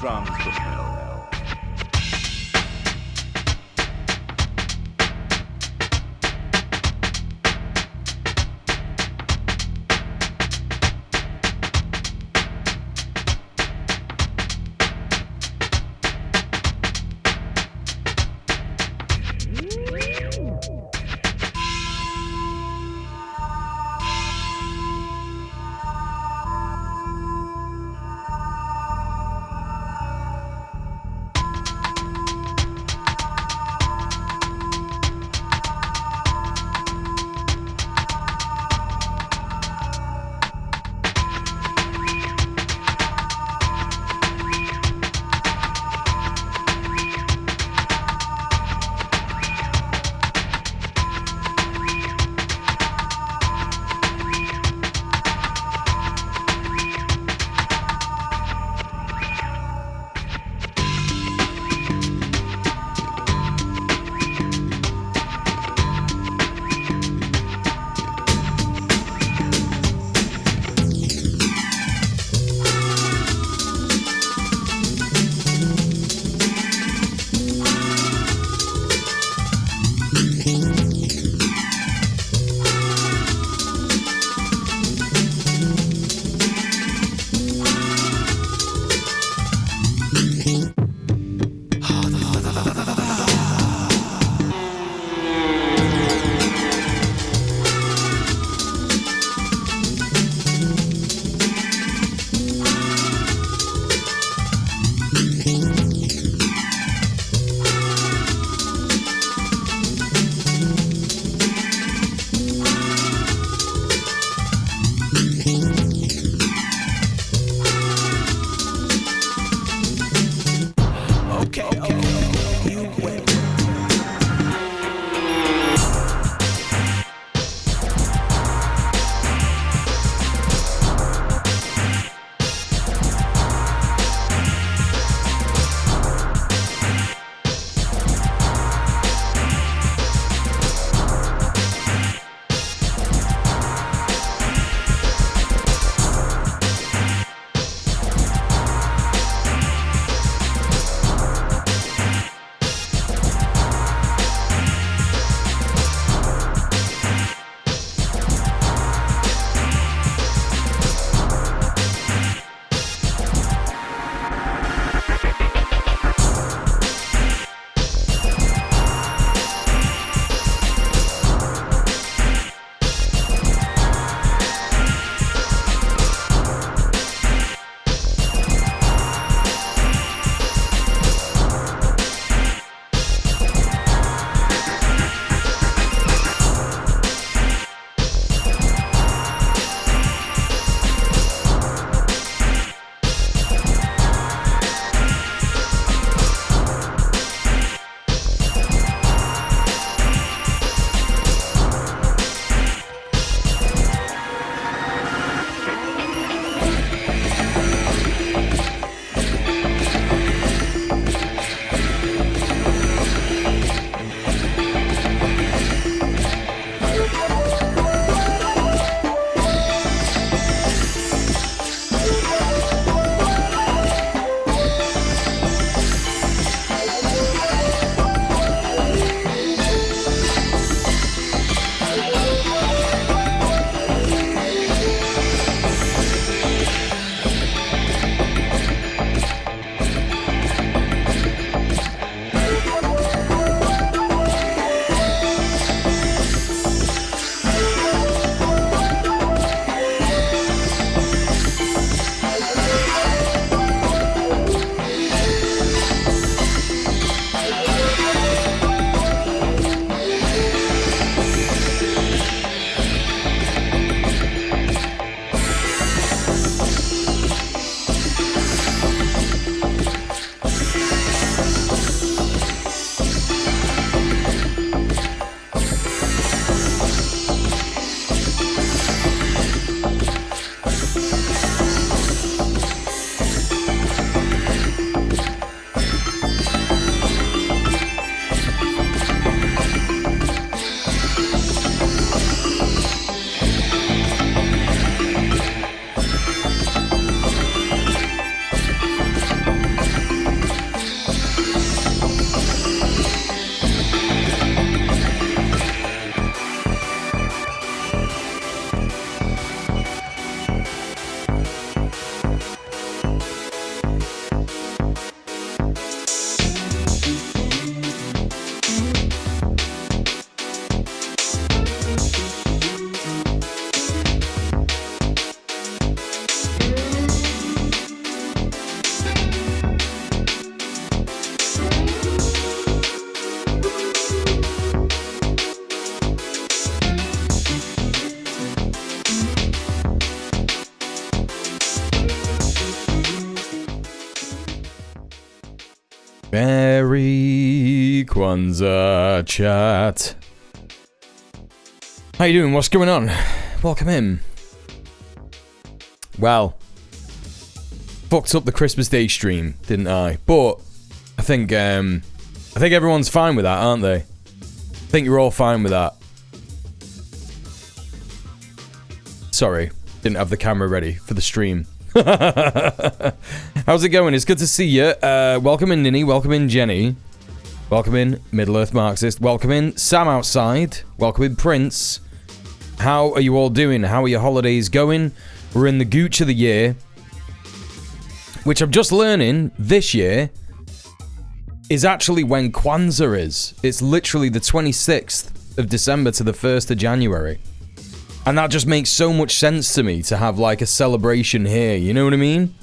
drums to smell. Kwanzaa chat. How you doing? What's going on? Welcome in. Well, fucked up the Christmas Day stream, didn't I? But I think everyone's fine with that, aren't they? I think you're all fine with that. Sorry, didn't have the camera ready for the stream. How's it going? It's good to see you. Welcome in, Ninny. Welcome in, Jenny. Welcome in, Middle-earth Marxist. Welcome in, Sam Outside. Welcome in, Prince. How are you all doing? How are your holidays going? We're in the gooch of the year, which I'm just learning this year is actually when Kwanzaa is. It's literally the 26th of December to the 1st of January. And that just makes so much sense to me to have like a celebration here, you know what I mean?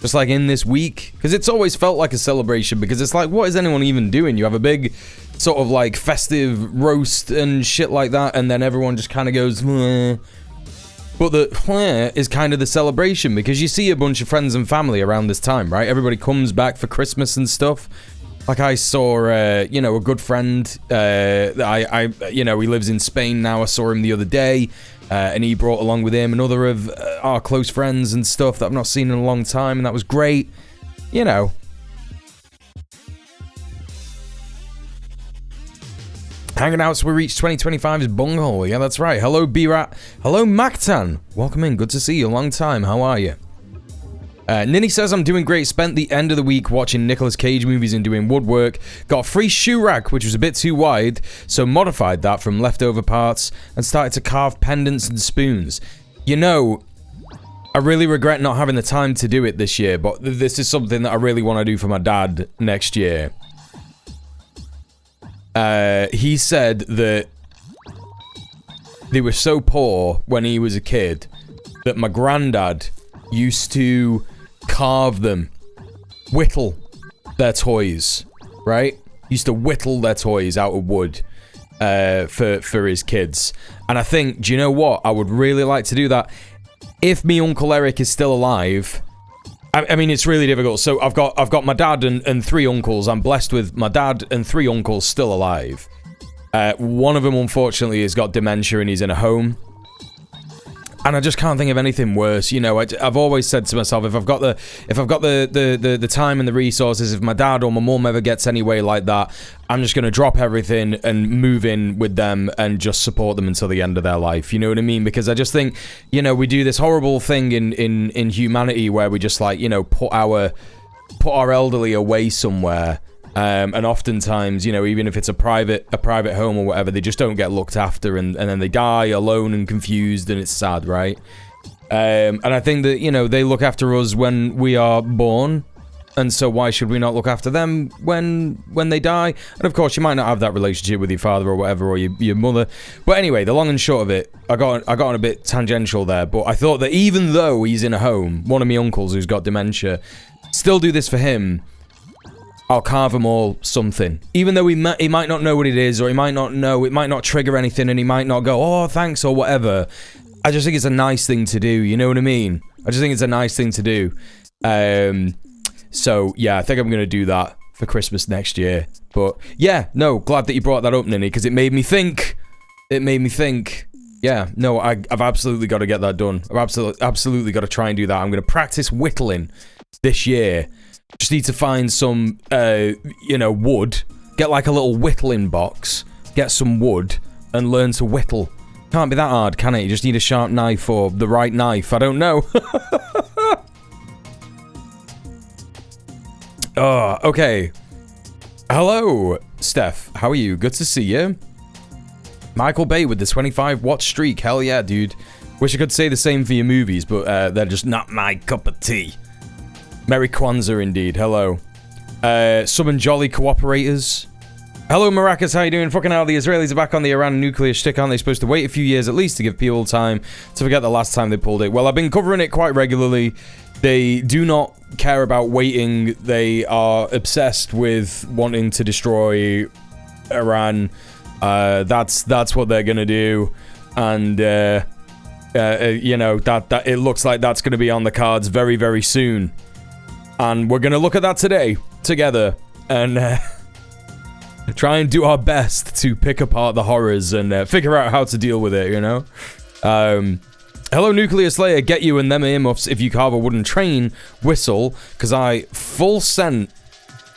Just like in this week. Because it's always felt like a celebration, because it's like, what is anyone even doing? You have a big sort of like festive roast and shit like that, and then everyone just kind of goes, meh. But the is kind of the celebration, because you see a bunch of friends and family around this time, right? Everybody comes back for Christmas and stuff. Like I saw, a good friend, he lives in Spain now. I saw him the other day, and he brought along with him another of our close friends and stuff that I've not seen in a long time, and that was great, you know. Hanging out so we reach 2025's bunghole. Yeah, that's right. Hello, B-Rat. Hello, Mactan. Welcome in. Good to see you. Long time. How are you? Ninny says, I'm doing great. Spent the end of the week watching Nicolas Cage movies and doing woodwork. Got a free shoe rack, which was a bit too wide, so modified that from leftover parts and started to carve pendants and spoons. You know, I really regret not having the time to do it this year, but this is something that I really want to do for my dad next year. He said that they were so poor when he was a kid that my granddad used to carve them, whittle their toys, right? Used to whittle their toys out of wood for his kids. And I think, do you know what? I would really like to do that. If me Uncle Eric is still alive, I mean, it's really difficult. So I've got my dad and three uncles. I'm blessed with my dad and three uncles still alive. One of them, unfortunately, has got dementia and he's in a home. And I just can't think of anything worse. You know, I've always said to myself, if I've got the time and the resources, if my dad or my mum ever gets any way like that, I'm just going to drop everything and move in with them and just support them until the end of their life. You know what I mean? Because I just think, you know, we do this horrible thing in humanity where we just like, you know, put our elderly away somewhere. And oftentimes, you know, even if it's a private home or whatever, they just don't get looked after, and then they die alone and confused, and it's sad, right? And I think that, you know, they look after us when we are born, and so why should we not look after them when they die? And of course, you might not have that relationship with your father or whatever, or your mother. But anyway, the long and short of it, I got on a bit tangential there, but I thought that even though he's in a home, one of my uncles who's got dementia, still do this for him. I'll carve him all something. Even though he might not know what it is, or he might not know, it might not trigger anything, and he might not go, oh, thanks, or whatever. I just think it's a nice thing to do, you know what I mean? I just think it's a nice thing to do. So, yeah, I think I'm going to do that for Christmas next year. But, yeah, no, glad that you brought that up, Ninny, because it made me think. Yeah, no, I've absolutely got to get that done. I've absolutely got to try and do that. I'm going to practice whittling this year. Just need to find some, wood. Get like a little whittling box. Get some wood and learn to whittle. Can't be that hard, can it? You just need a sharp knife or the right knife. I don't know. Oh, okay. Hello, Steph. How are you? Good to see you. Michael Bay with the 25-watch streak. Hell yeah, dude. Wish I could say the same for your movies, but they're just not my cup of tea. Merry Kwanzaa indeed. Hello. Summon Jolly Cooperators. Hello, Maracas. How you doing? Fucking hell, the Israelis are back on the Iran nuclear shtick, aren't they? Supposed to wait a few years at least to give people time to forget the last time they pulled it. Well, I've been covering it quite regularly. They do not care about waiting. They are obsessed with wanting to destroy Iran. That's what they're gonna do, and that it looks like that's gonna be on the cards very, very soon. And we're gonna look at that today together, and try and do our best to pick apart the horrors and figure out how to deal with it, you know? Hello, Nuclear Slayer, get you and them earmuffs if you carve a wooden train whistle, because I full sent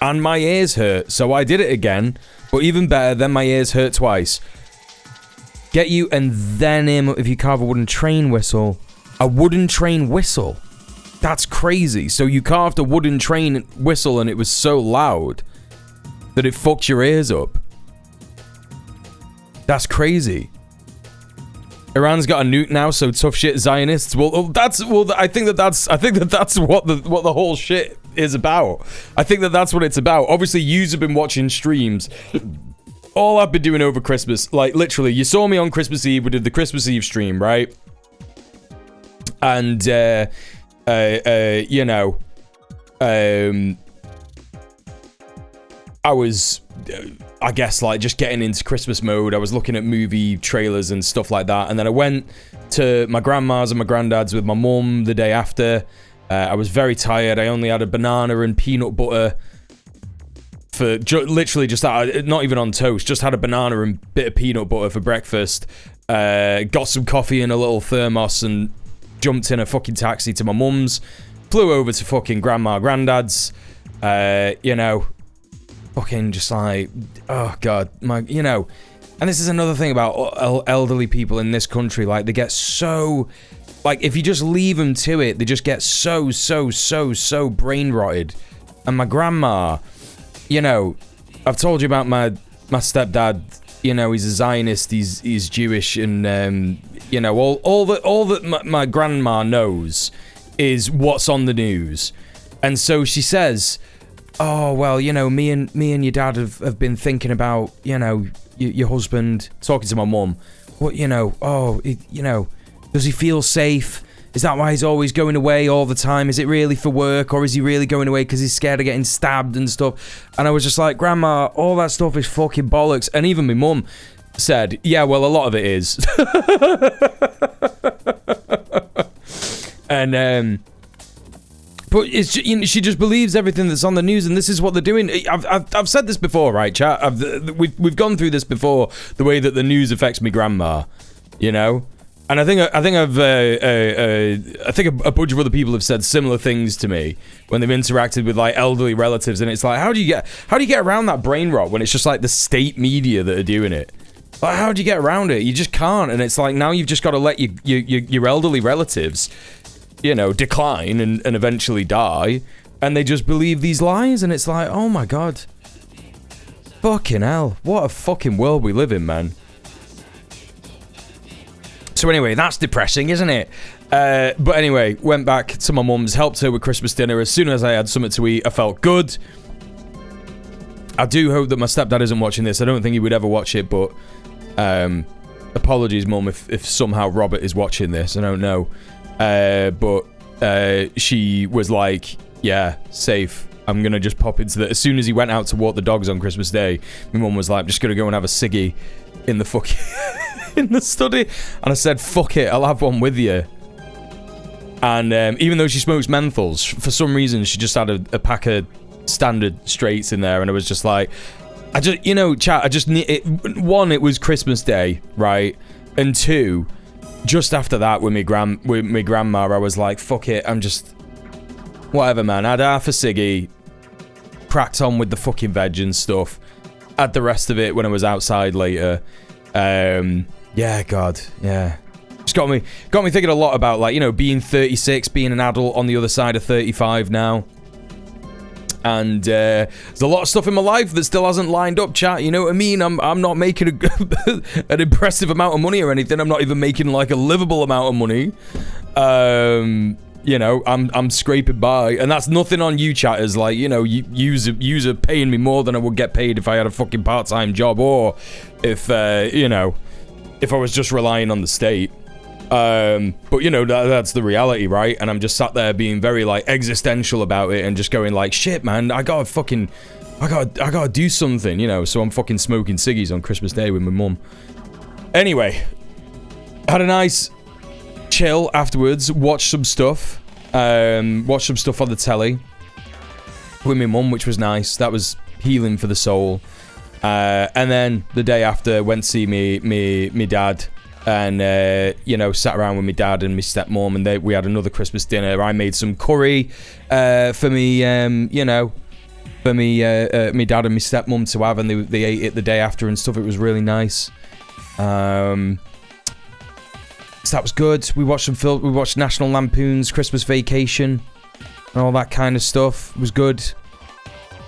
and my ears hurt, so I did it again, but even better, then my ears hurt twice. Get you and then earmuff if you carve a wooden train whistle. A wooden train whistle? That's crazy. So you carved a wooden train whistle and it was so loud that it fucked your ears up. That's crazy. Iran's got a nuke now, so tough shit Zionists. I think that's what the whole shit is about. I think that's what it's about. Obviously, yous have been watching streams. All I've been doing over Christmas, like literally, you saw me on Christmas Eve. We did the Christmas Eve stream, right? And you know, I was, I guess, like, just getting into Christmas mode. I was looking at movie trailers and stuff like that. And then I went to my grandma's and my granddad's with my mum the day after. I was very tired. I only had a banana and peanut butter for literally just that, not even on toast, just had a banana and bit of peanut butter for breakfast. Got some coffee in a little thermos and jumped in a fucking taxi to my mum's. Flew over to fucking granddad's. You know, fucking just like, oh god, you know, and this is another thing about elderly people in this country, like, they get so, like, if you just leave them to it, they just get so brain rotted. And my grandma, you know, I've told you about my stepdad, you know, he's a Zionist, he's Jewish, and, you know, all that my grandma knows is what's on the news. And so she says, oh, well, you know, me and your dad have been thinking about, you know, your husband, talking to my mum. What, you know, you know, does he feel safe? Is that why he's always going away all the time? Is it really for work, or is he really going away because he's scared of getting stabbed and stuff? And I was just like, Grandma, all that stuff is fucking bollocks. And even my mum said, yeah, well, a lot of it is. And, but it's, you know, she just believes everything that's on the news, and this is what they're doing. I've said this before, right, chat? We've gone through this before. The way that the news affects me grandma, you know, and I think a bunch of other people have said similar things to me when they've interacted with like elderly relatives, and it's like, how do you get around that brain rot when it's just like the state media that are doing it? Like, how do you get around it? You just can't, and it's like now you've just got to let your elderly relatives, you know, decline and eventually die, and they just believe these lies, and it's like, oh my god, fucking hell, what a fucking world we live in, man. So anyway, that's depressing, isn't it? But anyway, went back to my mum's, helped her with Christmas dinner. As soon as I had something to eat, I felt good. I do hope that my stepdad isn't watching this. I don't think he would ever watch it, but apologies, mum, if somehow Robert is watching this. I don't know. But she was like, yeah, safe. I'm gonna just pop into the... As soon as he went out to walk the dogs on Christmas Day, my mum was like, I'm just gonna go and have a ciggy in the fucking... in the study. And I said, fuck it, I'll have one with you. And even though she smokes menthols, for some reason, she just had a pack of standard straights in there, and I was just like... I just... You know, chat, I just need... One, it was Christmas Day, right? And two... Just after that, with my grandma, I was like, fuck it, I'm just... Whatever, man. I had half a ciggy, cracked on with the fucking veg and stuff. Had the rest of it when I was outside later. Yeah, God, yeah. Just got me thinking a lot about, like, you know, being 36, being an adult on the other side of 35 now. And there's a lot of stuff in my life that still hasn't lined up, chat. You know what I mean? I'm not making an impressive amount of money or anything. I'm not even making like a livable amount of money. You know, I'm scraping by, and that's nothing on you, chatters. Like, you know, yous are paying me more than I would get paid if I had a fucking part-time job, or if you know, if I was just relying on the state. But you know, that's the reality, right? And I'm just sat there being very like existential about it and just going like, shit, man, I gotta do something, you know. So I'm fucking smoking ciggies on Christmas Day with my mum. Anyway, had a nice chill afterwards, watched some stuff on the telly with my mum, which was nice. That was healing for the soul. And then the day after, went to see me dad, and you know, sat around with my dad and my stepmom, and we had another Christmas dinner. I made some curry for me, you know, for me my dad and my stepmom to have, and they ate it the day after and stuff. It was really nice. So that was good. We watched we watched National Lampoon's Christmas Vacation and all that kind of stuff. It was good.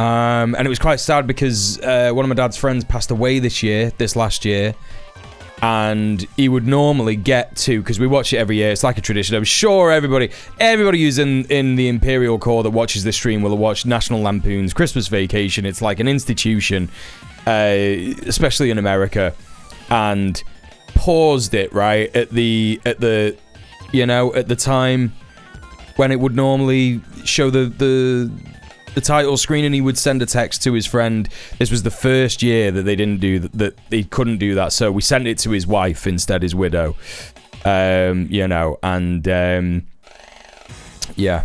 And it was quite sad because one of my dad's friends passed away this last year, and he would normally get to, because we watch it every year, it's like a tradition. I'm sure everybody who's in the Imperial Corps that watches this stream will have watched National Lampoon's Christmas Vacation. It's like an institution, especially in America, and paused it right at the you know, at the time when it would normally show the title screen, and he would send a text to his friend. This was the first year that they didn't do that. He couldn't do that, so we sent it to his wife instead, his widow. You know, and yeah.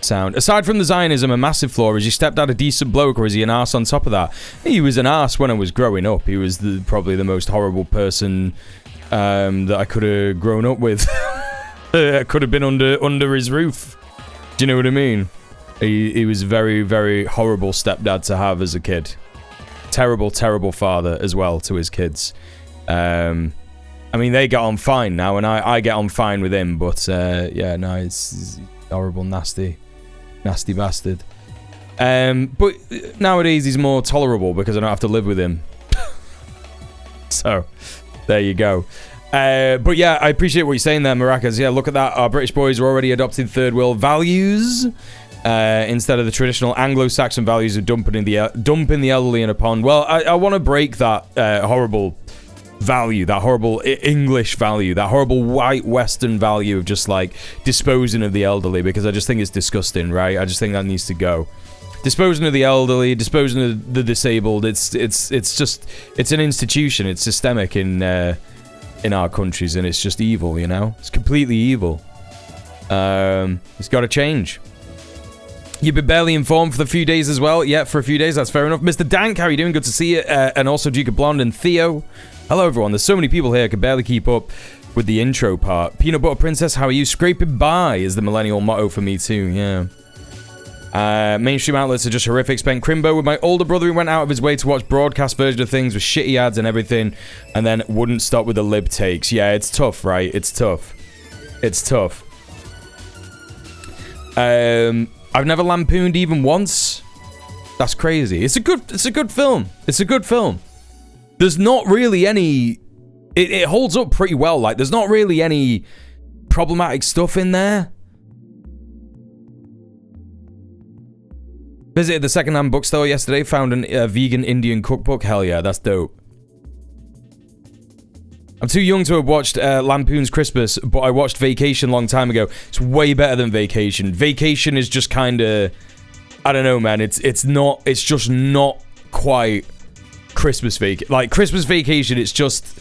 Sound. Aside from the Zionism, a massive flaw. Is your stepdad a decent bloke, or is he an arse on top of that? He was an arse when I was growing up. He was probably the most horrible person that I could have grown up with. I could have been under his roof. Do you know what I mean? He was a very, very horrible stepdad to have as a kid. Terrible, terrible father as well to his kids. I mean, they get on fine now, and I get on fine with him, but yeah, no, he's horrible, nasty bastard. But nowadays he's more tolerable because I don't have to live with him. So, there you go. But yeah, I appreciate what you're saying there, Maracas. Yeah, look at that. Our British boys are already adopting third world values. Instead of the traditional Anglo-Saxon values of dumping the elderly in a pond. Well, I want to break that horrible value, that horrible English value, that horrible white Western value of just like disposing of the elderly, because I just think it's disgusting, right? I just think that needs to go. Disposing of the elderly, disposing of the disabled, it's an institution, it's systemic in our countries, and it's just evil, you know? It's completely evil. It's got to change. You've been barely informed for the few days as well. Yeah, for a few days, that's fair enough. Mr. Dank, how are you doing? Good to see you. And also Duke of Blonde and Theo. Hello, everyone. There's so many people here. I can barely keep up with the intro part. Peanut Butter Princess, how are you? Scraping by is the millennial motto for me, too. Yeah. Mainstream outlets are just horrific. Spent Crimbo with my older brother who went out of his way to watch broadcast version of things with shitty ads and everything, and then wouldn't stop with the lib takes. Yeah, it's tough, right? It's tough. It's tough. I've never lampooned even once. That's crazy. It's a good film. It's a good film. There's not really any... It holds up pretty well. Like, there's not really any problematic stuff in there. Visited the second-hand bookstore yesterday. Found a vegan Indian cookbook. Hell yeah, that's dope. I'm too young to have watched Lampoon's Christmas, but I watched Vacation a long time ago. It's way better than Vacation. Vacation is just kind of... I don't know, man. It's just not quite Christmas Vacation. Like, Christmas Vacation, it's just...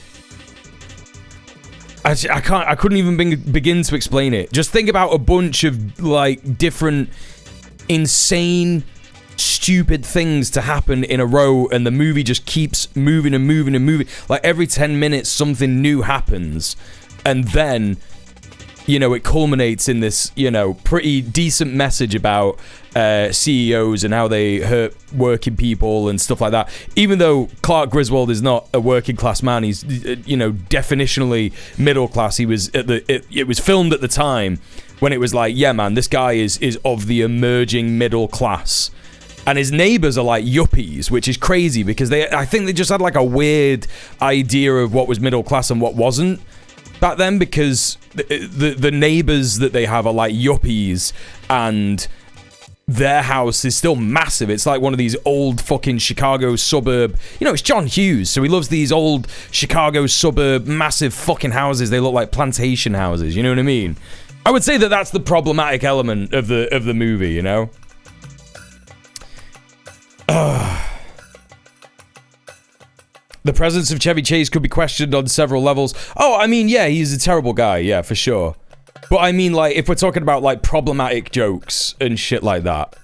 I couldn't even begin to explain it. Just think about a bunch of, like, different insane... stupid things to happen in a row, and the movie just keeps moving and moving and moving. Like, every 10 minutes something new happens, and then, you know, it culminates in this, you know, pretty decent message about CEOs and how they hurt working people and stuff like that. Even though Clark Griswold is not a working class man, he's, you know, definitionally middle class. He was it was filmed at the time when it was like, yeah, man, this guy is of the emerging middle class. And his neighbors are like yuppies, which is crazy because I think they just had like a weird idea of what was middle class and what wasn't back then, because the neighbors that they have are like yuppies, and their house is still massive. It's like one of these old fucking Chicago suburb. You know, it's John Hughes, so he loves these old Chicago suburb massive fucking houses. They look like plantation houses. You know what I mean? I would say that that's the problematic element of the movie. You know. The presence of Chevy Chase could be questioned on several levels. Oh, I mean, yeah, he's a terrible guy, yeah, for sure. But I mean, like, if we're talking about, like, problematic jokes and shit like that,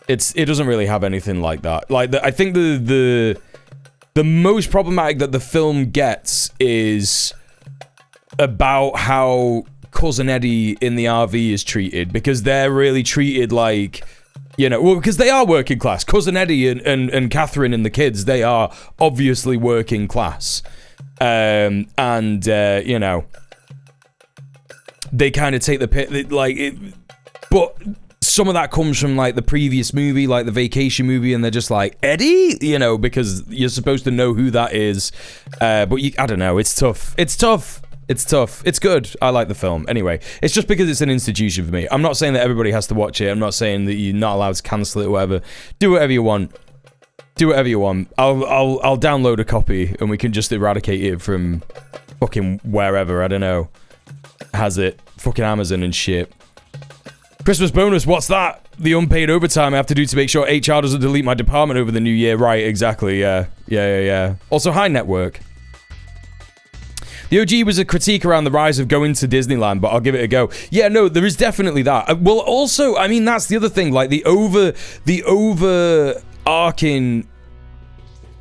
it doesn't really have anything like that. Like, I think the the most problematic that the film gets is about how Cousin Eddie in the RV is treated, because they're really treated like, you know, well, because they are working class. Cousin Eddie and Catherine and the kids, they are obviously working class. You know, they kind of take the pit, like, but some of that comes from, like, the previous movie, like the Vacation movie, and they're just like, Eddie? You know, because you're supposed to know who that is. But I don't know, it's tough. It's tough. It's tough. It's good. I like the film. Anyway, it's just because it's an institution for me. I'm not saying that everybody has to watch it. I'm not saying that you're not allowed to cancel it or whatever. Do whatever you want. Do whatever you want. I'll download a copy and we can just eradicate it from fucking wherever. I don't know. Has it. Fucking Amazon and shit. Christmas bonus, what's that? The unpaid overtime I have to do to make sure HR doesn't delete my department over the new year. Right, exactly. Yeah. Also, hi, network. The OG was a critique around the rise of going to Disneyland, but I'll give it a go. Yeah, no, there is definitely that. Well, also, I mean, that's the other thing. Like, the overarching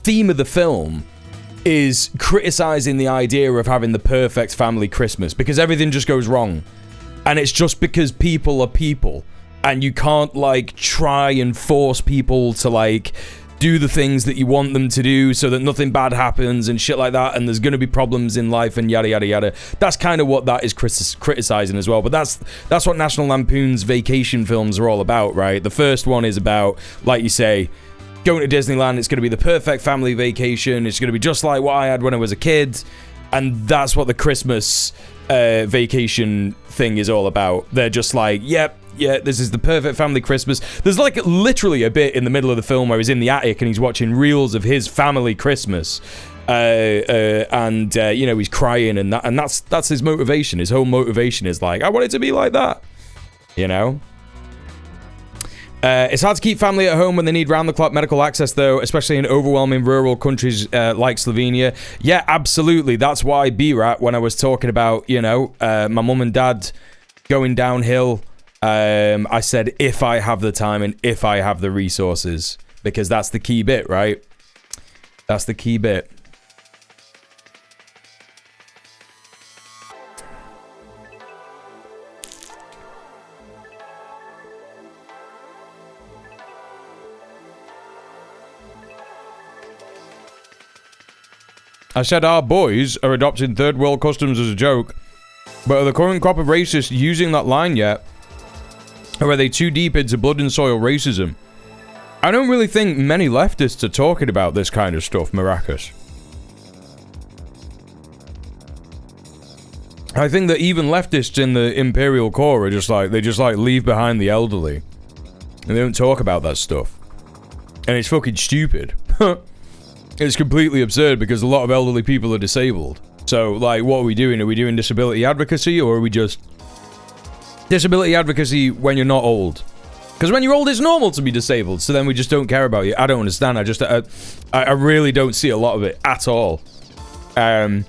theme of the film is criticizing the idea of having the perfect family Christmas, because everything just goes wrong. And it's just because people are people. And you can't, like, try and force people to, like, do the things that you want them to do so that nothing bad happens and shit like that, and there's going to be problems in life and yada yada yada. That's kind of what that is criticizing as well. But that's what National Lampoon's vacation films are all about, right? The first one is about, like you say, going to Disneyland. It's going to be the perfect family vacation. It's going to be just like what I had when I was a kid. And that's what the Christmas vacation thing is all about. They're just like, yep, yeah, this is the perfect family Christmas. There's like literally a bit in the middle of the film where he's in the attic and he's watching reels of his family Christmas, and you know, he's crying, and that's his motivation. His whole motivation is like, I want it to be like that, you know. It's hard to keep family at home when they need round-the-clock medical access, though, especially in overwhelming rural countries like Slovenia. Yeah, absolutely. That's why B-Rat, when I was talking about, you know, my mum and dad going downhill, I said, if I have the time and if I have the resources, because that's the key bit, right? That's the key bit. I said our boys are adopting third world customs as a joke, but are the current crop of racists using that line yet? Or are they too deep into blood and soil racism? I don't really think many leftists are talking about this kind of stuff, Maracas. I think that even leftists in the Imperial Core are just like, they just like leave behind the elderly. And they don't talk about that stuff. And it's fucking stupid. It's completely absurd because a lot of elderly people are disabled. So, like, what are we doing? Are we doing disability advocacy, or are we just... disability advocacy when you're not old? Because when you're old, it's normal to be disabled, so then we just don't care about you. I don't understand. I really don't see a lot of it at all. So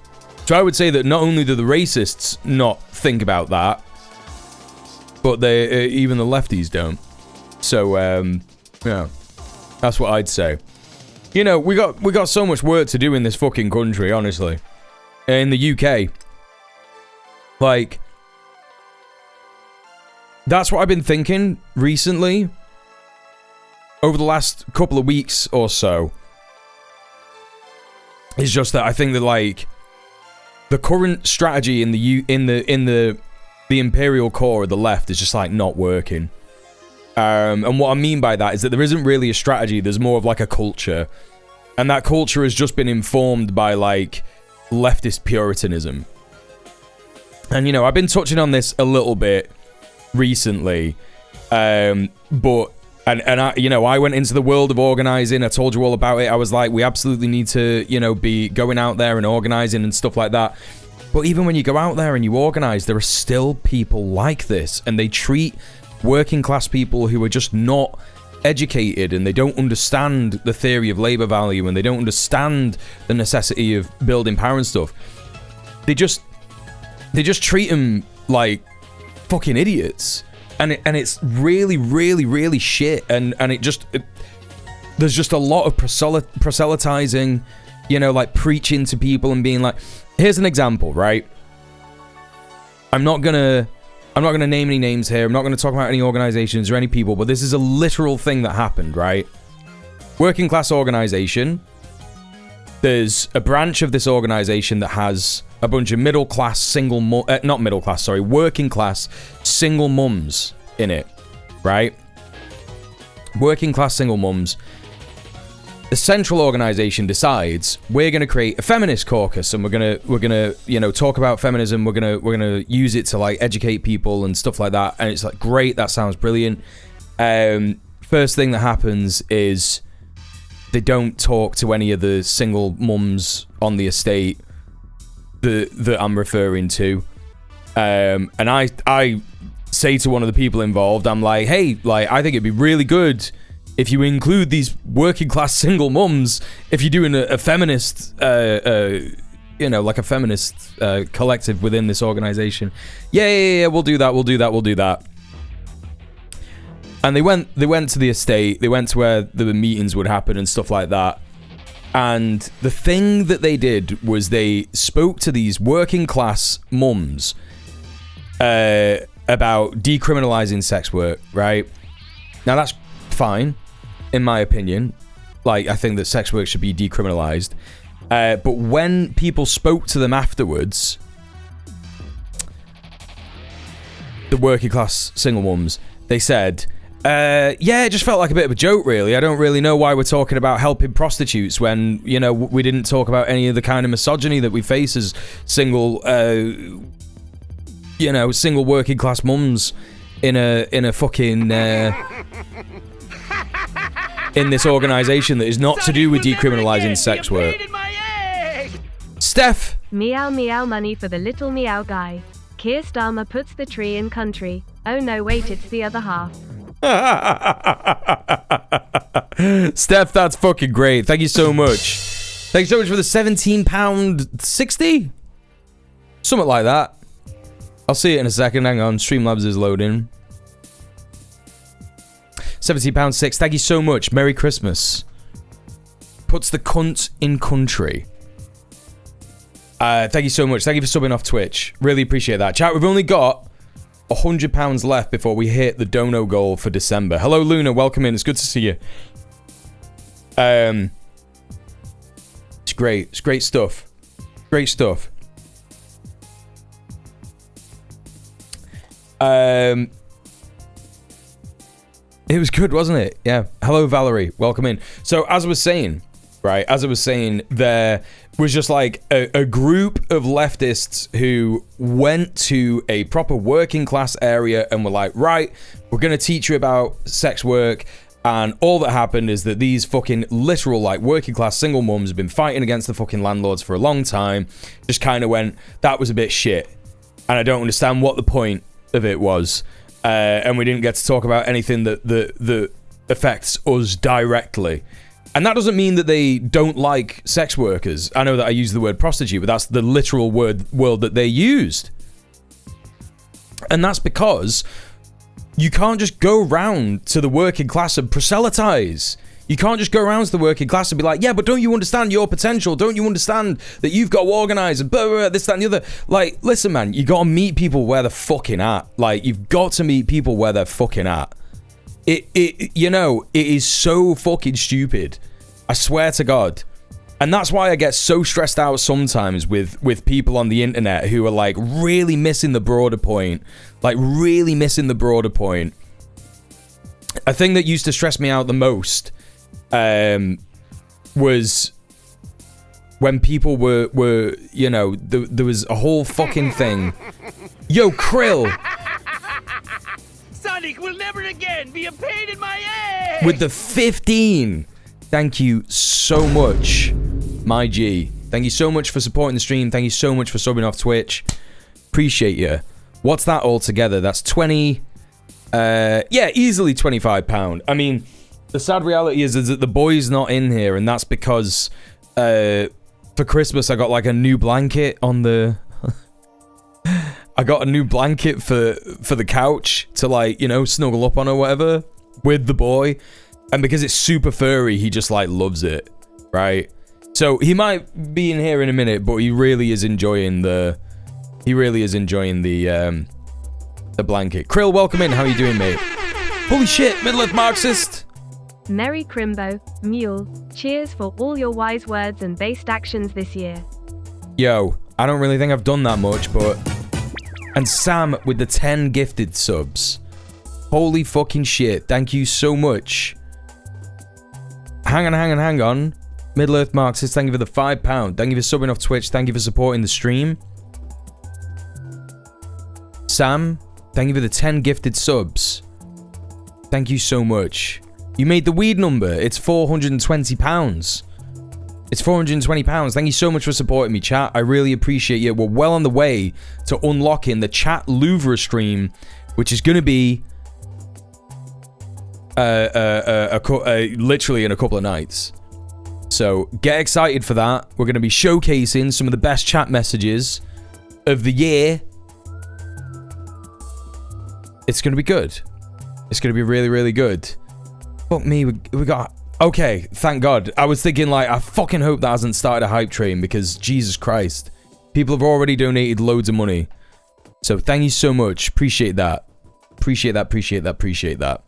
I would say that not only do the racists not think about that, but they even the lefties don't. So, yeah. That's what I'd say. You know, we got so much work to do in this fucking country, honestly. In the UK. Like, that's what I've been thinking recently. Over the last couple of weeks or so. It's just that I think that, like, the current strategy in the Imperial Core of the left is just, like, not working. And what I mean by that is that there isn't really a strategy, there's more of like a culture. And that culture has just been informed by like leftist puritanism. And you know, I've been touching on this a little bit recently. But I, you know, I went into the world of organizing, I told you all about it. I was like, we absolutely need to, you know, be going out there and organizing and stuff like that. But even when you go out there and you organize, there are still people like this, and they treat working class people who are just not educated, and they don't understand the theory of labor value, and they don't understand the necessity of building power and stuff. They just treat them like fucking idiots, and it's really, really, really shit. And there's just a lot of proselytizing, you know, like preaching to people and being like, here's an example, right? I'm not gonna name any names here. I'm not gonna talk about any organizations or any people, but this is a literal thing that happened, right? Working class organization. There's a branch of this organization that has a bunch of working class single mums in it, right? Working class single mums. The central organization decides we're going to create a feminist caucus, and we're gonna you know, talk about feminism. We're gonna use it to like educate people and stuff like that. And it's like, great, that sounds brilliant. First thing that happens is they don't talk to any of the single mums on the estate that I'm referring to. And I say to one of the people involved, I'm like, hey, like, I think it'd be really good if you include these working class single mums, if you're doing a feminist, you know, like a feminist collective within this organization. Yeah, we'll do that. And they went to the estate, they went to where the meetings would happen and stuff like that. And the thing that they did was they spoke to these working class mums about decriminalizing sex work, right? Now that's fine, in my opinion. Like, I think that sex work should be decriminalized. But when people spoke to them afterwards, the working class single mums, they said, yeah, it just felt like a bit of a joke, really. I don't really know why we're talking about helping prostitutes when, you know, we didn't talk about any of the kind of misogyny that we face as single, you know, single working class mums in a fucking, in this organization that is not to do with decriminalizing sex work. Steph! Meow meow money for the little meow guy. Keir Starmer puts the tree in country. Oh no, wait, it's the other half. Steph, that's fucking great. Thank you so much. Thank you so much for the £17.60? Something like that. I'll see it in a second. Hang on. Streamlabs is loading. £17.06. Thank you so much. Merry Christmas. Puts the cunt in country. Thank you so much. Thank you for subbing off Twitch. Really appreciate that. Chat, we've only got £100 left before we hit the dono goal for December. Hello, Luna. Welcome in. It's good to see you. It's great. It's great stuff. Great stuff. It was good, wasn't it? Yeah. Hello, Valerie. Welcome in. So, as I was saying, right, there was just like a group of leftists who went to a proper working class area and were like, right, we're going to teach you about sex work. And all that happened is that these fucking literal, like, working class single mums have been fighting against the fucking landlords for a long time. Just kind of went, that was a bit shit. And I don't understand what the point of it was. And we didn't get to talk about anything that affects us directly. And that doesn't mean that they don't like sex workers. I know that I use the word prostitute, but that's the literal word that they used. And that's because you can't just go round to the working class and proselytize. You can't just go around to the working class and be like, yeah, but don't you understand your potential? Don't you understand that you've got to organize and blah, blah, blah, this, that, and the other? Like, listen, man, you got to meet people where they're fucking at. Like, you've got to meet people where they're fucking at. You know, it is so fucking stupid. I swear to God. And that's why I get so stressed out sometimes with people on the internet who are like really missing the broader point. Like really missing the broader point. A thing that used to stress me out the most was when people were you know, there was a whole fucking thing. Yo, Krill! Sonic will never again be a pain in my ass! With the 15! Thank you so much, my G. Thank you so much for supporting the stream. Thank you so much for subbing off Twitch. Appreciate you. What's that all together? That's 20... yeah, easily £25. I mean, the sad reality is that the boy's not in here, and that's because for Christmas I got like a new blanket on the... I got a new blanket for the couch to, like, you know, snuggle up on or whatever with the boy. And because it's super furry, he just, like, loves it, right? So he might be in here in a minute, but he really is enjoying the blanket. Krill, welcome in. How are you doing, mate? Holy shit, Middle-earth Marxist. Merry Crimbo, Mule, cheers for all your wise words and based actions this year. Yo, I don't really think I've done that much, but... And Sam with the 10 gifted subs. Holy fucking shit, thank you so much. Hang on. Middle-earth Marxist, thank you for the £5. Thank you for subbing off Twitch. Thank you for supporting the stream. Sam, thank you for the 10 gifted subs. Thank you so much. You made the weed number. It's £420. It's £420. Thank you so much for supporting me, chat. I really appreciate you. We're well on the way to unlocking the Chat Louvre stream, which is going to be literally in a couple of nights. So get excited for that. We're going to be showcasing some of the best chat messages of the year. It's going to be good. It's going to be really, really good. Fuck me, we got... Okay, thank God. I was thinking, like, I fucking hope that hasn't started a hype train because, Jesus Christ, people have already donated loads of money. So thank you so much. Appreciate that. Appreciate that.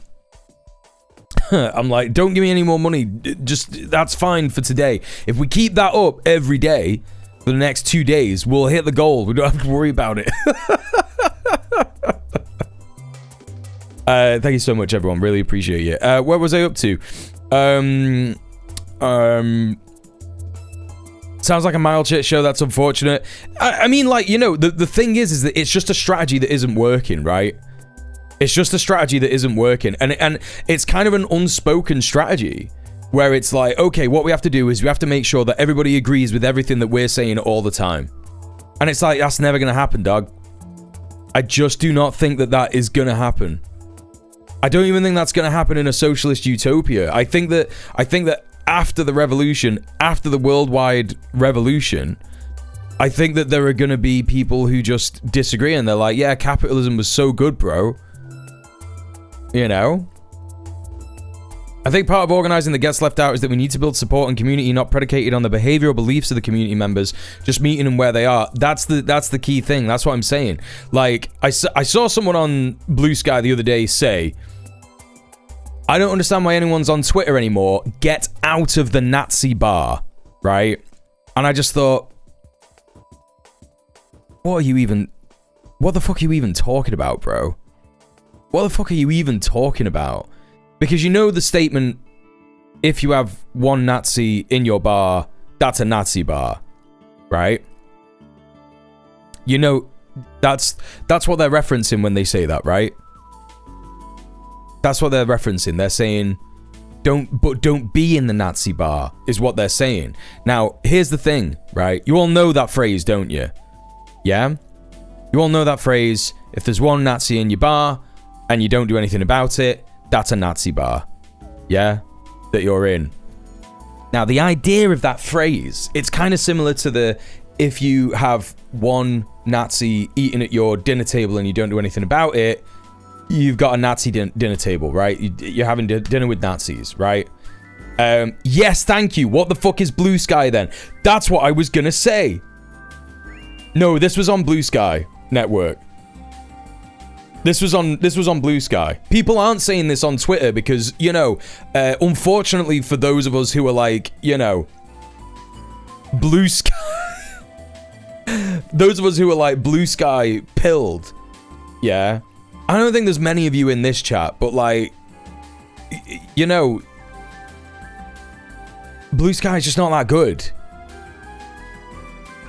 I'm like, don't give me any more money. Just, that's fine for today. If we keep that up every day for the next 2 days, we'll hit the goal. We don't have to worry about it. Thank you so much, everyone. Really appreciate you. Where was I up to? Sounds like a mild shit show. That's unfortunate. I mean, like, you know, the thing is that it's just a strategy that isn't working, right? It's just a strategy that isn't working. And it's kind of an unspoken strategy where it's like, okay, what we have to do is we have to make sure that everybody agrees with everything that we're saying all the time. And it's like, that's never going to happen, dog. I just do not think that that is going to happen. I don't even think that's going to happen in a socialist utopia. I think that after the revolution, after the worldwide revolution, I think that there are going to be people who just disagree and they're like, yeah, capitalism was so good, bro. You know? I think part of organizing that gets left out is that we need to build support and community not predicated on the behavioral beliefs of the community members, just meeting them where they are. That's the key thing. That's what I'm saying. Like, I saw someone on Blue Sky the other day say, I don't understand why anyone's on Twitter anymore. Get out of the Nazi bar, right? And I just thought, what the fuck are you even talking about, bro? What the fuck are you even talking about? Because you know the statement, if you have one Nazi in your bar, that's a Nazi bar, right? You know, that's what they're referencing when they say that, right? That's what they're referencing. They're saying, don't be in the Nazi bar, is what they're saying. Now, here's the thing, right? You all know that phrase, don't you? Yeah? You all know that phrase, if there's one Nazi in your bar, and you don't do anything about it, that's a Nazi bar. Yeah? That you're in. Now, the idea of that phrase, it's kind of similar to the, if you have one Nazi eating at your dinner table and you don't do anything about it, you've got a Nazi dinner table, right? You're having dinner with Nazis, right? Yes, thank you. What the fuck is Blue Sky then? That's what I was gonna say. No, this was on Blue Sky Network. This was on Blue Sky. People aren't saying this on Twitter because, you know, unfortunately for those of us who are like, you know, Blue Sky. Those of us who are like Blue Sky pilled. Yeah. I don't think there's many of you in this chat, but like, you know, Blue Sky is just not that good.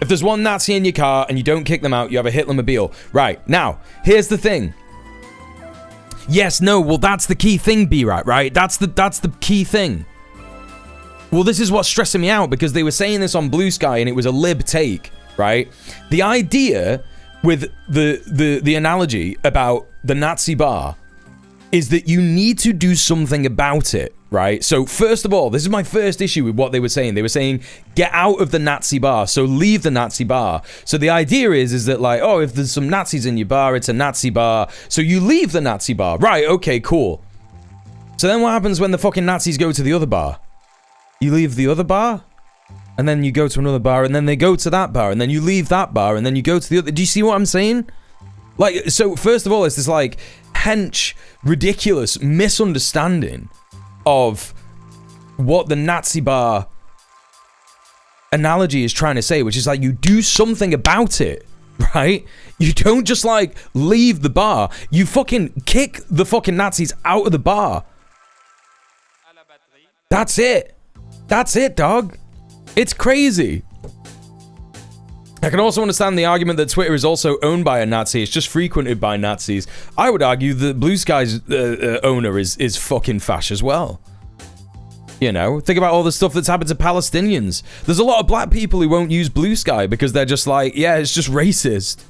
If there's one Nazi in your car and you don't kick them out, you have a Hitlermobile. Right, now, here's the thing. Yes, no, well, that's the key thing, B-Rat, right? That's the key thing. Well, this is what's stressing me out, because they were saying this on Blue Sky and it was a lib take, right? The idea with the analogy about the Nazi bar is that you need to do something about it, right? So first of all, this is my first issue with what they were saying. They were saying, get out of the Nazi bar, so leave the Nazi bar. So the idea is that like, oh, if there's some Nazis in your bar, it's a Nazi bar, so you leave the Nazi bar. Right, okay, cool. So then what happens when the fucking Nazis go to the other bar? You leave the other bar? And then you go to another bar, and then they go to that bar, and then you leave that bar, and then you go to the other. Do you see what I'm saying? Like, so first of all, it's this like hench, ridiculous misunderstanding of what the Nazi bar analogy is trying to say, which is like you do something about it, right? You don't just like leave the bar. You fucking kick the fucking Nazis out of the bar. That's it. That's it, dog. It's crazy. I can also understand the argument that Twitter is also owned by a Nazi. It's just frequented by Nazis. I would argue that Blue Sky's owner is fucking fash as well. You know, think about all the stuff that's happened to Palestinians. There's a lot of black people who won't use Blue Sky because they're just like, yeah, it's just racist.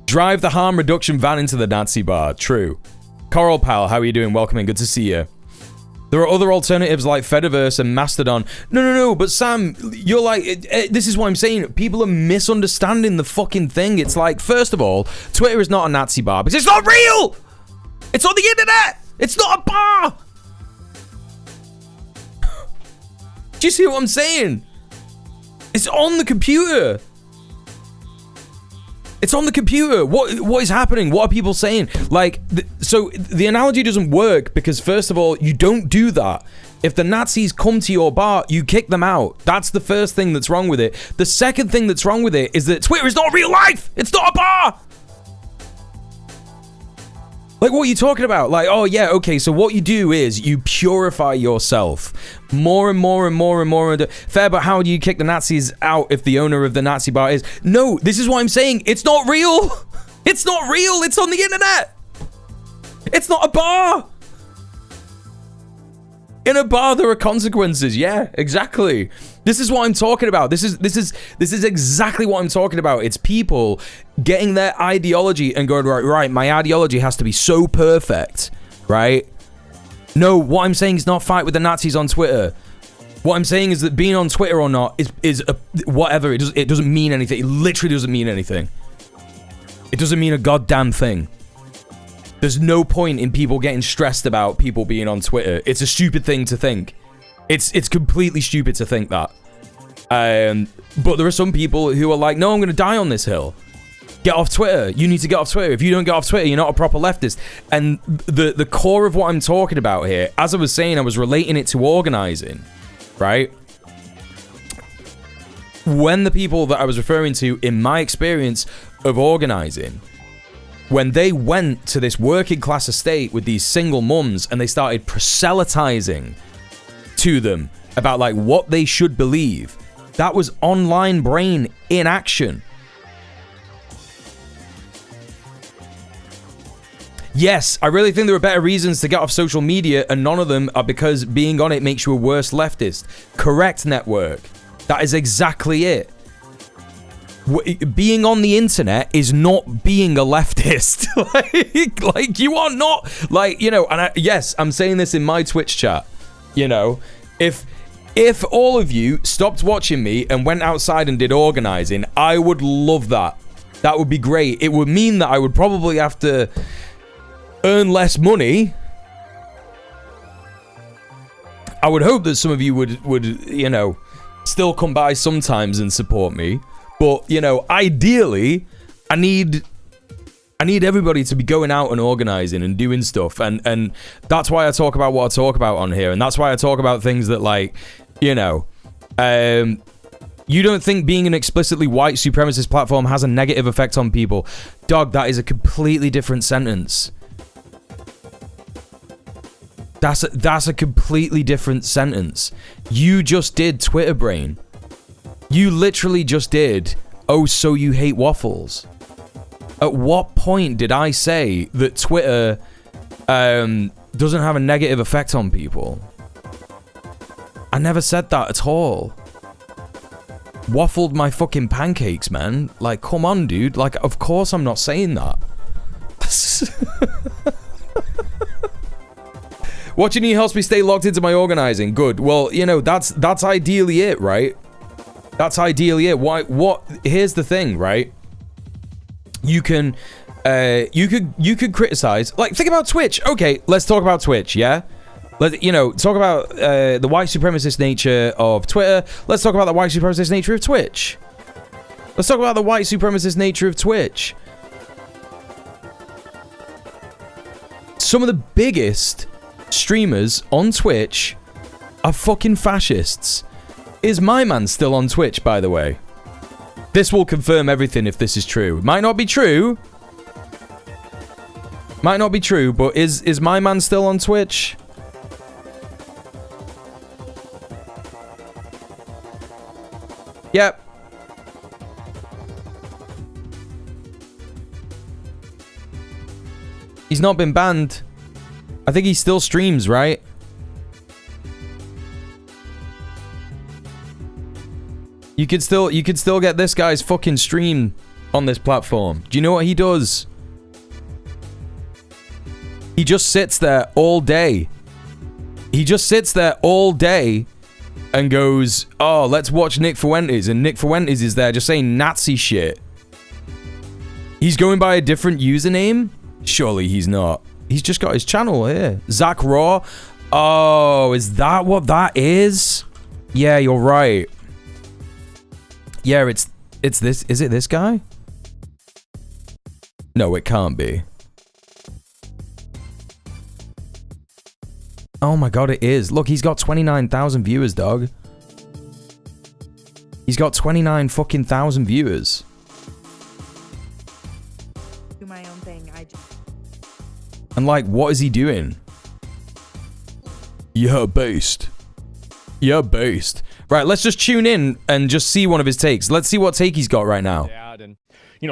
Drive the harm reduction van into the Nazi bar. True. Coral Pal, how are you doing? Welcome in. Good to see you. There are other alternatives like Fediverse and Mastodon. No, but Sam, you're like, this is what I'm saying. People are misunderstanding the fucking thing. It's like, first of all, Twitter is not a Nazi bar because it's not real. It's on the internet. It's not a bar. Do you see what I'm saying? It's on the computer. It's on the computer. What is happening? What are people saying? Like, so the analogy doesn't work because, first of all, you don't do that. If the Nazis come to your bar, you kick them out. That's the first thing that's wrong with it. The second thing that's wrong with it is that Twitter is not real life. It's not a bar. Like, what are you talking about? Like, oh, yeah, okay, so what you do is you purify yourself more and more and more and more. Fair, but how do you kick the Nazis out if the owner of the Nazi bar is? No, this is what I'm saying. It's not real. It's not real. It's on the internet. It's not a bar. In a bar, there are consequences. Yeah, exactly. This is what I'm talking about. This is exactly what I'm talking about. It's people getting their ideology and going, right, my ideology has to be so perfect, right? No, what I'm saying is not fight with the Nazis on Twitter. What I'm saying is that being on Twitter or not is whatever. It doesn't mean anything. It literally doesn't mean anything. It doesn't mean a goddamn thing. There's no point in people getting stressed about people being on Twitter. It's a stupid thing to think. It's completely stupid to think that. But there are some people who are like, no, I'm going to die on this hill. Get off Twitter. You need to get off Twitter. If you don't get off Twitter, you're not a proper leftist. And the core of what I'm talking about here, as I was saying, I was relating it to organizing, right? When the people that I was referring to, in my experience of organizing, when they went to this working class estate with these single mums and they started proselytizing to them about like what they should believe, that was online brain in action. Yes, I really think there are better reasons to get off social media, and none of them are because being on it makes you a worse leftist. Correct, network. That is exactly it. Being on the internet is not being a leftist. like you are not, like, you know, and yes, I'm saying this in my Twitch chat, you know, if all of you stopped watching me and went outside and did organizing, I would love that. That would be great. It would mean that I would probably have to earn less money. I would hope that some of you would, you know, still come by sometimes and support me. But, you know, ideally, I need everybody to be going out and organizing and doing stuff. And that's why I talk about what I talk about on here. And that's why I talk about things that, like, you know, you don't think being an explicitly white supremacist platform has a negative effect on people. Dog, that is a completely different sentence. That's a completely different sentence. You just did Twitter brain. You literally just did, oh, so you hate waffles. At what point did I say that Twitter doesn't have a negative effect on people? I never said that at all. Waffled my fucking pancakes, man. Like, come on, dude. Like, of course I'm not saying that. Watching you helps me stay locked into my organizing. Good. Well, you know, that's ideally it, right? That's ideally it. Here's the thing, right? You could criticize. Like, think about Twitch. Okay, let's talk about Twitch, yeah? Talk about the white supremacist nature of Twitter. Let's talk about the white supremacist nature of Twitch. Let's talk about the white supremacist nature of Twitch. Some of the biggest streamers on Twitch are fucking fascists. Is my man still on Twitch, by the way? This will confirm everything if this is true. Might not be true. Might not be true, but is my man still on Twitch? Yep. He's not been banned. I think he still streams, right? You could still get this guy's fucking stream on this platform. Do you know what he does? He just sits there all day. He just sits there all day and goes, "Oh, let's watch Nick Fuentes," and Nick Fuentes is there just saying Nazi shit. He's going by a different username? Surely he's not. He's just got his channel here. Zach Raw. Oh, is that what that is? Yeah, you're right. Yeah, it's this. Is it this guy? No, it can't be. Oh my god, it is. Look, he's got 29,000 viewers, dog. He's got 29 fucking thousand viewers. Do my own thing. And like, what is he doing? Yeah, based. Yeah, based. Right, let's just tune in and just see one of his takes. Let's see what take he's got right now. Dad and,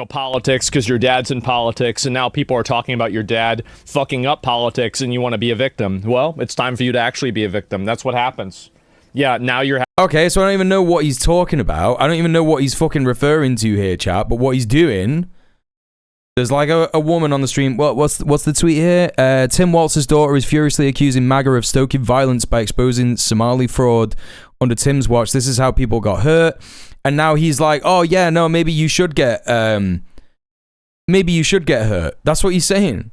politics, because your dad's in politics, and now people are talking about your dad fucking up politics, and you want to be a victim. Well, it's time for you to actually be a victim. That's what happens. Yeah, now you're... Okay, so I don't even know what he's talking about. I don't even know what he's fucking referring to here, chat, but what he's doing... There's like a woman on the stream. What's the tweet here? Tim Waltz's daughter is furiously accusing MAGA of stoking violence by exposing Somali fraud under Tim's watch. This is how people got hurt. And now he's like, oh yeah, no, maybe you should get hurt. That's what he's saying.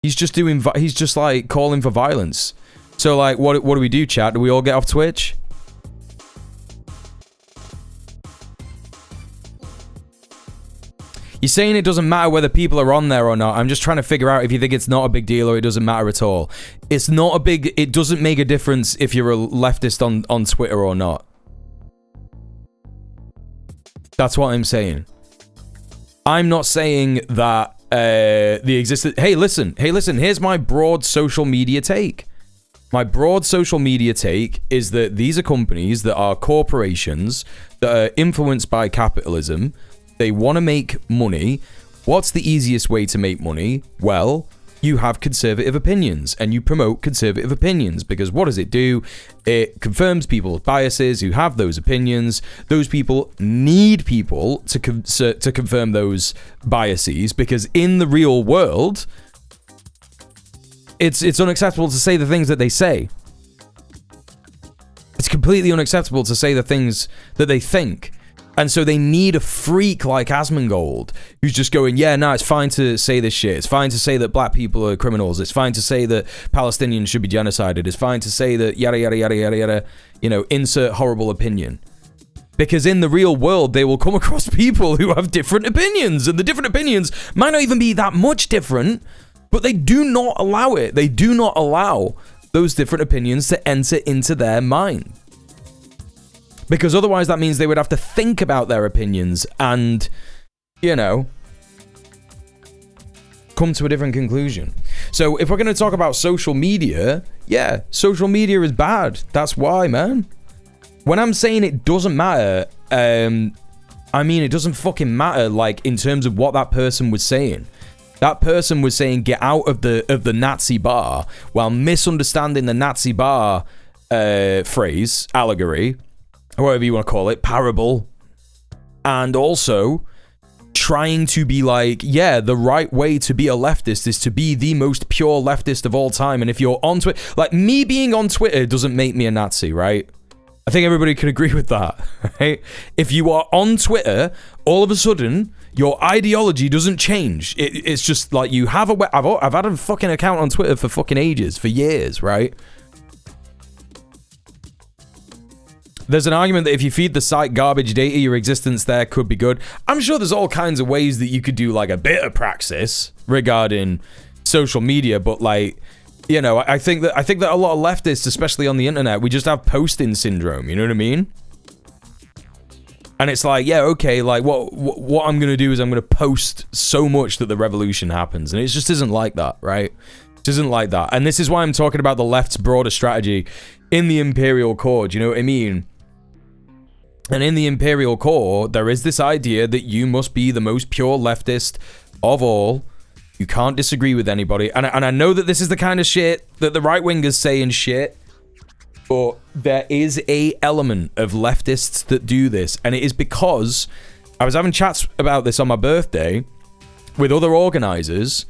He's just like calling for violence. So like, what do we do, chat? Do we all get off Twitch? You're saying it doesn't matter whether people are on there or not. I'm just trying to figure out if you think it's not a big deal or it doesn't matter at all. It's not a big... It doesn't make a difference if you're a leftist on Twitter or not. That's what I'm saying. I'm not saying that the existence... Hey, listen. Here's my broad social media take. My broad social media take is that these are companies that are corporations that are influenced by capitalism. They want to make money. What's the easiest way to make money? Well, you have conservative opinions and you promote conservative opinions, because what does it do? It confirms people's biases who have those opinions. Those people need people to confirm those biases, because in the real world, it's unacceptable to say the things that they say. It's completely unacceptable to say the things that they think. And so they need a freak like Asmongold who's just going, yeah, no, it's fine to say this shit. It's fine to say that black people are criminals. It's fine to say that Palestinians should be genocided. It's fine to say that yada, yada, yada, yada, yada, insert horrible opinion. Because in the real world, they will come across people who have different opinions. And the different opinions might not even be that much different, but they do not allow it. They do not allow those different opinions to enter into their mind. Because otherwise that means they would have to think about their opinions and, come to a different conclusion. So if we're going to talk about social media, yeah, social media is bad. That's why, man. When I'm saying it doesn't matter, I mean it doesn't fucking matter, like, in terms of what that person was saying. That person was saying get out of the Nazi bar, while misunderstanding the Nazi bar phrase, allegory, or whatever you want to call it, parable, and also trying to be like, yeah, the right way to be a leftist is to be the most pure leftist of all time. And if you're on Twitter, like, me being on Twitter doesn't make me a Nazi, right? I think everybody can agree with that, right? If you are on Twitter, all of a sudden, Your ideology doesn't change. It's just like you have I've had a fucking account on Twitter for fucking ages, for years, right? There's an argument that if you feed the site garbage data, your existence there could be good. I'm sure there's all kinds of ways that you could do like a bit of praxis regarding social media, but like, you know, I think that a lot of leftists, especially on the internet, we just have posting syndrome, you know what I mean? And it's like, yeah, okay, like what I'm gonna do is I'm gonna post so much that the revolution happens, and it just isn't like that, right? It isn't like that. And this is why I'm talking about the left's broader strategy in the Imperial Core, do you know what I mean? And in the Imperial Core, there is this idea that you must be the most pure leftist of all. You can't disagree with anybody. And I know that this is the kind of shit that the right-wingers say and shit, but there is a element of leftists that do this. And it is because I was having chats about this on my birthday with other organizers,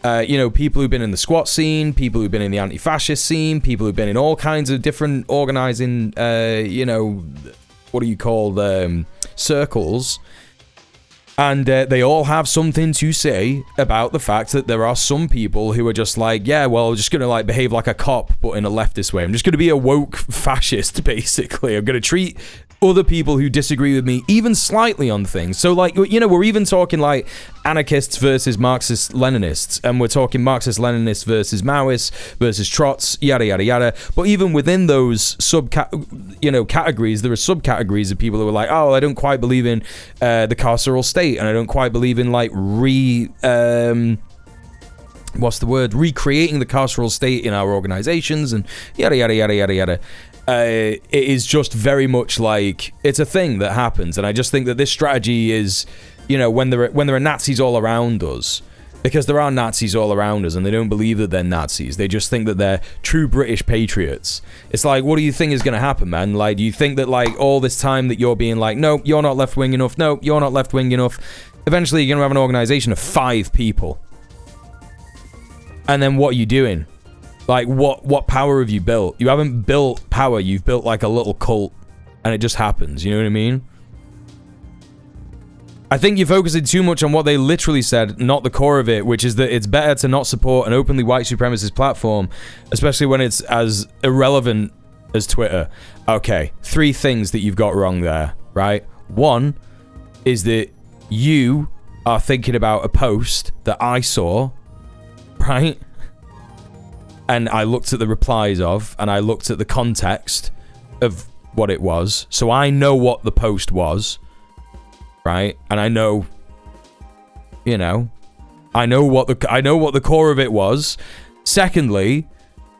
you know, people who've been in the squat scene, people who've been in the anti-fascist scene, people who've been in all kinds of different organizing, you know, what do you call them, circles, and they all have something to say about the fact that there are some people who are just like, yeah, well, I'm just gonna like behave like a cop but in a leftist way. I'm just gonna be a woke fascist, basically. I'm gonna treat other people who disagree with me even slightly on things. So like, you know, we're even talking like anarchists versus Marxist Leninists, and we're talking Marxist Leninists versus Maoists versus Trots, yada yada yada. But even within those categories, there are subcategories of people who are like, oh, I don't quite believe in the carceral state, and I don't quite believe in like recreating the carceral state in our organizations, and yada yada yada yada yada. It is just very much like it's a thing that happens, and I just think that this strategy is, you know, when there are Nazis all around us, because there are Nazis all around us, and they don't believe that they're Nazis. They just think that they're true British patriots. It's like, what do you think is going to happen, man? Like, do you think that like all this time that you're being like, no, you're not left wing enough, no, you're not left wing enough, eventually you're going to have an organization of 5 people, and then what are you doing? Like, what power have you built? You haven't built power, you've built like a little cult, and it just happens, you know what I mean? I think you're focusing too much on what they literally said, not the core of it, which is that it's better to not support an openly white supremacist platform, especially when it's as irrelevant as Twitter. Okay, 3 things that you've got wrong there, right? 1 is that you are thinking about a post that I saw, right? And I looked at the replies of, and I looked at the context of what it was. So I know what the post was, right? And I know, you know, I know what the core of it was. Secondly,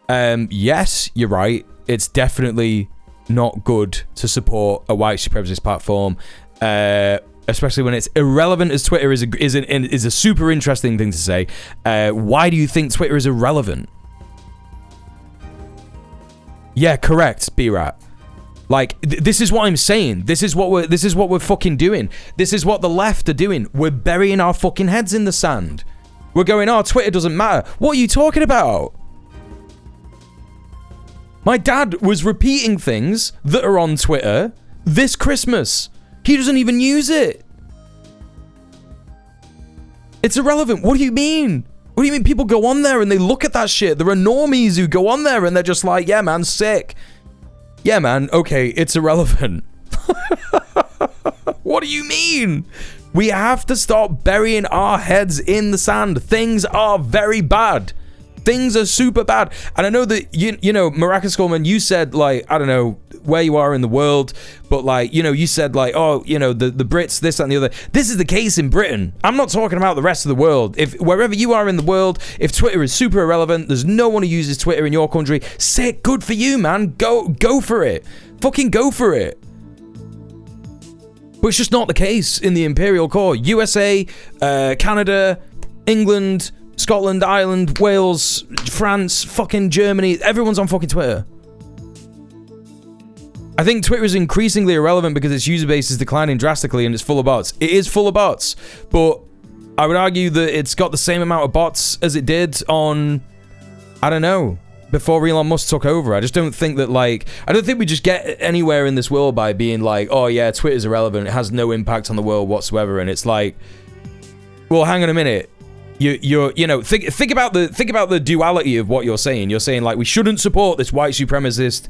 yes, you're right. It's definitely not good to support a white supremacist platform, especially when it's irrelevant, as Twitter is a super interesting thing to say. Why do you think Twitter is irrelevant? Yeah, correct, B-Rat. Like, this is what I'm saying. This is what we're fucking doing. This is what the left are doing. We're burying our fucking heads in the sand. We're going, oh, Twitter doesn't matter. What are you talking about? My dad was repeating things that are on Twitter this Christmas. He doesn't even use it. It's irrelevant. What do you mean? What do you mean people go on there and they look at that shit? There are normies who go on there and they're just like, yeah, man, sick. Yeah, man, okay, it's irrelevant. What do you mean? We have to stop burying our heads in the sand. Things are very bad. Things are super bad. And I know that, you know, Maracas Coleman, you said, like, I don't know where you are in the world, but, like, you know, you said, like, oh, you know, the Brits, this, that, and the other. This is the case in Britain. I'm not talking about the rest of the world. If wherever you are in the world, if Twitter is super irrelevant, there's no one who uses Twitter in your country, sick, good for you, man. Go for it. Fucking go for it. But it's just not the case in the Imperial Core. USA, Canada, England, Scotland, Ireland, Wales, France, fucking Germany, everyone's on fucking Twitter. I think Twitter is increasingly irrelevant because its user base is declining drastically and it's full of bots. It is full of bots, but I would argue that it's got the same amount of bots as it did on, I don't know, before Elon Musk took over. I just don't think that, like, I don't think we just get anywhere in this world by being like, oh yeah, Twitter's irrelevant, it has no impact on the world whatsoever, and it's like, Well, hang on a minute. You know, think about the duality of what you're saying. You're saying like we shouldn't support this white supremacist,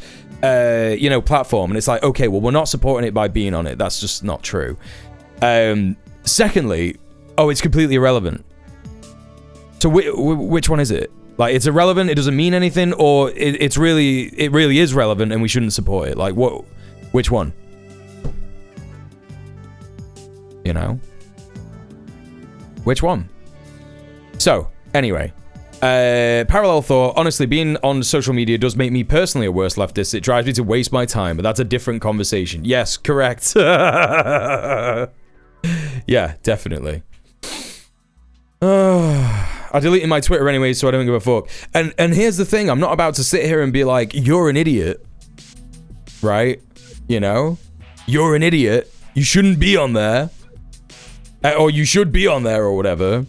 you know, platform, and it's like, okay, well, we're not supporting it by being on it. That's just not true. Secondly, oh, it's completely irrelevant. So which one is it? Like, it's irrelevant, it doesn't mean anything, or it really is relevant and we shouldn't support it? Like, what? Which one? You know? Which one? So, anyway. Parallel thought, honestly, being on social media does make me personally a worse leftist. It drives me to waste my time, but that's a different conversation. Yes, correct. Yeah, definitely. I deleted my Twitter anyway, so I don't give a fuck. And here's the thing, I'm not about to sit here and be like, you're an idiot. Right? You know? You're an idiot. You shouldn't be on there. Or you should be on there or whatever.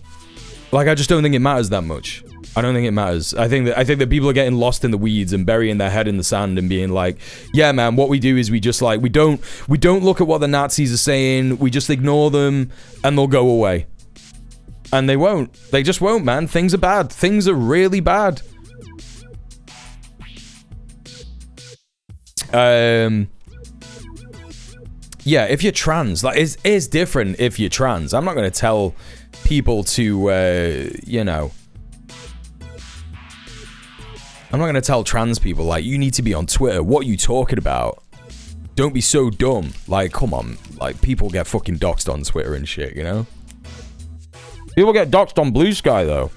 Like, I just don't think it matters that much. I don't think it matters. I think that people are getting lost in the weeds and burying their head in the sand and being like, yeah, man, what we do is we just like, we don't look at what the Nazis are saying. We just ignore them and they'll go away. And they won't. They just won't, man. Things are bad. Things are really bad. Yeah, if you're trans, like, it's different if you're trans. I'm not going to tell people to, you know, I'm not going to tell trans people, like, you need to be on Twitter. What are you talking about? Don't be so dumb. Like, come on. Like, people get fucking doxed on Twitter and shit, you know? People get doxed on Blue Sky, though.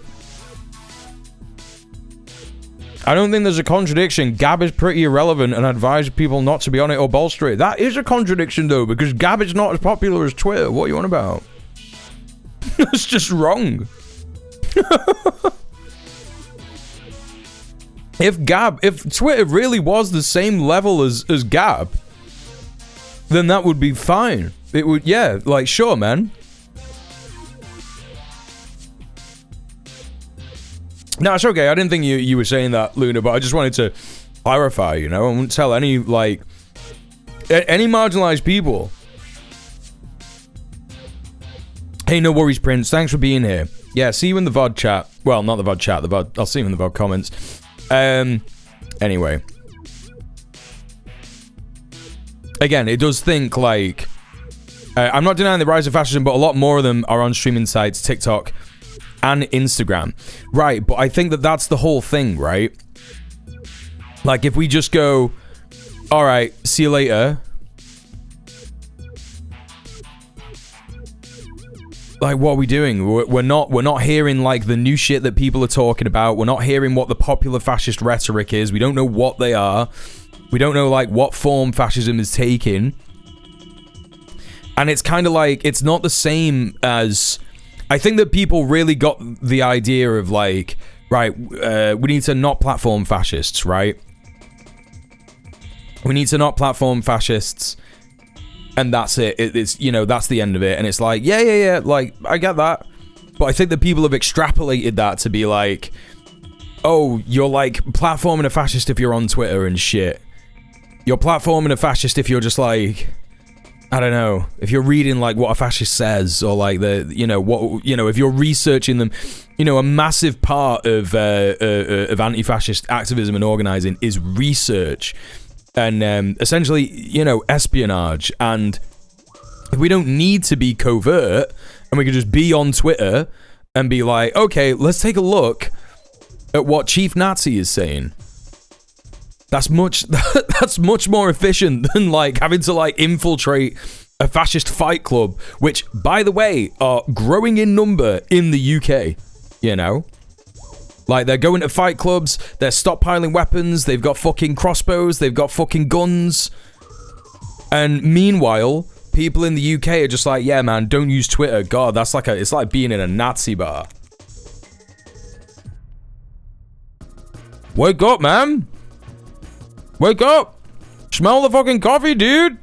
I don't think there's a contradiction. Gab is pretty irrelevant and I advise people not to be on it or bolster it. That is a contradiction, though, because Gab is not as popular as Twitter. What are you on about? That's just wrong. If Twitter really was the same level as Gab, then that would be fine. It would, yeah, like, sure, man. No, it's okay. I didn't think you were saying that, Luna, but I just wanted to clarify, you know? I wouldn't tell any, like, any marginalized people. Hey, no worries, Prince. Thanks for being here. Yeah, see you in the VOD chat. Well, not the VOD chat, the VOD. I'll see you in the VOD comments. Anyway. Again, it does think, like... I'm not denying the rise of fascism, but a lot more of them are on streaming sites, TikTok, and Instagram. Right, but I think that that's the whole thing, right? Like, if we just go, alright, see you later. Like, what are we doing? We're not hearing, like, the new shit that people are talking about. We're not hearing what the popular fascist rhetoric is. We don't know what they are. We don't know, like, what form fascism is taking. And it's kind of like, it's not the same as... I think that people really got the idea of, like, right, we need to not platform fascists, right? We need to not platform fascists, and that's it. It's, you know, that's the end of it. And it's like, yeah, like, I get that. But I think that people have extrapolated that to be like, oh, you're, like, platforming a fascist if you're on Twitter and shit. You're platforming a fascist if you're just, like... I don't know, if you're reading, like, what a fascist says, or, like, the, you know, what, you know, if you're researching them, you know, a massive part of anti-fascist activism and organizing is research, and, essentially, you know, espionage, and if we don't need to be covert, and we can just be on Twitter, and be like, okay, let's take a look at what Chief Nazi is saying. That's much more efficient than, like, having to, like, infiltrate a fascist fight club, which, by the way, are growing in number in the UK, you know? Like, they're going to fight clubs, they're stockpiling weapons, they've got fucking crossbows, they've got fucking guns. And meanwhile, people in the UK are just like, yeah, man, don't use Twitter. God, that's like it's like being in a Nazi bar. Wake up, man! Wake up! Smell the fucking coffee, dude!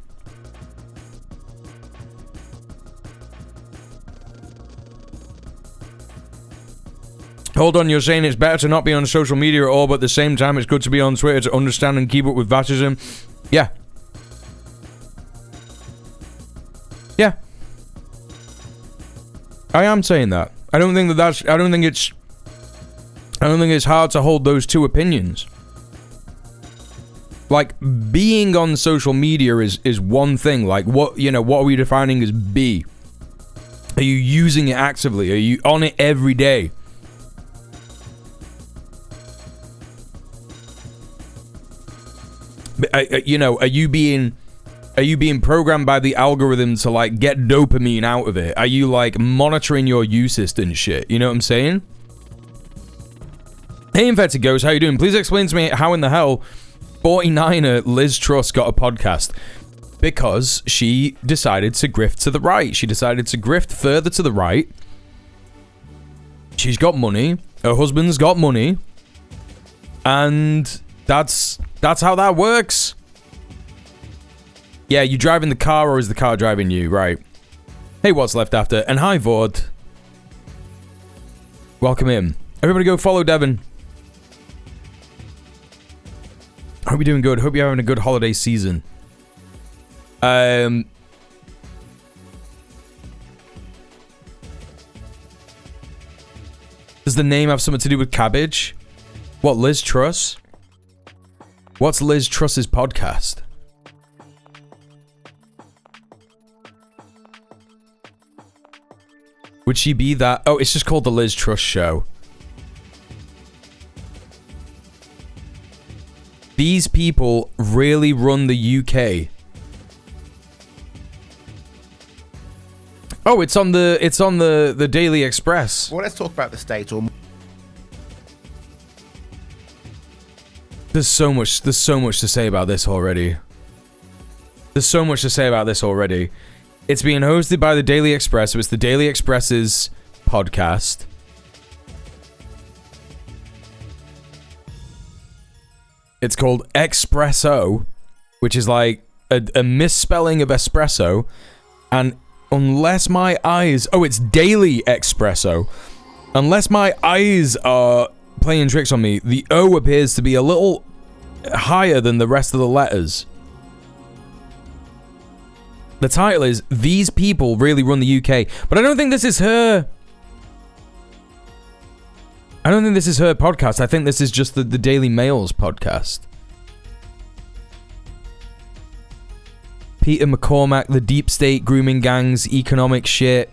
Hold on, you're saying it's better to not be on social media at all, but at the same time it's good to be on Twitter to understand and keep up with fascism. Yeah. Yeah. I am saying that. I don't think it's hard to hold those two opinions. Like, being on social media is one thing. Like, what are we defining as be? Are you using it actively? Are you on it every day? Are you being programmed by the algorithm to, like, get dopamine out of it? Are you, like, monitoring your usage and shit? You know what I'm saying? Hey, Infected Ghost, how you doing? Please explain to me how in the hell 49er Liz Truss got a podcast. Because she decided to grift to the right. She decided to grift further to the right. She's got money. Her husband's got money. And that's how that works. Yeah, you driving the car or is the car driving you? Right. Hey, what's left after? And hi, Vord. Welcome in. Everybody go follow Devon. Hope you're doing good. Hope you're having a good holiday season. Does the name have something to do with cabbage? What, Liz Truss? What's Liz Truss's podcast? Would she be that? Oh, it's just called The Liz Truss Show. These people really run the UK. Oh, it's on the Daily Express. Well, let's talk about the state. Or there's so much to say about this already. It's being hosted by the Daily Express. So it's the Daily Express's podcast. It's called Espresso, which is like a misspelling of espresso. And unless my eyes... Oh, it's Daily Espresso. Unless my eyes are playing tricks on me, the O appears to be a little higher than the rest of the letters. The title is These People Really Run the UK. But I don't think this is her... I don't think this is her podcast. I think this is just the Daily Mail's podcast. Peter McCormack, the deep state, grooming gangs, economic shit.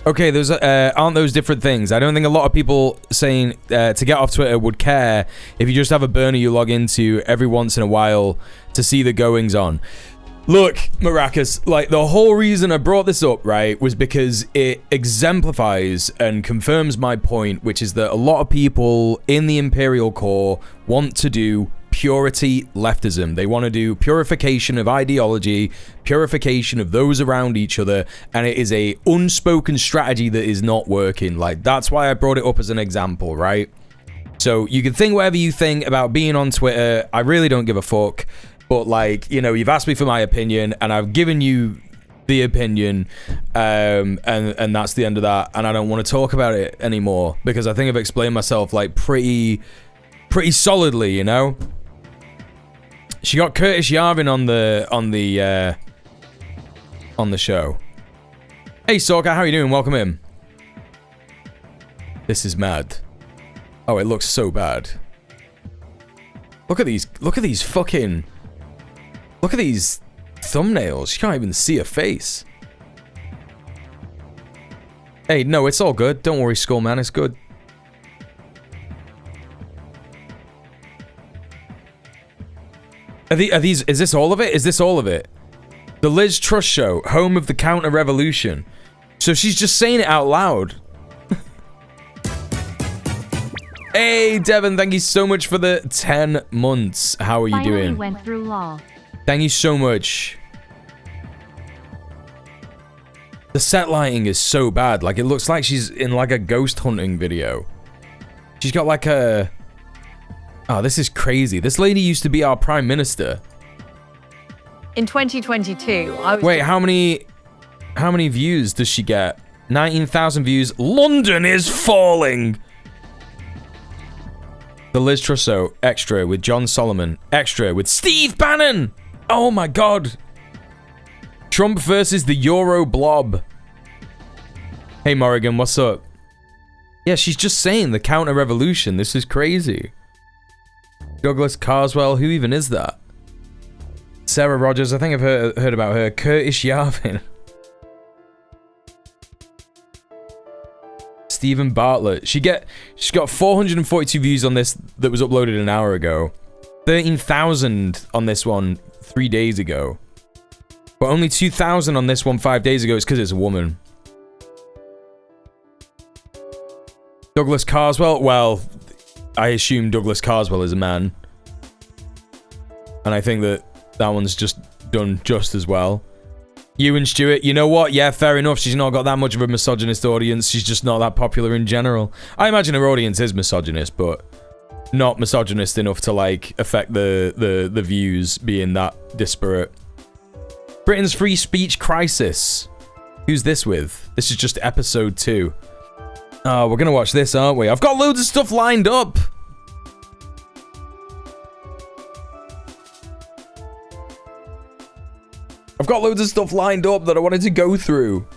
Okay, those aren't those different things. I don't think a lot of people saying to get off Twitter would care if you just have a burner you log into every once in a while to see the goings on. Look, Maracas, like, the whole reason I brought this up, right, was because it exemplifies and confirms my point, which is that a lot of people in the Imperial Core want to do purity leftism. They want to do purification of ideology, purification of those around each other, and it is a unspoken strategy that is not working. Like, that's why I brought it up as an example, right? So you can think whatever you think about being on Twitter. I really don't give a fuck. But, like, you know, you've asked me for my opinion, and I've given you the opinion, and that's the end of that, and I don't want to talk about it anymore, because I think I've explained myself, like, pretty solidly, you know? She got Curtis Yarvin on the show. Hey, Sorka, how are you doing? Welcome in. This is mad. Oh, it looks so bad. Look at these fucking... Look at these thumbnails. You can't even see a face. Hey, no, it's all good. Don't worry, Skullman. It's good. Are these... Is this all of it? Is this all of it? The Liz Truss Show, home of the counter-revolution. So she's just saying it out loud. Hey, Devon, thank you so much for the 10 months. How are you doing? Went through law. Thank you so much. The set lighting is so bad. Like, it looks like she's in, like, a ghost hunting video. She's got, like, a... Oh, this is crazy. This lady used to be our prime minister. In 2022, I was... Wait, how many views does she get? 19,000 views. London is falling! The Liz Truss Show, extra with John Solomon, extra with Steve Bannon! Oh my god. Trump versus the Euro blob. Hey Morrigan, what's up? Yeah, she's just saying the counter-revolution. This is crazy. Douglas Carswell, who even is that? Sarah Rogers, I think I've heard about her. Curtis Yarvin. Stephen Bartlett. She's got 442 views on this that was uploaded an hour ago. 13,000 on this one 3 days ago. But only 2,000 on this one 5 days ago. It's because it's a woman. Douglas Carswell? Well, I assume Douglas Carswell is a man. And I think that one's just done just as well. Ewan Stewart, you know what? Yeah, fair enough. She's not got that much of a misogynist audience. She's just not that popular in general. I imagine her audience is misogynist, but not misogynist enough to, like, affect the views being that disparate. Britain's free speech crisis. Who's this with? This is just episode 2. Oh, we're gonna watch this, aren't we? I've got loads of stuff lined up. I've got loads of stuff lined up that I wanted to go through.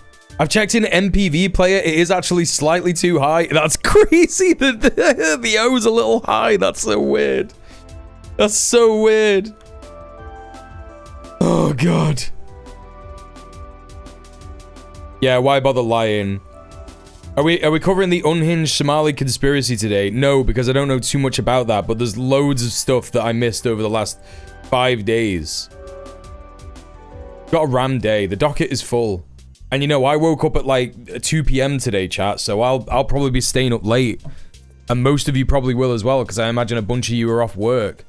I've checked in MPV player. It is actually slightly too high. That's crazy. The O's a little high. That's so weird. That's so weird. Oh, God. Yeah, why bother lying? Are we covering the unhinged Somali conspiracy today? No, because I don't know too much about that, but there's loads of stuff that I missed over the last 5 days. Got a ram day. The docket is full. And you know, I woke up at like 2 p.m. today, chat, so I'll probably be staying up late. And most of you probably will as well, because I imagine a bunch of you are off work.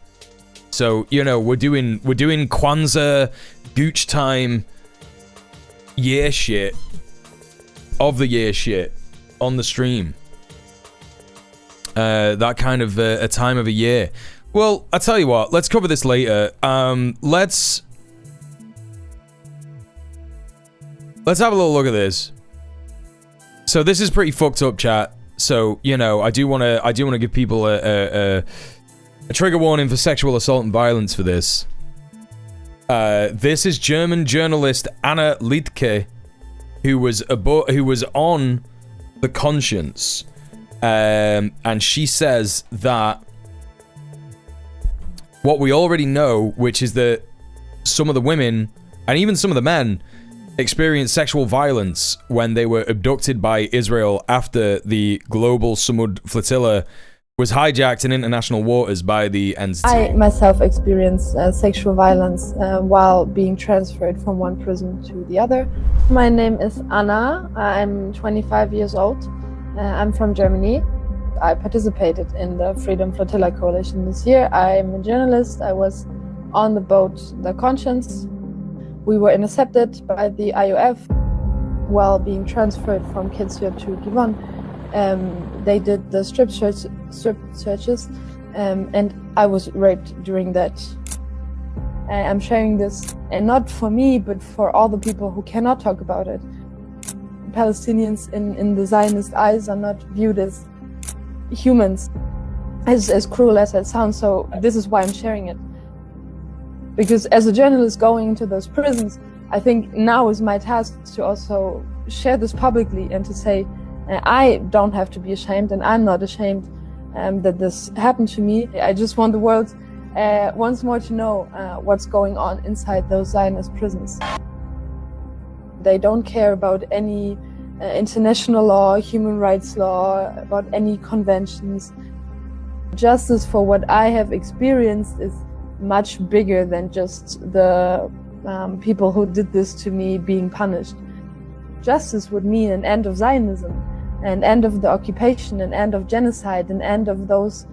So, you know, we're doing Kwanzaa, Gooch time, year shit, of the year shit, on the stream. That kind of a time of a year. Well, I tell you what, let's cover this later. Let's have a little look at this. So this is pretty fucked up, chat. So, you know, I do want to give people a trigger warning for sexual assault and violence for this. This is German journalist Anna Liedtke, who was on The Conscience, and she says that what we already know, which is that some of the women and even some of the men experienced sexual violence when they were abducted by Israel after the global Samud flotilla was hijacked in international waters by the entity. I myself experienced sexual violence while being transferred from one prison to the other. My name is Anna. I'm 25 years old. I'm from Germany. I participated in the Freedom Flotilla Coalition this year. I'm a journalist. I was on the boat The Conscience. We were intercepted by the IOF while being transferred from Kitzbühel to Givon. They did the strip searches, and I was raped during that. I'm sharing this, and not for me, but for all the people who cannot talk about it. Palestinians in the Zionist eyes are not viewed as humans, as cruel as that sounds, so this is why I'm sharing it. Because as a journalist going into those prisons, I think now is my task to also share this publicly and to say, I don't have to be ashamed, and I'm not ashamed that this happened to me. I just want the world once more to know what's going on inside those Zionist prisons. They don't care about any international law, human rights law, about any conventions. Justice for what I have experienced is much bigger than just the people who did this to me being punished. Justice would mean an end of Zionism, an end of the occupation, an end of genocide, an end of those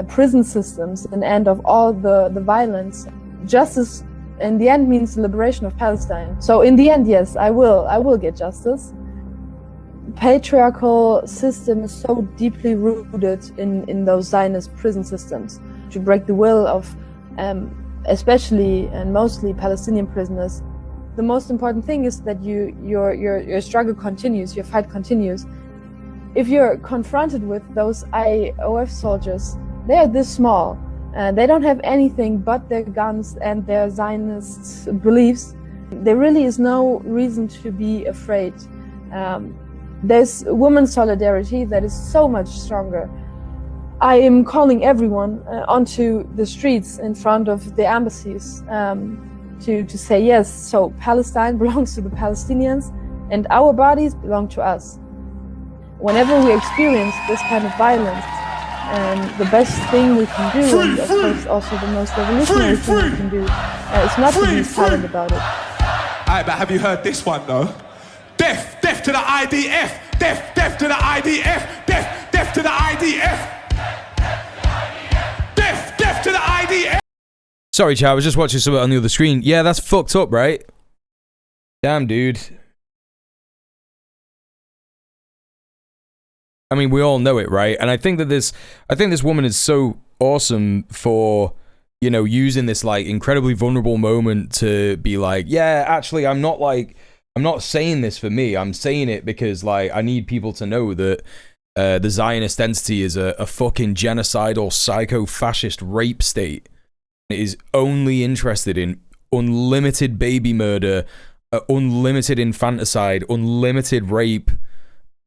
prison systems, an end of all the violence. Justice in the end means the liberation of Palestine. So in the end, yes, I will get justice. Patriarchal system is so deeply rooted in those Zionist prison systems to break the will of especially and mostly Palestinian prisoners. The most important thing is that your struggle continues, your fight continues. If you're confronted with those IOF soldiers, they are this small. They don't have anything but their guns and their Zionist beliefs. There really is no reason to be afraid. There's women's solidarity that is so much stronger. I am calling everyone onto the streets in front of the embassies to say yes. So Palestine belongs to the Palestinians and our bodies belong to us. Whenever we experience this kind of violence, the best thing we can do, and of course also the most revolutionary thing we can do, is not to be silent about it. Alright, but have you heard this one though? Death, death to the IDF! Death, death to the IDF! Death, death to the IDF! Death, death to the IDF! Sorry, chat, I was just watching something on the other screen. Yeah, that's fucked up, right? Damn, dude. I mean, we all know it, right? And I think that this woman is so awesome for, you know, using this like incredibly vulnerable moment to be like, yeah, actually, I'm not saying this for me. I'm saying it because like I need people to know that the Zionist entity is a fucking genocidal, psycho-fascist rape state. It is only interested in unlimited baby murder, unlimited infanticide, unlimited rape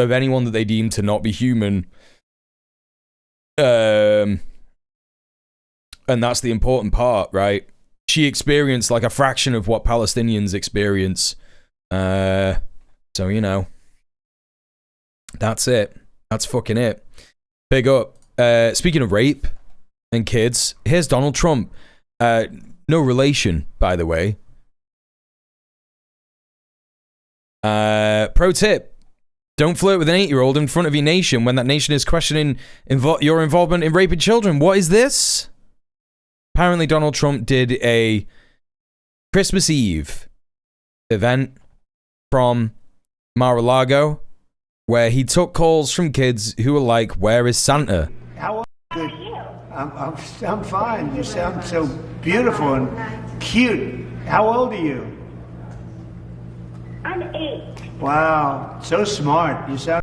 of anyone that they deem to not be human. And that's the important part, right? She experienced like a fraction of what Palestinians experience. So, you know. That's it. That's fucking it. Big up. Speaking of rape and kids, here's Donald Trump. No relation, by the way. Pro tip. Don't flirt with an 8-year-old in front of your nation when that nation is questioning your involvement in raping children. What is this? Apparently, Donald Trump did a Christmas Eve event from Mar-a-Lago where he took calls from kids who were like, "Where is Santa?" How are you? I'm fine. You sound so beautiful and cute. How old are you? I'm 8. Wow, so smart. You sound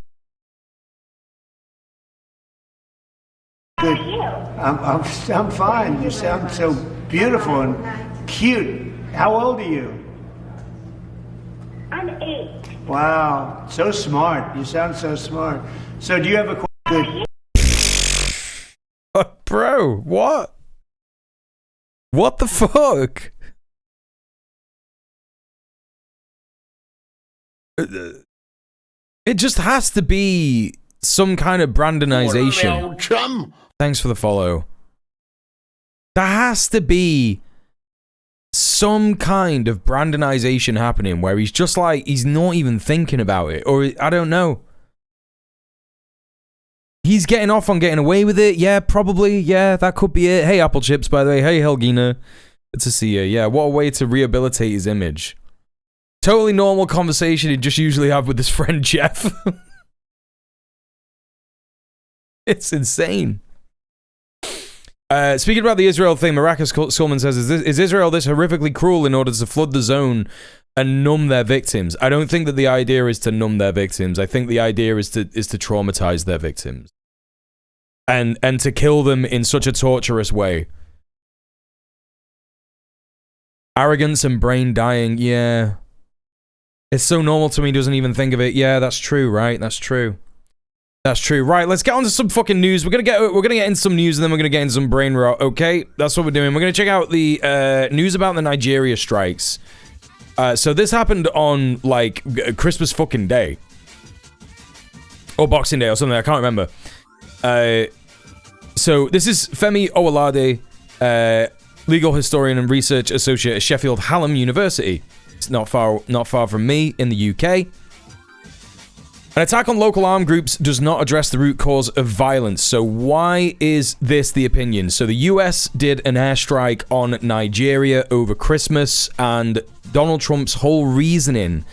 good. I'm fine. You sound so beautiful and cute. How old are you? I'm 8. Wow, so smart. You sound so smart. So do you have a good? Bro, what? What the fuck? It just has to be some kind of Brandonization. Thanks for the follow. There has to be some kind of Brandonization happening where he's just like, he's not even thinking about it. Or, I don't know. He's getting off on getting away with it. Yeah, probably. Yeah, that could be it. Hey, Apple Chips, by the way. Hey, Helgina. Good to see you. Yeah, what a way to rehabilitate his image. Totally normal conversation he'd just usually have with his friend Jeff. It's insane. Speaking about the Israel thing, Maracas Coleman says, is Israel this horrifically cruel in order to flood the zone and numb their victims? I don't think that the idea is to numb their victims. I think the idea is to traumatize their victims. And to kill them in such a torturous way. Arrogance and brain dying, yeah. It's so normal to me, he doesn't even think of it. Yeah, that's true, right? That's true. That's true. Right, let's get on to some fucking news. We're gonna get into some news and then we're gonna get into some brain rot, okay? That's what we're doing. We're gonna check out the news about the Nigeria strikes. So this happened on, like, Christmas fucking Day. Or Boxing Day or something, I can't remember. So this is Femi Owolade, legal historian and research associate at Sheffield Hallam University. It's not far from me in the UK. An attack on local armed groups does not address the root cause of violence. So why is this the opinion? So the US did an airstrike on Nigeria over Christmas, and Donald Trump's whole reasoning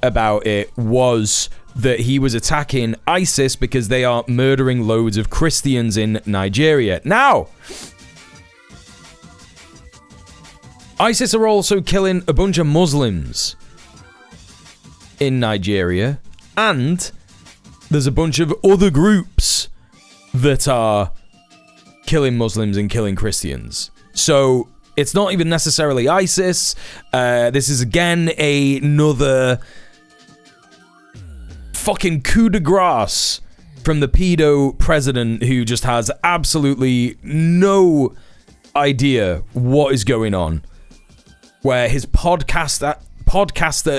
about it was that he was attacking ISIS because they are murdering loads of Christians in Nigeria. Now, ISIS are also killing a bunch of Muslims in Nigeria, and there's a bunch of other groups that are killing Muslims and killing Christians. So it's not even necessarily ISIS. This is again another fucking coup de grace from the pedo president who just has absolutely no idea what is going on. Where his podcaster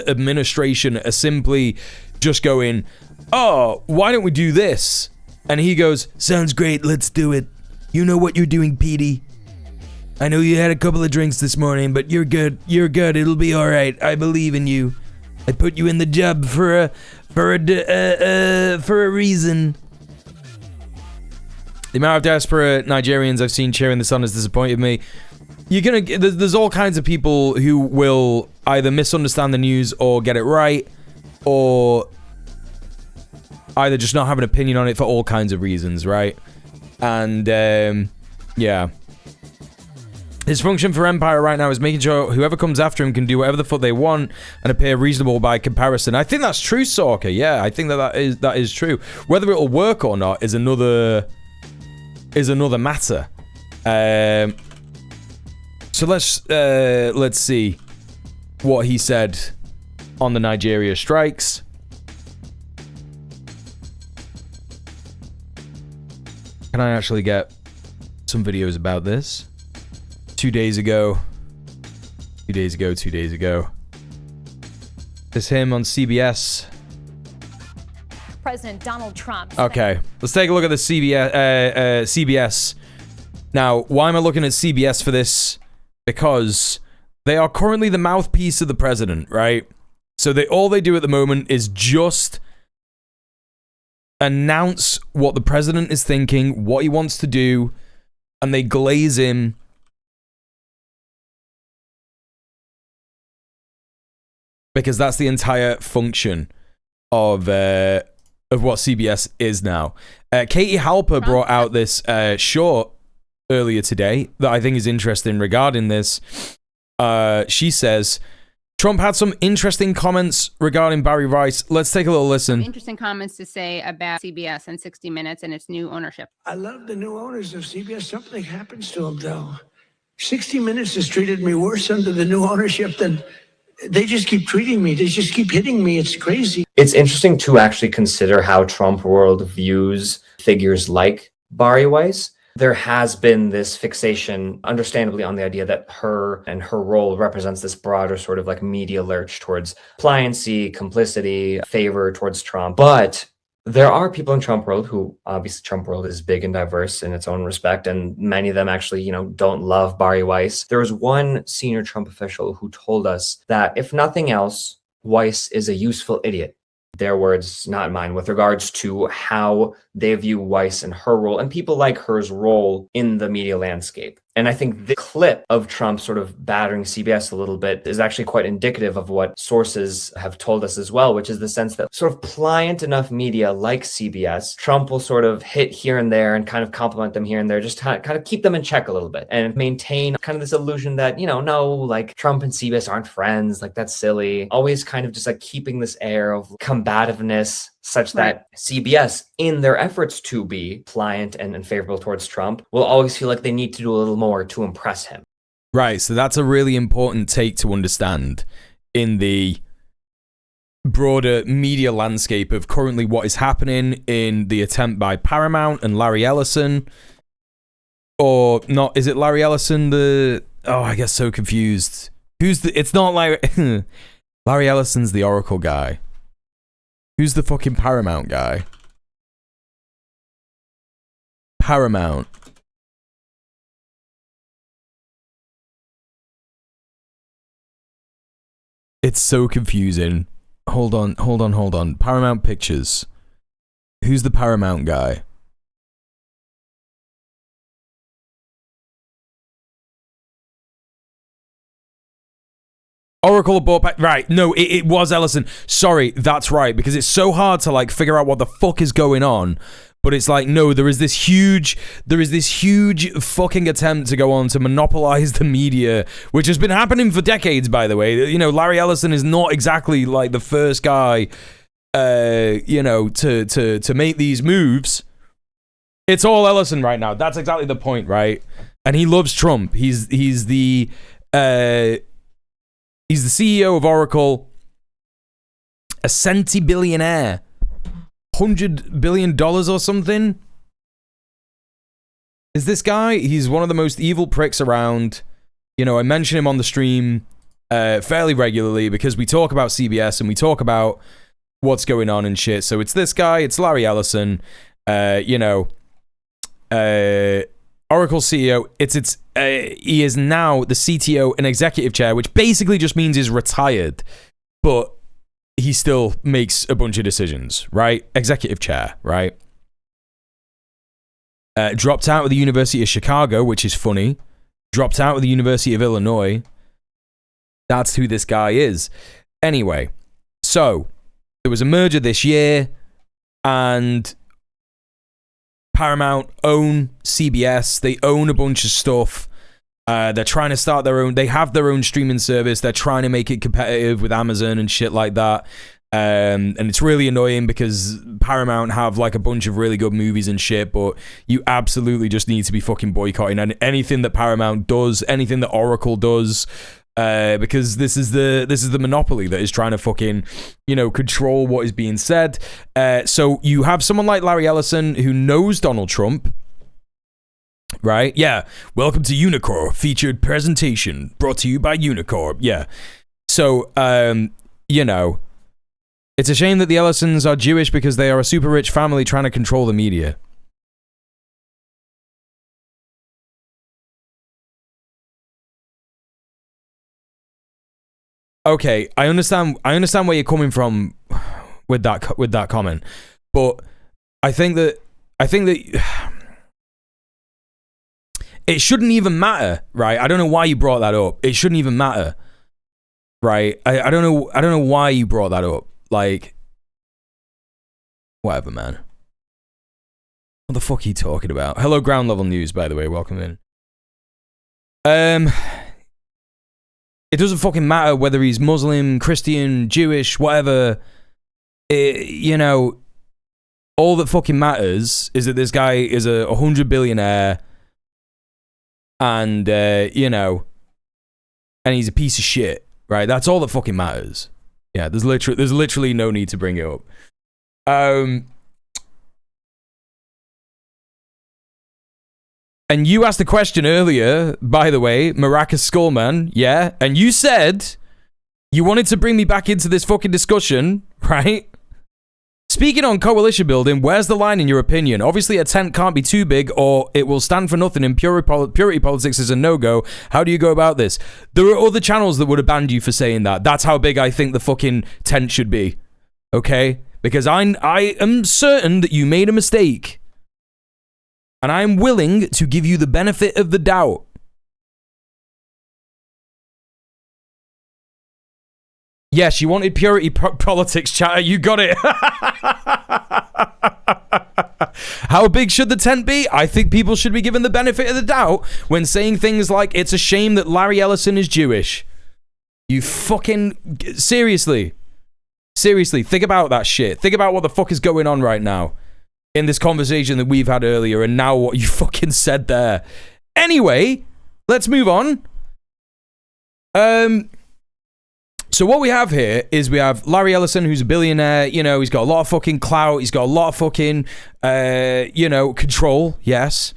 administration are simply just going, oh, why don't we do this? And he goes, sounds great, let's do it. You know what you're doing, Petey. I know you had a couple of drinks this morning, but you're good. You're good. It'll be all right. I believe in you. I put you in the job for a reason. The amount of desperate Nigerians I've seen cheering this on has disappointed me. There's all kinds of people who will either misunderstand the news or get it right, or either just not have an opinion on it for all kinds of reasons, right? And yeah. His function for Empire right now is making sure whoever comes after him can do whatever the fuck they want and appear reasonable by comparison. I think that's true, Sorka. Yeah, I think that is true. Whether it'll work or not is another matter. So let's see what he said on the Nigeria strikes. Can I actually get some videos about this? 2 days ago. This is him on CBS. President Donald Trump. Okay, let's take a look at the CBS. Now, why am I looking at CBS for this? Because they are currently the mouthpiece of the president, right? So all they do at the moment is just announce what the president is thinking, what he wants to do, and they glaze him because that's the entire function of what CBS is now. Katie Halper brought out this short earlier today that I think is interesting regarding this. She says, Trump had some interesting comments regarding Barry Rice. Let's take a little listen. Interesting comments to say about CBS and 60 Minutes and its new ownership. I love the new owners of CBS. Something happens to them, though. 60 Minutes has treated me worse under the new ownership than... They just keep treating me. They just keep hitting me. It's crazy. It's interesting to actually consider how Trump world views figures like Barry Weiss. There has been this fixation, understandably, on the idea that her and her role represents this broader sort of like media lurch towards pliancy, complicity, favor towards Trump. But there are people in Trump world who, obviously Trump world is big and diverse in its own respect, and many of them actually, don't love Barry Weiss. There was one senior Trump official who told us that if nothing else, Weiss is a useful idiot. Their words, not mine, with regards to how they view Weiss and her role and people like her's role in the media landscape. And I think the clip of Trump sort of battering CBS a little bit is actually quite indicative of what sources have told us as well, which is the sense that sort of pliant enough media like CBS, Trump will sort of hit here and there and kind of compliment them here and there, just kind of keep them in check a little bit and maintain kind of this illusion that, no, like Trump and CBS aren't friends, like that's silly. Always kind of just like keeping this air of combativeness, such that CBS, in their efforts to be pliant and favorable towards Trump, will always feel like they need to do a little more to impress him. Right, so that's a really important take to understand in the broader media landscape of currently what is happening in the attempt by Paramount and Larry Ellison. Or not, is it Larry Ellison I get so confused. It's not Larry... Larry Ellison's the Oracle guy. Who's the fucking Paramount guy? Paramount. It's so confusing. Hold on. Paramount Pictures. Who's the Paramount guy? Oracle bought back. Right, no, it was Ellison. Sorry, that's right, because it's so hard to like figure out what the fuck is going on. But it's like, no, there is this huge fucking attempt to go on to monopolize the media, which has been happening for decades, by the way. Larry Ellison is not exactly like the first guy, to make these moves. It's all Ellison right now. That's exactly the point, right? And he loves Trump. He's the CEO of Oracle, a centibillionaire, $100 billion or something. Is this guy? He's one of the most evil pricks around. You know, I mention him on the stream fairly regularly because we talk about CBS and we talk about what's going on and shit. So it's this guy, it's Larry Ellison, you know, Oracle CEO. He is now the CTO and executive chair, which basically just means he's retired, but he still makes a bunch of decisions, right? Executive chair, right? Dropped out of the University of Chicago, which is funny. Dropped out of the University of Illinois. That's who this guy is. Anyway, so there was a merger this year, and Paramount own CBS. They own a bunch of stuff. They're trying to start their own. They have their own streaming service. They're trying to make it competitive with Amazon and shit like that. And it's really annoying because Paramount have like a bunch of really good movies and shit, but you absolutely just need to be fucking boycotting anything that Paramount does, anything that Oracle does, because this is the monopoly that is trying to fucking, you know, control what is being said. So you have someone like Larry Ellison who knows Donald Trump. Right? Yeah. Welcome to Unicorn featured presentation brought to you by Unicorn. Yeah. So, you know, it's a shame that the Ellisons are Jewish because they are a super rich family trying to control the media. Okay, I understand where you're coming from with that comment, but I think that it shouldn't even matter, right? I don't know why you brought that up. It shouldn't even matter, right? I don't know why you brought that up. Like, whatever, man. What the fuck are you talking about? Hello, Ground Level News, by the way. Welcome in. It doesn't fucking matter whether he's Muslim, Christian, Jewish, whatever. You know, all that fucking matters is that this guy is a 100 billionaire. And, you know, and he's a piece of shit, right? That's all that fucking matters. Yeah, there's literally no need to bring it up. And you asked a question earlier, by the way, Maracas Skullman, yeah? And you said you wanted to bring me back into this fucking discussion, right? Speaking on coalition building, where's the line in your opinion? Obviously, a tent can't be too big or it will stand for nothing and purity politics is a no-go. How do you go about this? There are other channels that would have banned you for saying that. That's how big I think the fucking tent should be. Okay? Because I am certain that you made a mistake. And I'm willing to give you the benefit of the doubt. Yes, you wanted purity politics, chatter. You got it. How big should the tent be? I think people should be given the benefit of the doubt when saying things like, it's a shame that Larry Ellison is Jewish. You fucking... Seriously, think about that shit. Think about what the fuck is going on right now in this conversation that we've had earlier and now what you fucking said there. Anyway, let's move on. So what we have here is we have Larry Ellison, who's a billionaire. You know, he's got a lot of fucking clout. He's got a lot of fucking, you know, control. Yes.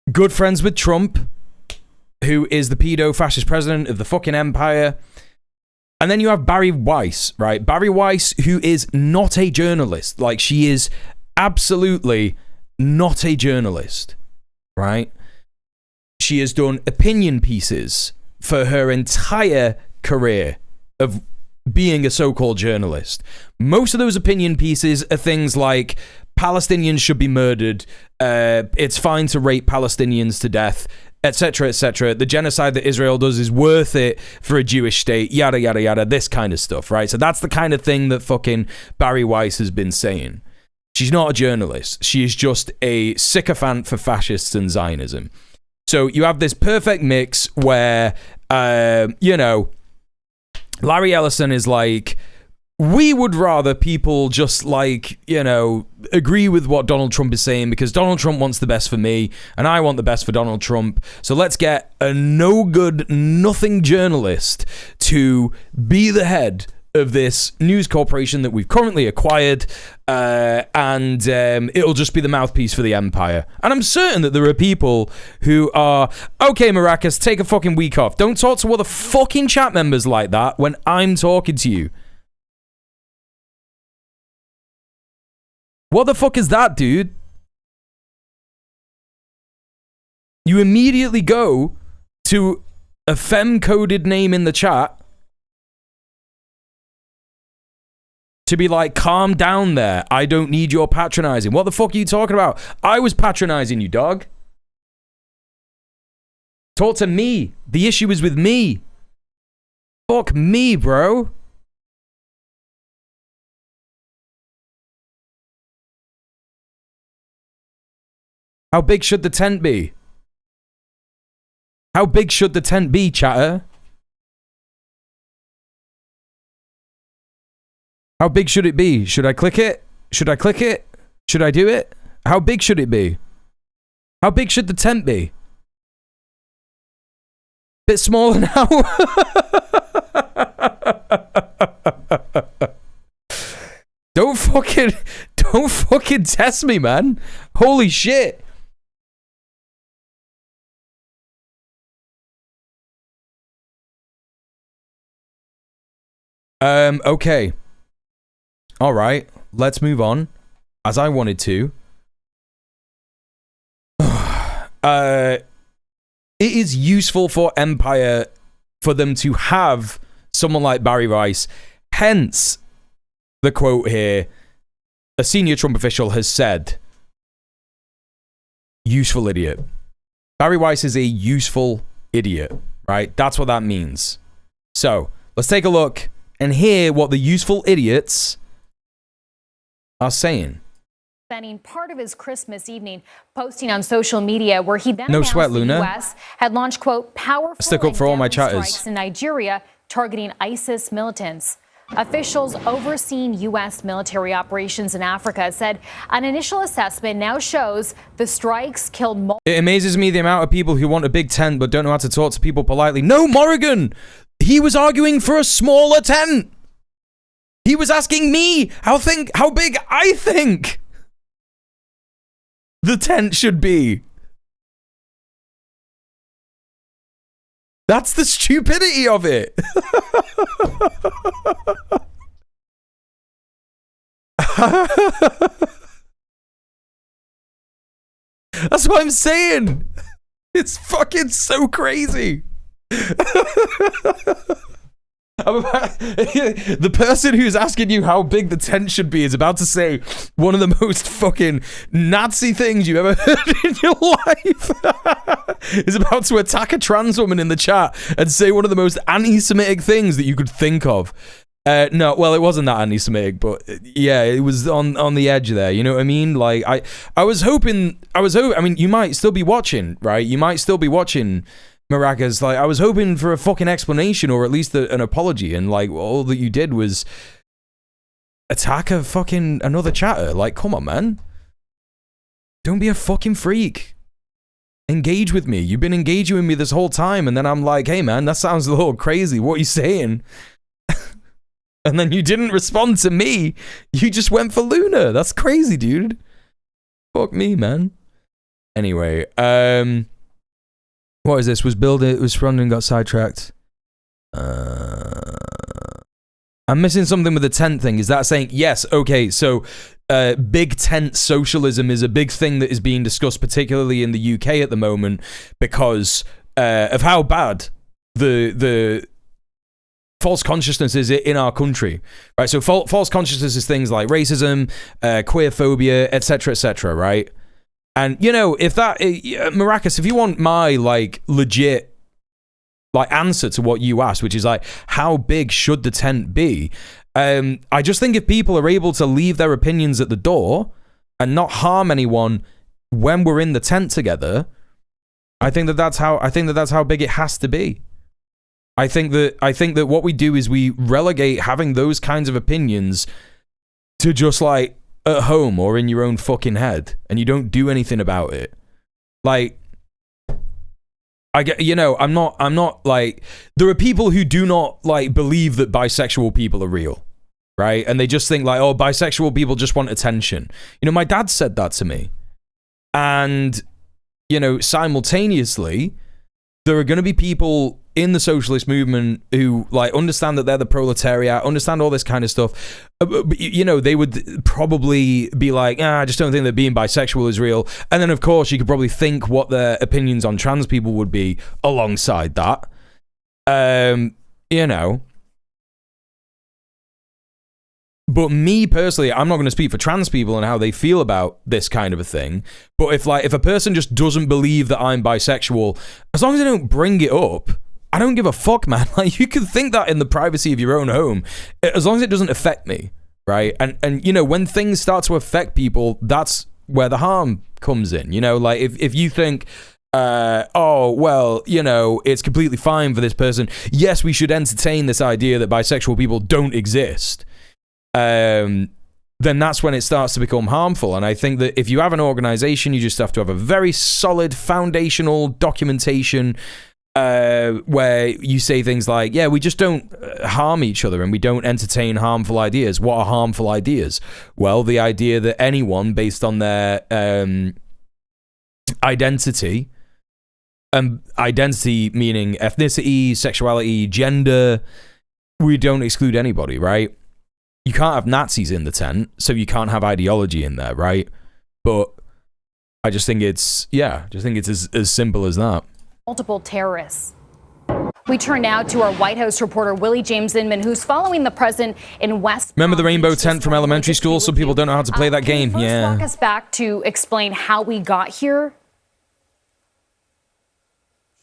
Good friends with Trump, who is the pedo-fascist president of the fucking empire. And then you have Barry Weiss, right? Barry Weiss, who is not a journalist. Like, she is absolutely not a journalist, right? She has done opinion pieces for her entire career of being a so-called journalist. Most of those opinion pieces are things like Palestinians should be murdered, it's fine to rape Palestinians to death, etc., etc. The genocide that Israel does is worth it for a Jewish state, yada, yada, yada, this kind of stuff, right? So that's the kind of thing that fucking Barry Weiss has been saying. She's not a journalist. She is just a sycophant for fascists and Zionism. So you have this perfect mix where, you know, Larry Ellison is like we would rather people just like, you know, agree with what Donald Trump is saying because Donald Trump wants the best for me and I want the best for Donald Trump. So let's get a no good, nothing journalist to be the head of this news corporation that we've currently acquired, and it'll just be the mouthpiece for the empire. And I'm certain that there are people who are, okay, Maracas, take a fucking week off. Don't talk to other fucking chat members like that when I'm talking to you. What the fuck is that, dude? You immediately go to a femme-coded name in the chat to be like, calm down there. I don't need your patronizing. What the fuck are you talking about? I was patronizing you, dog. Talk to me. The issue is with me. Fuck me, bro. How big should the tent be? How big should the tent be, chatter? How big should it be? Should I click it? Should I click it? Should I do it? How big should it be? How big should the tent be? Bit smaller now. Don't fucking test me, man. Holy shit. Okay. All right, let's move on, as I wanted to. It is useful for Empire for them to have someone like Barry Rice. Hence, the quote here, a senior Trump official has said, useful idiot. Barry Rice is a useful idiot, right? That's what that means. So, let's take a look and hear what the useful idiots are saying. Spending part of his Christmas evening posting on social media where he then no announced sweat, the Luna. U.S. had launched, quote, powerful stick up for all my chatters strikes in Nigeria targeting ISIS militants. Officials overseeing U.S. military operations in Africa said an initial assessment now shows the strikes killed multiple. It amazes me the amount of people who want a big tent but don't know how to talk to people politely. No, Morrigan! He was arguing for a smaller tent! He was asking me how big I think the tent should be. That's the stupidity of it. That's what I'm saying. It's fucking so crazy. The person who's asking you how big the tent should be is about to say one of the most fucking Nazi things you ever heard in your life. Is about to attack a trans woman in the chat and say one of the most anti-Semitic things that you could think of. No, well, it wasn't that anti-Semitic, but yeah, it was on the edge there. You know what I mean? Like, I was hoping. I mean, you might still be watching, right? You might still be watching. Maracas, like, I was hoping for a fucking explanation or at least an apology, and like all that you did was attack another chatter. Like, come on, man, don't be a fucking freak. Engage with me. You've been engaging with me this whole time, and then I'm like, hey man, that sounds a little crazy. What are you saying? And then you didn't respond to me. You just went for Luna. That's crazy, dude. Fuck me, man. Anyway, what is this? Was front and got sidetracked. I'm missing something with the tent thing. Is that saying, yes, okay, so big tent socialism is a big thing that is being discussed, particularly in the UK at the moment, because of how bad the false consciousness is in our country, right? So false consciousness is things like racism, queer phobia, etc., right? And, you know, if that, Maracas, if you want my, like, legit, like, answer to what you asked, which is, like, how big should the tent be? I just think if people are able to leave their opinions at the door and not harm anyone when we're in the tent together, I think that's how big it has to be. I think that what we do is we relegate having those kinds of opinions to just like at home or in your own fucking head, and you don't do anything about it. Like, I get, you know, I'm not like, there are people who do not like believe that bisexual people are real, right? And they just think like, oh, bisexual people just want attention. You know, my dad said that to me, and you know, simultaneously, there are going to be people in the socialist movement who like understand that they're the proletariat, understand all this kind of stuff. But, you know, they would probably be like, I just don't think that being bisexual is real. And then, of course, you could probably think what their opinions on trans people would be alongside that. You know. But me personally, I'm not going to speak for trans people and how they feel about this kind of a thing. But if a person just doesn't believe that I'm bisexual, as long as they don't bring it up, I don't give a fuck, man. Like, you can think that in the privacy of your own home, as long as it doesn't affect me, right? And you know, when things start to affect people, that's where the harm comes in. You know, like if you think, oh, well, you know, it's completely fine for this person. Yes, we should entertain this idea that bisexual people don't exist. Then that's when it starts to become harmful. And I think that if you have an organization, you just have to have a very solid foundational documentation where you say things like, yeah, we just don't harm each other and we don't entertain harmful ideas. What are harmful ideas? Well, the idea that anyone, based on their identity, identity meaning ethnicity, sexuality, gender, we don't exclude anybody, right? You can't have Nazis in the tent, so you can't have ideology in there, right? But I just think it's, as simple as that. Multiple terrorists. We turn now to our White House reporter, Willie James Inman, who's following the president in West. Remember the rainbow tent from elementary school? Some people don't know how to play that game. Yeah. Walk us back to explain how we got here.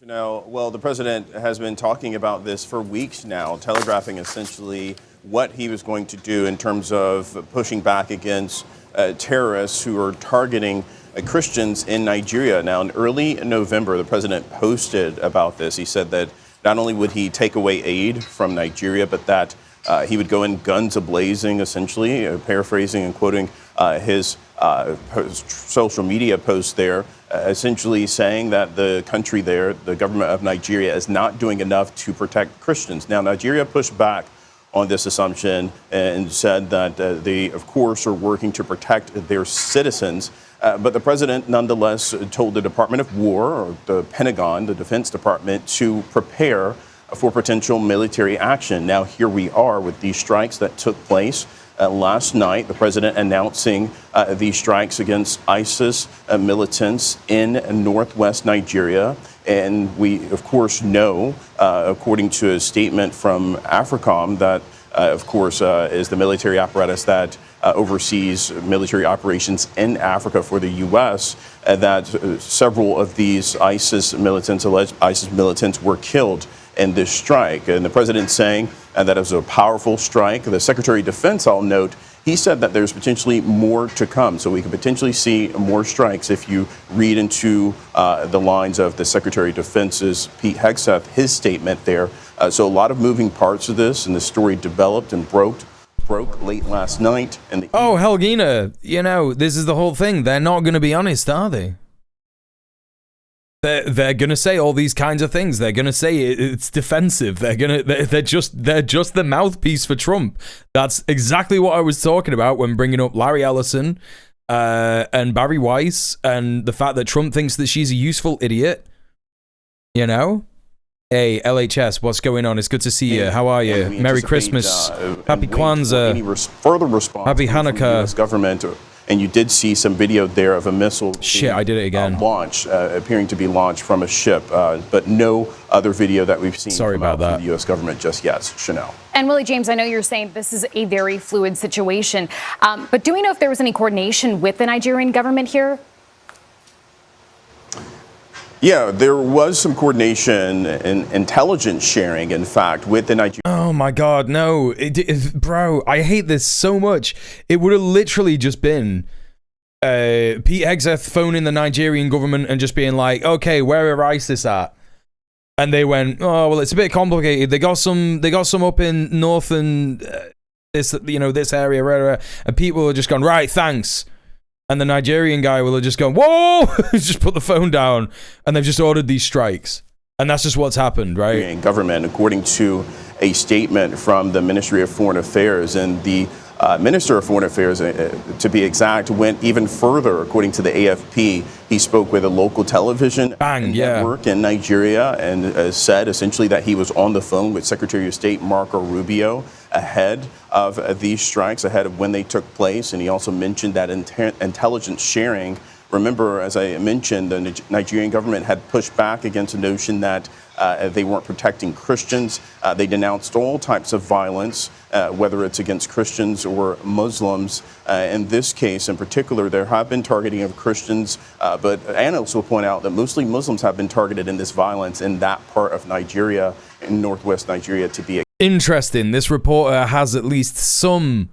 Chanel, well, the president has been talking about this for weeks now, telegraphing essentially what he was going to do in terms of pushing back against terrorists who are targeting Christians in Nigeria. Now, in early November, the president posted about this. He said that not only would he take away aid from Nigeria, but that he would go in guns a-blazing, essentially, paraphrasing and quoting his social media post there, essentially saying that the country there, the government of Nigeria, is not doing enough to protect Christians. Now, Nigeria pushed back on this assumption and said that they, of course, are working to protect their citizens. But the president nonetheless told the Department of War, or the Pentagon, the Defense Department, to prepare for potential military action. Now, here we are with these strikes that took place last night. The president announcing these strikes against ISIS militants in northwest Nigeria. And we, of course, know, according to a statement from AFRICOM, that, of course, is the military apparatus that oversees military operations in Africa for the U.S., that several of these alleged ISIS militants were killed in this strike. And the president saying that it was a powerful strike. The Secretary of Defense, I'll note, he said that there's potentially more to come. So we could potentially see more strikes if you read into the lines of the Secretary of Defense's Pete Hegseth, his statement there. So a lot of moving parts of this, and the story developed and broke late last night. And oh, Helgina, you know, this is the whole thing. They're not going to be honest, are they? They're gonna say all these kinds of things. They're gonna say it's defensive. They're just the mouthpiece for Trump. That's exactly what I was talking about when bringing up Larry Ellison and Barry Weiss and the fact that Trump thinks that she's a useful idiot. You know? Hey, LHS, what's going on? It's good to see you. How are you? Merry Christmas. Happy Kwanzaa. Further response Happy Hanukkah. From the U.S. government. And you did see some video there of a missile. Shit, I did it again. Appearing to be launched from a ship, but no other video that we've seen. Sorry about that. From the U.S. government just yet. Chanel. And Willie James, I know you're saying this is a very fluid situation, but do we know if there was any coordination with the Nigerian government here? Yeah, there was some coordination and intelligence sharing, in fact, with the Nigerian. Oh my God, no. Bro, I hate this so much. It would have literally just been Pete Hegseth phoning the Nigerian government and just being like, okay, where are ISIS at? And they went, oh well, it's a bit complicated. They got some up in north and this area, right, and people are just gone, right, thanks. And the Nigerian guy will have just gone, whoa, just put the phone down, and they've just ordered these strikes, and that's just what's happened, right? Government, according to a statement from the Ministry of Foreign Affairs, and the Minister of Foreign Affairs, to be exact, went even further. According to the AFP, he spoke with a local television network in Nigeria and said essentially that he was on the phone with Secretary of State Marco Rubio ahead of these strikes, ahead of when they took place. And he also mentioned that intelligence sharing. Remember, as I mentioned, the Nigerian government had pushed back against the notion that they weren't protecting Christians. They denounced all types of violence, whether it's against Christians or Muslims. In this case, in particular, there have been targeting of Christians, but analysts will point out that mostly Muslims have been targeted in this violence in that part of Nigeria, in northwest Nigeria, to be. Interesting. This reporter has at least some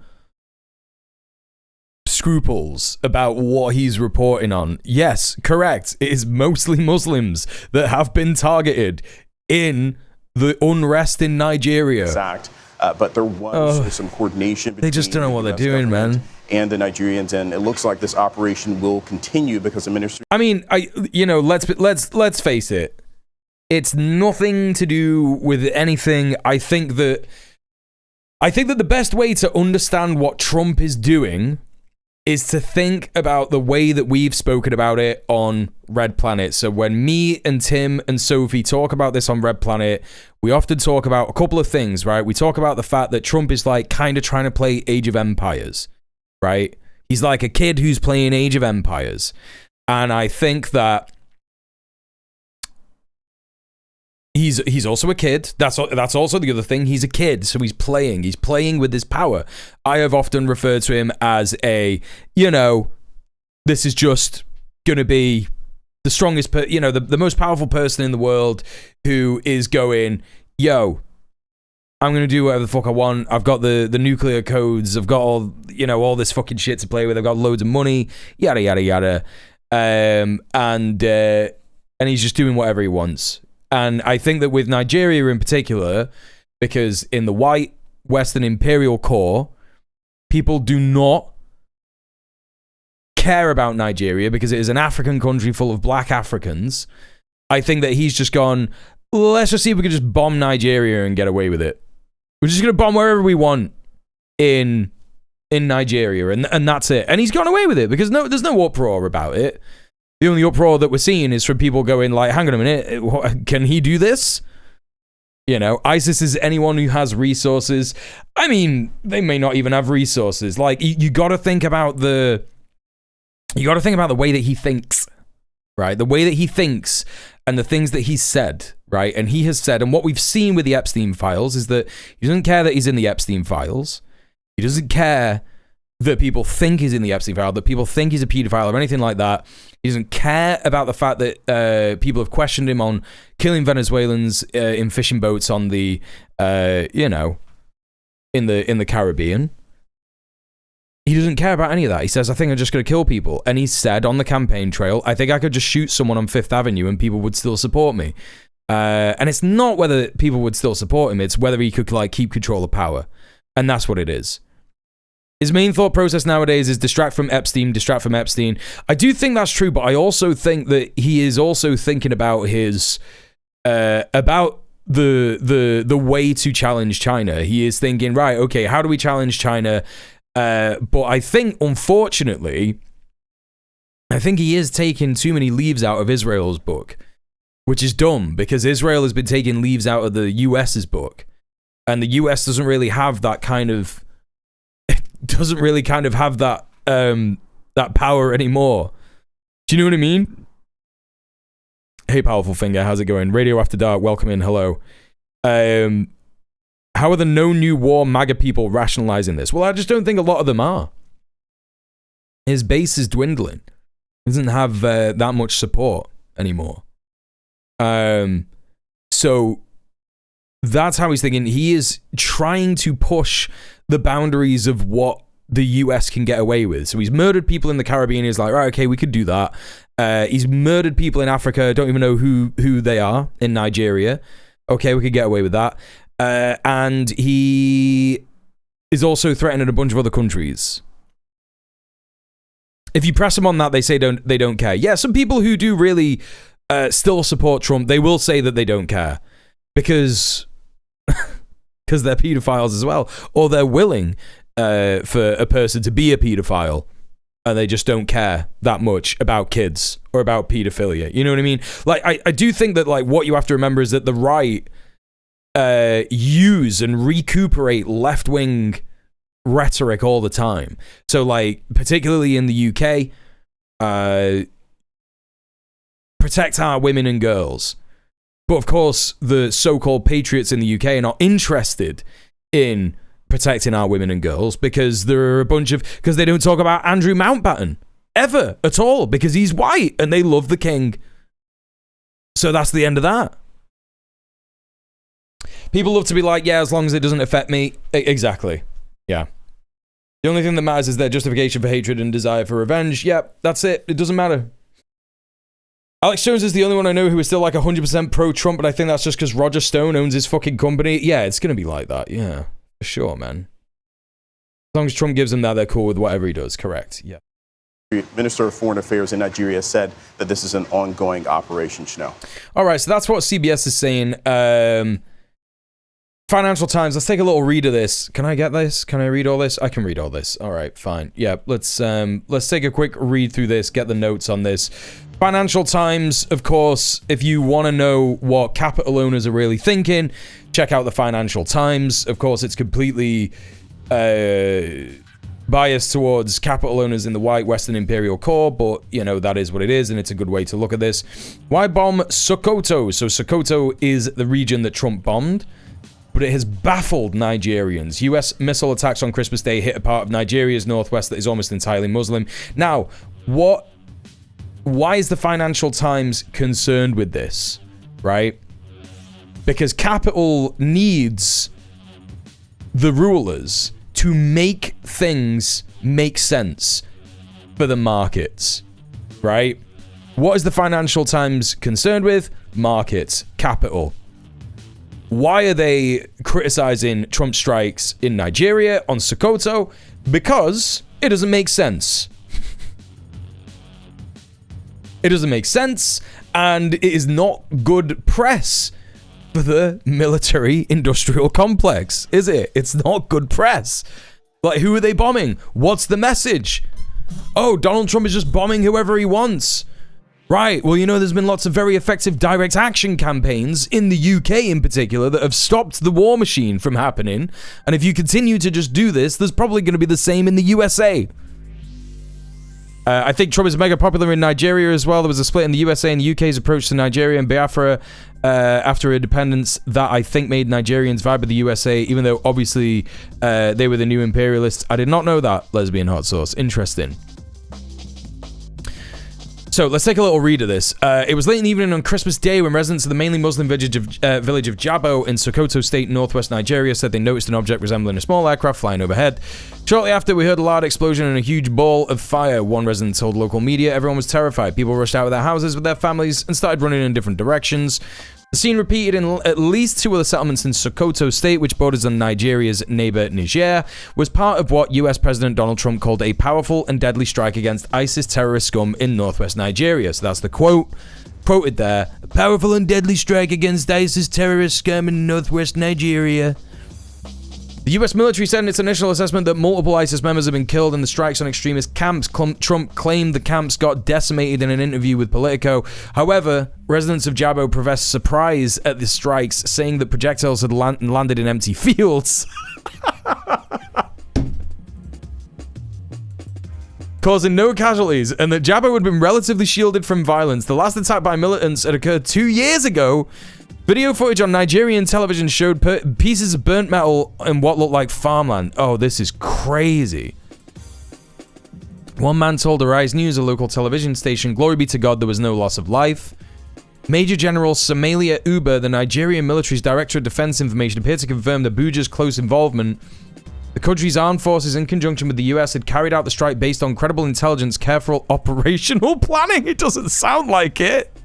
scruples about what he's reporting on. Yes, correct. It is mostly Muslims that have been targeted in the unrest in Nigeria. Exact. But there was some coordination between they just don't know what they're doing, man. And the Nigerians, and it looks like this operation will continue because the ministry. I mean, let's face it. It's nothing to do with anything. I think that the best way to understand what Trump is doing is to think about the way that we've spoken about it on Red Planet. So when me and Tim and Sophie talk about this on Red Planet, we often talk about a couple of things, right? We talk about the fact that Trump is like kind of trying to play Age of Empires, right? He's like a kid who's playing Age of Empires. And I think that he's also a kid. That's also the other thing. He's a kid, so he's playing with his power. I have often referred to him as this is just gonna be the strongest, the most powerful person in the world who is going, yo, I'm gonna do whatever the fuck I want. I've got the nuclear codes. I've got all this fucking shit to play with. I've got loads of money, yada yada yada, and he's just doing whatever he wants. And I think that with Nigeria in particular, because in the white Western imperial core, people do not care about Nigeria because it is an African country full of black Africans. I think that he's just gone, let's just see if we can just bomb Nigeria and get away with it. We're just going to bomb wherever we want in Nigeria, and that's it. And he's gone away with it because there's no uproar about it. The only uproar that we're seeing is from people going like, hang on a minute, can he do this? ISIS is anyone who has resources. I mean, they may not even have resources. Like, you got to think about the way that he thinks, right? The way that he thinks and the things that he's said, right? And he has said, and what we've seen with the Epstein files is that he doesn't care that he's in the Epstein files. He doesn't care that people think he's in the Epstein file, that people think he's a pedophile or anything like that. He doesn't care about the fact that people have questioned him on killing Venezuelans in fishing boats on the, in the Caribbean. He doesn't care about any of that. He says, I think I'm just going to kill people. And he said on the campaign trail, I think I could just shoot someone on Fifth Avenue and people would still support me. And it's not whether people would still support him, it's whether he could keep control of power. And that's what it is. His main thought process nowadays is distract from Epstein. I do think that's true, but I also think that he is also thinking about his about the way to challenge China. He is thinking, right, okay, how do we challenge China? But I think, unfortunately, he is taking too many leaves out of Israel's book, which is dumb because Israel has been taking leaves out of the US's book, and the US doesn't really have that kind of have that that power anymore. Do you know what I mean? Hey, Powerful Finger, how's it going? Radio After Dark, welcome in, hello. How are the no new war MAGA people rationalizing this? Well, I just don't think a lot of them are. His base is dwindling. He doesn't have that much support anymore. So that's how he's thinking. He is trying to push the boundaries of what the US can get away with. So he's murdered people in the Caribbean. He's like, right, okay, we could do that. He's murdered people in Africa. Don't even know who they are in Nigeria. Okay, we could get away with that. And he is also threatening a bunch of other countries. If you press them on that, they say they don't care. Yeah, some people who do really still support Trump, they will say that they don't care because they're pedophiles as well, or they're willing for a person to be a pedophile, and they just don't care that much about kids or about pedophilia. You know what I mean? Like, I do think that, like, what you have to remember is that the right use and recuperate left-wing rhetoric all the time. So, like, particularly in the UK, protect our women and girls. But of course, the so-called patriots in the UK are not interested in protecting our women and girls because there are because they don't talk about Andrew Mountbatten ever at all because he's white and they love the king. So that's the end of that. People love to be like, yeah, as long as it doesn't affect me. Exactly. Yeah. The only thing that matters is their justification for hatred and desire for revenge. Yep, that's it. It doesn't matter. Alex Jones is the only one I know who is still like 100% pro-Trump, but I think that's just because Roger Stone owns his fucking company. Yeah, it's going to be like that. Yeah, for sure, man. As long as Trump gives them that, they're cool with whatever he does. Correct. Yeah. Minister of Foreign Affairs in Nigeria said that this is an ongoing operation, Chanel. All right, so that's what CBS is saying. Financial Times, let's take a little read of this. Can I get this? Can I read all this? I can read all this. All right, fine. Yeah, let's take a quick read through this, get the notes on this. Financial Times, of course, if you want to know what capital owners are really thinking, check out the Financial Times. Of course, it's completely biased towards capital owners in the white Western Imperial core, but, you know, that is what it is, and it's a good way to look at this. Why bomb Sokoto? So Sokoto is the region that Trump bombed, but it has baffled Nigerians. US missile attacks on Christmas Day hit a part of Nigeria's northwest that is almost entirely Muslim. Now, why is the Financial Times concerned with this, right? Because capital needs the rulers to make things make sense for the markets, right? What is the Financial Times concerned with? Markets, capital. Why are they criticizing Trump strikes in Nigeria on Sokoto? Because it doesn't make sense. It doesn't make sense, and it is not good press for the military-industrial complex, is it? It's not good press. Like, who are they bombing? What's the message? Oh, Donald Trump is just bombing whoever he wants. Right, well, you know, there's been lots of very effective direct action campaigns in the UK in particular that have stopped the war machine from happening, and if you continue to just do this, there's probably going to be the same in the USA. I think Trump is mega popular in Nigeria as well. There was a split in the USA and the UK's approach to Nigeria and Biafra after independence that I think made Nigerians vibe with the USA, even though obviously they were the new imperialists. I did not know that, lesbian hot sauce. Interesting. So let's take a little read of this. It was late in the evening on Christmas Day when residents of the mainly Muslim village of Jabo in Sokoto State, northwest Nigeria, said they noticed an object resembling a small aircraft flying overhead. Shortly after, we heard a loud explosion and a huge ball of fire. One resident told local media everyone was terrified. People rushed out of their houses with their families and started running in different directions. The scene repeated in at least two other settlements in Sokoto State, which borders on Nigeria's neighbor Niger, was part of what US President Donald Trump called a powerful and deadly strike against ISIS terrorist scum in northwest Nigeria. So that's the quote, quoted there. A powerful and deadly strike against ISIS terrorist scum in northwest Nigeria. The US military said in its initial assessment that multiple ISIS members have been killed in the strikes on extremist camps. Trump claimed the camps got decimated in an interview with Politico. However, residents of Jabo professed surprise at the strikes, saying that projectiles had landed in empty fields, causing no casualties, and that Jabo had been relatively shielded from violence. The last attack by militants had occurred 2 years ago. Video footage on Nigerian television showed pieces of burnt metal in what looked like farmland. Oh, this is crazy. One man told Arise News, a local television station, "Glory be to God, there was no loss of life." Major General Somalia Uba, the Nigerian military's Director of Defense Information, appeared to confirm the Buja's close involvement. The country's armed forces, in conjunction with the US, had carried out the strike based on credible intelligence, careful operational planning. It doesn't sound like it.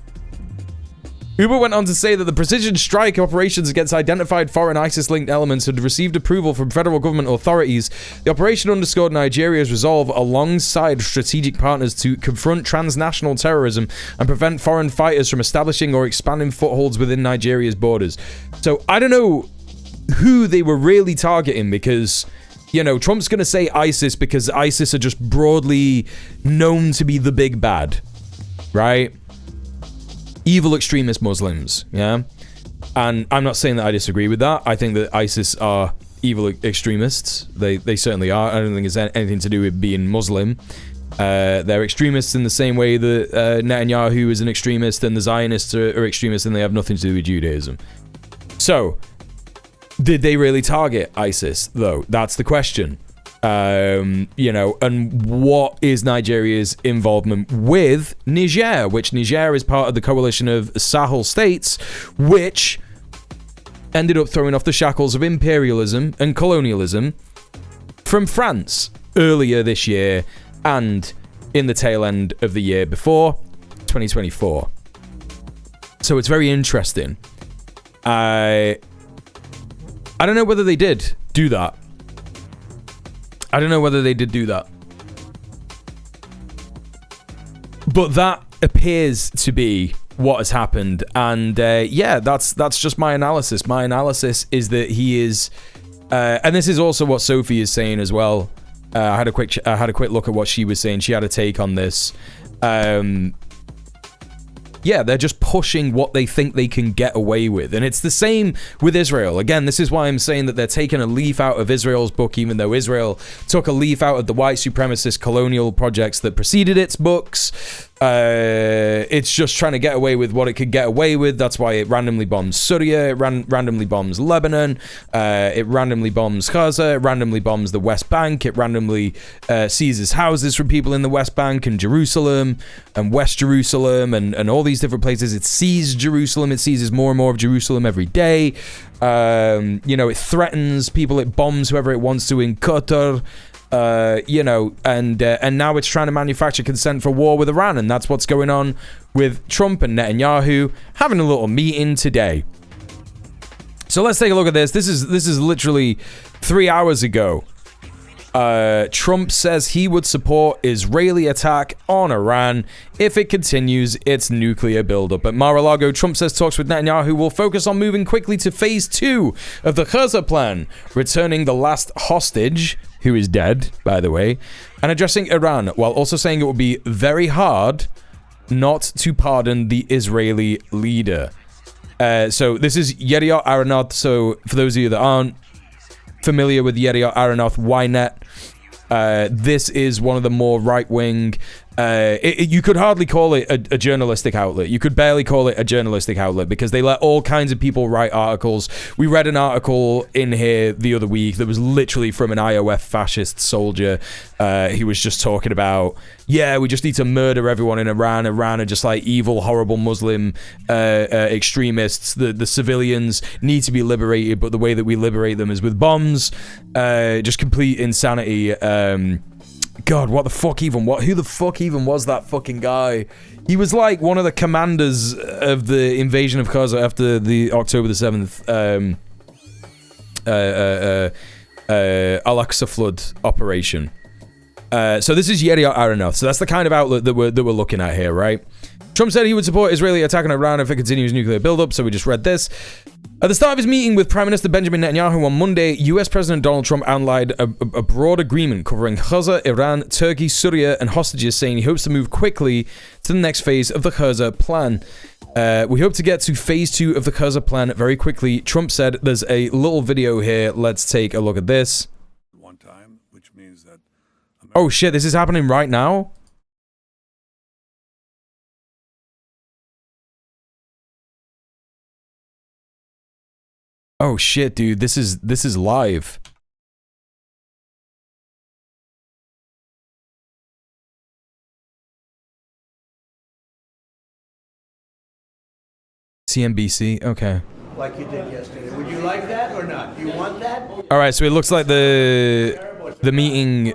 Uber went on to say that the precision strike operations against identified foreign ISIS-linked elements had received approval from federal government authorities. The operation underscored Nigeria's resolve alongside strategic partners to confront transnational terrorism and prevent foreign fighters from establishing or expanding footholds within Nigeria's borders. So I don't know who they were really targeting, because, you know, Trump's going to say ISIS because ISIS are just broadly known to be the big bad, right? Evil extremist Muslims, yeah? And I'm not saying that I disagree with that. I think that ISIS are evil extremists. They certainly are. I don't think it's anything to do with being Muslim. They're extremists in the same way that Netanyahu is an extremist and the Zionists are extremists, and they have nothing to do with Judaism. So, did they really target ISIS, though? That's the question. You know, and what is Nigeria's involvement with Niger, which Niger is part of the coalition of Sahel states, which ended up throwing off the shackles of imperialism and colonialism from France earlier this year and in the tail end of the year before, 2024. So it's very interesting. I don't know whether they did do that. I don't know whether they did do that. But that appears to be what has happened. And yeah, that's just my analysis. My analysis is that he is... and this is also what Sophie is saying as well. I had a quick look at what she was saying. She had a take on this. Yeah, they're just pushing what they think they can get away with. And it's the same with Israel. Again, this is why I'm saying that they're taking a leaf out of Israel's book, even though Israel took a leaf out of the white supremacist colonial projects that preceded its books. It's just trying to get away with what it could get away with. That's why it randomly bombs Syria, it randomly bombs Lebanon, it randomly bombs Gaza, it randomly bombs the West Bank, it randomly seizes houses from people in the West Bank and Jerusalem and West Jerusalem and all these different places. It seizes Jerusalem, it seizes more and more of Jerusalem every day. You know, it threatens people, it bombs whoever it wants to in Qatar. You know, and now it's trying to manufacture consent for war with Iran, and that's what's going on with Trump and Netanyahu having a little meeting today. So let's take a look at this. This is literally 3 hours ago. Trump says he would support Israeli attack on Iran if it continues its nuclear buildup. At Mar-a-Lago, Trump says talks with Netanyahu will focus on moving quickly to phase 2 of the Gaza plan, returning the last hostage, who is dead, by the way, and addressing Iran, while also saying it will be very hard not to pardon the Israeli leader. So this is Yediot Aharonot. So for those of you that aren't familiar with Yediot Aharonot, Ynet, this is one of the more right-wing... you could hardly call it a journalistic outlet. You could barely call it a journalistic outlet because they let all kinds of people write articles. We read an article in here the other week that was literally from an IOF fascist soldier. He was just talking about, yeah, we just need to murder everyone in Iran. Iran are just like evil, horrible Muslim extremists. The civilians need to be liberated, but the way that we liberate them is with bombs. Just complete insanity. God, what the fuck even? Who the fuck even was that fucking guy? He was like one of the commanders of the invasion of Gaza after the October the 7th Al-Aqsa flood operation. So this is Yediot Aharonot. So that's the kind of outlet that we're looking at here, right? Trump said he would support Israeli attack on Iran if it continues nuclear buildup. So we just read this. At the start of his meeting with Prime Minister Benjamin Netanyahu on Monday, US President Donald Trump outlined a broad agreement covering Gaza, Iran, Turkey, Syria, and hostages, saying he hopes to move quickly to the next phase of the Gaza plan. We hope to get to phase 2 of the Gaza plan very quickly, Trump said. There's a little video here. Let's take a look at this. One time, which means that... Oh shit, this is happening right now? Oh shit, dude, this is live. CNBC, okay. like you did yesterday. Would you like that or not? Do you want that? All right, so it looks like the meeting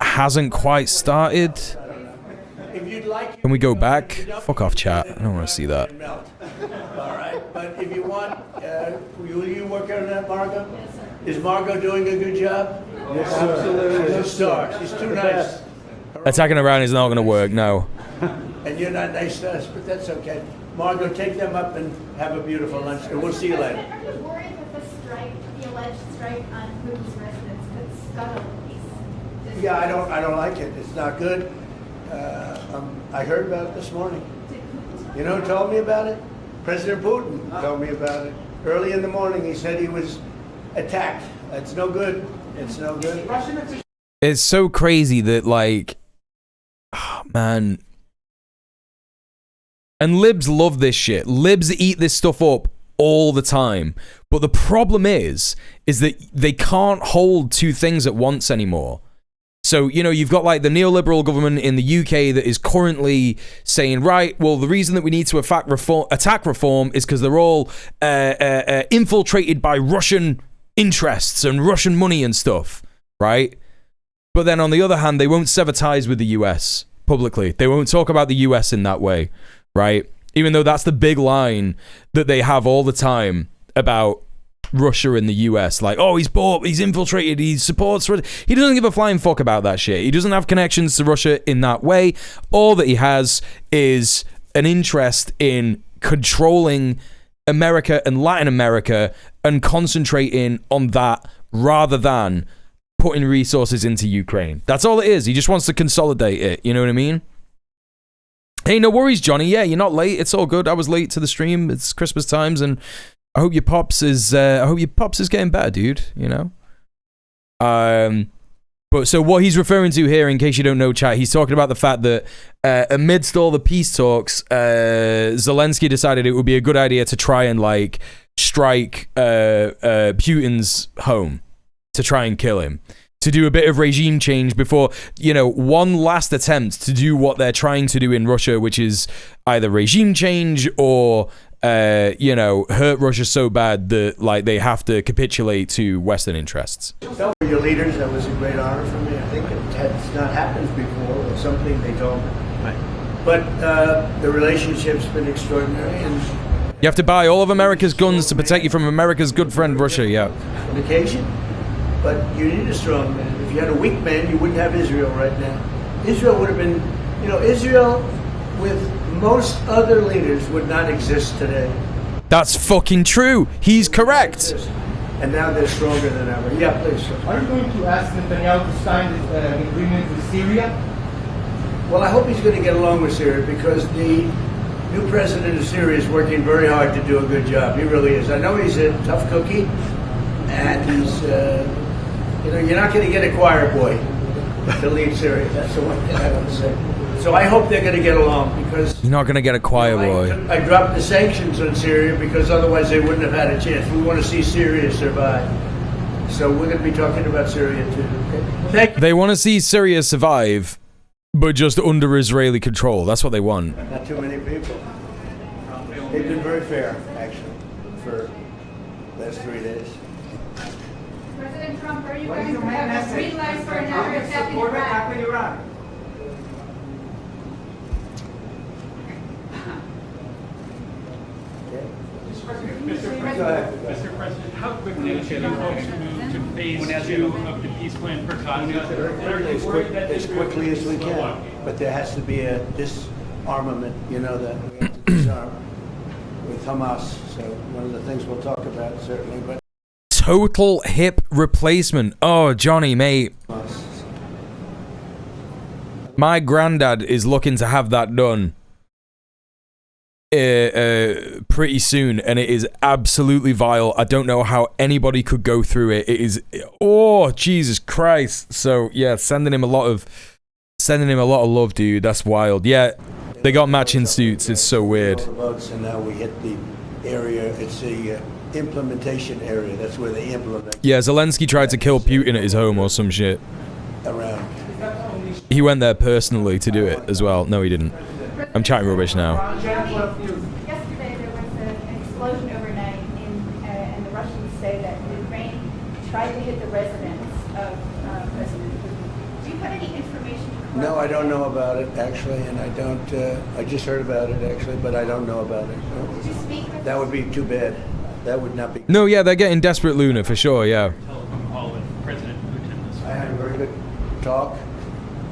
hasn't quite started. If you'd like, Can we go back? Fuck off, chat. I don't want to see that. all right. But if you want, will you work on that, Margot? Is Margot doing a good job? Yes, absolutely. She's a star. She's too nice. Attacking around is not going to work, no. And you're not nice to us, but that's okay. Margot, take them up and have a beautiful lunch, and we'll see you later. I'm kind of worried with the strike, the alleged strike on Putin's residence could scuttle peace. Yeah, I don't like it. It's not good. I heard about it this morning. You know who told me about it? President Putin told me about it. Early in the morning, he said he was attacked. It's no good. It's no good. It's so crazy that, like, oh, man. And libs love this shit. Libs eat this stuff up all the time. But the problem is that they can't hold two things at once anymore. So, you know, you've got like the neoliberal government in the UK that is currently saying, right, well, the reason that we need to attack reform is because they're all infiltrated by Russian interests and Russian money and stuff, right? But then on the other hand, they won't sever ties with the US publicly. They won't talk about the US in that way, right? Even though that's the big line that they have all the time about Russia and the US, like, oh, he's infiltrated, he supports Russia. He doesn't give a flying fuck about that shit. He doesn't have connections to Russia in that way. All that he has is an interest in controlling America and Latin America and concentrating on that rather than putting resources into Ukraine. That's all it is. He just wants to consolidate it. You know what I mean? Hey, no worries, Johnny. Yeah, you're not late. It's all good. I was late to the stream. It's Christmas times, and I hope your pops is getting better, dude. You know. But so what he's referring to here, in case you don't know, chat, he's talking about the fact that amidst all the peace talks, Zelensky decided it would be a good idea to try and like strike Putin's home, to try and kill him, to do a bit of regime change before, you know, one last attempt to do what they're trying to do in Russia, which is either regime change or you know, hurt Russia so bad that like they have to capitulate to Western interests. Tell your leaders that was a great honor for me. I think it has not happened before, or something they told me. Right. But the relationship's been extraordinary, and you have to buy all of America's guns to protect you from America's good friend Russia. Yeah. On occasion, but you need a strong man. If you had a weak man, you wouldn't have Israel right now. Israel would have been, you know, Israel with most other leaders would not exist today. That's fucking true. He's correct. And now they're stronger than ever. Yeah, please. Are you going to ask Netanyahu to sign this agreement with Syria? Well, I hope he's going to get along with Syria, because the new president of Syria is working very hard to do a good job. He really is. I know he's a tough cookie, and he's, you know, you're not going to get a choir boy to lead Syria. That's the one thing I want to say. So I hope they're going to get along, because you're not going to get a choir boy. I dropped the sanctions on Syria because otherwise they wouldn't have had a chance. We want to see Syria survive. So we're going to be talking about Syria too. Okay. Thank you. They want to see Syria survive, but just under Israeli control. That's what they want. Not too many people. They've been very fair, actually, for the last 3 days. President Trump, are you going to have a green light for another attack in Iraq? Mr. President, how quickly should you folks move to phase 2 of the peace plan for Gaza? As quickly as we can, but there has to be a disarmament, you know, that we have to disarm with Hamas. So one of the things we'll talk about, certainly. But total hip replacement. Oh, Johnny, mate. My granddad is looking to have that done pretty soon, and it is absolutely vile. I don't know how anybody could go through it. It is, oh Jesus Christ. So yeah, sending him a lot of love, dude. That's wild. Yeah, they got matching suits. It's so weird. And now we hit the area. It's the implementation area. That's where they implement. Yeah, Zelensky tried to kill Putin at his home or some shit. Around. He went there personally to do it as well. No, he didn't. I'm chatting rubbish now. Yesterday there was an explosion overnight tried to hit the residence of President Putin. Do you have any information? No, I don't know about it, actually, and I don't, I just heard about it, actually, but I don't know about it. No. Did you speak with That would be too bad. That would not be. No, yeah, they're getting desperate, Luna, for sure, yeah. Telephone call with President Putin this I had a very good talk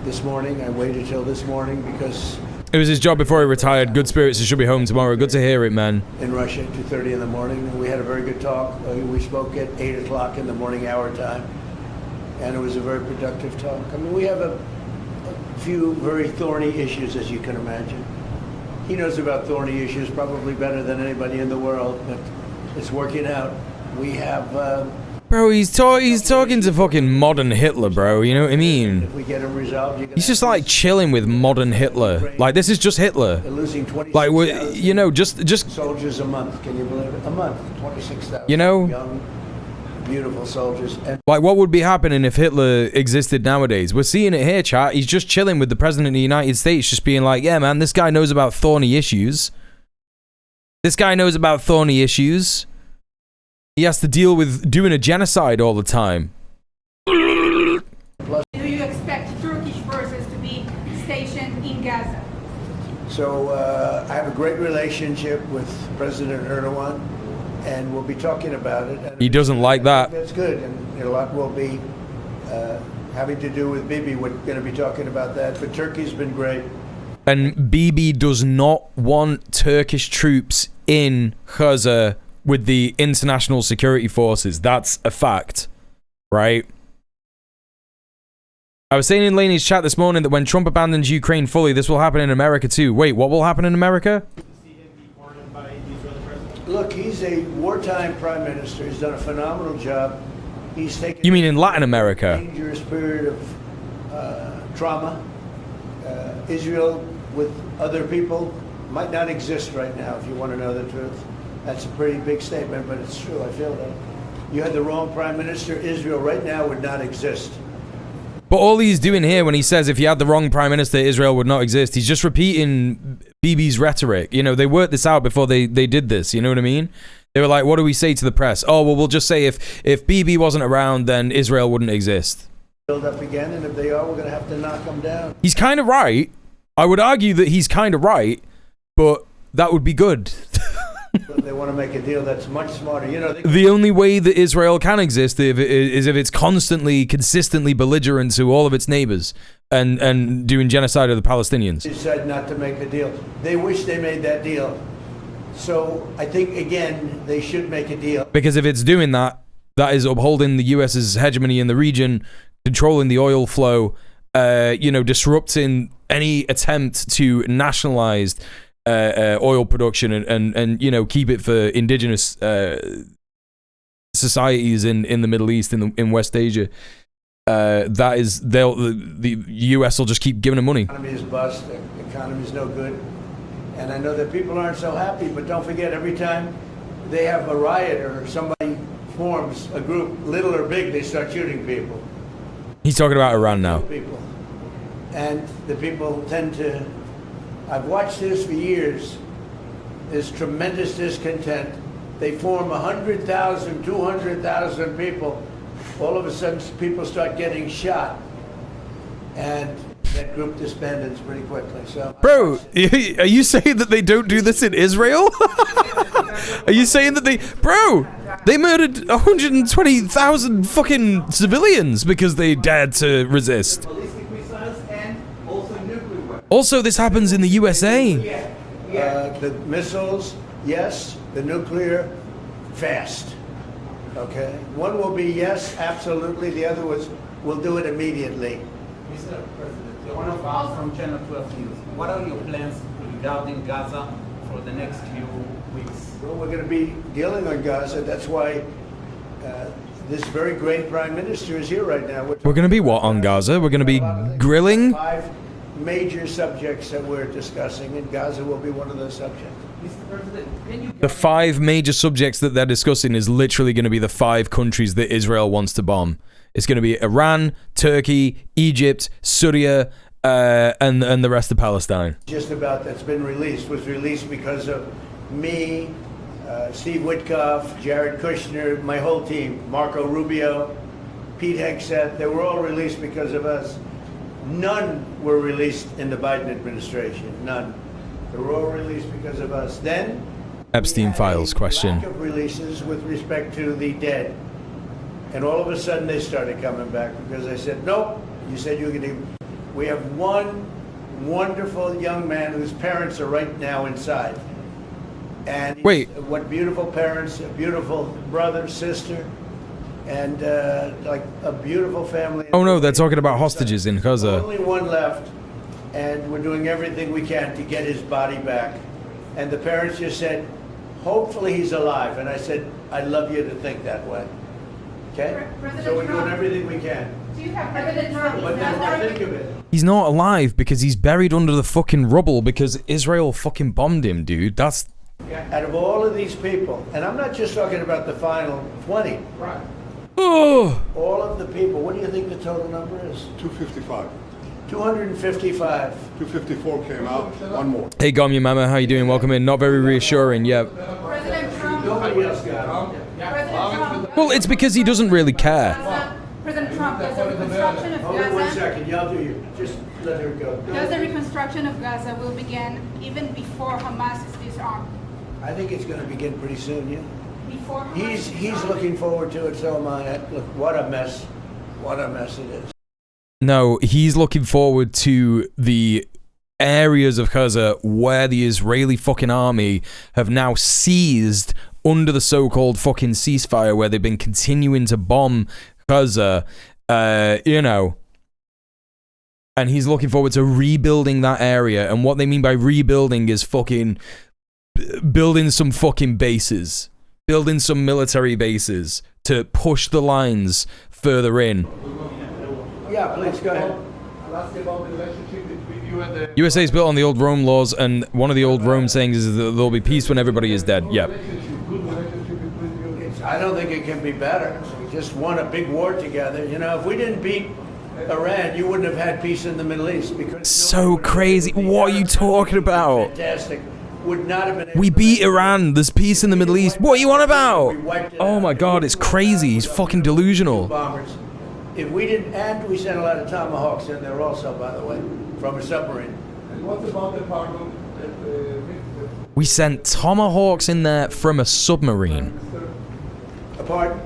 this morning. I waited till this morning because It was his job before he retired. Good spirits, he should be home tomorrow. Good to hear it, man. in Russia at 2:30 in the morning, and we had a very good talk. We spoke at 8 o'clock in the morning hour time, and it was a very productive talk. I mean, we have a few very thorny issues, as you can imagine. He knows about thorny issues probably better than anybody in the world, but it's working out. We have... Bro, he's talking to fucking modern Hitler, bro. You know what I mean? if we get them resolved, you can He's just like chilling with modern Hitler. Like, this is just Hitler. They're losing 26,000 Like, you know, just soldiers a month. Can you believe it? A month, 26,000. You know? Young, beautiful soldiers. And like, what would be happening if Hitler existed nowadays? We're seeing it here, chat. He's just chilling with the president of the United States, just being like, yeah, man, this guy knows about thorny issues. This guy knows about thorny issues. He has to deal with doing a genocide all the time. Do you expect Turkish forces to be stationed in Gaza? So I have a great relationship with President Erdogan, and we'll be talking about it. And He doesn't like that. that's good, and a lot will be having to do with Bibi. We're going to be talking about that, but Turkey's been great. And Bibi does not want Turkish troops in Gaza with the international security forces. That's a fact, right? I was saying in Laney's chat this morning that when Trump abandons Ukraine fully, this will happen in America too. Wait, what will happen in America? Look, he's a wartime prime minister. He's done a phenomenal job. He's taken You mean in Latin a America? dangerous period of trauma. Israel with other people might not exist right now, if you want to know the truth. That's a pretty big statement, but it's true. I feel that. You had the wrong prime minister. Israel right now would not exist. But all he's doing here when he says if you had the wrong prime minister, Israel would not exist, he's just repeating Bibi's rhetoric. You know, they worked this out before they did this. You know what I mean? They were like, what do we say to the press? Oh, well, we'll just say if Bibi wasn't around, then Israel wouldn't exist. Build up again, and if they are, we're going to have to knock them down. He's kind of right. I would argue that he's kind of right, but that would be good. They want to make a deal that's much smarter. You know, The only way that Israel can exist is if it's consistently belligerent to all of its neighbors and doing genocide of the Palestinians. They decided not to make a deal. They wish they made that deal. So I think, again, they should make a deal. Because if it's doing that, that is upholding the US's hegemony in the region, controlling the oil flow, disrupting any attempt to nationalize oil production and keep it for indigenous societies in the Middle East, in West Asia. The US will just keep giving them money. The economy is bust. The economy is no good. And I know that people aren't so happy, but don't forget, every time they have a riot or somebody forms a group, little or big, they start shooting people. He's talking about Iran now. People. And the people tend to... I've watched this for years. There's tremendous discontent. They form 100,000, 200,000 people. All of a sudden, people start getting shot. And that group disbands pretty quickly. So, bro, are you saying that they don't do this in Israel? Are you saying that they murdered 120,000 fucking civilians because they dared to resist? Also, this happens in the USA. The missiles, yes. The nuclear, fast. Okay? One will be yes, absolutely. The other was, we'll do it immediately. Mr. President, one of us from Channel 12 News. What are your plans regarding Gaza for the next few weeks? Well, we're going to be dealing on Gaza. That's why this very great prime minister is here right now. We're going to be what on Gaza? We're going to be grilling? 5 major subjects that we're discussing, and Gaza will be one of those subjects. Mr. President, can you... The 5 major subjects that they're discussing is literally going to be the 5 countries that Israel wants to bomb. It's going to be Iran, Turkey, Egypt, Syria, and the rest of Palestine. Just about that's been released was released because of me Steve Witkoff, Jared Kushner, my whole team, Marco Rubio, Pete Hegseth, they were all released because of us. None were released in the Biden administration, none. They were all released because of us. Then, Epstein Files question. lack of releases with respect to the dead. And all of a sudden they started coming back because I said, nope, you said you were going to. We have one wonderful young man whose parents are right now inside. And wait, what beautiful parents, a beautiful brother, sister, and like a beautiful family. Oh no, they're talking about hostages in Gaza. Only one left, and we're doing everything we can to get his body back. And the parents just said, hopefully he's alive. And I said, I'd love you to think that way. Okay? So we're doing everything we can. Do you have President Trump? But then think of it. He's not alive because he's buried under the fucking rubble because Israel fucking bombed him, dude. That's... Out of all of these people, and I'm not just talking about the final 20. Right. Oh. All of the people, what do you think the total number is? 255. 255. 254 came out, one more. Hey, Gomya Mama, how you doing? Welcome in. Not very reassuring, yeah. President Trump. Nobody else got it. President Trump. Well, it's because he doesn't really care. President Trump, does the reconstruction of Hold on 1 Gaza? second, y'all do you. Just let her go. Does the reconstruction of Gaza will begin even before Hamas is disarmed? I think it's going to begin pretty soon, yeah. Before Hamas He's looking forward to it, so am I. Look, what a mess. What a mess it is. No, he's looking forward to the areas of Gaza where the Israeli fucking army have now seized under the so-called fucking ceasefire, where they've been continuing to bomb Gaza, you know. And he's looking forward to rebuilding that area. And what they mean by rebuilding is fucking building some fucking bases. Building some military bases to push the lines further in. Yeah, please, go ahead. I'll ask you about the relationship between you and the... USA is built on the old Rome laws, and one of the old Rome sayings is that there'll be peace when everybody is dead. Yeah. I don't think it can be better. We just won a big war together. You know, if we didn't beat Iran, you wouldn't have had peace in the Middle East. Because So crazy. What are you talking about? Fantastic. Would not have been. We beat Iran. There's peace in the Middle East. What are you on about? Oh my god, it's crazy. He's fucking delusional. Bombers. If we didn't, and we sent a lot of Tomahawks in there also, by the way, from a submarine. And what about the pardon? We sent Tomahawks in there from a submarine. Pardon?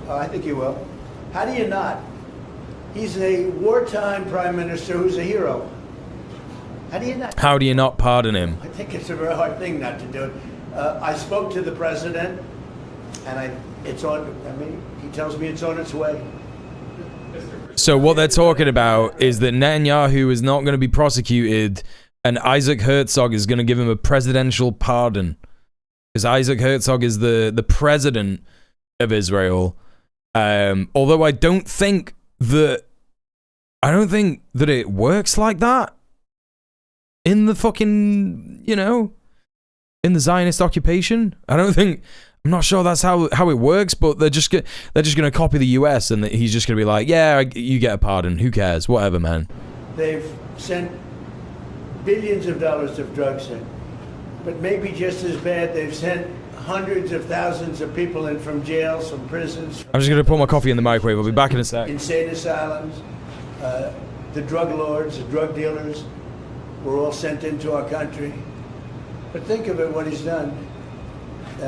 I think you will. How do you not? He's a wartime prime minister who's a hero. How do you not? How do you not pardon him? I think it's a very hard thing not to do it. I spoke to the president, and it's on. I mean, he tells me it's on its way. So what they're talking about is that Netanyahu is not going to be prosecuted, and Isaac Herzog is going to give him a presidential pardon, because Isaac Herzog is the president of Israel. Although I don't think that it works like that in the fucking, you know, in the Zionist occupation. I'm not sure that's how it works, but they're just gonna copy the US, and he's just gonna be like, yeah, you get a pardon. Who cares? Whatever, man. They've sent billions of dollars of drugs in, but maybe just as bad, they've sent hundreds of thousands of people in from jails, from prisons. I'm just gonna put my coffee in the microwave. I'll be back in a sec. Insane asylums. The drug lords, the drug dealers, were all sent into our country. But think of it, what he's done.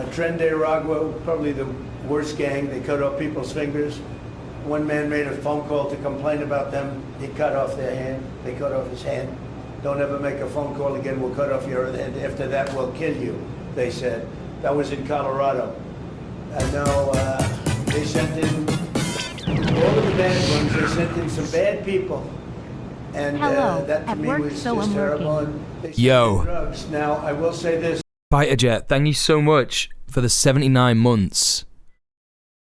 Tren de Aragua, probably the worst gang. They cut off people's fingers. One man made a phone call to complain about them. He cut off their hand. They cut off his hand. Don't ever make a phone call again. We'll cut off your hand. After that, we'll kill you, they said. That was in Colorado. And now they sent in all of the bad ones. They sent in some bad people. And that to me was just terrible. And they sent in drugs. Now, I will say this. Biter thank you so much for the 79 months.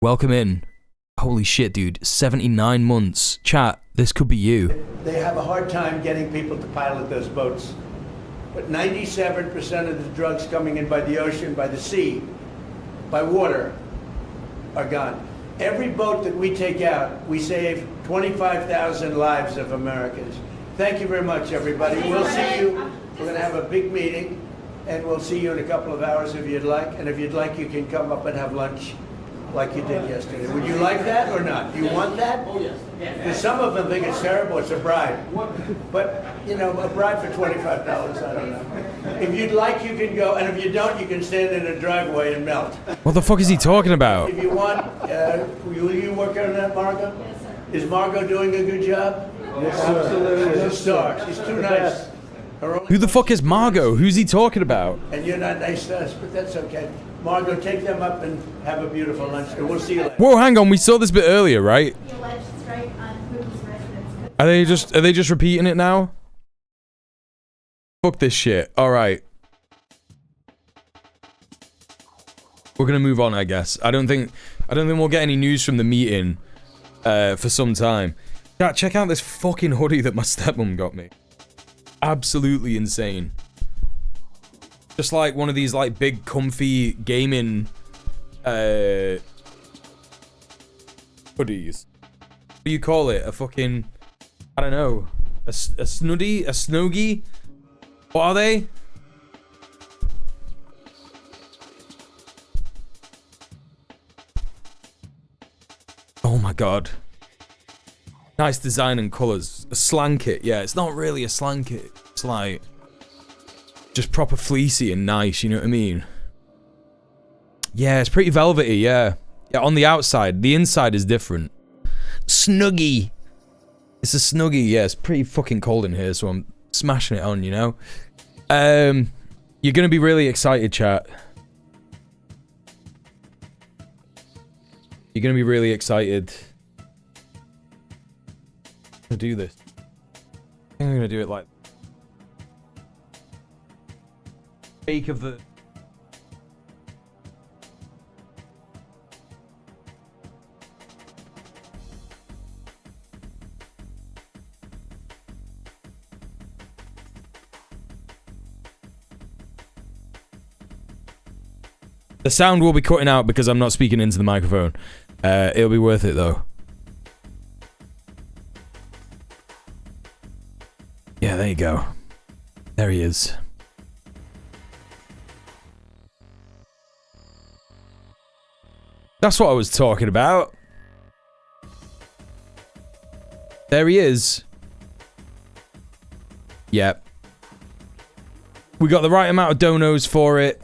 Welcome in. Holy shit, dude. 79 months. Chat, this could be you. They have a hard time getting people to pilot those boats. But 97% of the drugs coming in by the ocean, by the sea, by water, are gone. Every boat that we take out, we save 25,000 lives of Americans. Thank you very much, everybody. We'll see you. We're going to have a big meeting. and we'll see you in a couple of hours if you'd like. And if you'd like, you can come up and have lunch like you did yesterday. Would you like that or not? Do you want that? Oh, yes. Because some of them think it's terrible. It's a bribe. But, you know, a bribe for $25, I don't know. If you'd like, you can go. And if you don't, you can stand in a driveway and melt. What the fuck is he talking about? If you want, will you work on that, Margot? Yes, sir. Is Margot doing a good job? Yes, sir. Absolutely. She's a star. She's too nice. Who the fuck is Margot? Who's he talking about? And you're not nice to us, but that's okay. Margot, take them up and have a beautiful lunch, and we'll see you later. Whoa, hang on. We saw this bit earlier, right? The alleged strike on Putin's residence. Are they just repeating it now? Fuck this shit. All right. We're gonna move on, I guess. I don't think we'll get any news from the meeting for some time. Chat, check out this fucking hoodie that my stepmom got me. Absolutely insane. Just like one of these like big comfy gaming hoodies. What do you call it? A fucking, I don't know. A snuddy? A snogie? What are they? Oh my god. Nice design and colours. A slanket, yeah. It's not really a slanket. It's like just proper fleecy and nice, you know what I mean? Yeah, it's pretty velvety, yeah. Yeah, on the outside. The inside is different. Snuggie. It's a snuggie, yeah. It's pretty fucking cold in here, so I'm smashing it on, you know? You're gonna be really excited, chat. You're gonna be really excited to do this. I think I'm gonna do it like fake of the sound will be cutting out because I'm not speaking into the microphone. It'll be worth it though. Yeah, there you go. There he is. That's what I was talking about. There he is. Yep. We got the right amount of donos for it.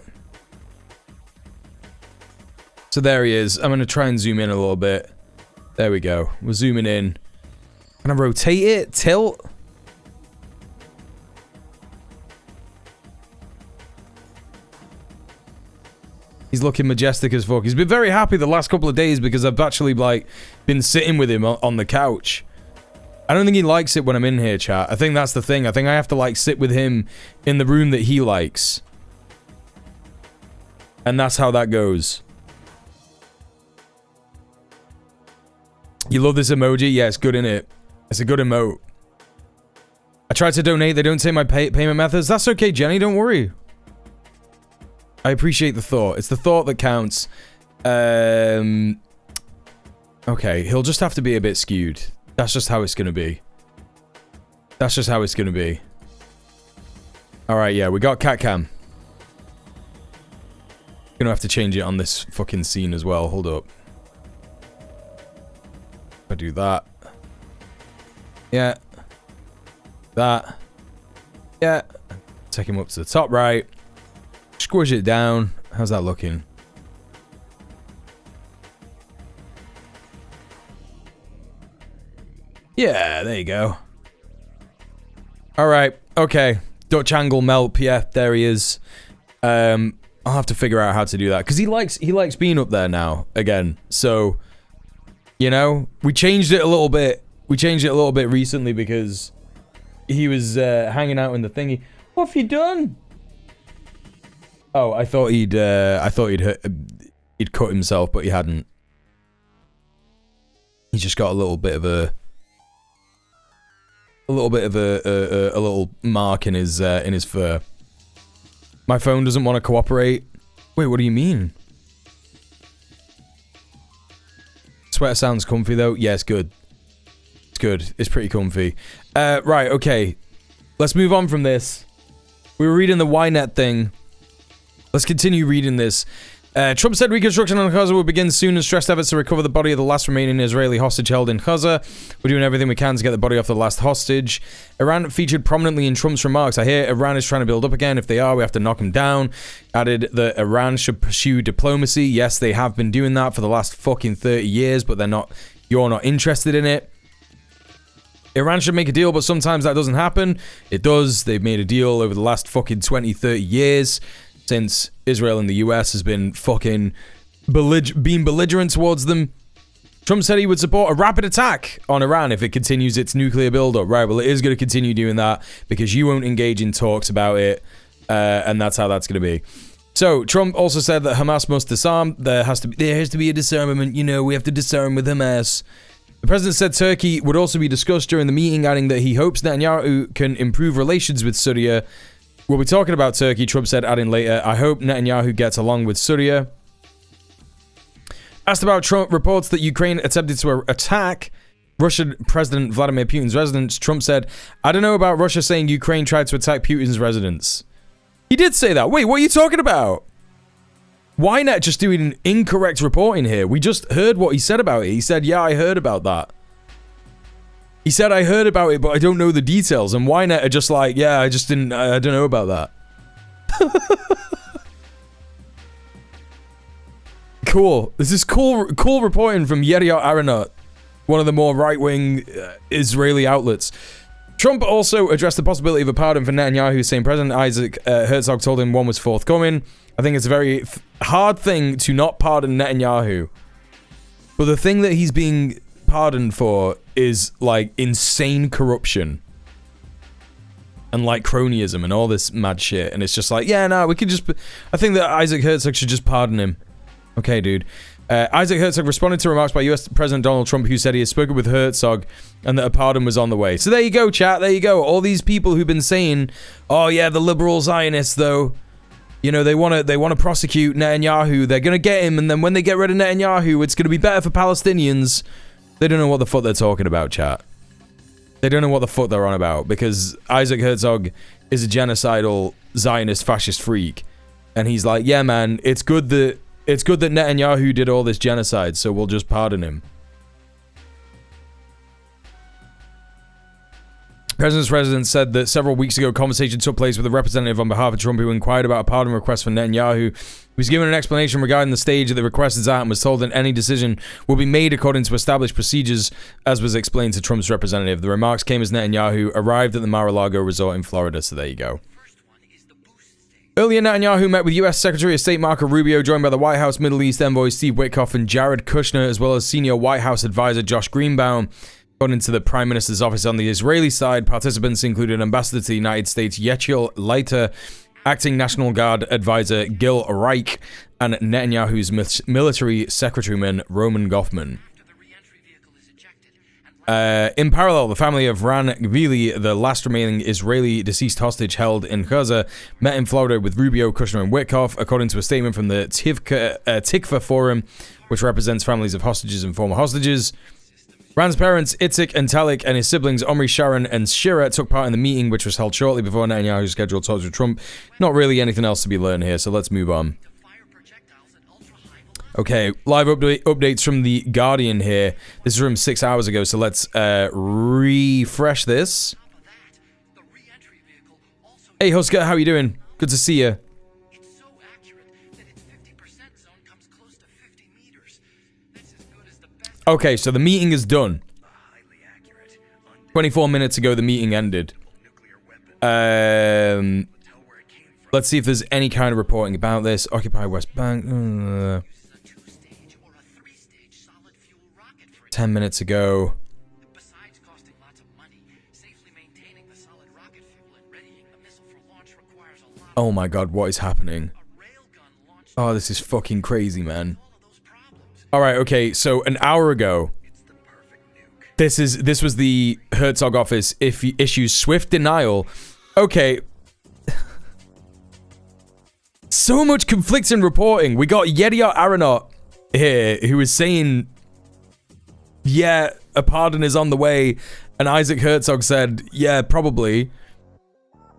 So there he is. I'm going to try and zoom in a little bit. There we go. We're zooming in. Can I rotate it? Tilt? He's looking majestic as fuck. He's been very happy the last couple of days because I've actually, like, been sitting with him on the couch. I don't think he likes it when I'm in here, chat. I think that's the thing. I think I have to, like, sit with him in the room that he likes. And that's how that goes. You love this emoji? Yeah, it's good, innit? It's a good emote. I tried to donate. They don't say my payment methods. That's okay, Jenny. Don't worry. I appreciate the thought. It's the thought that counts. Okay, he'll just have to be a bit skewed. That's just how it's gonna be. That's just how it's gonna be. Alright, yeah, we got cat cam. Gonna have to change it on this fucking scene as well. Hold up. If I do that. Yeah. That. Yeah. Take him up to the top right. Squish it down. How's that looking? Yeah, there you go. Alright, okay. Dutch angle melt, yeah, there he is. I'll have to figure out how to do that. Because he likes being up there now, again. So, you know, we changed it a little bit. We changed it a little bit recently because he was hanging out in the thingy. What have you done? Oh, I thought he'd cut himself, but he hadn't. He's just got a little bit of a little mark in his fur. My phone doesn't want to cooperate. Wait, what do you mean? Sweater sounds comfy though. Yeah, it's good. It's good. It's pretty comfy. Right, okay. Let's move on from this. We were reading the Ynet thing. Let's continue reading this. Trump said reconstruction on Gaza will begin soon and stressed efforts to recover the body of the last remaining Israeli hostage held in Gaza. We're doing everything we can to get the body off the last hostage. Iran featured prominently in Trump's remarks. I hear Iran is trying to build up again. If they are, we have to knock them down. Added that Iran should pursue diplomacy. Yes, they have been doing that for the last fucking 30 years, but you're not interested in it. Iran should make a deal, but sometimes that doesn't happen. It does. They've made a deal over the last fucking 20, 30 years. Since Israel and the US has been fucking being belligerent towards them. Trump said he would support a rapid attack on Iran if it continues its nuclear buildup. Right, well, it is going to continue doing that because you won't engage in talks about it, and that's how that's going to be. So, Trump also said that Hamas must disarm. There has to be a disarmament. You know, we have to disarm with Hamas. The president said Turkey would also be discussed during the meeting, adding that he hopes Netanyahu can improve relations with Syria. We'll be talking about Turkey, Trump said, adding later, I hope Netanyahu gets along with Syria. Asked about Trump reports that Ukraine attempted to attack Russian President Vladimir Putin's residence, Trump said, I don't know about Russia saying Ukraine tried to attack Putin's residence. He did say that. Wait, what are you talking about? Why not just doing incorrect reporting here? We just heard what he said about it. He said, yeah, I heard about that. He said, I heard about it, but I don't know the details. And Wynet are just like, yeah, I don't know about that. Cool. This is cool reporting from Yediot Aharonot, one of the more right-wing Israeli outlets. Trump also addressed the possibility of a pardon for Netanyahu, saying President Isaac Herzog told him one was forthcoming. I think it's a very hard thing to not pardon Netanyahu. But the thing that he's being pardoned for is like insane corruption and like cronyism and all this mad shit, and it's just like, yeah, no, we could just I think that Isaac Herzog should just pardon him. Okay, dude. Isaac Herzog responded to remarks by US President Donald Trump, who said he had spoken with Herzog and that a pardon was on the way. So there you go, chat, there you go. All these people who've been saying, oh yeah, the liberal Zionists though, you know, they want to prosecute Netanyahu, they're gonna get him, and then when they get rid of Netanyahu, it's gonna be better for Palestinians. They don't know what the fuck they're talking about, chat. They don't know what the fuck they're on about, because Isaac Herzog is a genocidal Zionist fascist freak, and he's like, yeah, man, it's good that Netanyahu did all this genocide, so we'll just pardon him. President's residence said that several weeks ago, a conversation took place with a representative on behalf of Trump who inquired about a pardon request for Netanyahu. He was given an explanation regarding the stage that the request is at and was told that any decision will be made according to established procedures, as was explained to Trump's representative. The remarks came as Netanyahu arrived at the Mar-a-Lago resort in Florida, so there you go. Earlier, Netanyahu met with U.S. Secretary of State Marco Rubio, joined by the White House Middle East envoy Steve Witkoff and Jared Kushner, as well as senior White House advisor Josh Greenbaum. According to the Prime Minister's office on the Israeli side, participants included Ambassador to the United States Yechiel Leiter, Acting National Guard Advisor Gil Reich, and Netanyahu's military secretaryman Roman Goffman. In parallel, the family of Ran Gvili, the last remaining Israeli deceased hostage held in Gaza, met in Florida with Rubio, Kushner, and Witkoff, according to a statement from the Tikva Forum, which represents families of hostages and former hostages. Ran's parents, Itzik and Talik, and his siblings, Omri, Sharon, and Shira, took part in the meeting, which was held shortly before Netanyahu's scheduled talks with Trump. Not really anything else to be learned here, so let's move on. Okay, live updates from The Guardian here. This is from 6 hours ago, so let's refresh this. Hey, Husker, how you doing? Good to see you. Okay, so the meeting is done. 24 minutes ago, the meeting ended. Let's see if there's any kind of reporting about this. Occupy West Bank. 10 minutes ago. Oh my god, what is happening? Oh, this is fucking crazy, man. Alright, okay, so an hour ago, this was the Herzog office issues swift denial. Okay. So much conflicting reporting. We got Yediot Aharonot here, who is saying, yeah, a pardon is on the way, and Isaac Herzog said, yeah, probably.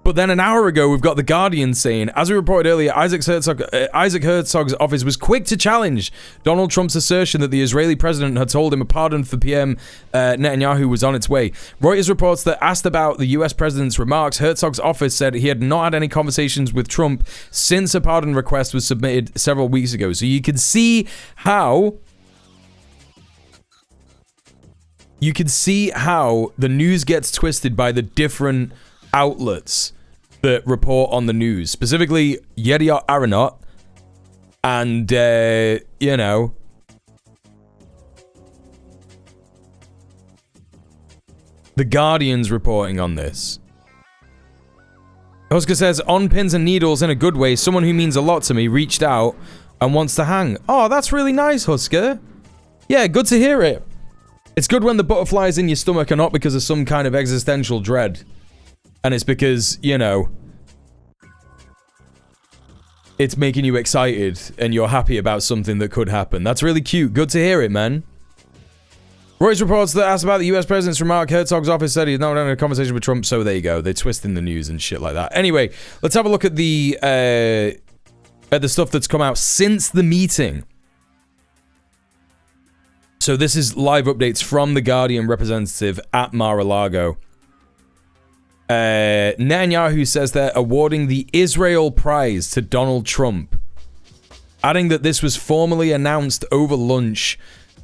But then an hour ago, we've got The Guardian saying, as we reported earlier, Isaac Herzog's office was quick to challenge Donald Trump's assertion that the Israeli president had told him a pardon for PM Netanyahu was on its way. Reuters reports that asked about the US president's remarks, Herzog's office said he had not had any conversations with Trump since a pardon request was submitted several weeks ago. So you can see how... the news gets twisted by the different outlets that report on the news, specifically Yediot Aharonot and you know, The Guardian's reporting on this. Husker says, on pins and needles in a good way, someone who means a lot to me reached out and wants to hang. Oh, that's really nice, Husker. Yeah, good to hear it. It's good when the butterflies in your stomach are not because of some kind of existential dread. And it's because, you know, it's making you excited and you're happy about something that could happen. That's really cute. Good to hear it, man. Reuters reports that asked about the US president's remark, Herzog's office said he had not had a conversation with Trump, so there you go. They're twisting the news and shit like that. Anyway, let's have a look at the stuff that's come out since the meeting. So this is live updates from the Guardian representative at Mar-a-Lago. Netanyahu says they're awarding the Israel Prize to Donald Trump, adding that this was formally announced over lunch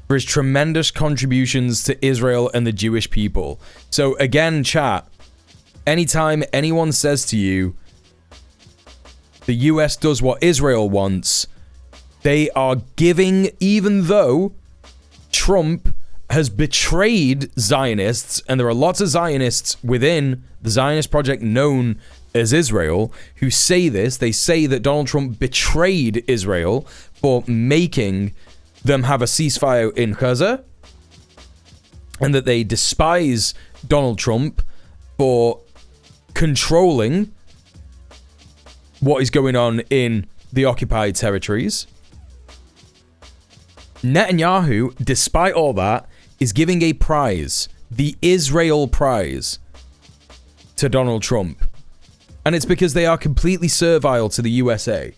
for his tremendous contributions to Israel and the Jewish people. So again, chat, anytime anyone says to you, the US does what Israel wants, they are giving, even though Trump has betrayed Zionists, and there are lots of Zionists within the Zionist project known as Israel who say this. They say that Donald Trump betrayed Israel for making them have a ceasefire in Gaza, and that they despise Donald Trump for controlling what is going on in the occupied territories. Netanyahu, despite all that, is giving a prize, the Israel Prize, to Donald Trump. And it's because they are completely servile to the USA.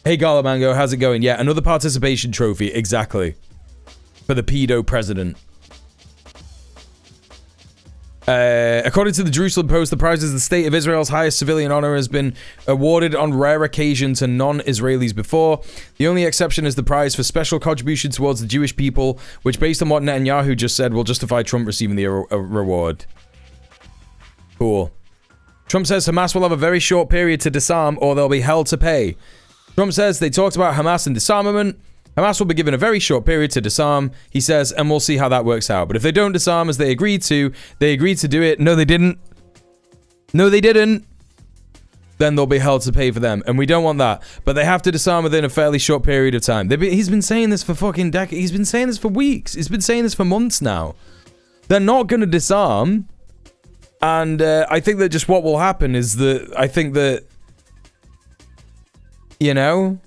Hey, Galamango, how's it going? Yeah, another participation trophy, exactly. For the pedo president. According to the Jerusalem Post, the prize is the state of Israel's highest civilian honor, has been awarded on rare occasion to non-Israelis before. The only exception is the prize for special contribution towards the Jewish people, which, based on what Netanyahu just said, will justify Trump receiving the reward. Cool. Trump says Hamas will have a very short period to disarm or they'll be held to pay. Trump says they talked about Hamas and disarmament. Hamas will be given a very short period to disarm, he says, and we'll see how that works out. But if they don't disarm as they agreed to do it. No, they didn't. No, they didn't. Then they'll be held to pay for them. And we don't want that. But they have to disarm within a fairly short period of time. He's been saying this for fucking decades. He's been saying this for weeks. He's been saying this for months now. They're not going to disarm. And I think that just what will happen is that I think that, you know...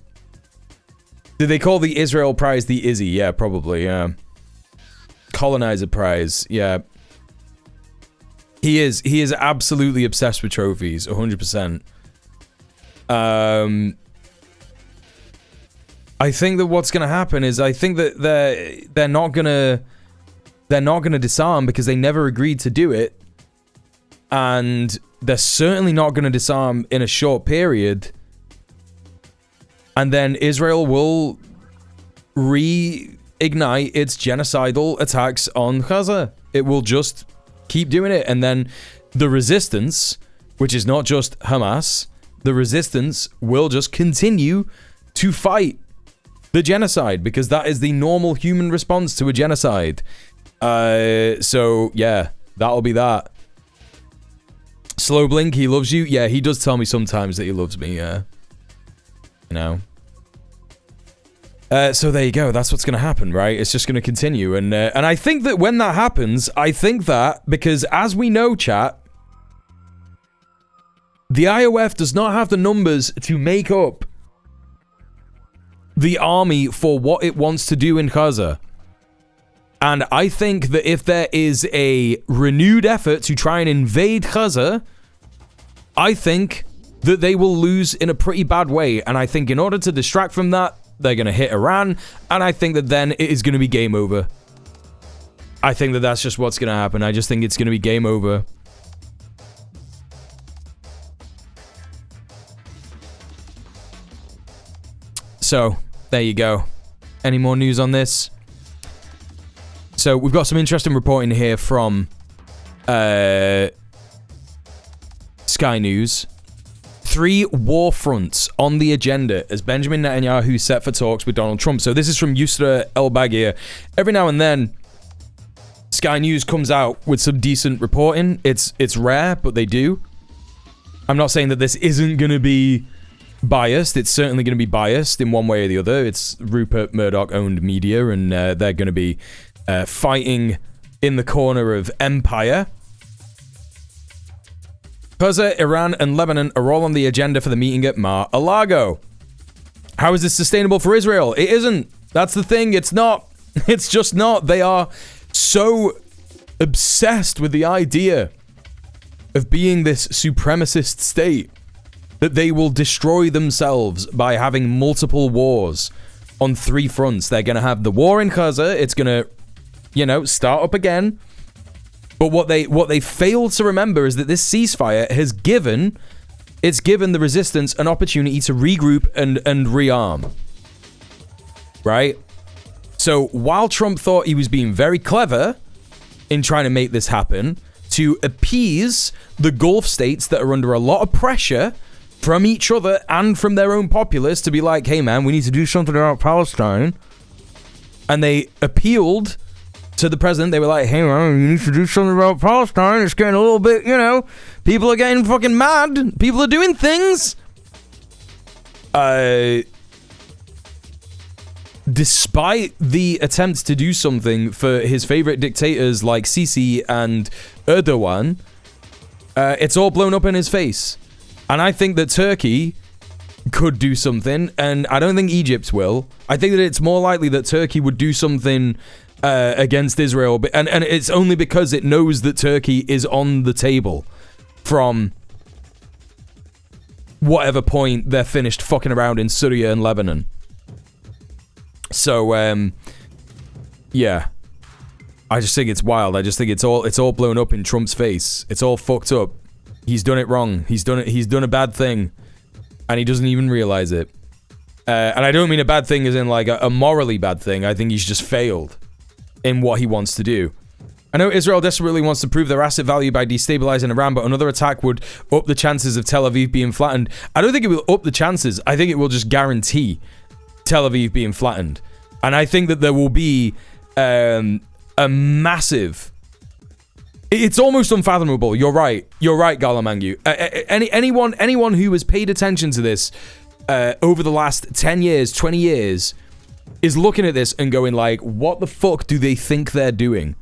Do they call the Israel Prize the Izzy? Yeah, probably, yeah. Colonizer Prize, yeah. He is absolutely obsessed with trophies, 100%. I think that what's going to happen is I think that they're not going to disarm because they never agreed to do it. And they're certainly not going to disarm in a short period. And then Israel will reignite its genocidal attacks on Gaza. It will just keep doing it. And then the resistance, which is not just Hamas, the resistance will just continue to fight the genocide because that is the normal human response to a genocide. So, yeah, that'll be that. Slow Blink, he loves you. Yeah, he does tell me sometimes that he loves me, yeah. You know. So there you go. That's what's going to happen, right? It's just going to continue. And I think that when that happens, I think that, because as we know, chat, the IOF does not have the numbers to make up the army for what it wants to do in Gaza. And I think that if there is a renewed effort to try and invade Gaza, I think that they will lose in a pretty bad way, and I think in order to distract from that, they're going to hit Iran, and I think that then it is going to be game over. I think that that's just what's going to happen. I just think it's going to be game over. So, there you go. Any more news on this? So, we've got some interesting reporting here from Sky News. 3 war fronts on the agenda as Benjamin Netanyahu set for talks with Donald Trump. So, this is from Yusra El-Baghir. Every now and then, Sky News comes out with some decent reporting. It's rare, but they do. I'm not saying that this isn't going to be biased. It's certainly going to be biased in one way or the other. It's Rupert Murdoch-owned media, and they're going to be fighting in the corner of empire. Gaza, Iran, and Lebanon are all on the agenda for the meeting at Mar-a-Lago. How is this sustainable for Israel? It isn't. That's the thing. It's not. It's just not. They are so obsessed with the idea of being this supremacist state that they will destroy themselves by having multiple wars on 3 fronts. They're going to have the war in Gaza. It's going to, start up again. But what they fail to remember is that this ceasefire has given the resistance an opportunity to regroup and rearm. Right? So while Trump thought he was being very clever in trying to make this happen, to appease the Gulf states that are under a lot of pressure from each other and from their own populace to be like, hey man, we need to do something about Palestine. And they appealed to the president. They were like, hey man, you need to do something about Palestine. It's getting a little bit, people are getting fucking mad. People are doing things. Despite the attempts to do something for his favorite dictators like Sisi and Erdogan, it's all blown up in his face. And I think that Turkey could do something, and I don't think Egypt will. I think that it's more likely that Turkey would do something against Israel, and it's only because it knows that Turkey is on the table from whatever point they're finished fucking around in Syria and Lebanon. So, yeah. I just think it's wild. I just think it's all blown up in Trump's face. It's all fucked up. He's done it wrong. He's done a bad thing, and he doesn't even realize it. And I don't mean a bad thing as in like a morally bad thing. I think he's just failed in what he wants to do. I know Israel desperately wants to prove their asset value by destabilizing Iran, but another attack would up the chances of Tel Aviv being flattened. I don't think it will up the chances. I think it will just guarantee Tel Aviv being flattened. And I think that there will be a massive... It's almost unfathomable. You're right, Galamangu. Anyone who has paid attention to this over the last 10 years, 20 years, is looking at this and going like, what the fuck do they think they're doing?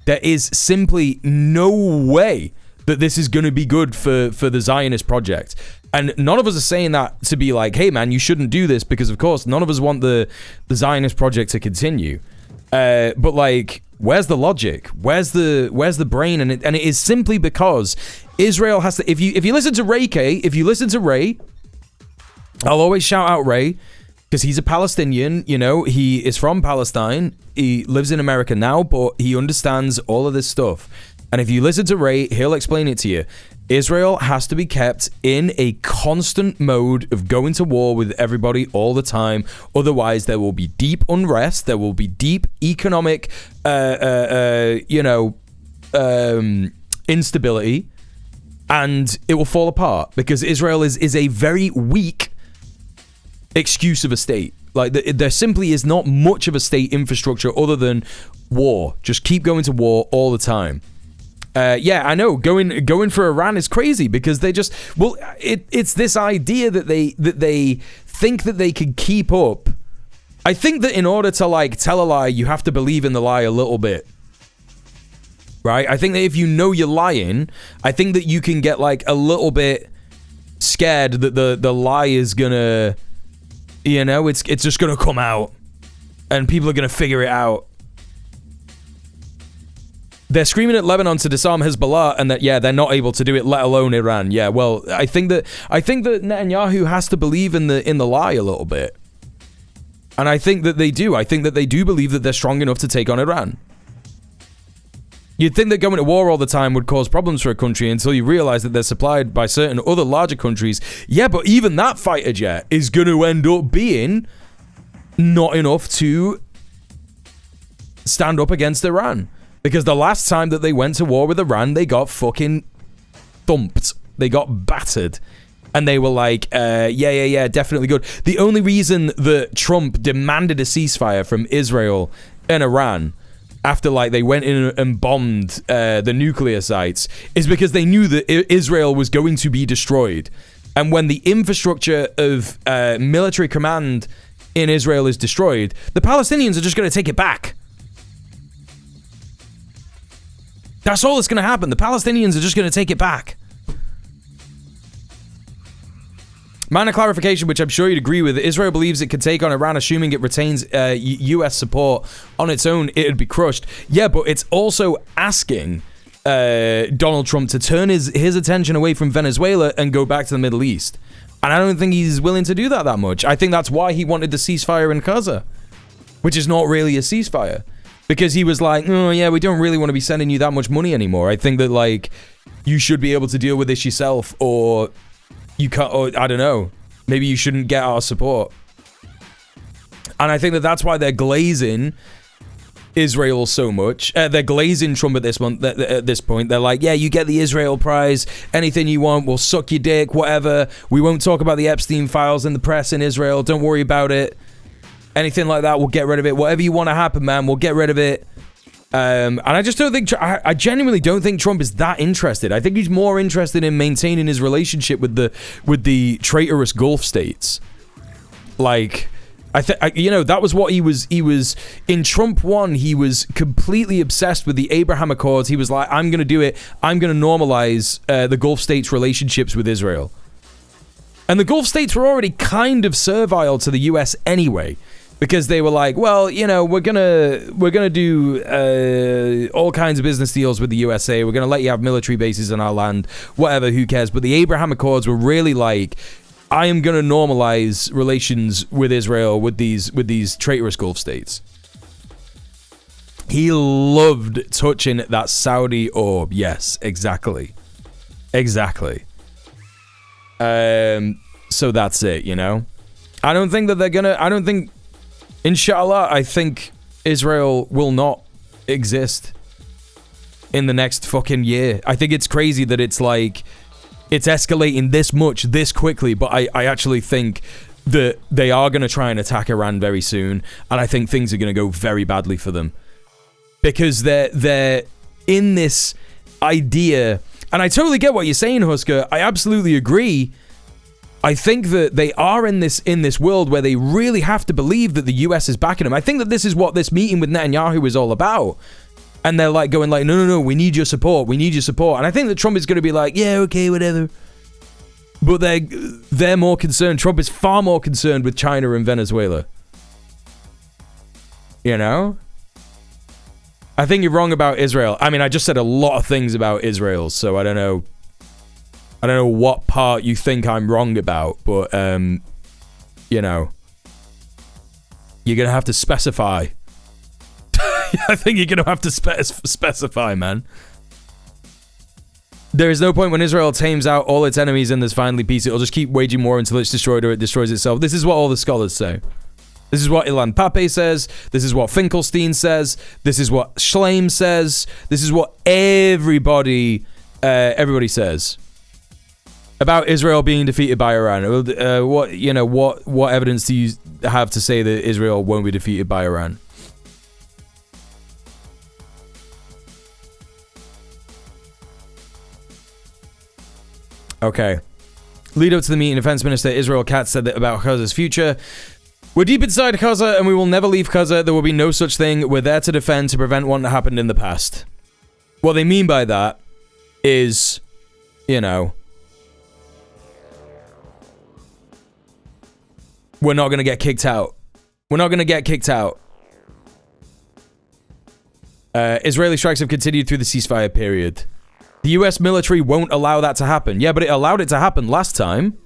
There is simply no way that this is going to be good for the Zionist project. And none of us are saying that to be like, hey man, you shouldn't do this, because of course none of us want the Zionist project to continue. But like, where's the logic? Where's the brain? And it is simply because Israel has to. If you listen to Ray, I'll always shout out Ray because he's a Palestinian. He is from Palestine. He lives in America now, but he understands all of this stuff. And if you listen to Ray, he'll explain it to you. Israel has to be kept in a constant mode of going to war with everybody all the time. Otherwise, there will be deep unrest. There will be deep economic, instability. And it will fall apart because Israel is a very weak excuse of a state. Like, there simply is not much of a state infrastructure other than war. Just keep going to war all the time. Yeah, I know. Going for Iran is crazy because they just... Well, it's this idea that they think that they can keep up. I think that in order to, like, tell a lie, you have to believe in the lie a little bit. Right? I think that if you know you're lying, I think that you can get, like, a little bit scared that the lie is gonna... it's just gonna come out. And people are gonna figure it out. They're screaming at Lebanon to disarm Hezbollah, and that they're not able to do it, let alone Iran. Yeah, well, I think that Netanyahu has to believe in the lie a little bit, and I think that they do. I think that they do believe that they're strong enough to take on Iran. You'd think that going to war all the time would cause problems for a country until you realize that they're supplied by certain other larger countries. Yeah, but even that fighter jet is going to end up being not enough to stand up against Iran. Because the last time that they went to war with Iran, they got fucking thumped. They got battered. And they were like, yeah, definitely good. The only reason that Trump demanded a ceasefire from Israel and Iran after they went in and bombed the nuclear sites is because they knew that Israel was going to be destroyed. And when the infrastructure of military command in Israel is destroyed, the Palestinians are just going to take it back. That's all that's going to happen. The Palestinians are just going to take it back. Minor clarification, which I'm sure you'd agree with. Israel believes it could take on Iran, assuming it retains U.S. support on its own. It'd be crushed. Yeah, but it's also asking Donald Trump to turn his attention away from Venezuela and go back to the Middle East. And I don't think he's willing to do that much. I think that's why he wanted the ceasefire in Gaza, which is not really a ceasefire. Because he was like, oh yeah, we don't really want to be sending you that much money anymore. I think that you should be able to deal with this yourself, or you can't, or I don't know, maybe you shouldn't get our support. And I think that that's why they're glazing Israel so much. They're glazing Trump at this point. They're like, yeah, you get the Israel prize, anything you want, we'll suck your dick, whatever. We won't talk about the Epstein files in the press in Israel. Don't worry about it. Anything like that, we'll get rid of it. Whatever you want to happen, man, we'll get rid of it. And I just don't think... I genuinely don't think Trump is that interested. I think he's more interested in maintaining his relationship with the traitorous Gulf states. That was what he was... In Trump 1, he was completely obsessed with the Abraham Accords. He was like, I'm going to do it. I'm going to normalize the Gulf states' relationships with Israel. And the Gulf states were already kind of servile to the US anyway. Because they were like, well, we're gonna do all kinds of business deals with the USA. We're gonna let you have military bases on our land, whatever. Who cares? But the Abraham Accords were really like, I am gonna normalize relations with Israel with these traitorous Gulf states. He loved touching that Saudi orb. Yes, exactly. So that's it. I don't think that they're gonna. I don't think. Inshallah, I think Israel will not exist in the next fucking year. I think it's crazy that it's escalating this much, this quickly, but I actually think that they are going to try and attack Iran very soon, and I think things are going to go very badly for them. Because they're in this idea, and I totally get what you're saying, Husker. I absolutely agree. I think that they are in this world where they really have to believe that the US is backing them. I think that this is what this meeting with Netanyahu is all about. And they're going no, we need your support. And I think that Trump is going to be like, yeah, okay, whatever. But they're more concerned. Trump is far more concerned with China and Venezuela. I think you're wrong about Israel. I mean, I just said a lot of things about Israel, so I don't know what part you think I'm wrong about, but, you're going to have to specify. I think you're going to have to specify, man. There is no point when Israel tames out all its enemies and there's finally peace. It'll just keep waging war until it's destroyed or it destroys itself. This is what all the scholars say. This is what Ilan Pape says. This is what Finkelstein says. This is what Schleim says. This is what everybody says. About Israel being defeated by Iran. What evidence do you have to say that Israel won't be defeated by Iran? Okay. Lead up to the meeting, Defense Minister Israel Katz said that about Gaza's future. We're deep inside Gaza and we will never leave Gaza. There will be no such thing. We're there to defend, to prevent what happened in the past. What they mean by that is, we're not going to get kicked out. We're not going to get kicked out. Israeli strikes have continued through the ceasefire period. The US military won't allow that to happen. Yeah, but it allowed it to happen last time.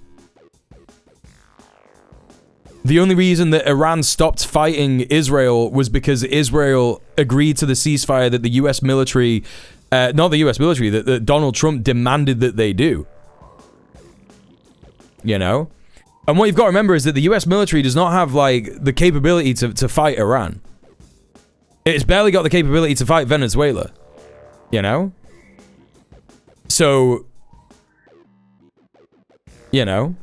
The only reason that Iran stopped fighting Israel was because Israel agreed to the ceasefire that the US military, not the US military, that Donald Trump demanded that they do. You know? And what you've got to remember is that the US military does not have, like, the capability to fight Iran. It's barely got the capability to fight Venezuela. You know? So, you know.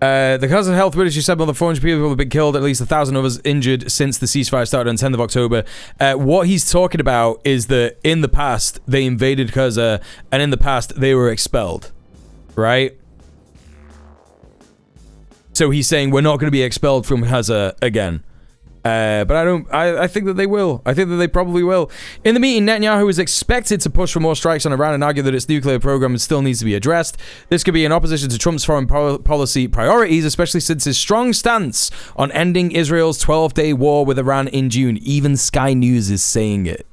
The cause of health British, who said more than 400 people have been killed, at least 1,000 others injured since the ceasefire started on 10th of October. What he's talking about is that in the past, they invaded Gaza, and in the past, they were expelled. Right? So he's saying we're not going to be expelled from Gaza again. But I think that they will. I think that they probably will. In the meeting, Netanyahu is expected to push for more strikes on Iran and argue that its nuclear program still needs to be addressed. This could be in opposition to Trump's foreign policy priorities, especially since his strong stance on ending Israel's 12-day war with Iran in June. Even Sky News is saying it.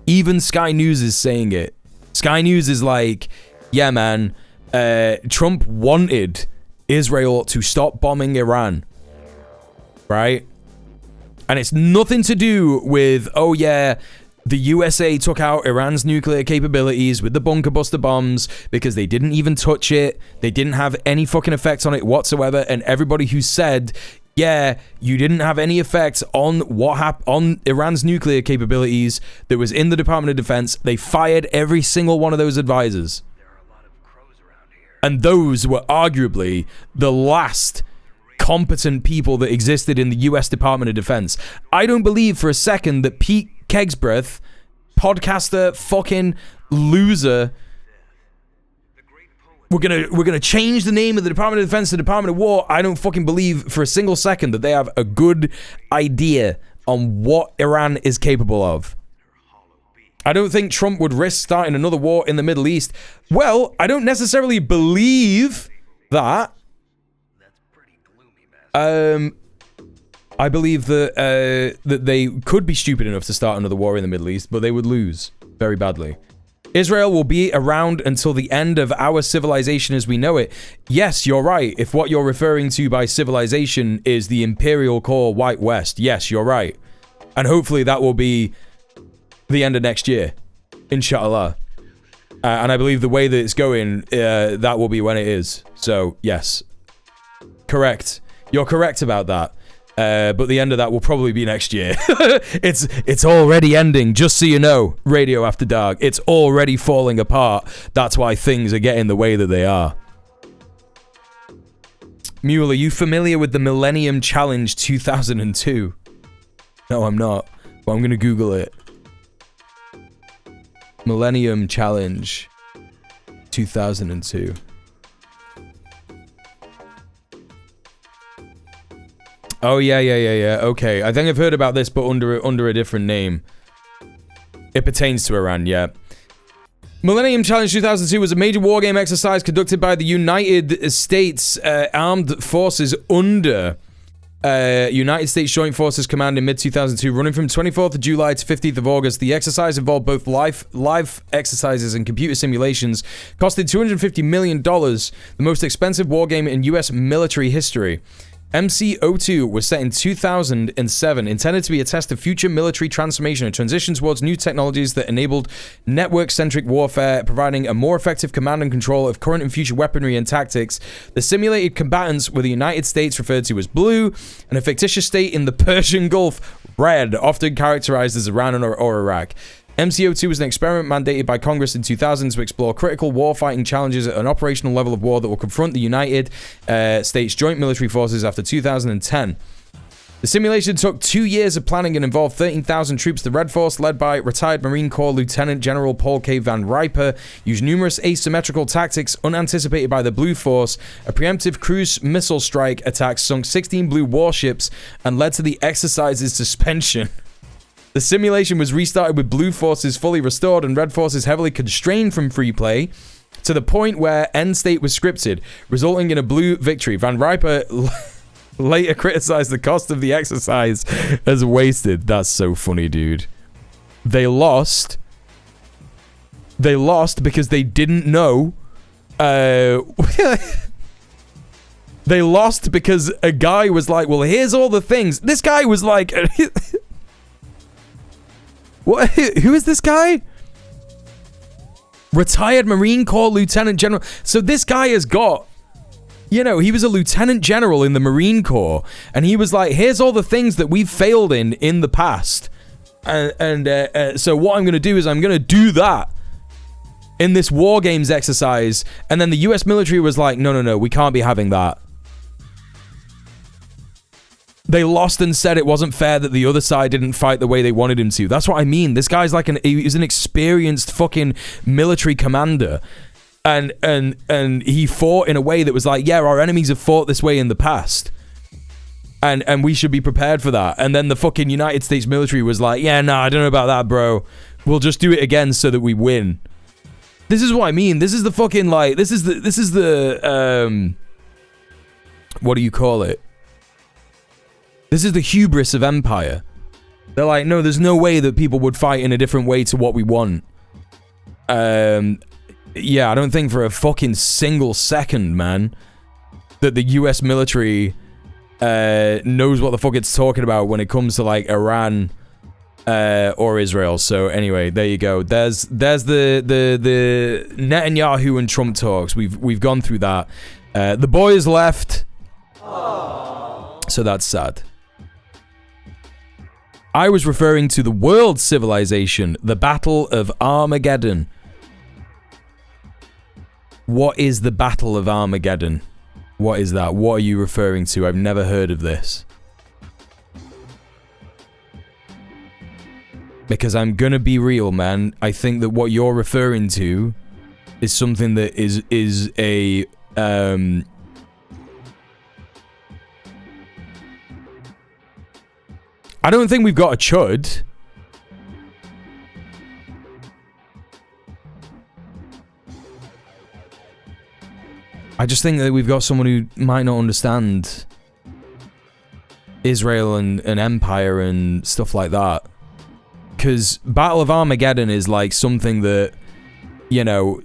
Even Sky News is saying it. Sky News is like, yeah, man, Trump wanted Israel to stop bombing Iran. Right? And it's nothing to do with, oh yeah, the USA took out Iran's nuclear capabilities with the bunker buster bombs because they didn't even touch it. They didn't have any fucking effect on it whatsoever. And everybody who said, yeah, you didn't have any effect on what happened on Iran's nuclear capabilities that was in the Department of Defense, they fired every single one of those advisors. And those were arguably the last competent people that existed in the US Department of Defense. I don't believe for a second that Pete Kegsbreth, podcaster, fucking loser, we're gonna change the name of the Department of Defense to the Department of War. I don't fucking believe for a single second that they have a good idea on what Iran is capable of. I don't think Trump would risk starting another war in the Middle East. Well, I don't necessarily believe that. I believe that that they could be stupid enough to start another war in the Middle East, but they would lose very badly. Israel will be around until the end of our civilization as we know it. Yes, you're right. If what you're referring to by civilization is the imperial core White West, yes, you're right. And hopefully that will be the end of next year, inshallah. And I believe the way that it's going, that will be when it is. So, yes. Correct. You're correct about that. But the end of that will probably be next year. It's already ending, just so you know, Radio After Dark. It's already falling apart. That's why things are getting the way that they are. Mule, are you familiar with the Millennium Challenge 2002? No, I'm not. But I'm going to Google it. Millennium Challenge 2002. Oh, yeah. Okay. I think I've heard about this, but under a different name. It pertains to Iran, yeah. Millennium Challenge 2002 was a major wargame exercise conducted by the United States Armed Forces under United States Joint Forces Command in mid-2002, running from 24th of July to 15th of August. The exercise involved both live exercises and computer simulations, costed $250 million, the most expensive wargame in U.S. military history. MC02 was set in 2007, intended to be a test of future military transformation and transition towards new technologies that enabled network-centric warfare, providing a more effective command and control of current and future weaponry and tactics. The simulated combatants were the United States, referred to as Blue, and a fictitious state in the Persian Gulf, Red, often characterized as Iran or Iraq. MC02 was an experiment mandated by Congress in 2000 to explore critical warfighting challenges at an operational level of war that will confront the United States Joint Military Forces after 2010. The simulation took 2 years of planning and involved 13,000 troops. The Red Force, led by retired Marine Corps Lieutenant General Paul K. Van Riper, used numerous asymmetrical tactics unanticipated by the Blue Force. A preemptive cruise missile strike attack sunk 16 Blue warships and led to the exercise's suspension. The simulation was restarted with Blue forces fully restored and Red forces heavily constrained from free play to the point where end state was scripted, resulting in a Blue victory. Van Riper Later criticized the cost of the exercise as wasted. That's so funny, dude. They lost. They lost because they didn't know. They lost because a guy was like, well, here's all the things. This guy was like... What? Who is this guy? Retired Marine Corps Lieutenant General. So this guy has got... You know, he was a lieutenant general in the Marine Corps, and he was like, here's all the things that we've failed in the past. So what I'm going to do is I'm going to do that in this war games exercise. And then the US military was like, no, we can't be having that. They lost and said it wasn't fair that the other side didn't fight the way they wanted him to. That's what I mean. This guy's like he's an experienced fucking military commander. And he fought in a way that was like, yeah, our enemies have fought this way in the past. And we should be prepared for that. And then the fucking United States military was like, yeah, no, I don't know about that, bro. We'll just do it again so that we win. This is what I mean. This is the fucking, like, this is the, what do you call it? This is the hubris of empire. They're like, no, there's no way that people would fight in a different way to what we want. Yeah, I don't think for a fucking single second, man, that the US military knows what the fuck it's talking about when it comes to, like, Iran or Israel. So anyway, there you go. There's the Netanyahu and Trump talks. We've gone through that. The boys left. So that's sad. I was referring to the world civilization, the Battle of Armageddon. What is the Battle of Armageddon? What is that? What are you referring to? I've never heard of this. Because I'm gonna be real, man. I think that what you're referring to is something that is a I don't think we've got a chud. I just think that we've got someone who might not understand Israel and empire and stuff like that. Because Battle of Armageddon is like something that, you know,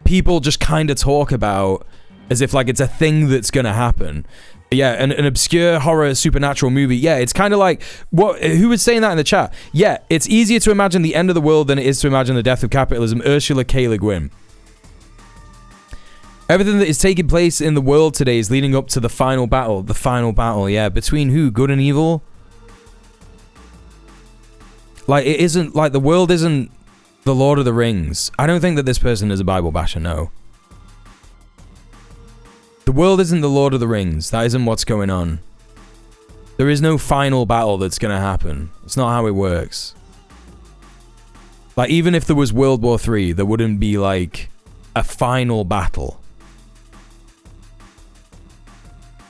people just kind of talk about as if like it's a thing that's gonna happen. Yeah, an obscure horror supernatural movie. Yeah, it's kind of like who was saying that in the chat? Yeah, it's easier to imagine the end of the world than it is to imagine the death of capitalism. Ursula K. Le Guin. Everything that is taking place in the world today is leading up to the final battle. The final battle, yeah. Between who? Good and evil? Like, it isn't, like, the world isn't the Lord of the Rings. I don't think that this person is a Bible basher, no. The world isn't the Lord of the Rings. That isn't what's going on. There is no final battle that's going to happen. It's not how it works. Like, even if there was World War III, there wouldn't be, like, a final battle.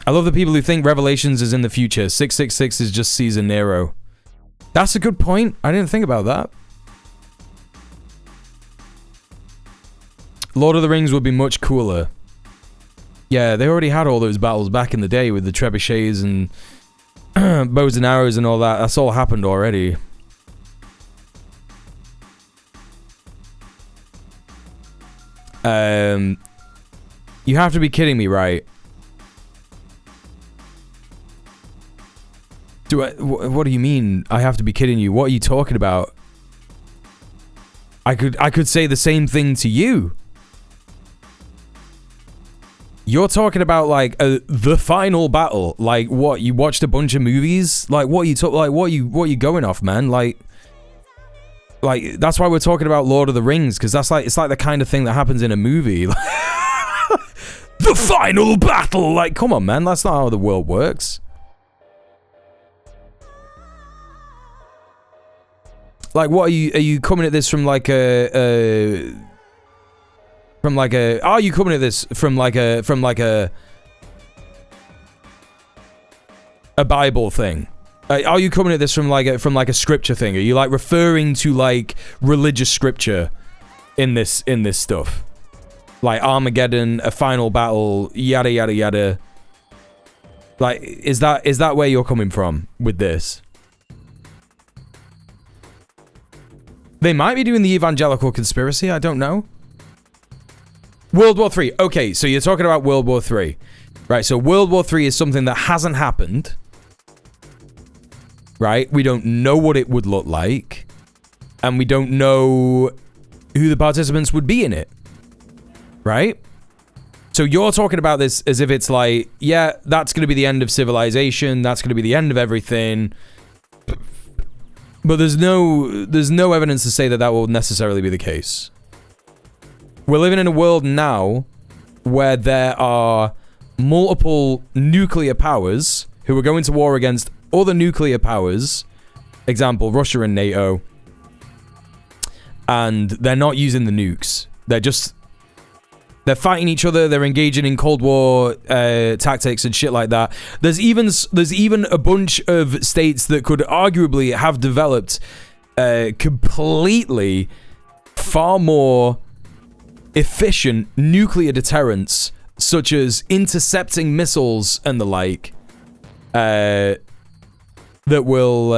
I love the people who think Revelations is in the future. 666 is just Caesar Nero. That's a good point. I didn't think about that. Lord of the Rings would be much cooler. Yeah, they already had all those battles back in the day with the trebuchets and bows and arrows and all that. That's all happened already. You have to be kidding me, right? What do you mean? I have to be kidding you. What are you talking about? I could say the same thing to you. You're talking about like the final battle. Like what? You watched a bunch of movies? Like what are you what are you going off, man? Like that's why we're talking about Lord of the Rings, because that's like, it's like the kind of thing that happens in a movie. The final battle. Like, come on, man. That's not how the world works. Like, what are you coming at this from like are you coming at this from like a Bible thing? Are you coming at this from like a scripture thing? Are you like referring to like religious scripture in this stuff? Like Armageddon, a final battle, yada yada yada. Like, is that where you're coming from with this? They might be doing the evangelical conspiracy. I don't know. World War III. Okay, so you're talking about World War III. Right, so World War III is something that hasn't happened. Right? We don't know what it would look like. And we don't know who the participants would be in it. Right? So you're talking about this as if it's like, yeah, that's going to be the end of civilization. That's going to be the end of everything. But there's no evidence to say that that will necessarily be the case. We're living in a world now where there are multiple nuclear powers who are going to war against other nuclear powers. Example, Russia and NATO. And they're not using the nukes. They're fighting each other. They're engaging in Cold War tactics and shit like that. There's even a bunch of states that could arguably have developed completely far more efficient nuclear deterrents, such as intercepting missiles and the like, that will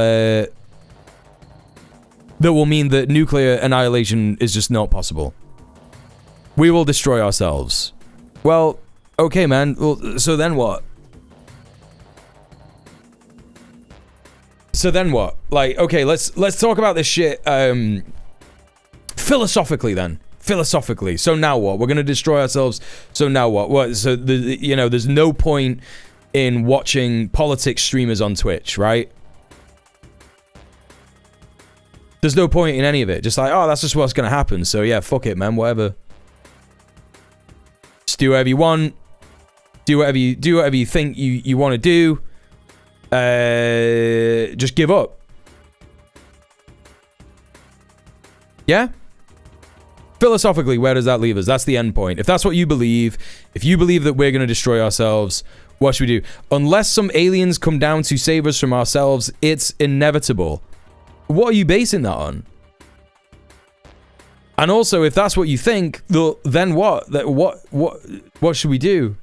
mean that nuclear annihilation is just not possible. We will destroy ourselves. Well, okay, man. Well, so then what? Like, okay, let's talk about this shit philosophically then. Philosophically. So now what? We're gonna destroy ourselves. So now what? What? So there's no point in watching politics streamers on Twitch, right? There's no point in any of it. Just like, oh, that's just what's gonna happen. So yeah, fuck it, man. Whatever. Just do whatever you want. Do whatever you think you want to do. Just give up. Yeah? Philosophically, where does that leave us? That's the end point. If that's what you believe, if you believe that we're going to destroy ourselves, what should we do? Unless some aliens come down to save us from ourselves, it's inevitable. What are you basing that on? And also, if that's what you think, then what? What should we do?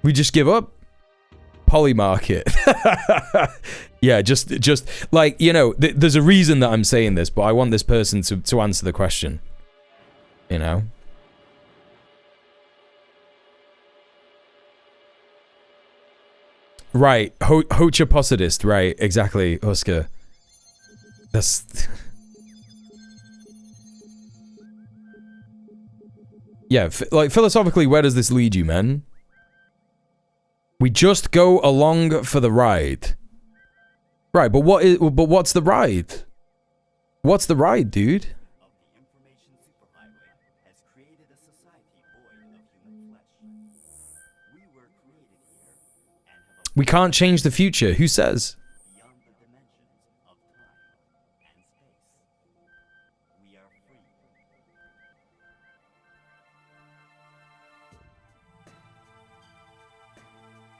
We just give up? Polymarket. Yeah, just like, you know, there's a reason that I'm saying this, but I want this person to answer the question. You know? Right. Hocha Posidist. Right. Exactly, Husker. That's... Yeah, like, philosophically, where does this lead you, man? We just go along for the ride. Right, but what's the ride? What's the ride, dude? We can't change the future. Who says?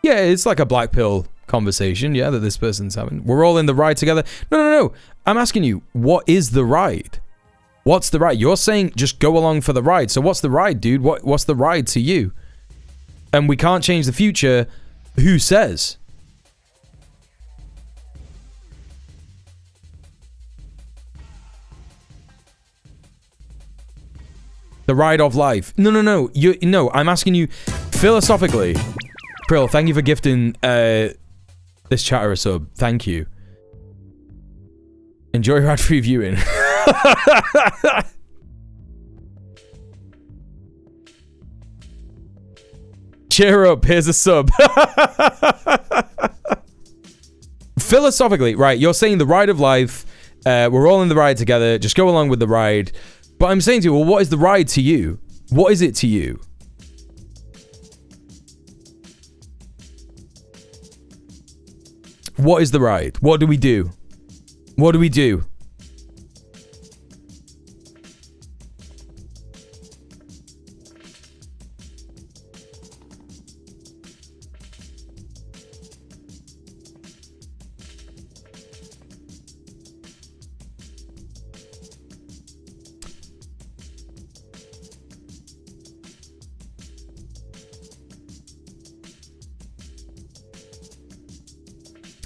Yeah, it's like a black pill conversation, yeah, that this person's having. We're all in the ride together. No. I'm asking you, what is the ride? What's the ride? You're saying just go along for the ride. So what's the ride, dude? What's the ride to you? And we can't change the future. Who says? The ride of life. No. No, I'm asking you philosophically. Krill, thank you for gifting this chatter a sub. Thank you. Enjoy your ad-free viewing. Cheer up, here's a sub. Philosophically, right, you're saying the ride of life, we're all in the ride together, just go along with the ride. But I'm saying to you, well, what is the ride to you? What is it to you? What is the ride? What do we do? What do we do?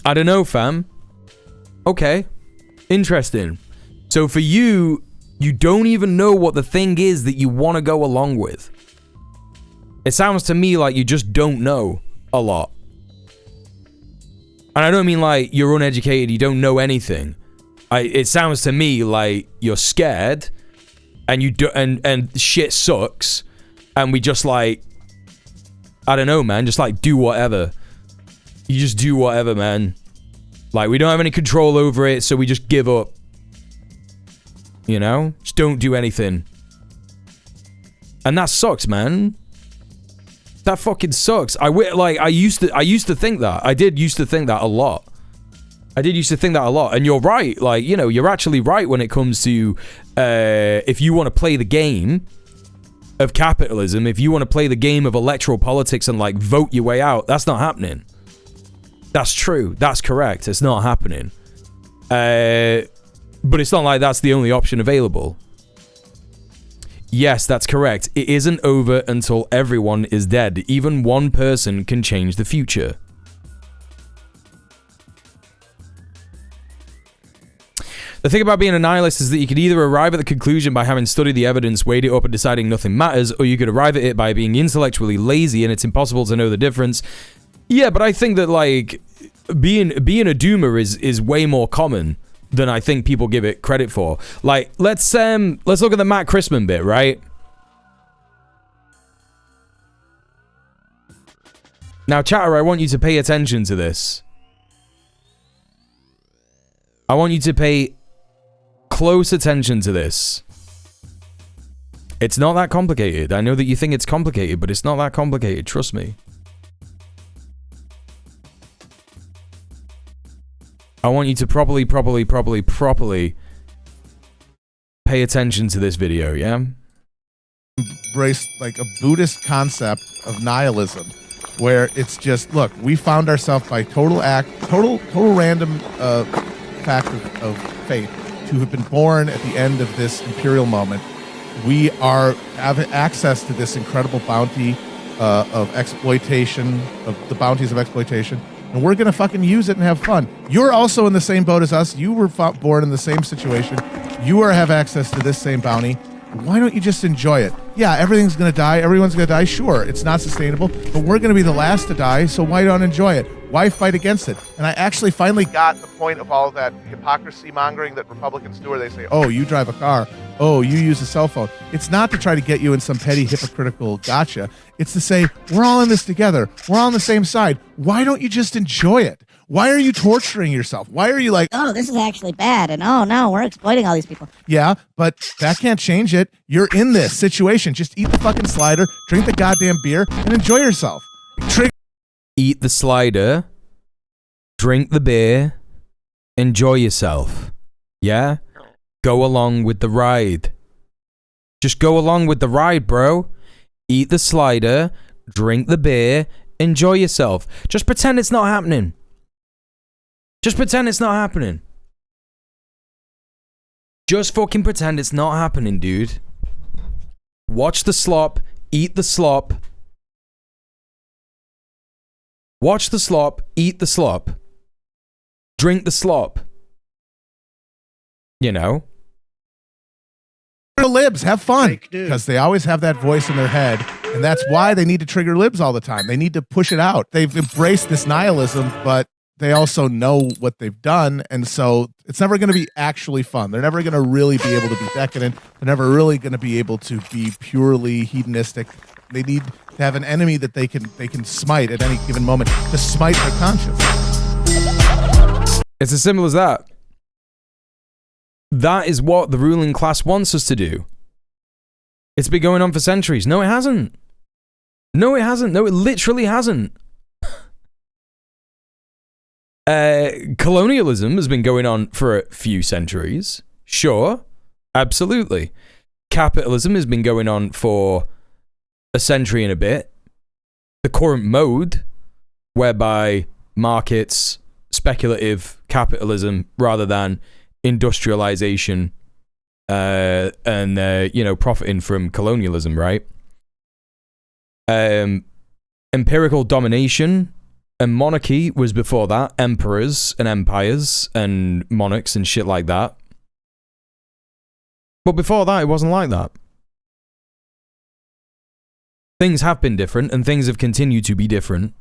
I don't know, fam. Okay. Interesting. So for you, you don't even know what the thing is that you want to go along with. It sounds to me like you just don't know a lot. And I don't mean like you're uneducated, you don't know anything. It sounds to me like you're scared and you do, and shit sucks, and we just like, I don't know, man, just like do whatever. You just do whatever, man. Like, we don't have any control over it, so we just give up. You know? Just don't do anything. And that sucks, man. That fucking sucks. I used to think that. I did used to think that a lot. And you're right. Like, you know, you're actually right when it comes to if you want to play the game of capitalism, if you want to play the game of electoral politics and like vote your way out, that's not happening. That's true. That's correct. It's not happening. But it's not like that's the only option available. Yes, that's correct. It isn't over until everyone is dead. Even one person can change the future. The thing about being a nihilist is that you could either arrive at the conclusion by having studied the evidence, weighed it up, and deciding nothing matters, or you could arrive at it by being intellectually lazy and it's impossible to know the difference. Yeah, but I think that, like, being a doomer is way more common than I think people give it credit for. Like, let's look at the Matt Christman bit, right? Now, chatter, I want you to pay attention to this. I want you to pay close attention to this. It's not that complicated. I know that you think it's complicated, but it's not that complicated. Trust me. I want you to properly pay attention to this video, yeah? Embrace like a Buddhist concept of nihilism, where it's just, look, we found ourselves by total random fact of fate to have been born at the end of this imperial moment. We have access to this incredible bounty of exploitation, of the bounties of exploitation, and we're gonna fucking use it and have fun. You're also in the same boat as us. You were born in the same situation. You have access to this same bounty. Why don't you just enjoy it? Yeah, everything's gonna die. Everyone's gonna die. Sure, it's not sustainable, but we're gonna be the last to die. So why not enjoy it? Why fight against it? And I actually finally got the point of all of that hypocrisy mongering that Republicans do, where they say, "Oh, you drive a car. Oh, you use a cell phone." It's not to try to get you in some petty hypocritical gotcha. It's to say, we're all in this together. We're all on the same side. Why don't you just enjoy it? Why are you torturing yourself? Why are you like, oh, this is actually bad, and oh no, we're exploiting all these people? Yeah, but that can't change it. You're in this situation. Just eat the fucking slider, drink the goddamn beer, and enjoy yourself. Eat the slider, drink the beer, enjoy yourself. Yeah? Go along with the ride. Just go along with the ride, bro. Eat the slider, drink the beer, enjoy yourself. Just pretend it's not happening. Just pretend it's not happening. Just fucking pretend it's not happening, dude. Watch the slop, eat the slop. Watch the slop, eat the slop. Drink the slop. You know? Libs, have fun. Because they always have that voice in their head, and that's why they need to trigger libs all the time. They need to push it out. They've embraced this nihilism, but they also know what they've done, and so it's never going to be actually fun. They're never going to really be able to be decadent. They're never really going to be able to be purely hedonistic. They need to have an enemy that they can smite at any given moment to smite their conscience. It's as simple as that. That is what the ruling class wants us to do. It's been going on for centuries. No, it hasn't. No, it hasn't. No, it literally hasn't. Colonialism has been going on for a few centuries. Sure. Absolutely. Capitalism has been going on for a century and a bit. The current mode, whereby markets, speculative capitalism rather than industrialization and profiting from colonialism, right? Empirical domination And monarchy was before that. Emperors and empires and monarchs and shit like that. But before that, it wasn't like that. Things have been different, and things have continued to be different.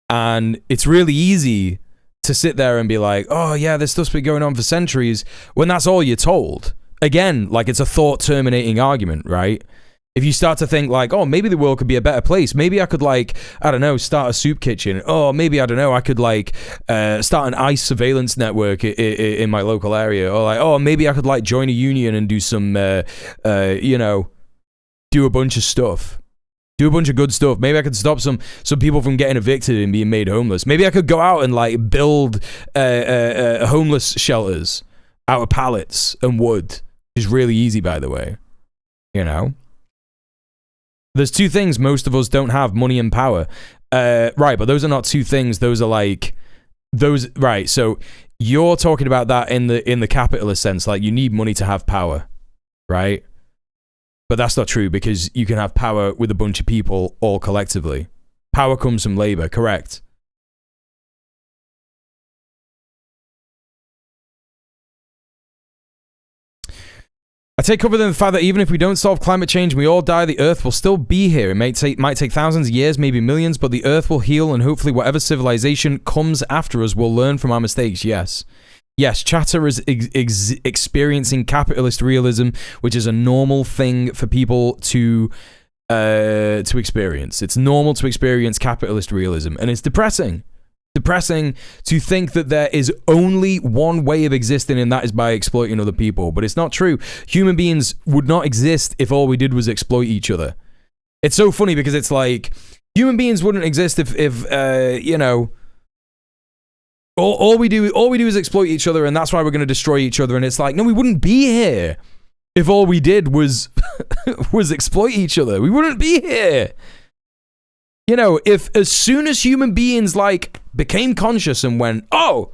And it's really easy to sit there and be like, oh yeah, this stuff's been going on for centuries, when that's all you're told. Again, like, it's a thought-terminating argument, right? If you start to think like, oh, maybe the world could be a better place. Maybe I could, like, I don't know, start a soup kitchen. Oh, maybe, I don't know, I could, like, start an ICE surveillance network in my local area. Or, like, oh, maybe I could, like, join a union and do some, you know, do a bunch of stuff. Do a bunch of good stuff. Maybe I could stop some people from getting evicted and being made homeless. Maybe I could go out and, like, build homeless shelters out of pallets and wood. Which is really easy, by the way. You know? There's two things most of us don't have: money and power. Right, but those are not two things. Those are like those. Right, so you're talking about that in the capitalist sense, like you need money to have power, right? But that's not true, because you can have power with a bunch of people all collectively. Power comes from labor, correct? I take cover in the fact that even if we don't solve climate change and we all die, the Earth will still be here. It might take thousands of years, maybe millions, but the Earth will heal, and hopefully whatever civilization comes after us will learn from our mistakes. Yes. Yes, Chatter is experiencing capitalist realism, which is a normal thing for people to experience. It's normal to experience capitalist realism, and it's depressing. Depressing to think that there is only one way of existing, and that is by exploiting other people. But it's not true. Human beings would not exist if all we did was exploit each other. It's so funny because it's like human beings wouldn't exist if you know, all we do is exploit each other, and that's why we're going to destroy each other. And it's like, no, we wouldn't be here if all we did was was exploit each other. We wouldn't be here. You know, if as soon as human beings, like, became conscious and went, oh,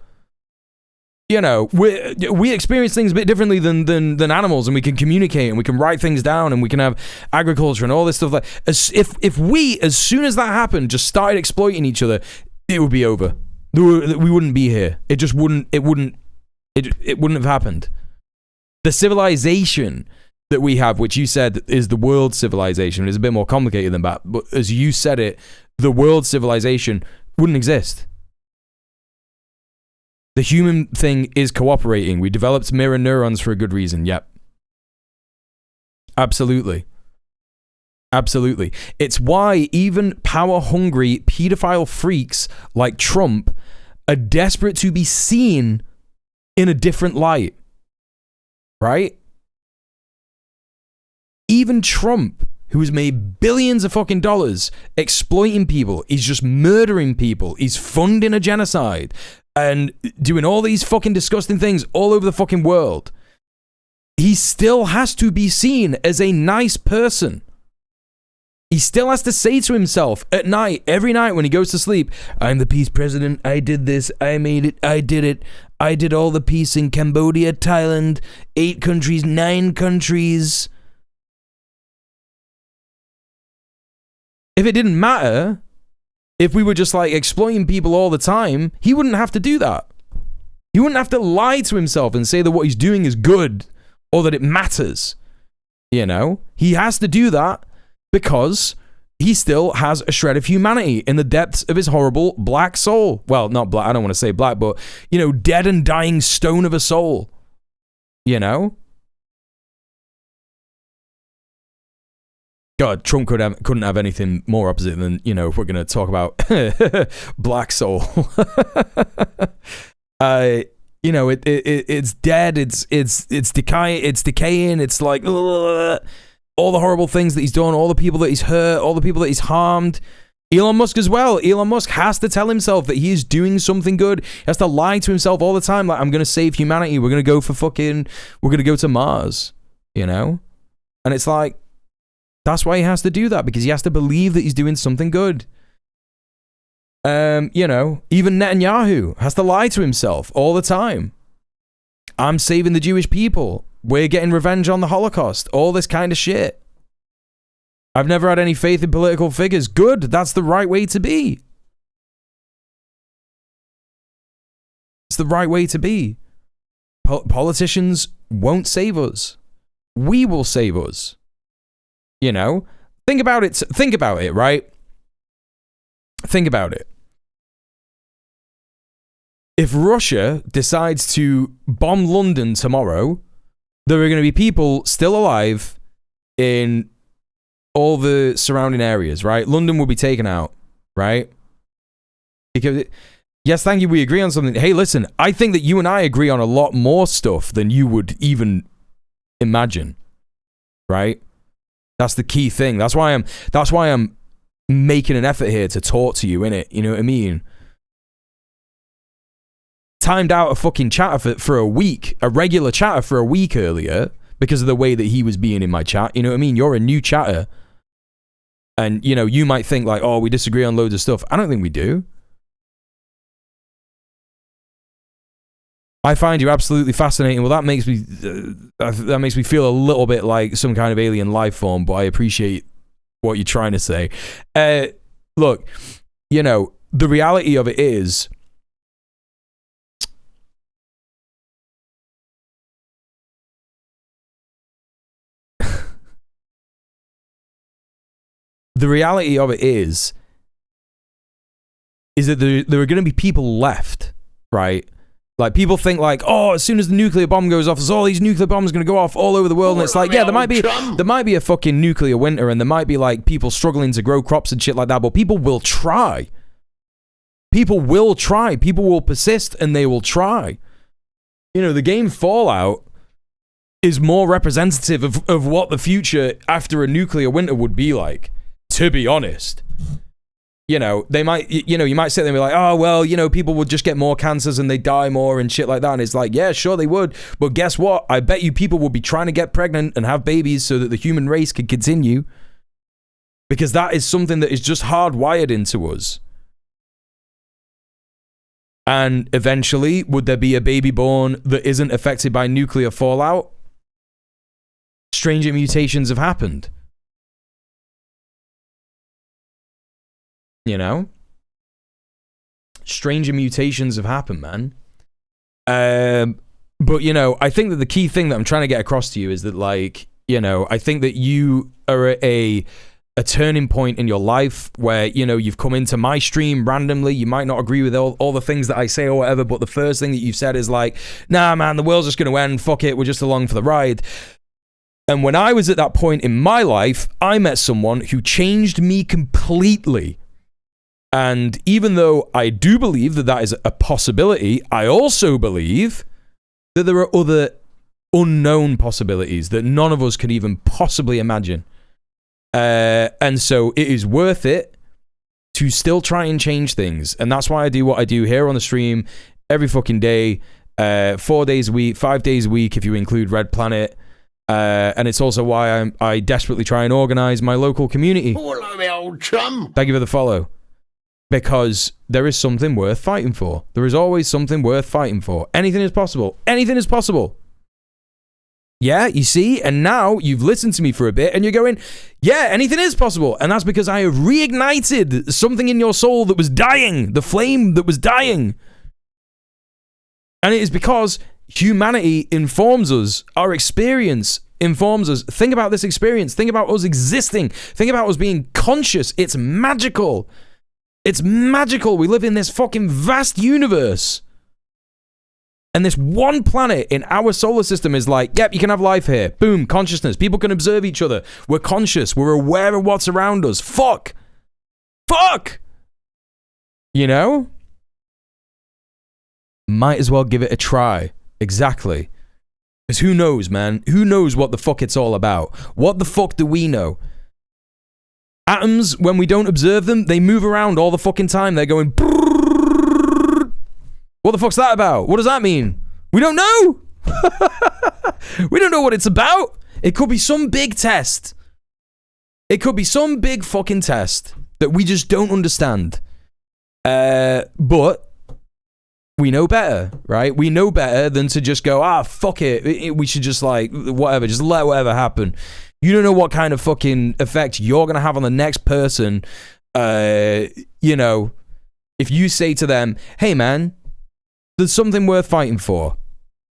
you know, we experience things a bit differently than animals, and we can communicate, and we can write things down, and we can have agriculture and all this stuff. Like, if we, as soon as that happened, just started exploiting each other, it would be over. We wouldn't be here. It just wouldn't. It wouldn't have happened. The civilization that we have, which you said is the world civilization, is a bit more complicated than that. But as you said it, the world civilization wouldn't exist. The human thing is cooperating. We developed mirror neurons for a good reason. Yep. Absolutely. Absolutely. It's why even power-hungry pedophile freaks like Trump are desperate to be seen in a different light. Right? Even Trump, who has made billions of fucking dollars exploiting people, he's just murdering people, he's funding a genocide, and doing all these fucking disgusting things all over the fucking world, he still has to be seen as a nice person. He still has to say to himself at night, every night when he goes to sleep, I'm the peace president, I did this, I made it, I did it, I did all the peace in Cambodia, Thailand, 8 countries, 9 countries. If it didn't matter, if we were just like exploiting people all the time, he wouldn't have to do that. He wouldn't have to lie to himself and say that what he's doing is good or that it matters. You know, he has to do that because he still has a shred of humanity in the depths of his horrible black soul. Well, not black, I don't want to say black, but, you know, dead and dying stone of a soul. You know? God, Trump couldn't have anything more opposite than, you know, if we're going to talk about black soul. You know, it's dead, it's decaying, it's like all the horrible things that he's done, all the people that he's hurt, all the people that he's harmed. Elon Musk as well. Elon Musk has to tell himself that he is doing something good. He has to lie to himself all the time, like, I'm going to save humanity, we're going to go to Mars, you know? And it's like, that's why he has to do that, because he has to believe that he's doing something good. You know, even Netanyahu has to lie to himself all the time. I'm saving the Jewish people. We're getting revenge on the Holocaust. All this kind of shit. I've never had any faith in political figures. Good. That's the right way to be. the right way to be. Politicians won't save us. We will save us. You know? Think about it, right? Think about it. If Russia decides to bomb London tomorrow, there are going to be people still alive in all the surrounding areas, right? London will be taken out, right? Because, yes, thank you, we agree on something. Hey, listen, I think that you and I agree on a lot more stuff than you would even imagine, right? That's the key thing. That's why I'm making an effort here to talk to you, innit? You know what I mean? Timed out a fucking chatter for a week, a regular chatter for a week earlier because of the way that he was being in my chat. You know what I mean? You're a new chatter. And, you know, you might think like, oh, we disagree on loads of stuff. I don't think we do. I find you absolutely fascinating. Well, that makes me feel a little bit like some kind of alien life form, but I appreciate what you're trying to say. Look, you know, the reality of it is, the reality of it is that there are going to be people left, right? Like, people think like, oh, as soon as the nuclear bomb goes off, there's all these nuclear bombs going to go off all over the world. And it's like, yeah, there might be a fucking nuclear winter, and there might be like people struggling to grow crops and shit like that, but people will try. People will try. People will persist, and they will try. You know, the game Fallout is more representative of what the future after a nuclear winter would be like, to be honest. You know, they might, you know, you might sit there and be like, oh, well, you know, people would just get more cancers and they die more and shit like that. And it's like, yeah, sure they would. But guess what? I bet you people will be trying to get pregnant and have babies so that the human race can continue. Because that is something that is just hardwired into us. And eventually, would there be a baby born that isn't affected by nuclear fallout? Stranger mutations have happened. You know? Stranger mutations have happened, man. But, you know, I think that the key thing that I'm trying to get across to you is that, like, you know, I think that you are at a turning point in your life where, you know, you've come into my stream randomly. You might not agree with all the things that I say or whatever, but the first thing that you've said is like, nah, man, the world's just going to end. Fuck it. We're just along for the ride. And when I was at that point in my life, I met someone who changed me completely. And even though I do believe that that is a possibility, I also believe that there are other unknown possibilities that none of us could even possibly imagine. And so it is worth it to still try and change things. And that's why I do what I do here on the stream every fucking day, 4 days a week, 5 days a week if you include Red Planet. And it's also why I desperately try and organize my local community. Hello, my old chum. Thank you for the follow. Because there is something worth fighting for. There is always something worth fighting for. Anything is possible. Anything is possible. Yeah, you see? And now you've listened to me for a bit and you're going, yeah, anything is possible. And that's because I have reignited something in your soul that was dying. The flame that was dying. And it is because humanity informs us. Our experience informs us. Think about this experience. Think about us existing. Think about us being conscious. It's magical. It's magical. We live in this fucking vast universe. And this one planet in our solar system is like, yep, you can have life here. Boom, consciousness. People can observe each other. We're conscious. We're aware of what's around us. Fuck. You know? Might as well give it a try. Exactly. Because who knows, man? Who knows what the fuck it's all about? What the fuck do we know? Atoms, when we don't observe them, they move around all the fucking time. They're going... What the fuck's that about? What does that mean? We don't know. We don't know what it's about. It could be some big test. It could be some big fucking test that we just don't understand. But we know better, right? We know better than to just go, fuck it. We should just like, whatever, just let whatever happen. You don't know what kind of fucking effect you're going to have on the next person. You know, if you say to them, hey man, there's something worth fighting for.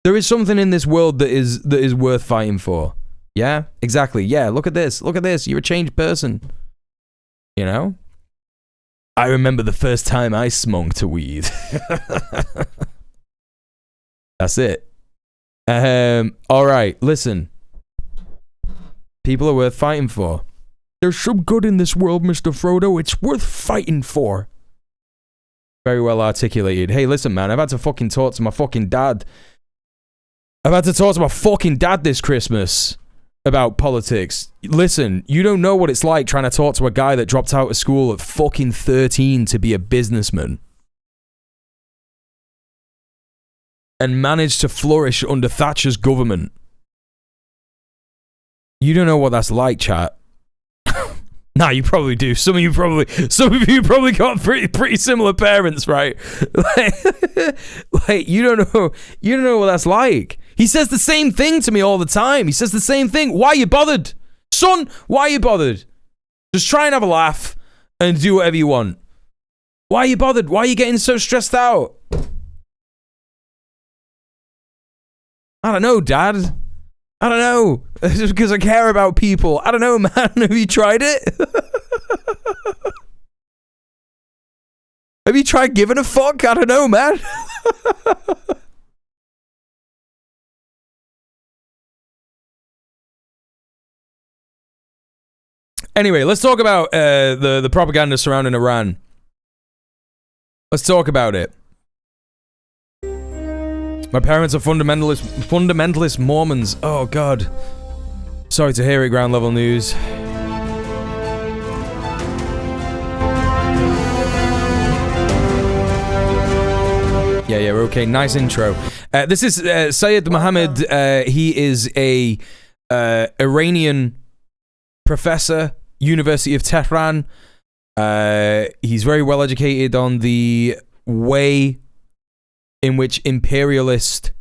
There is something in this world that is worth fighting for. Yeah, exactly. Yeah, look at this. Look at this. You're a changed person. You know? I remember the first time I smoked a weed. That's it. All right, listen. People are worth fighting for. There's some good in this world, Mr. Frodo. It's worth fighting for. Very well articulated. Hey, listen, man. I've had to fucking talk to my fucking dad. I've had to talk to my fucking dad this Christmas about politics. Listen, you don't know what it's like trying to talk to a guy that dropped out of school at fucking 13 to be a businessman and managed to flourish under Thatcher's government. You don't know what that's like, chat. Nah, you probably do. Some of you probably got pretty similar parents, right? Like you don't know what that's like. He says the same thing to me all the time. He says the same thing. Why are you bothered? Son, why are you bothered? Just try and have a laugh and do whatever you want. Why are you bothered? Why are you getting so stressed out? I don't know, Dad. I don't know. It's just because I care about people. I don't know, man. Have you tried it? Have you tried giving a fuck? I don't know, man. Anyway, let's talk about the propaganda surrounding Iran. Let's talk about it. My parents are fundamentalist Mormons. Oh, God. Sorry to hear it, ground level news. Yeah, okay. Nice intro. This is Syed Mohammed. He is a Iranian professor, University of Tehran. He's very well educated on the way in which imperialist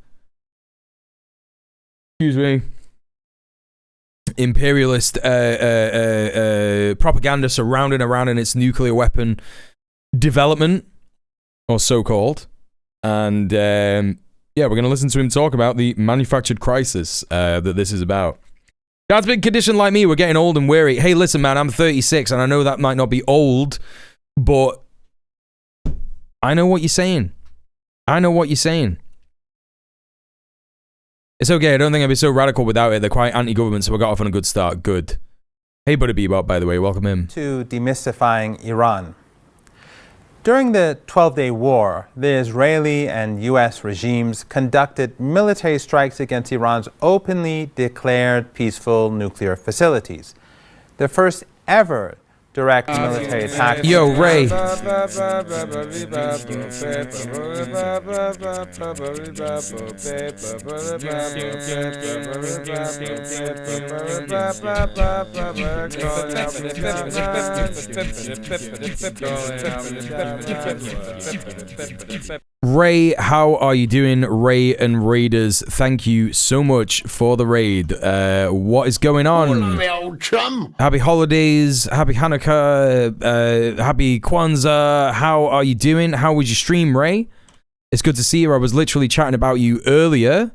propaganda surrounding Iran and its nuclear weapon development, or so-called. And yeah, we're going to listen to him talk about the manufactured crisis that this is about. Dad's been conditioned like me. We're getting old and weary. Hey, listen, man, I'm 36, and I know that might not be old, but I know what you're saying. I know what you're saying. It's okay. I don't think I'd be so radical without it. They're quite anti-government, so we got off on a good start. Good. Hey, Buddy Bebop, by the way. Welcome in. To demystifying Iran. During the 12-day war, the Israeli and U.S. regimes conducted military strikes against Iran's openly declared peaceful nuclear facilities. The first ever direct military attack. Yo, Ray. Ray, how are you doing? Ray and Raiders, thank you so much for the raid. What is going on? Happy holidays, happy Hanukkah, happy Kwanzaa. How are you doing? How was your stream, Ray? It's good to see you. I was literally chatting about you earlier.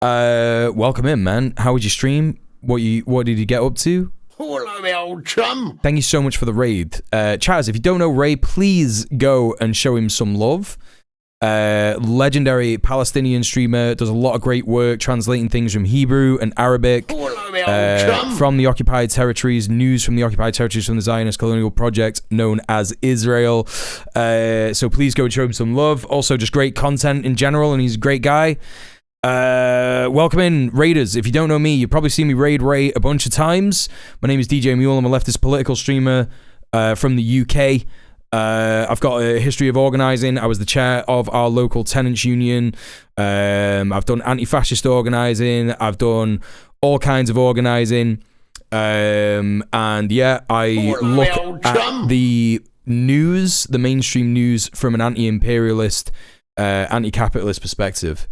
Welcome in, man. How was your stream? What did you get up to? Hello, my old chum. Thank you so much for the raid. Chaz, if you don't know Ray, please go and show him some love. Legendary Palestinian streamer, does a lot of great work translating things from Hebrew and Arabic from the occupied territories, news from the occupied territories from the Zionist colonial project known as Israel. So please go and show him some love. Also, just great content in general, and he's a great guy. Welcome in, Raiders. If you don't know me, you've probably seen me raid Ray a bunch of times. My name is djmuel. I'm a leftist political streamer from the UK. I've got a history of organising. I was the chair of our local tenants union. I've done anti-fascist organising. I've done all kinds of organising. And yeah, I look at the news, the mainstream news, from an anti-imperialist, anti-capitalist perspective.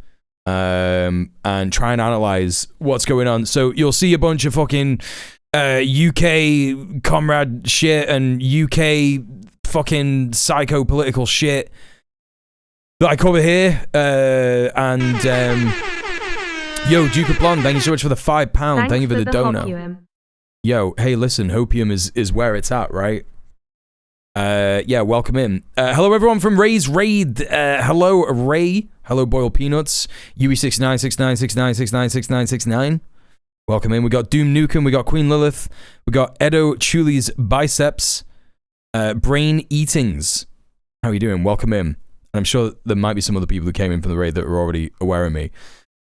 And try and analyze what's going on. So you'll see a bunch of fucking UK comrade shit and UK fucking psycho political shit like over here. And yo, Duke of Blonde, thank you so much for the £5. Thank you for the dono. Hopium. Yo, hey, listen, Hopium is where it's at, right? Yeah, welcome in. Hello, everyone from Ray's Raid. Hello, Ray. Hello, Boiled Peanuts. UE696969696969. Welcome in. We got Doom Nukem. We got Queen Lilith. We got Edo Chuli's Biceps. Brain Eatings. How are you doing? Welcome in. And I'm sure there might be some other people who came in from the raid that are already aware of me.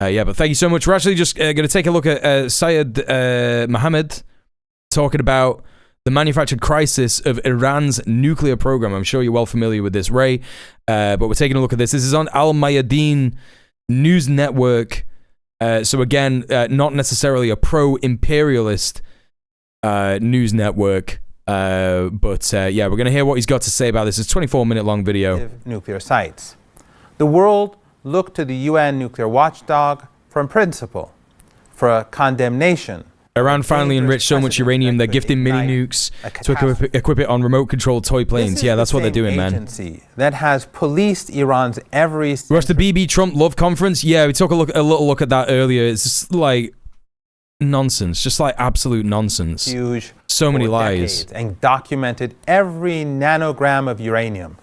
Yeah, but thank you so much. We're actually just going to take a look at Syed Mohammed talking about the manufactured crisis of Iran's nuclear program. I'm sure you're well familiar with this, Ray. But we're taking a look at this. This is on Al Mayadeen News Network. So again, not necessarily a pro-imperialist news network. But yeah, we're going to hear what he's got to say about this. It's a 24-minute long video. Nuclear sites. The world looked to the UN nuclear watchdog for a principle, for a condemnation. Iran finally enriched so much uranium, they're gifting mini-nukes to equip it on remote-controlled toy planes. Yeah, that's what they're doing, man. That has policed Iran's every... Rush the BB Trump Love Conference? Yeah, we took a little look at that earlier. It's just like nonsense, just like absolute nonsense. Huge. So many lies. And documented every nanogram of uranium.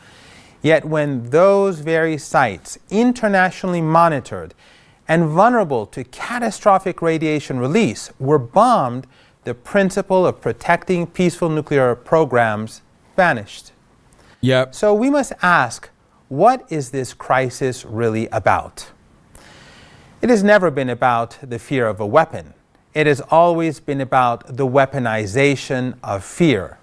Yet when those very sites, internationally monitored and vulnerable to catastrophic radiation release, were bombed, the principle of protecting peaceful nuclear programs vanished. Yep. So we must ask, what is this crisis really about? It has never been about the fear of a weapon. It has always been about the weaponization of fear.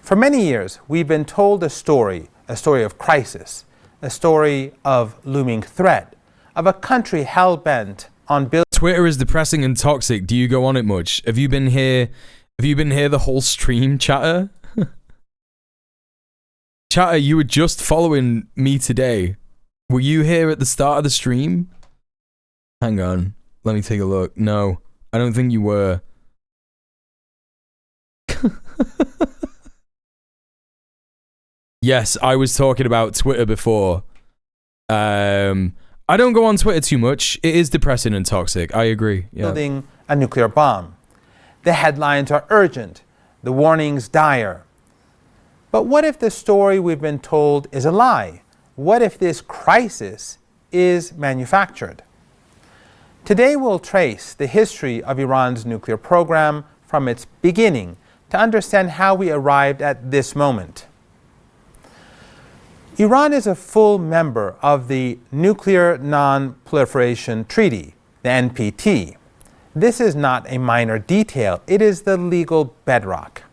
For many years, we've been told a story of crisis, a story of looming threat, of a country hell-bent on building... Twitter is depressing and toxic. Do you go on it much? Have you been here the whole stream, chatter? Chatter, you were just following me today. Were you here at the start of the stream? Hang on. Let me take a look. No, I don't think you were. Yes, I was talking about Twitter before. I don't go on Twitter too much. It is depressing and toxic. I agree. Yeah. Building a nuclear bomb. The headlines are urgent. The warnings dire. But what if the story we've been told is a lie? What if this crisis is manufactured? Today we'll trace the history of Iran's nuclear program from its beginning to understand how we arrived at this moment. Iran is a full member of the Nuclear Non-Proliferation Treaty, the NPT. This is not a minor detail. It is the legal bedrock.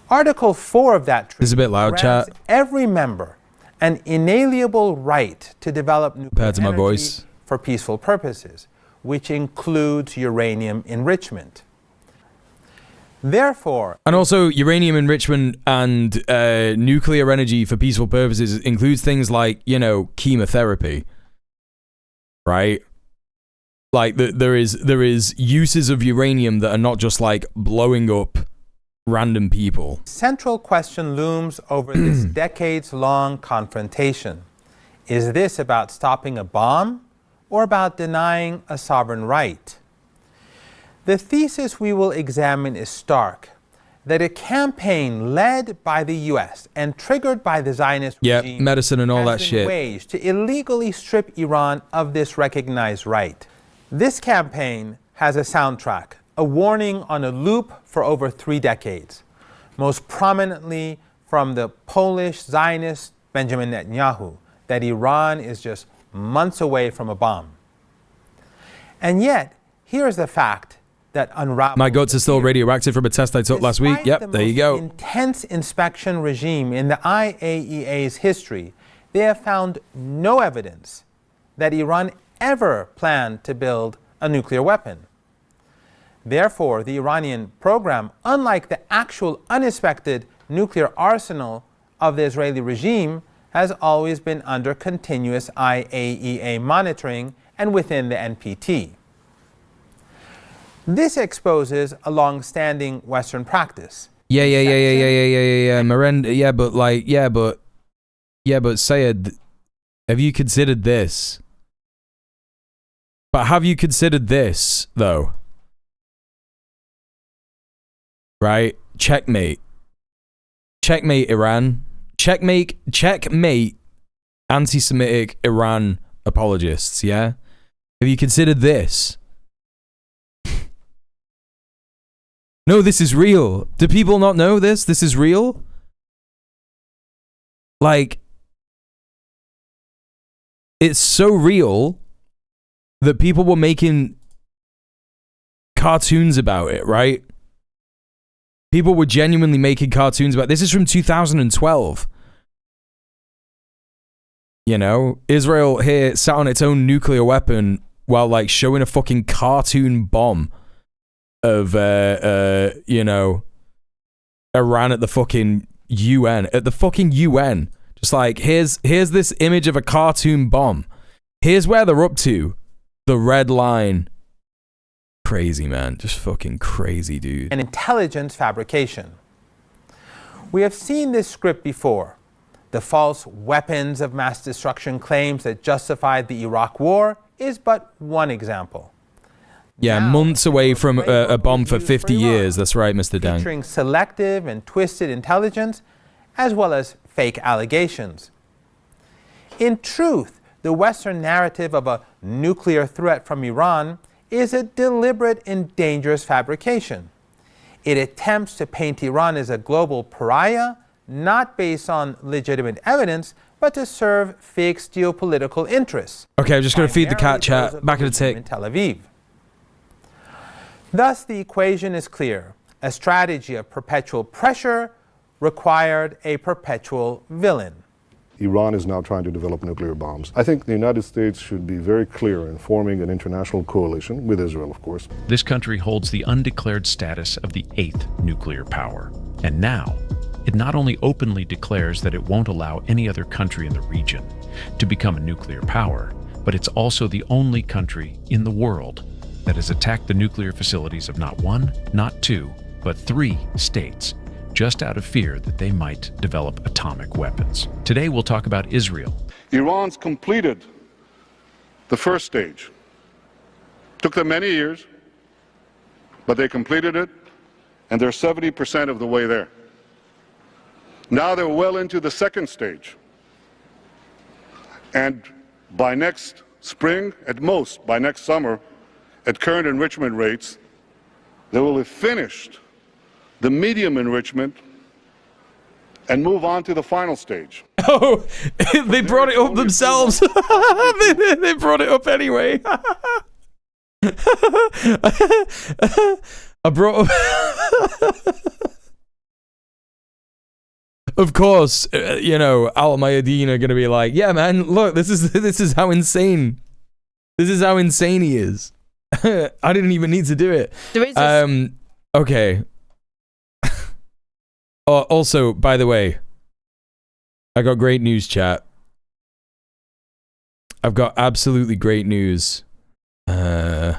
Article 4 of that treaty is a bit loud, grants chat. Every member an inalienable right to develop nuclear to my voice. For peaceful purposes, which includes uranium enrichment. Therefore, and also uranium enrichment and nuclear energy for peaceful purposes includes things like, you know, chemotherapy, right? Like there is uses of uranium that are not just like blowing up random people. Central question looms over this decades-long confrontation. Is this about stopping a bomb or about denying a sovereign right? The thesis we will examine is stark, that a campaign led by the U.S. and triggered by the Zionist regime medicine and all that has shit been waged to illegally strip Iran of this recognized right. This campaign has a soundtrack, a warning on a loop for over 3 decades, most prominently from the Polish Zionist Benjamin Netanyahu, that Iran is just months away from a bomb. And yet, here's the fact that unravels. My guts are still radioactive from a test I took last week. Yep, there you go. Intense inspection regime in the IAEA's history, they have found no evidence that Iran ever planned to build a nuclear weapon. Therefore, the Iranian program, unlike the actual uninspected nuclear arsenal of the Israeli regime, has always been under continuous IAEA monitoring and within the NPT. This exposes a long-standing Western practice. Yeah. Miranda, but Sayed, Have you considered this? But have you considered this, though? Right? Checkmate. Checkmate, Iran. Checkmate anti-Semitic Iran apologists, yeah? Have you considered this? No, this is real. Do people not know this? This is real? Like, it's so real that people were making cartoons about it, right? People were genuinely making cartoons about it. This is from 2012. You know, Israel here sat on its own nuclear weapon while like showing a fucking cartoon bomb of you know, Iran at the fucking UN. At the fucking UN. Just like, here's this image of a cartoon bomb. Here's where they're up to. The red line. Crazy, man. Just fucking crazy, dude. And intelligence fabrication. We have seen this script before. The false weapons of mass destruction claims that justified the Iraq War is but one example. Yeah, months away from a bomb for 50 years. That's right, Mr. Dang. Featuring selective and twisted intelligence, as well as fake allegations. In truth, the Western narrative of a nuclear threat from Iran is a deliberate and dangerous fabrication. It attempts to paint Iran as a global pariah, not based on legitimate evidence, but to serve fixed geopolitical interests. Okay, I'm just going to feed the cat chat. Back in the tick. In Tel Aviv. Thus, the equation is clear. A strategy of perpetual pressure required a perpetual villain. Iran is now trying to develop nuclear bombs. I think the United States should be very clear in forming an international coalition, with Israel, of course. This country holds the undeclared status of the 8th nuclear power. And now, it not only openly declares that it won't allow any other country in the region to become a nuclear power, but it's also the only country in the world that has attacked the nuclear facilities of not one, not two, but 3 states, just out of fear that they might develop atomic weapons. Today we'll talk about Israel. Iran's completed the first stage. Took them many years, but they completed it, and they're 70% of the way there. Now they're well into the second stage. And by next spring, at most, by next summer, at current enrichment rates, they will have finished the medium enrichment and move on to the final stage. Oh, they brought it up themselves. they brought it up anyway. I brought up... Of course, you know, Al Mayadeen are gonna be like, yeah, man, look, this is how insane. This is how insane he is. I didn't even need to do it. There is okay. Also, by the way, I got great news, chat. I've got absolutely great news. Yeah.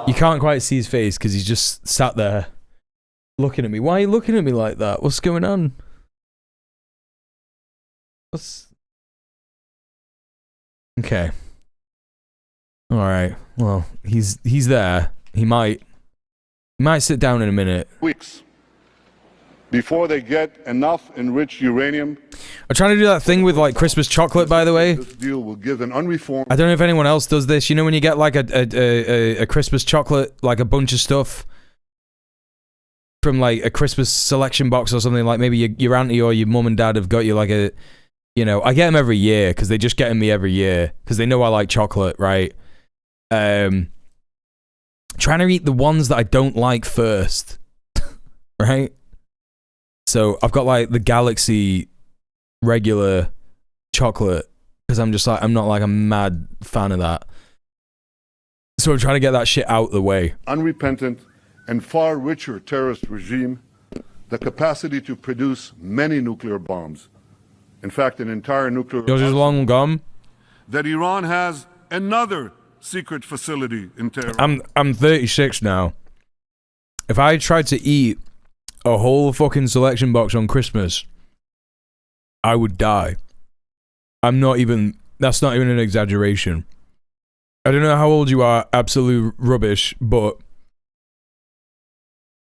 You can't quite see his face because he's just sat there looking at me. Why are you looking at me like that? What's going on? Okay. All right. Well, he's there. He might sit down in a minute. Weeks before they get enough enriched uranium. I'm trying to do that thing with like Christmas chocolate, by the way. This deal will give an unreformed. I don't know if anyone else does this. You know when you get like a Christmas chocolate, like a bunch of stuff from like a Christmas selection box or something, like maybe your auntie or your mum and dad have got you like a, you know, I get them every year because they just get me every year because they know I like chocolate, right? Trying to eat the ones that I don't like first, right? So I've got like the Galaxy regular chocolate because I'm just like, I'm not like a mad fan of that. So I'm trying to get that shit out the way. Unrepentant and far richer terrorist regime, the capacity to produce many nuclear bombs. In fact, an entire nuclear... Yours is long gone. That Iran has another secret facility in Tehran. I'm 36 now. If I tried to eat a whole fucking selection box on Christmas, I would die. That's not even an exaggeration. I don't know how old you are, absolute rubbish, but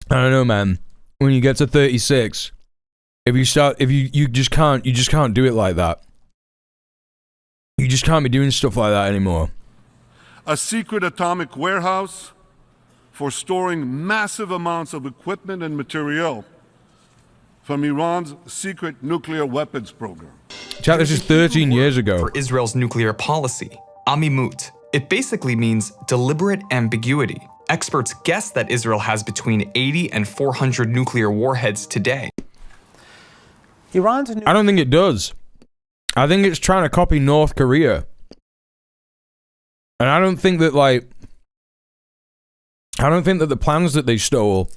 I don't know, man. When you get to 36, you just can't do it like that. You just can't be doing stuff like that anymore. A secret atomic warehouse for storing massive amounts of equipment and material from Iran's secret nuclear weapons program. Chat, this is 13 years ago. For Israel's nuclear policy, Amimut. It basically means deliberate ambiguity. Experts guess that Israel has between 80 and 400 nuclear warheads today. I don't think it does. I think it's trying to copy North Korea. And I don't think that the plans that they stole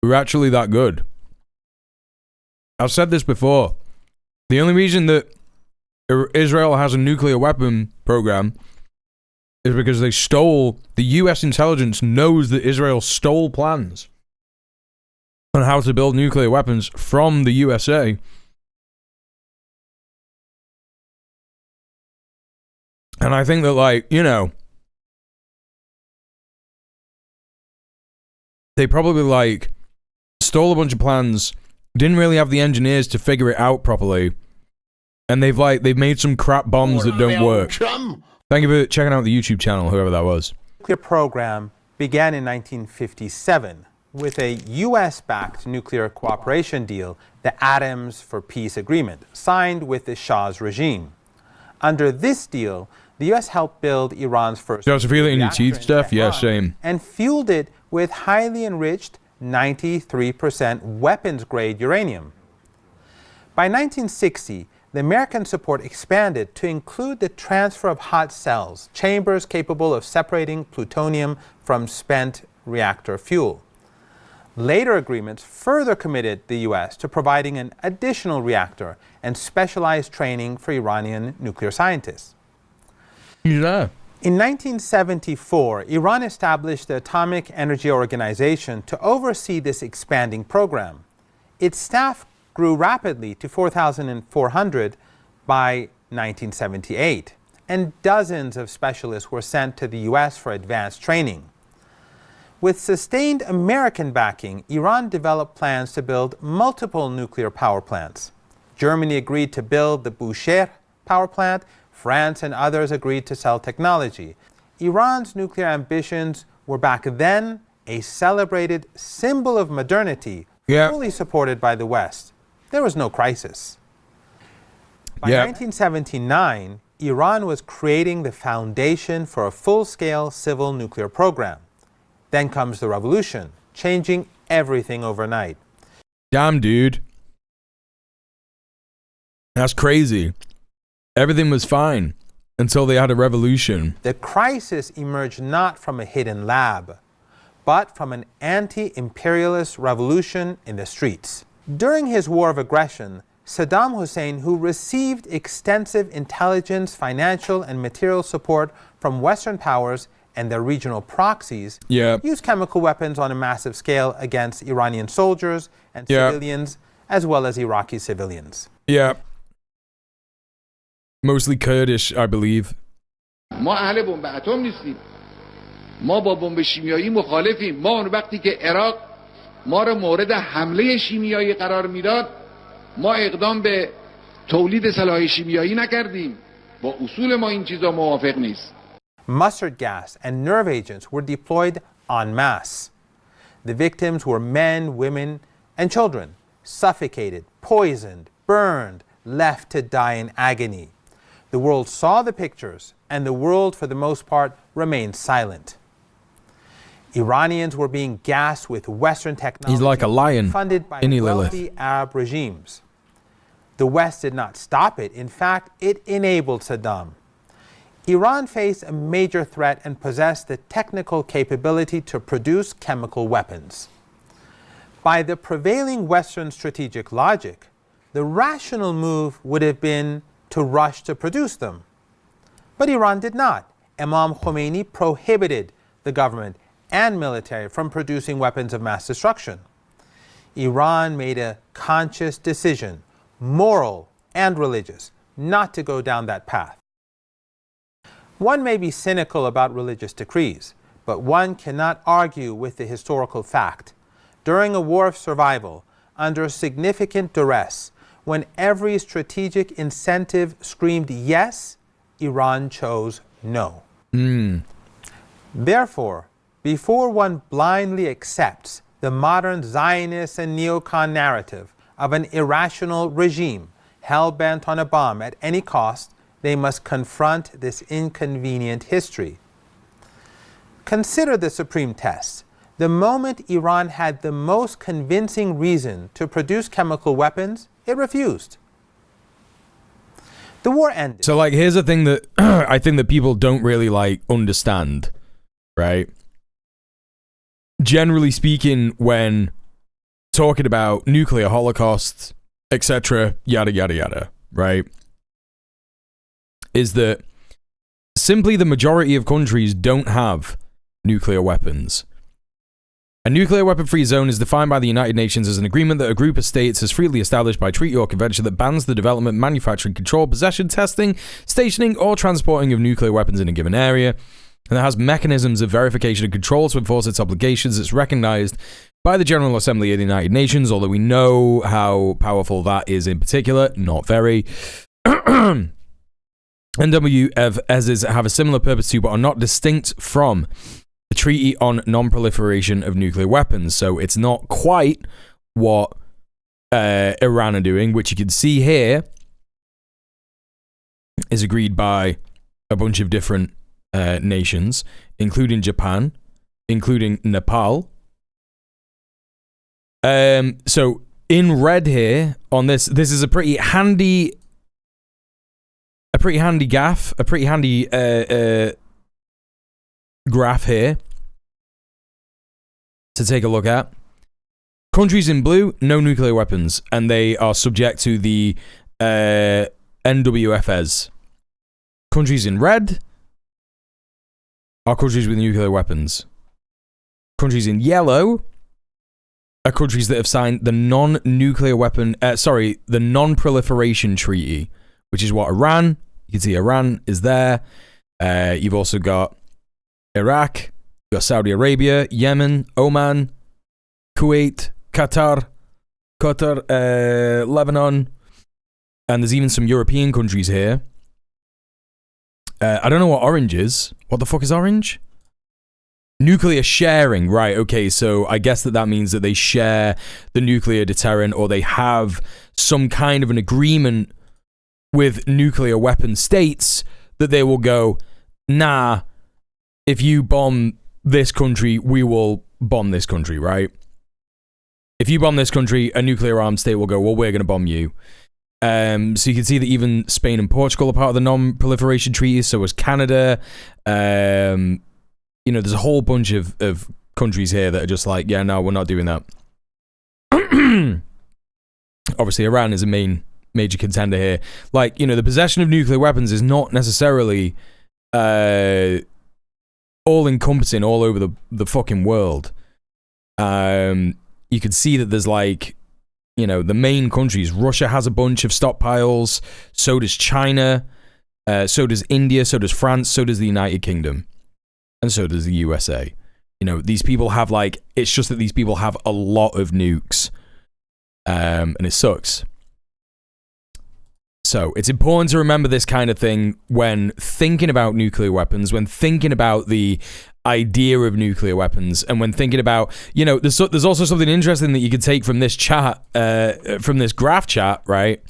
were actually that good. I've said this before. The only reason that Israel has a nuclear weapon program is because the US intelligence knows that Israel stole plans on how to build nuclear weapons from the USA. And I think that, they probably, stole a bunch of plans, didn't really have the engineers to figure it out properly, and they've made some crap bombs that don't work. Thank you for checking out the YouTube channel, whoever that was. The nuclear program began in 1957 with a US-backed nuclear cooperation deal, the Atoms for Peace Agreement, signed with the Shah's regime. Under this deal, the US helped build Iran's first Does it feel it in your teeth, Steph? Yeah, same. And fueled it with highly enriched 93% weapons-grade uranium. By 1960, the American support expanded to include the transfer of hot cells, chambers capable of separating plutonium from spent reactor fuel. Later agreements further committed the US to providing an additional reactor and specialized training for Iranian nuclear scientists. Yeah. In 1974, Iran established the Atomic Energy Organization to oversee this expanding program. Its staff grew rapidly to 4,400 by 1978, and dozens of specialists were sent to the US for advanced training. With sustained American backing, Iran developed plans to build multiple nuclear power plants. Germany agreed to build the Bushehr power plant. France and others agreed to sell technology. Iran's nuclear ambitions were back then a celebrated symbol of modernity, fully supported by the West. There was no crisis. By 1979, Iran was creating the foundation for a full-scale civil nuclear program. Then comes the revolution, changing everything overnight. Damn, dude. That's crazy. Everything was fine until they had a revolution. The crisis emerged not from a hidden lab, but from an anti-imperialist revolution in the streets. During his war of aggression, Saddam Hussein, who received extensive intelligence, financial, and material support from Western powers and their regional proxies, used chemical weapons on a massive scale against Iranian soldiers and civilians, as well as Iraqi civilians. Mostly Kurdish, I believe. ما اهل بمب اتم نیستیم. ما با بمب شیمیایی مخالفیم. ما اون وقتی که عراق ما رو مورد حمله شیمیایی قرار میداد، ما اقدام به تولید سلاح شیمیایی نکردیم. با اصول ما این چیزا موافق نیست. Mustard gas and nerve agents were deployed en masse. The victims were men, women, and children, suffocated, poisoned, burned, left to die in agony. The world saw the pictures, and the world, for the most part, remained silent. Iranians were being gassed with Western technology. He's like a lion, funded by Inni wealthy Lilith. Arab regimes. The West did not stop it. In fact, it enabled Saddam. Iran faced a major threat and possessed the technical capability to produce chemical weapons. By the prevailing Western strategic logic, the rational move would have been to rush to produce them. But Iran did not. Imam Khomeini prohibited the government and military from producing weapons of mass destruction. Iran made a conscious decision, moral and religious, not to go down that path. One may be cynical about religious decrees, but one cannot argue with the historical fact. During a war of survival, under significant duress, when every strategic incentive screamed yes, Iran chose no. Therefore, before one blindly accepts the modern Zionist and neocon narrative of an irrational regime hell-bent on a bomb at any cost, they must confront this inconvenient history. Consider the supreme test. The moment Iran had the most convincing reason to produce chemical weapons, it refused. The war ended. So, like, here's the thing that I think that people don't really, like, understand, right? Generally speaking, when talking about nuclear holocaust, etc., yada, yada, yada, right? Is that simply the majority of countries don't have nuclear weapons. A nuclear weapon-free zone is defined by the United Nations as an agreement that a group of states has freely established by treaty or convention that bans the development, manufacturing, control, possession, testing, stationing, or transporting of nuclear weapons in a given area, and that has mechanisms of verification and control to enforce its obligations. It's recognized by the General Assembly of the United Nations, although we know how powerful that is in particular, not very. NWFSs have a similar purpose to, but are not distinct from the Treaty on Non-Proliferation of Nuclear Weapons. So it's not quite what Iran are doing, which you can see here is agreed by a bunch of different nations, including Japan, including Nepal. So in red here on this is a pretty handy graph here to take a look at. Countries in blue, no nuclear weapons, and they are subject to the NWFS. Countries in red are countries with nuclear weapons. Countries in yellow are countries that have signed the non-nuclear weapon, the non-proliferation treaty, which is what Iran, you can see Iran is there. You've also got Iraq, you've got Saudi Arabia, Yemen, Oman, Kuwait, Qatar, Lebanon, and there's even some European countries here. I don't know what orange is. What the fuck is orange? Nuclear sharing, right, okay, so I guess that means that they share the nuclear deterrent, or they have some kind of an agreement with nuclear weapon states that they will go, nah, if you bomb this country, we will bomb this country, right? If you bomb this country, a nuclear armed state will go, well, we're going to bomb you. So you can see that even Spain and Portugal are part of the non-proliferation treaty, so is Canada. There's a whole bunch of countries here that are just like, yeah, no, we're not doing that. Obviously, Iran is a major contender here. Like, the possession of nuclear weapons is not necessarily all-encompassing all over the fucking world. You can see that there's like, the main countries. Russia has a bunch of stockpiles. So does China. So does India. So does France. So does the United Kingdom. And so does the USA. These people have it's just that these people have a lot of nukes. And it sucks. So it's important to remember this kind of thing when thinking about nuclear weapons, when thinking about the idea of nuclear weapons, and when thinking about, there's also something interesting that you could take from this chat, from this graph chat, right?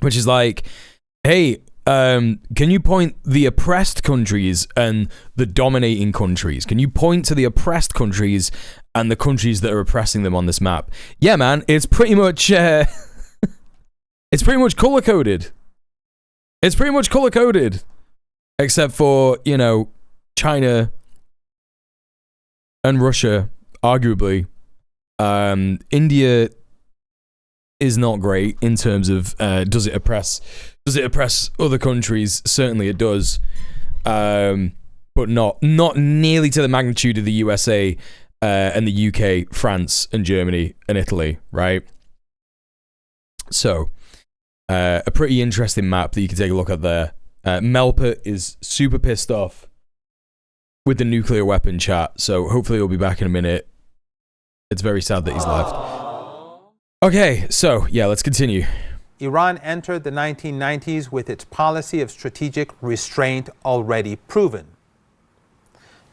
Which is like, hey, can you point the oppressed countries and the dominating countries? Can you point to the oppressed countries and the countries that are oppressing them on this map? Yeah, man, it's pretty much it's pretty much color coded. It's pretty much color coded, except for China and Russia, arguably. India is not great in terms of does it oppress other countries? Certainly it does, but not nearly to the magnitude of the USA and the UK, France, and Germany, and Italy, right? So, a pretty interesting map that you can take a look at there. Melpert is super pissed off with the nuclear weapon chat, so hopefully he'll be back in a minute. It's very sad that he's left. Okay, so, yeah, let's continue. Iran entered the 1990s with its policy of strategic restraint already proven.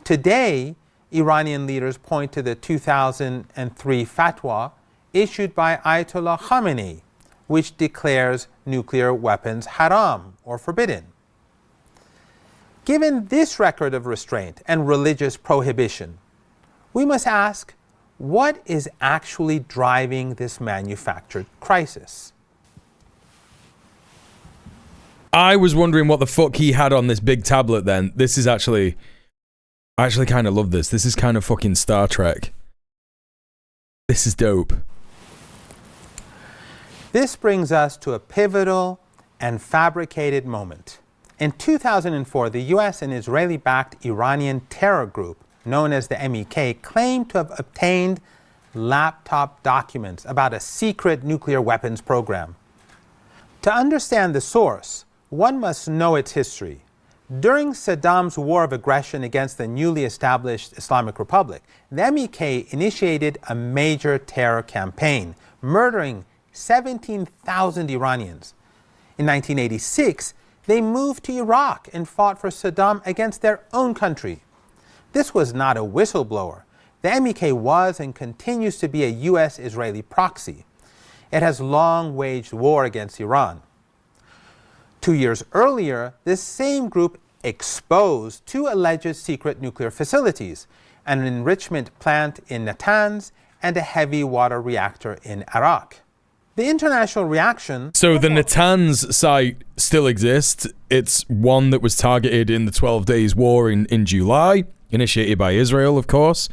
Today, Iranian leaders point to the 2003 fatwa issued by Ayatollah Khamenei, which declares nuclear weapons haram or forbidden. Given this record of restraint and religious prohibition, we must ask, what is actually driving this manufactured crisis? I was wondering what the fuck he had on this big tablet then. This is actually... I actually kind of love this. This is kind of fucking Star Trek. This is dope. This brings us to a pivotal and fabricated moment. In 2004, the US and Israeli-backed Iranian terror group, known as the MEK, claimed to have obtained laptop documents about a secret nuclear weapons program. To understand the source, one must know its history. During Saddam's war of aggression against the newly established Islamic Republic, the MEK initiated a major terror campaign, murdering 17,000 Iranians. In 1986, they moved to Iraq and fought for Saddam against their own country. This was not a whistleblower. The MEK was and continues to be a US-Israeli proxy. It has long waged war against Iran. 2 years earlier, this same group exposed 2 alleged secret nuclear facilities, an enrichment plant in Natanz and a heavy water reactor in Iraq. The international reaction... So the Natanz site still exists. It's one that was targeted in the 12 Days War in July, initiated by Israel, of course.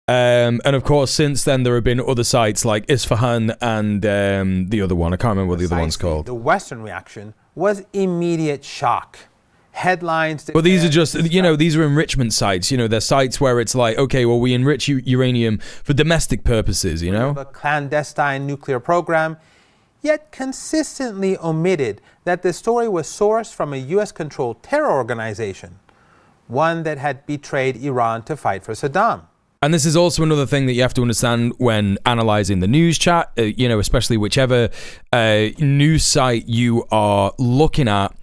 And of course, since then, there have been other sites like Isfahan and the other one. I can't remember what the other one's called. The Western reaction was immediate shock. Headlines... Well, these are just, you know, these are enrichment sites. You know, they're sites where it's like, okay, well, we enrich uranium for domestic purposes, you know? A clandestine nuclear program, yet consistently omitted that the story was sourced from a US-controlled terror organization, one that had betrayed Iran to fight for Saddam. And this is also another thing that you have to understand when analyzing the news chat, you know, especially whichever news site you are looking at,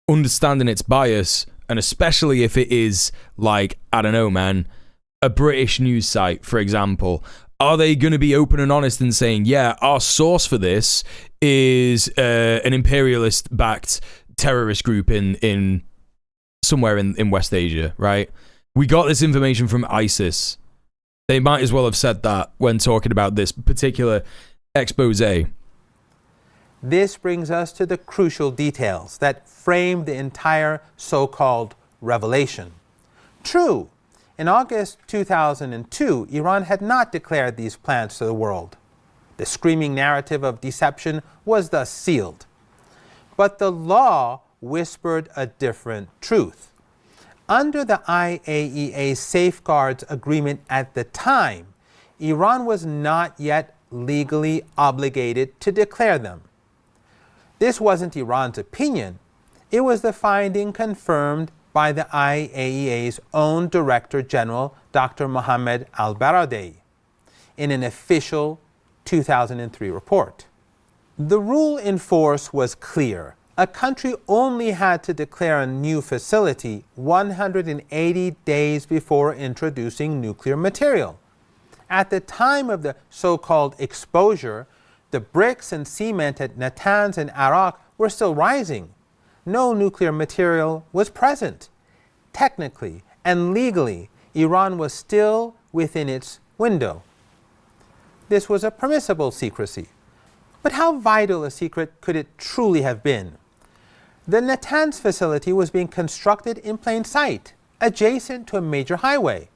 understanding its bias, and especially if it is like, I don't know, man, a British news site, for example, are they going to be open and honest and saying, yeah, our source for this is an imperialist-backed terrorist group in somewhere in West Asia, right? We got this information from ISIS. They might as well have said that when talking about this particular expose. This brings us to the crucial details that frame the entire so-called revelation. True, in August 2002, Iran had not declared these plans to the world. The screaming narrative of deception was thus sealed. But the law whispered a different truth. Under the IAEA Safeguards Agreement at the time, Iran was not yet legally obligated to declare them. This wasn't Iran's opinion. It was the finding confirmed by the IAEA's own Director General, Dr. Mohammed al-Baradei, in an official 2003 report. The rule in force was clear. A country only had to declare a new facility 180 days before introducing nuclear material. At the time of the so-called exposure, the bricks and cement at Natanz and Iraq were still rising. No nuclear material was present. Technically and legally, Iran was still within its window. This was a permissible secrecy. But how vital a secret could it truly have been? The Natanz facility was being constructed in plain sight, adjacent to a major highway.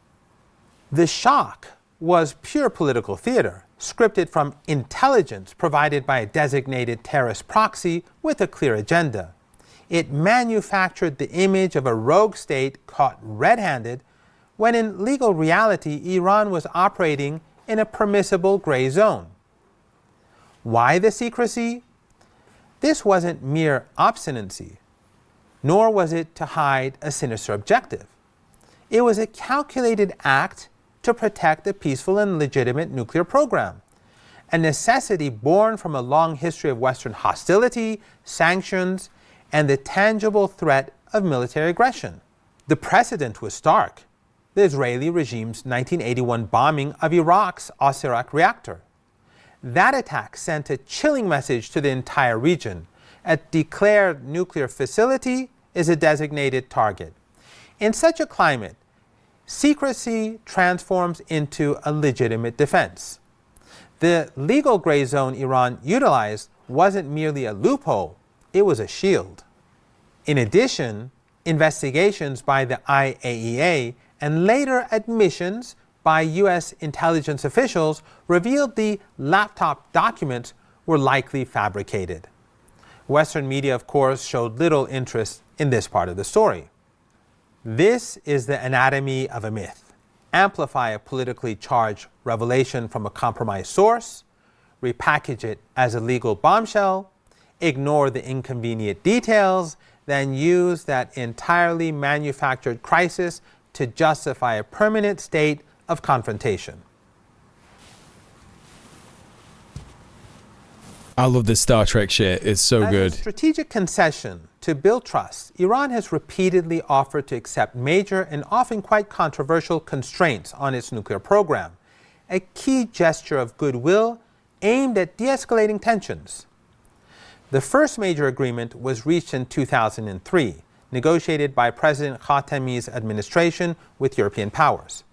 The shock was pure political theater, scripted from intelligence provided by a designated terrorist proxy with a clear agenda. It manufactured the image of a rogue state caught red-handed when in legal reality, Iran was operating in a permissible gray zone. Why the secrecy? This wasn't mere obstinacy, nor was it to hide a sinister objective. It was a calculated act to protect a peaceful and legitimate nuclear program, a necessity born from a long history of Western hostility, sanctions, and the tangible threat of military aggression. The precedent was stark: the Israeli regime's 1981 bombing of Iraq's Osirak reactor. That attack sent a chilling message to the entire region. A declared nuclear facility is a designated target. In such a climate, secrecy transforms into a legitimate defense. The legal gray zone Iran utilized wasn't merely a loophole, it was a shield. In addition, investigations by the IAEA and later admissions by U.S. intelligence officials revealed the laptop documents were likely fabricated. Western media, of course, showed little interest in this part of the story. This is the anatomy of a myth. Amplify a politically charged revelation from a compromised source, repackage it as a legal bombshell, ignore the inconvenient details, then use that entirely manufactured crisis to justify a permanent state of confrontation. I love this Star Trek shit. It's so good. As a strategic concession to build trust, Iran has repeatedly offered to accept major and often quite controversial constraints on its nuclear program, a key gesture of goodwill aimed at de-escalating tensions. The first major agreement was reached in 2003, negotiated by President Khatami's administration with European powers.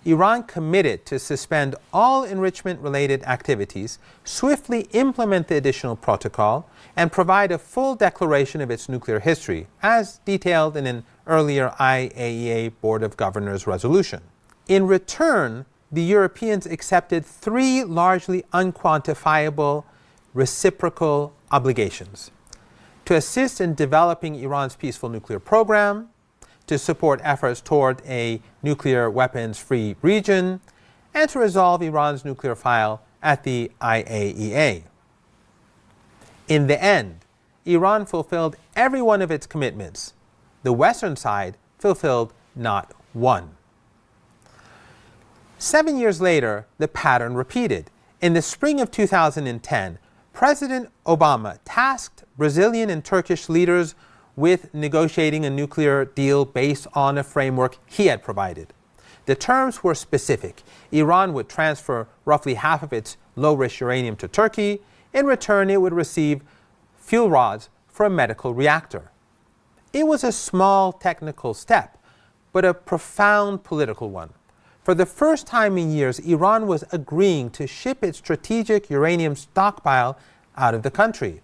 Iran committed to suspend all enrichment-related activities, swiftly implement the additional protocol, and provide a full declaration of its nuclear history, as detailed in an earlier IAEA Board of Governors resolution. In return, the Europeans accepted three largely unquantifiable reciprocal obligations: to assist in developing Iran's peaceful nuclear program, to support efforts toward a nuclear weapons-free region, and to resolve Iran's nuclear file at the IAEA. In the end, Iran fulfilled every one of its commitments. The Western side fulfilled not one. 7 years later, the pattern repeated. In the spring of 2010, President Obama tasked Brazilian and Turkish leaders with negotiating a nuclear deal based on a framework he had provided. The terms were specific. Iran would transfer roughly half of its low-risk uranium to Turkey. In return, it would receive fuel rods for a medical reactor. It was a small technical step, but a profound political one. For the first time in years, Iran was agreeing to ship its strategic uranium stockpile out of the country.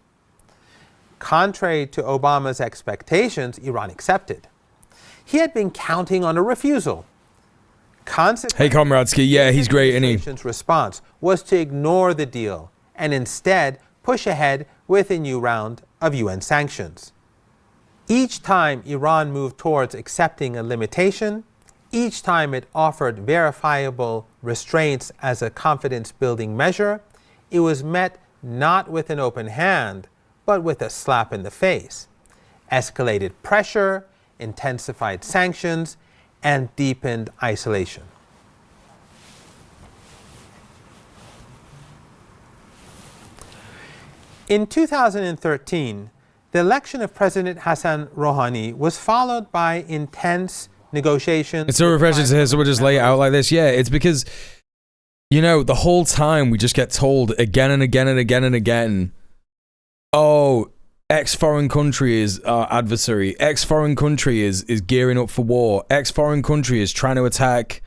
Contrary to Obama's expectations, Iran accepted. He had been counting on a refusal. Hey, Komradsky, yeah, he's great, isn't he? The administration's response was to ignore the deal and instead push ahead with a new round of UN sanctions. Each time Iran moved towards accepting a limitation, each time it offered verifiable restraints as a confidence-building measure, it was met not with an open hand, but with a slap in the face. Escalated pressure, intensified sanctions, and deepened isolation. In 2013, the election of President Hassan Rouhani was followed by intense negotiations. It's so refreshing to hear someone just lay it out like this. Yeah, it's because, you know, the whole time we just get told again and again and again and again, oh, X foreign country is our adversary. X foreign country is gearing up for war. X foreign country is trying to attack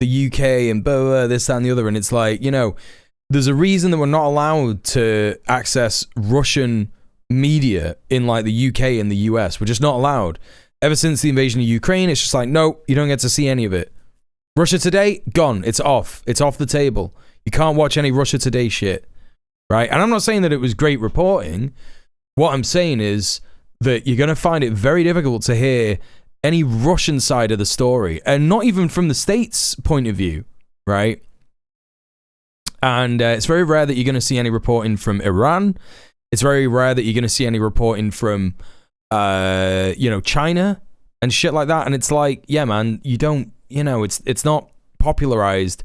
the UK and blah, blah, blah, this, that, and the other. And it's like, you know, there's a reason that we're not allowed to access Russian media in like the UK and the US. We're just not allowed. Ever since the invasion of Ukraine, it's just like, no, you don't get to see any of it. Russia Today, gone. It's off. It's off the table. You can't watch any Russia Today shit. Right? And I'm not saying that it was great reporting. What I'm saying is that you're going to find it very difficult to hear any Russian side of the story, and not even from the States' point of view, right? And it's very rare that you're going to see any reporting from Iran. It's very rare that you're going to see any reporting from, China and shit like that. And it's like, yeah, man, you don't, it's not popularized,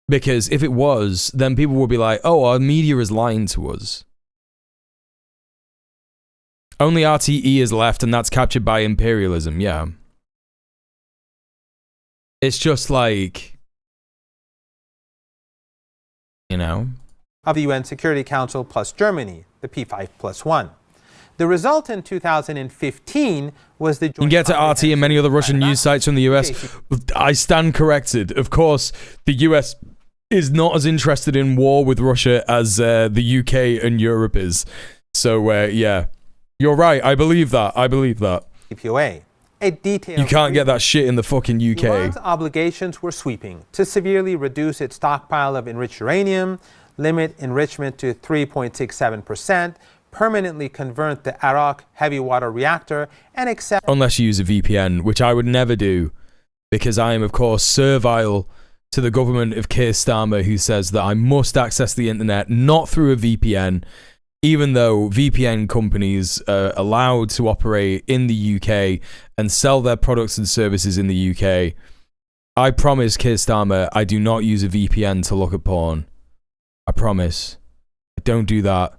because if it was, then people would be like, oh, our media is lying to us. Only RTE is left, and that's captured by imperialism, yeah. It's just like, of the UN Security Council plus Germany, the P5+1. The result in 2015 was the... You can get to RT and many other Russian news sites from the US. I stand corrected. Of course, the US is not as interested in war with Russia as the UK and Europe is. So, yeah. You're right. I believe that. EPOA. A detailed... You can't get that shit in the fucking UK. Iran's obligations were sweeping to severely reduce its stockpile of enriched uranium, limit enrichment to 3.67%, permanently convert the Arak heavy water reactor, and accept... Unless you use a VPN, which I would never do, because I am, of course, servile to the government of Keir Starmer, who says that I must access the internet not through a VPN, even though VPN companies are allowed to operate in the UK and sell their products and services in the UK. I promise, Keir Starmer, I do not use a VPN to look at porn. I promise. I don't do that.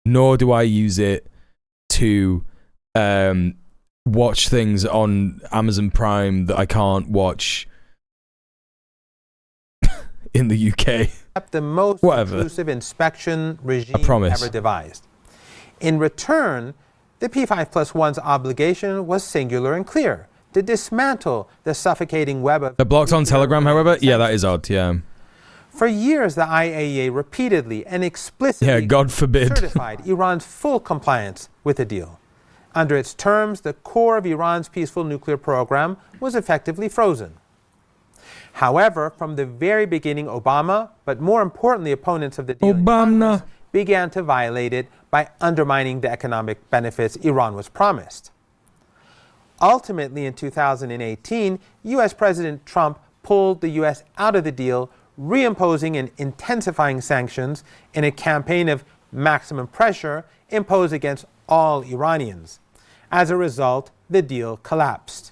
Nor do I use it to watch things on Amazon Prime that I can't watch in the UK. The most intrusive inspection regime ever devised. In return, the P5+1's obligation was singular and clear: to dismantle the suffocating web of... They're blocked on Telegram, however? Yeah, that is odd, yeah. For years, the IAEA repeatedly and explicitly God forbid. certified Iran's full compliance with the deal. Under its terms, the core of Iran's peaceful nuclear program was effectively frozen. However, from the very beginning, Obama, but more importantly, opponents of the deal, began to violate it by undermining the economic benefits Iran was promised. Ultimately, in 2018, U.S. President Trump pulled the U.S. out of the deal, reimposing and intensifying sanctions in a campaign of maximum pressure imposed against all Iranians. As a result, the deal collapsed.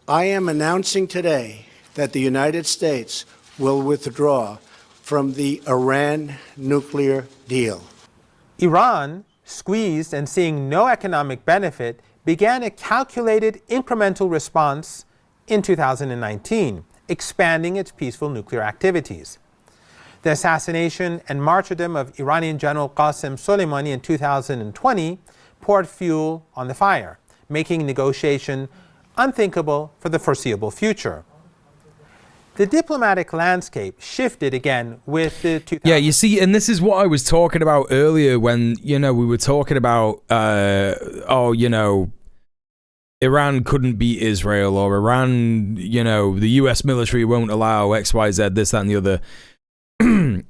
I am announcing today that the United States will withdraw from the Iran nuclear deal. Iran, squeezed and seeing no economic benefit, began a calculated incremental response in 2019, expanding its peaceful nuclear activities. The assassination and martyrdom of Iranian General Qasem Soleimani in 2020 poured fuel on the fire, making negotiation unthinkable for the foreseeable future. The diplomatic landscape shifted again with the 2000... Yeah, you see, and this is what I was talking about earlier when, we were talking about, Iran couldn't beat Israel, or Iran, the US military won't allow X, Y, Z, this, that, and the other.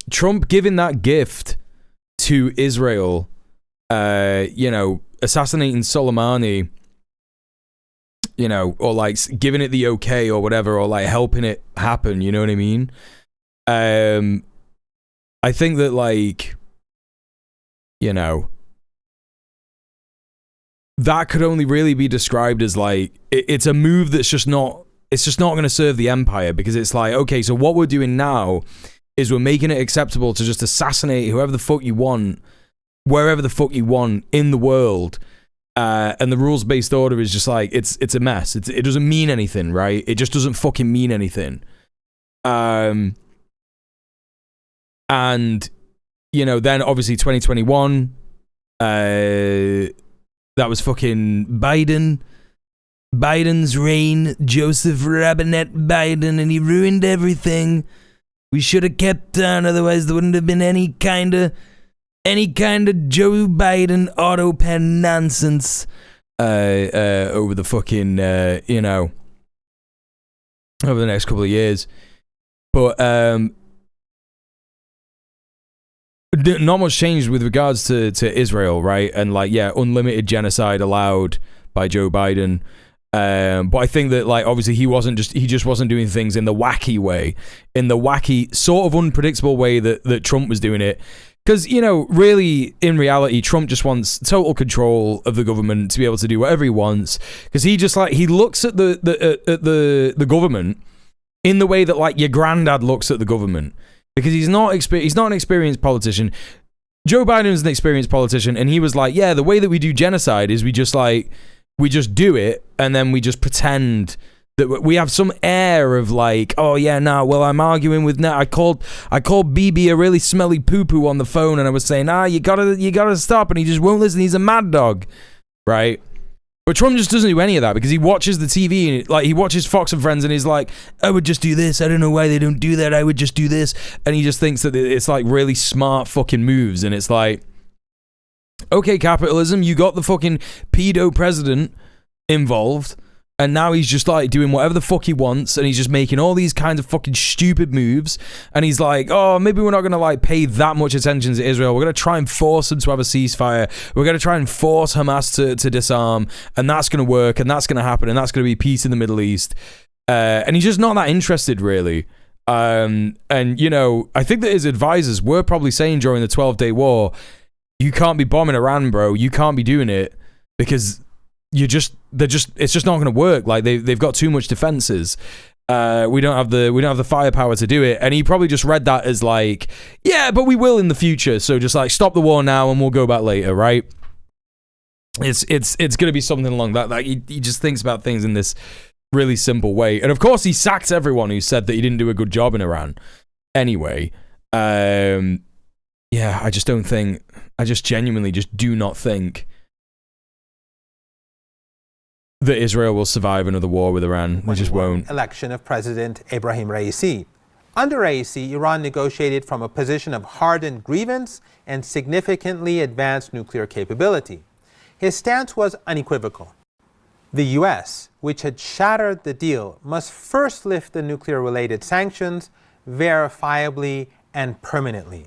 Trump giving that gift to Israel, assassinating Soleimani, or like giving it the okay or whatever, or like helping it happen, you know what I mean? I think that that could only really be described as like, it's a move that's just not going to serve the empire, because it's like, okay, so what we're doing now is we're making it acceptable to just assassinate whoever the fuck you want, wherever the fuck you want in the world. And the rules-based order is just like, it's a mess. It doesn't mean anything, right? It just doesn't fucking mean anything. And, then obviously 2021, that was fucking Biden's reign, Joseph Robinette Biden, and he ruined everything. We should have kept on, otherwise there wouldn't have been any kind of Joe Biden auto pen nonsense over the fucking over the next couple of years. But not much changed with regards to Israel, right? And unlimited genocide allowed by Joe Biden. But I think that, like, obviously he just wasn't doing things in the wacky way, in the wacky sort of unpredictable way that Trump was doing it. Because, you know, really, in reality, Trump just wants total control of the government to be able to do whatever he wants. Because he just, like, he looks at the government in the way that, like, your granddad looks at the government. Because he's not an experienced politician. Joe Biden is an experienced politician, and he was like, yeah, the way that we do genocide is we just do it, and then we just pretend that we have some air of like, oh yeah, no, well, I'm arguing with I called BB a really smelly poo-poo on the phone, and I was saying, you gotta stop, and he just won't listen. He's a mad dog, right? But Trump just doesn't do any of that, because he watches the TV, and like he watches Fox and Friends, and he's like, I would just do this. I don't know why they don't do that. I would just do this, and he just thinks that it's like really smart fucking moves, and it's like, okay, capitalism, you got the fucking pedo president involved, and now he's just like doing whatever the fuck he wants, and he's just making all these kinds of fucking stupid moves, and he's like, oh, maybe we're not gonna like pay that much attention to Israel. We're gonna try and force them to have a ceasefire. We're gonna try and force Hamas to disarm, and that's gonna work, and that's gonna happen, and that's gonna be peace in the Middle East. And he's just not that interested, really. And you know, I think that his advisors were probably saying during the 12-day war, you can't be bombing Iran, bro. You can't be doing it, because it's just not going to work. Like they've got too much defenses. We don't have the firepower to do it. And he probably just read that as like, yeah, but we will in the future. So just like stop the war now, and we'll go back later, right? It's going to be something along that. Like he just thinks about things in this really simple way. And of course, he sacked everyone who said that he didn't do a good job in Iran. Anyway, yeah, I just genuinely just do not think that Israel will survive another war with Iran. They just won't. Election of President Ebrahim Raisi. Under Raisi, Iran negotiated from a position of hardened grievance and significantly advanced nuclear capability. His stance was unequivocal. The U.S., which had shattered the deal, must first lift the nuclear-related sanctions verifiably and permanently.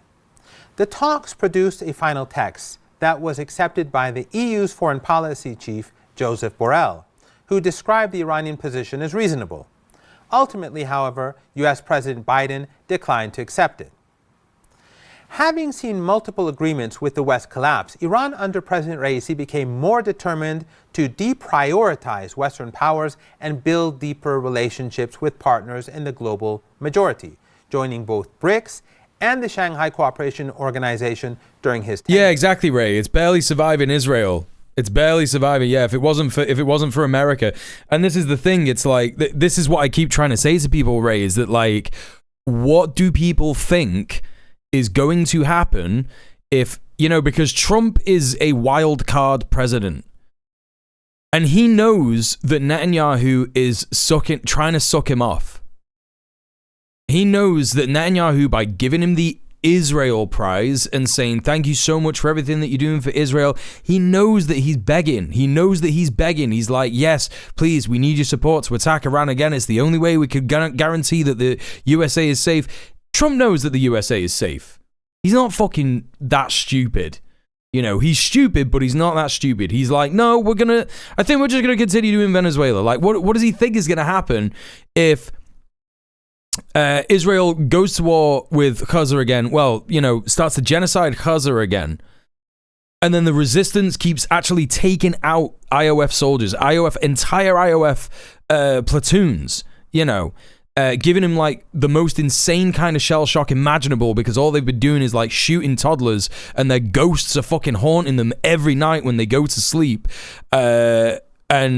The talks produced a final text that was accepted by the EU's foreign policy chief, Joseph Borrell, who described the Iranian position as reasonable. Ultimately, however, U.S. President Biden declined to accept it. Having seen multiple agreements with the West collapse, Iran under President Raisi became more determined to deprioritize Western powers and build deeper relationships with partners in the global majority, joining both BRICS and the Shanghai Cooperation Organization during his tenure. Yeah, exactly, Ray. It's barely surviving Israel. It's barely surviving. Yeah, if it wasn't for America. And this is the thing. It's like, this is what I keep trying to say to people, Ray, is that like, what do people think is going to happen if, you know, because Trump is a wild card president, and he knows that Netanyahu is trying to suck him off. He knows that Netanyahu, by giving him the Israel prize and saying thank you so much for everything that you're doing for Israel, he knows that he's begging. He's like, yes, please, we need your support to attack Iran again. It's the only way we could guarantee that the USA is safe. Trump knows that the USA is safe. He's not fucking that stupid. You know, he's stupid, but he's not that stupid. He's like, no, I think we're just gonna continue doing Venezuela. Like, what does he think is gonna happen if Israel goes to war with Gaza again? Well, you know, starts to genocide Gaza again, and then the resistance keeps actually taking out IOF soldiers, entire IOF platoons, you know, giving him like the most insane kind of shell shock imaginable, because all they've been doing is like shooting toddlers, and their ghosts are fucking haunting them every night when they go to sleep, and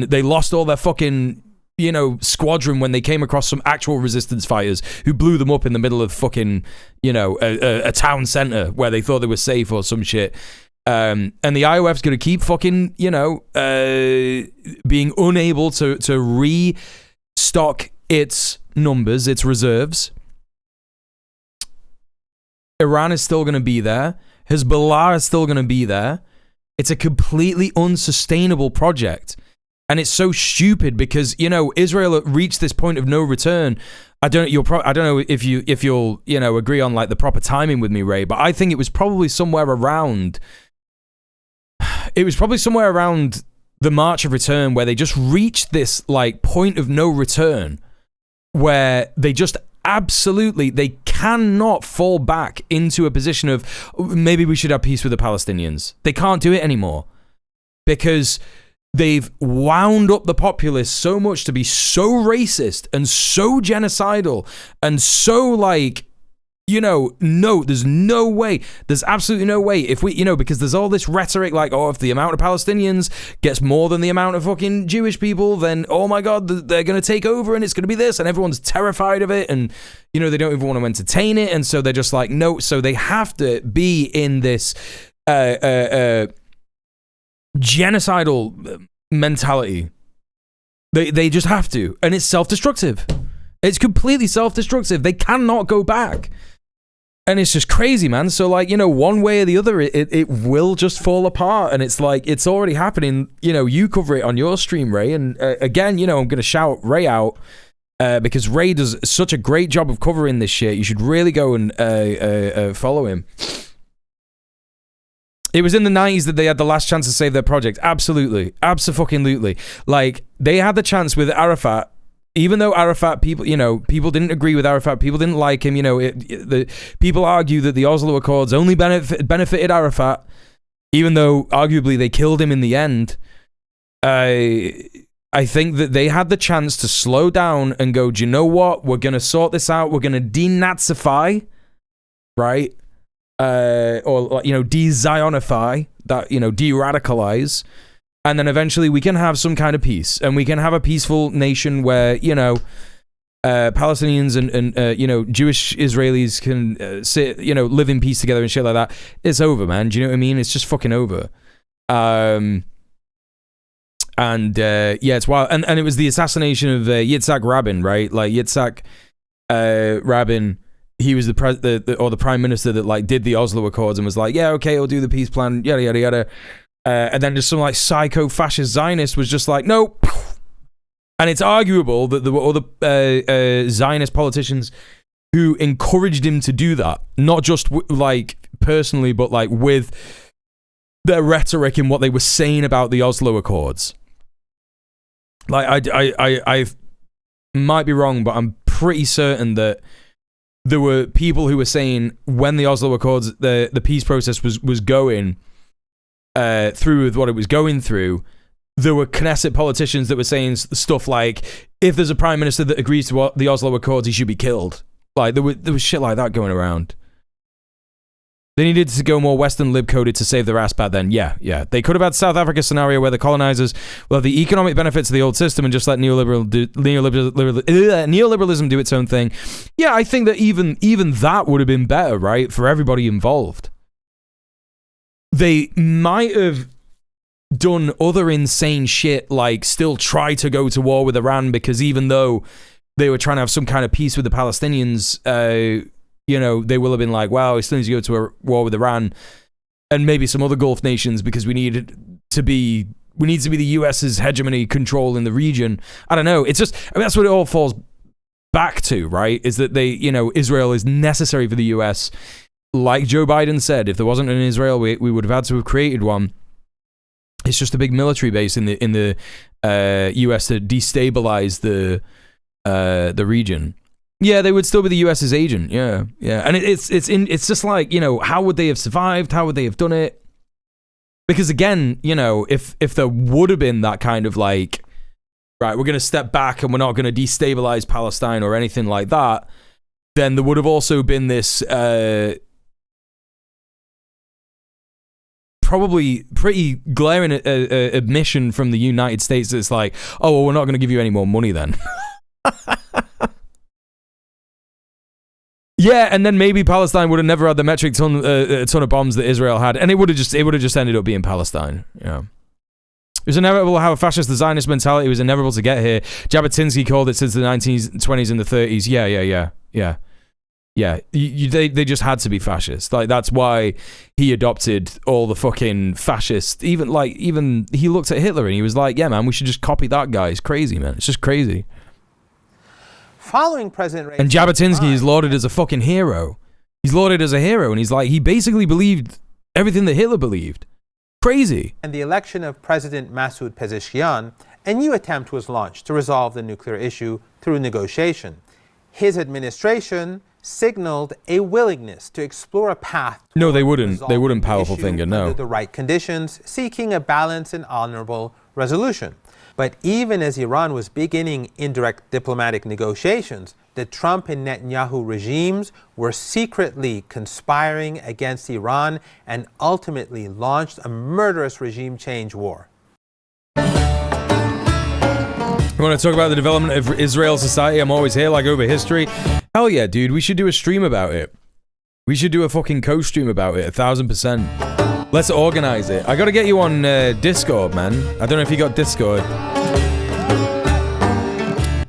they lost all their fucking, you know, squadron when they came across some actual resistance fighters who blew them up in the middle of fucking, you know, a town center where they thought they were safe or some shit. And the IOF's gonna keep fucking, you know, being unable to restock its numbers, its reserves. Iran is still gonna be there. Hezbollah is still gonna be there. It's a completely unsustainable project. And it's so stupid because, you know, Israel reached this point of no return. I don't know if you'll, you know, agree on like the proper timing with me, Ray, but I think it was probably somewhere around the March of Return, where they just reached this like point of no return, where they just absolutely, they cannot fall back into a position of maybe we should have peace with the Palestinians. They can't do it anymore because they've wound up the populace so much to be so racist and so genocidal and so like, you know, no, there's no way. There's absolutely no way. If we, you know, because there's all this rhetoric like, oh, if the amount of Palestinians gets more than the amount of fucking Jewish people, then, oh my God, they're going to take over and it's going to be this. And everyone's terrified of it. And, you know, they don't even want to entertain it. And so they're just like, no. So they have to be in this genocidal mentality. They just have to. And it's self-destructive. It's completely self-destructive. They cannot go back. And it's just crazy, man. So, like, you know, one way or the other, it will just fall apart. And it's like, it's already happening. You know, you cover it on your stream, Ray. And again, you know, I'm going to shout Ray out because Ray does such a great job of covering this shit. You should really go and follow him. It was in the 90s that they had the last chance to save their project. Absolutely. Abso-fucking-lutely. Like, they had the chance with Arafat. Even though Arafat, people, you know, people didn't agree with Arafat, people didn't like him, you know, the people argue that the Oslo Accords only benefited Arafat, even though arguably they killed him in the end. I think that they had the chance to slow down and go, do you know what? We're going to sort this out. We're going to denazify, right? Or, you know, de-Zionify, that, you know, de-radicalize. And then eventually we can have some kind of peace, and we can have a peaceful nation where, you know, Palestinians and you know, Jewish Israelis can sit, you know, live in peace together and shit like that. It's over, man. Do you know what I mean? It's just fucking over. Yeah, it's wild. And it was the assassination of Yitzhak Rabin, right? Like Yitzhak Rabin, he was the prime minister that like did the Oslo Accords and was like, yeah, okay, I'll do the peace plan, yada yada yada. And then just some like psycho fascist Zionist was just like, nope. And it's arguable that there were other Zionist politicians who encouraged him to do that, not just like personally, but like with their rhetoric and what they were saying about the Oslo Accords. Like I might be wrong, but I'm pretty certain that there were people who were saying when the Oslo Accords, the peace process was going through with what it was going through, there were Knesset politicians that were saying stuff like, if there's a prime minister that agrees to the Oslo Accords, he should be killed. Like, there was shit like that going around. They needed to go more Western lib-coded to save their ass back then. Yeah. They could have had South Africa scenario where the colonizers will have the economic benefits of the old system and just let neoliberalism do its own thing. Yeah, I think that even that would have been better, right, for everybody involved. They might have done other insane shit, like still try to go to war with Iran, because even though they were trying to have some kind of peace with the Palestinians, you know, they will have been like, wow, we still need to go to a war with Iran and maybe some other Gulf nations because we need to be the US's hegemony control in the region. I don't know. It's just, I mean, that's what it all falls back to, right? Is that they, you know, Israel is necessary for the US. Like Joe Biden said, if there wasn't an Israel, we would have had to have created one. It's just a big military base in the US to destabilize the region. Yeah, they would still be the US's agent. Yeah, and it's just like, you know, how would they have survived? How would they have done it? Because again, you know, if there would have been that kind of like, right, we're going to step back and we're not going to destabilize Palestine or anything like that, then there would have also been this probably pretty glaring admission from the United States that's like, oh, well, we're not going to give you any more money then. Yeah, and then maybe Palestine would have never had the metric ton of bombs that Israel had, and it would have just ended up being Palestine. Yeah. It was inevitable how a fascist, the Zionist mentality was inevitable to get here. Jabotinsky called it since the 1920s and the 30s. Yeah. They just had to be fascist. Like, that's why he adopted all the fucking fascist. Even he looked at Hitler and he was like, yeah, man, we should just copy that guy. It's crazy, man. It's just crazy. Following President Reagan's and Jabotinsky is lauded as a fucking hero. He's lauded as a hero, and he's like, he basically believed everything that Hitler believed. Crazy. And the election of President Masoud Pezeshkian, a new attempt was launched to resolve the nuclear issue through negotiation. His administration signaled a willingness to explore a path. No, they wouldn't. They wouldn't powerful finger, no. Under the right conditions, seeking a balanced and honorable resolution. But even as Iran was beginning indirect diplomatic negotiations, the Trump and Netanyahu regimes were secretly conspiring against Iran and ultimately launched a murderous regime change war. You want to talk about the development of Israel society? I'm always here, like over history. Hell yeah, dude. We should do a stream about it. We should do a fucking co-stream about it, 1000%. Let's organize it. I gotta get you on Discord, man. I don't know if you got Discord.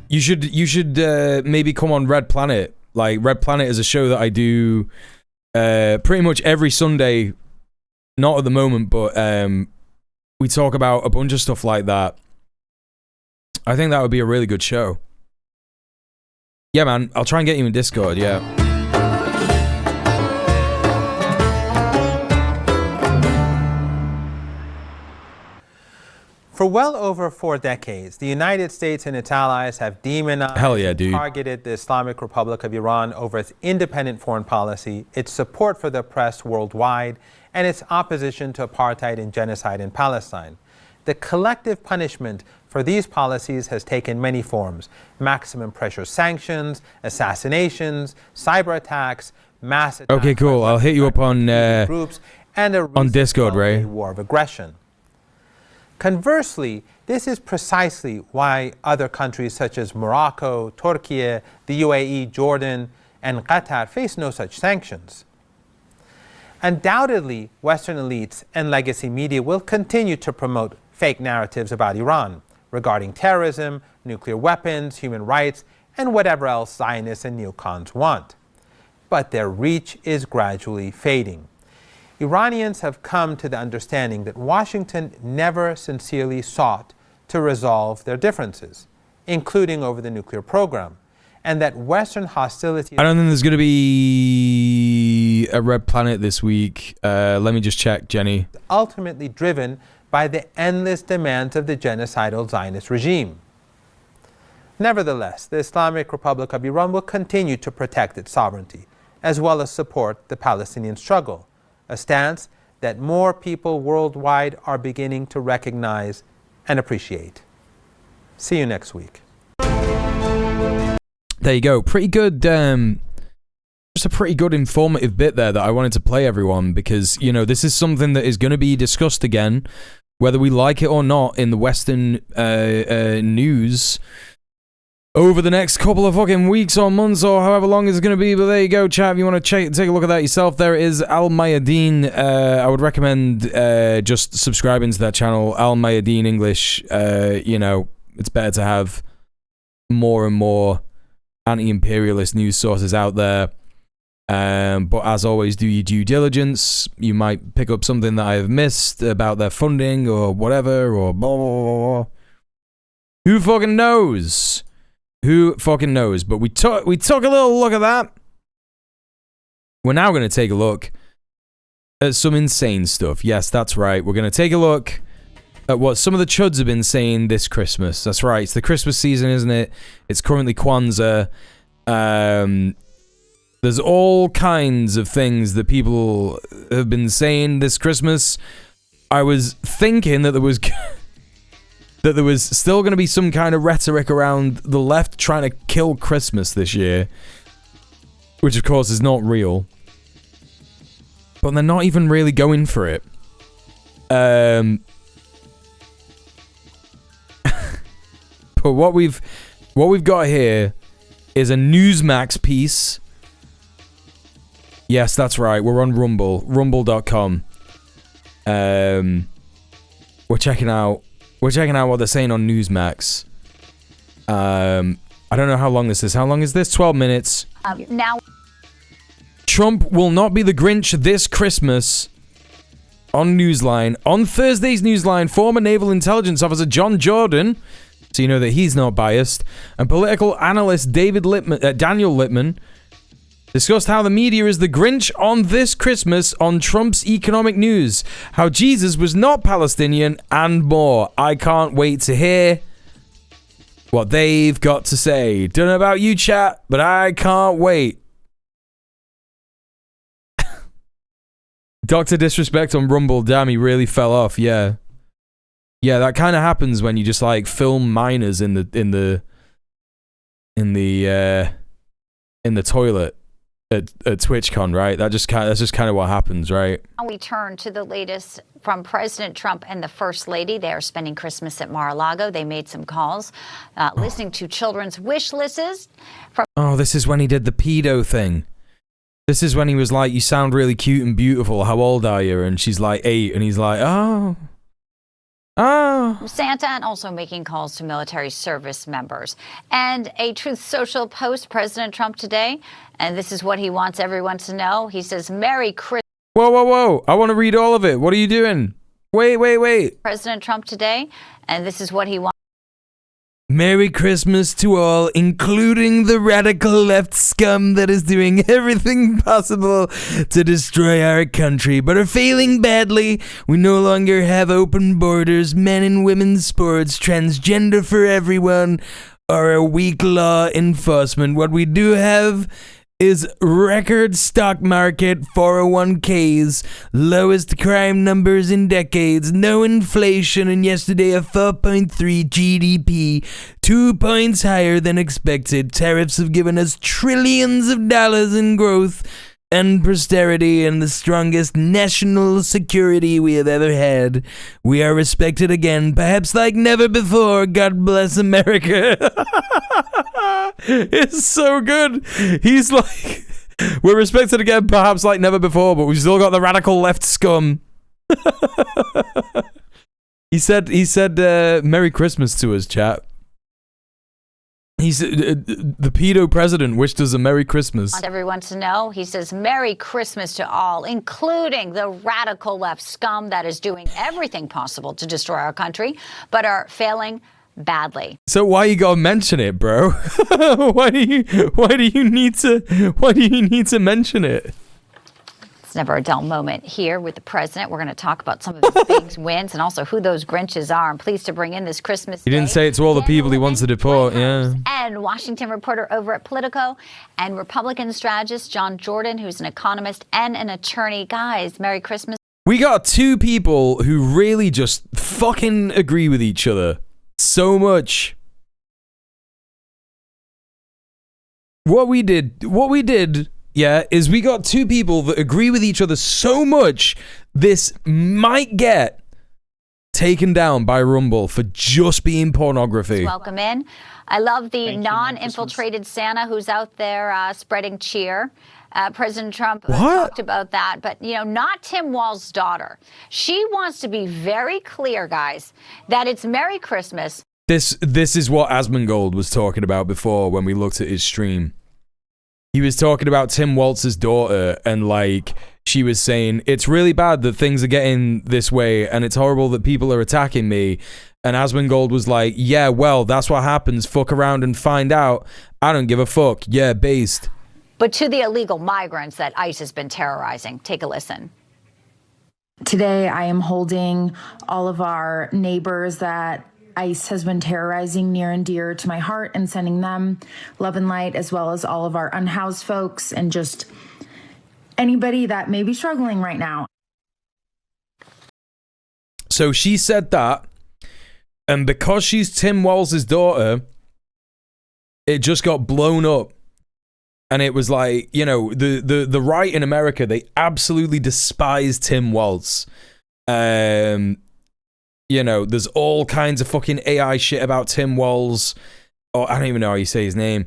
You should maybe come on Red Planet. Like, Red Planet is a show that I do pretty much every Sunday. Not at the moment, but we talk about a bunch of stuff like that. I think that would be a really good show. Yeah, man. I'll try and get you in Discord, yeah. For well over 4 decades, the United States and its allies have demonized and targeted the Islamic Republic of Iran over its independent foreign policy, its support for the oppressed worldwide, and its opposition to apartheid and genocide in Palestine. The collective punishment for these policies has taken many forms: maximum pressure sanctions, assassinations, cyber attacks, mass attacks. Okay, cool. I'll hit you up on groups, and on Discord, Ray. War of aggression. Conversely, this is precisely why other countries such as Morocco, Turkey, the UAE, Jordan, and Qatar face no such sanctions. Undoubtedly, Western elites and legacy media will continue to promote fake narratives about Iran regarding terrorism, nuclear weapons, human rights, and whatever else Zionists and neocons want. But their reach is gradually fading. Iranians have come to the understanding that Washington never sincerely sought to resolve their differences, including over the nuclear program, and that Western hostility... I don't think there's going to be a Red Planet this week. Let me just check, Jenny. ...ultimately driven by the endless demands of the genocidal Zionist regime. Nevertheless, the Islamic Republic of Iran will continue to protect its sovereignty, as well as support the Palestinian struggle, a stance that more people worldwide are beginning to recognize and appreciate. See you next week. There you go. Pretty good, just a pretty good informative bit there that I wanted to play everyone, because, you know, this is something that is going to be discussed again, whether we like it or not, in the Western news over the next couple of fucking weeks or months or however long it's going to be. But there you go, chat. If you want to take a look at that yourself, there is Al Mayadeen. I would recommend just subscribing to that channel, Al Mayadeen English. You know, it's better to have more and more anti-imperialist news sources out there. But as always, do your due diligence. You might pick up something that I have missed about their funding or whatever, or blah, blah, blah, blah. Who fucking knows? Who fucking knows? But we took a little look at that. We're now going to take a look at some insane stuff. Yes, that's right. We're going to take a look at what some of the chuds have been saying this Christmas. That's right. It's the Christmas season, isn't it? It's currently Kwanzaa. There's all kinds of things that people have been saying this Christmas. I was thinking that there was still going to be some kind of rhetoric around the left trying to kill Christmas this year, which of course is not real. But they're not even really going for it. But what we've got here is a Newsmax piece. Yes, that's right. We're on Rumble, rumble.com. We're checking out what they're saying on Newsmax. I don't know how long this is. How long is this? 12 minutes. Now, Trump will not be the Grinch this Christmas. On Newsline. On Thursday's Newsline, former Naval Intelligence Officer John Jordan, so you know that he's not biased, and political analyst Daniel Lippman discussed how the media is the Grinch on this Christmas on Trump's economic news, how Jesus was not Palestinian, and more. I can't wait to hear what they've got to say. Don't know about you, chat, but I can't wait. Dr. Disrespect on Rumble, damn, he really fell off. Yeah, that kind of happens when you just like film minors in the toilet at TwitchCon, right? That's just kind of what happens, right? We turn to the latest from President Trump and the First Lady. They are spending Christmas at Mar-a-Lago. They made some calls, listening to children's wish lists. Oh, this is when he did the pedo thing. This is when he was like, "You sound really cute and beautiful. How old are you?" And she's like 8, and he's like, "Oh." Santa, and also making calls to military service members. And a Truth Social post, President Trump today, and this is what he wants everyone to know. He says, "Merry Christmas." Whoa. I want to read all of it. What are you doing? Wait. President Trump today, and this is what he wants. Merry Christmas to all, including the radical left scum that is doing everything possible to destroy our country, but are failing badly. We no longer have open borders, men and women's sports, transgender for everyone, or a weak law enforcement. What we do have is record stock market 401ks, lowest crime numbers in decades, no inflation, and yesterday a 4.3 GDP, 2 points higher than expected. Tariffs have given us trillions of dollars in growth and posterity, and the strongest national security we have ever had. We are respected again, perhaps like never before. God bless America. It's so good. He's like, we're respected again, perhaps like never before, but we've still got the radical left scum. He said Merry Christmas to us, chat. He's the pedo president wished us a Merry Christmas. I want everyone to know, he says, "Merry Christmas to all, including the radical left scum that is doing everything possible to destroy our country, but are failing badly." So why you gotta mention it, bro? Why do you need to mention it? It's never a dull moment here with the president. We're going to talk about some of his big wins and also who those Grinches are. I'm pleased to bring in this Christmas He didn't say it to all the people he wants to deport, yeah. And Washington reporter over at Politico and Republican strategist John Jordan, who's an economist and an attorney. Guys, Merry Christmas. We got two people who really just fucking agree with each other so much. What we did, yeah, is we got two people that agree with each other so much, this might get taken down by Rumble for just being pornography. Welcome in. I love the non-infiltrated Santa who's out there spreading cheer. President Trump talked about that, but not Tim Walz's daughter. She wants to be very clear, guys, that it's Merry Christmas. This is what Asmongold was talking about before when we looked at his stream. He was talking about Tim Walz's daughter, and like she was saying, it's really bad that things are getting this way, and it's horrible that people are attacking me. And Asmongold was like, yeah, well, that's what happens. Fuck around and find out. I don't give a fuck. Yeah, based. But to the illegal migrants that ICE has been terrorizing. Take a listen. Today, I am holding all of our neighbors that ICE has been terrorizing near and dear to my heart, and sending them love and light, as well as all of our unhoused folks and just anybody that may be struggling right now. So she said that, and because she's Tim Walz's daughter, it just got blown up. And it was like, the right in America, they absolutely despise Tim Walz. There's all kinds of fucking AI shit about Tim Walz. Or I don't even know how you say his name.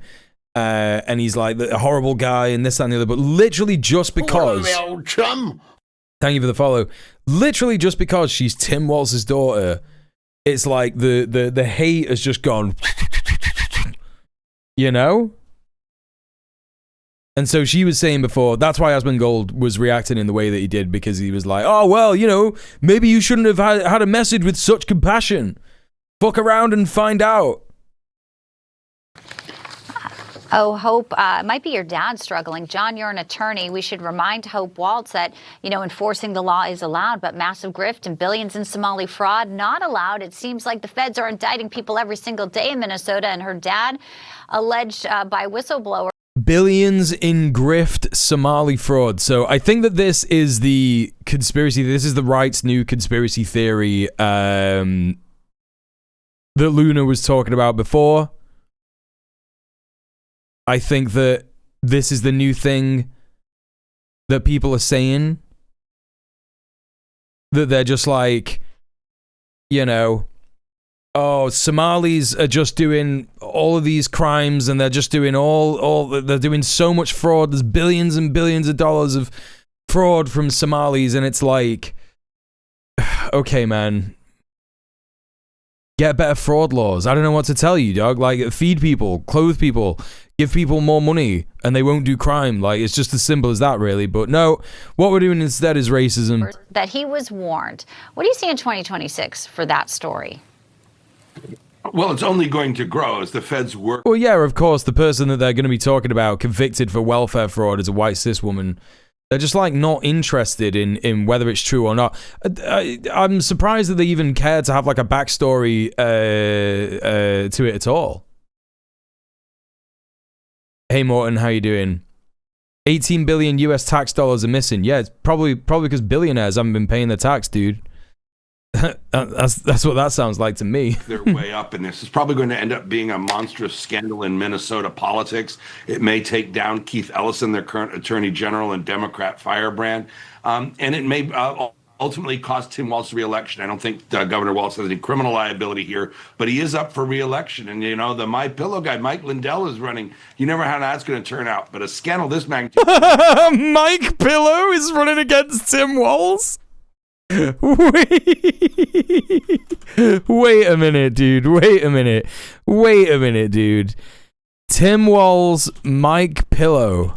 And he's like a horrible guy and this, that, and the other. But literally just because... Thank you for the follow. Literally just because she's Tim Walz's daughter, it's like the hate has just gone... And so she was saying before, that's why Asmongold was reacting in the way that he did, because he was like, oh, well, maybe you shouldn't have had a message with such compassion. Fuck around and find out. Oh, Hope, it might be your dad struggling. John, you're an attorney. We should remind Hope Waltz that, enforcing the law is allowed, but massive grift and billions in Somali fraud not allowed. It seems like the feds are indicting people every single day in Minnesota, and her dad alleged by whistleblower. Billions in grift Somali fraud. So I think that this is the conspiracy. This is the right's new conspiracy theory that Luna was talking about before. I think that this is the new thing that people are saying. That they're just like, oh, Somalis are just doing all of these crimes and they're just doing they're doing so much fraud. There's billions and billions of dollars of fraud from Somalis, and it's like, okay, man. Get better fraud laws. I don't know what to tell you, dog. Like, feed people, clothe people, give people more money, and they won't do crime. Like, it's just as simple as that, really. But no, what we're doing instead is racism. That he was warned. What do you see in 2026 for that story? Well, it's only going to grow as the feds work. Well, yeah, of course, the person that they're going to be talking about convicted for welfare fraud is a white cis woman. They're just like not interested in whether it's true or not. I'm surprised that they even care to have like a backstory to it at all. Hey Morton, how you doing? 18 billion US tax dollars are missing. Yeah, it's probably because billionaires haven't been paying their tax, dude. That's what that sounds like to me. Their way up in this. It's probably going to end up being a monstrous scandal in Minnesota politics. It may take down Keith Ellison, their current attorney general and Democrat firebrand. And it may ultimately cost Tim Walz re-election. I don't think Governor Walz has any criminal liability here, but he is up for re-election. And, the My Pillow guy, Mike Lindell, is running. You never know how that's going to turn out, but a scandal this magnitude. Mike Pillow is running against Tim Walz? Wait a minute, dude. Tim Walz, Mike Pillow.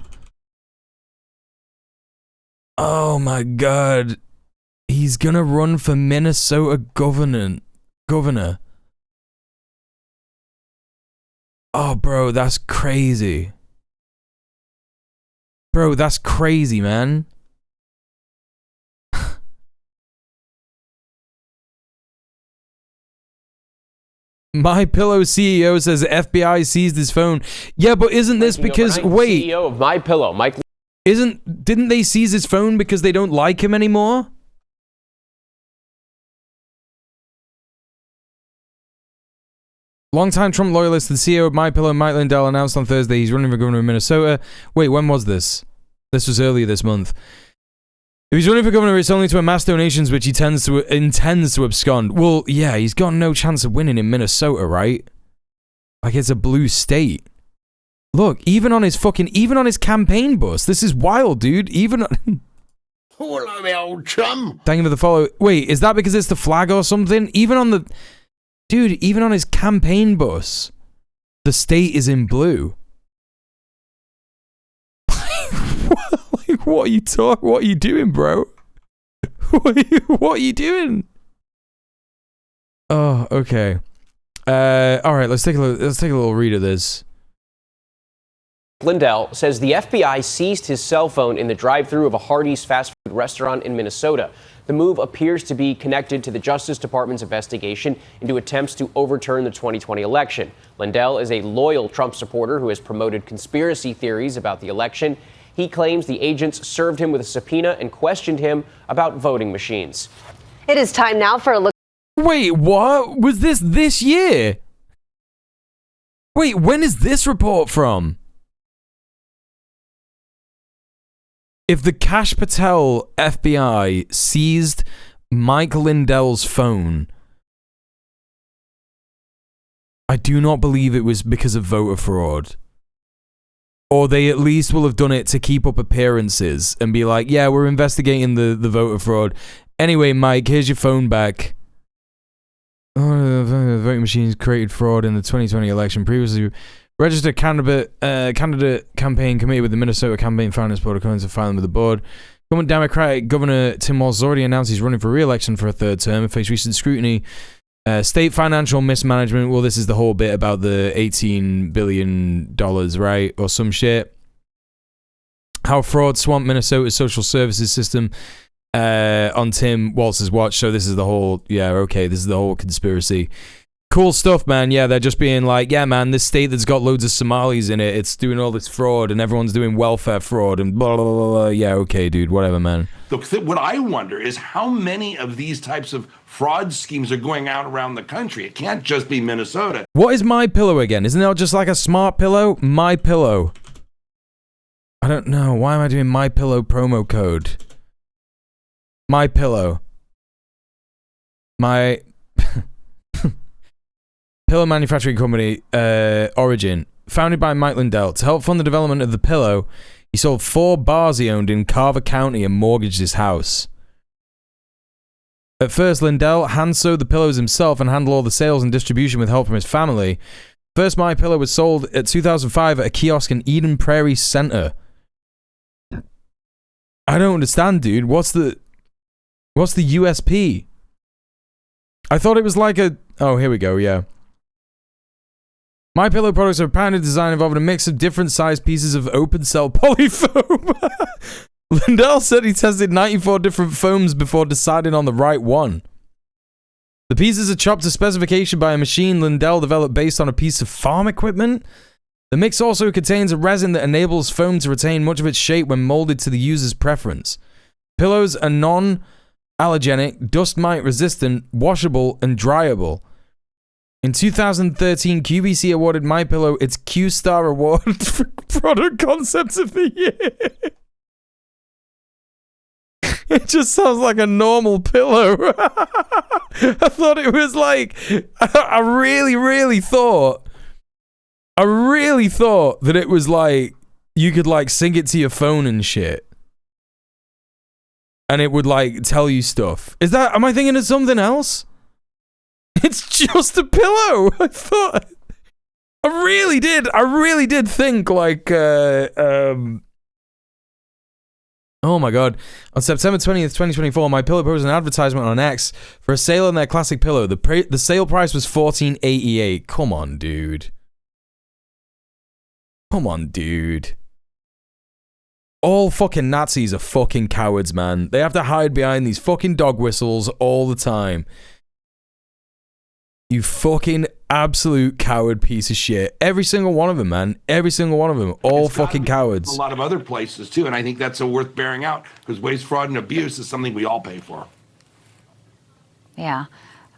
Oh my god. He's gonna run for Minnesota governor. Oh, bro, that's crazy. Bro, that's crazy, man. My Pillow CEO says FBI seized his phone. Yeah, but isn't this because wait? CEO of My Pillow, Mike. Didn't they seize his phone because they don't like him anymore? Longtime Trump loyalist, the CEO of My Pillow, Mike Lindell, announced on Thursday he's running for governor of Minnesota. Wait, when was this? This was earlier this month. If he's running for governor, it's only to amass donations, which he intends to abscond. Well, yeah, he's got no chance of winning in Minnesota, right? Like, it's a blue state. Look, even on his campaign bus. This is wild, dude. Even on... Hello, my old chum. Thank you for the follow. Wait, is that because it's the flag or something? Even on the... Dude, even on his campaign bus, the state is in blue. What are you doing, bro? What are you doing? Oh, okay. All right, let's take a little read of this. Lindell says the FBI seized his cell phone in the drive-thru of a Hardee's fast food restaurant in Minnesota. The move appears to be connected to the Justice Department's investigation into attempts to overturn the 2020 election. Lindell is a loyal Trump supporter who has promoted conspiracy theories about the election. He claims the agents served him with a subpoena and questioned him about voting machines. It is time now for a look. Wait, what? Was this year? Wait, when is this report from? If the Kash Patel FBI seized Mike Lindell's phone, I do not believe it was because of voter fraud. Or they at least will have done it to keep up appearances and be like, yeah, we're investigating the voter fraud. Anyway, Mike, here's your phone back. Oh, the voting machines created fraud in the 2020 election. Previously, registered candidate campaign committee with the Minnesota Campaign Finance Board according to filing with the board. Democratic Governor Tim Walz already announced he's running for re-election for a third term and faced recent scrutiny State financial mismanagement. Well, this is the whole bit about the $18 billion, right? Or some shit. How fraud swamped Minnesota's social services system on Tim Walz's watch. So this is the whole, this is the whole conspiracy. Cool stuff, man. Yeah, they're just being like, yeah, man, this state that's got loads of Somalis in it, it's doing all this fraud and everyone's doing welfare fraud and blah, blah, blah, blah. Yeah, okay, dude, whatever, man. What I wonder is how many of these types of fraud schemes are going out around the country. It can't just be Minnesota. What is My Pillow again? Isn't that just like a smart pillow? My Pillow. I don't know. Why am I doing My Pillow promo code? My Pillow. My pillow manufacturing company, Origin, founded by Mike Lindell. To help fund the development of the pillow, he sold 4 bars he owned in Carver County and mortgaged his house. At first, Lindell hand-sewed the pillows himself and handled all the sales and distribution with help from his family. First My Pillow was sold at 2005 at a kiosk in Eden Prairie Center. I don't understand, dude. What's the USP? I thought it was like a... Oh, here we go, yeah. My Pillow products are a patented design involving a mix of different sized pieces of open cell polyfoam. Lindell said he tested 94 different foams before deciding on the right one. The pieces are chopped to specification by a machine Lindell developed based on a piece of farm equipment. The mix also contains a resin that enables foam to retain much of its shape when molded to the user's preference. Pillows are non-allergenic, dust mite resistant, washable, and dryable. In 2013, QVC awarded My Pillow its Q-Star Award for Product Concept of the Year. It just sounds like a normal pillow. I thought it was like... I really thought that it was like... You could like sync it to your phone and shit. And it would like tell you stuff. Am I thinking of something else? It's just a pillow. I thought... I really did think like... Oh my god. On September 20th, 2024, My Pillow posted an advertisement on X for a sale on their classic pillow. The sale price was $14.88. Come on, dude. Come on, dude. All fucking Nazis are fucking cowards, man. They have to hide behind these fucking dog whistles all the time. You fucking absolute coward piece of shit. Every single one of them, man. Every single one of them. All fucking cowards. A lot of other places, too, and I think that's worth bearing out, because waste, fraud, and abuse is something we all pay for. Yeah,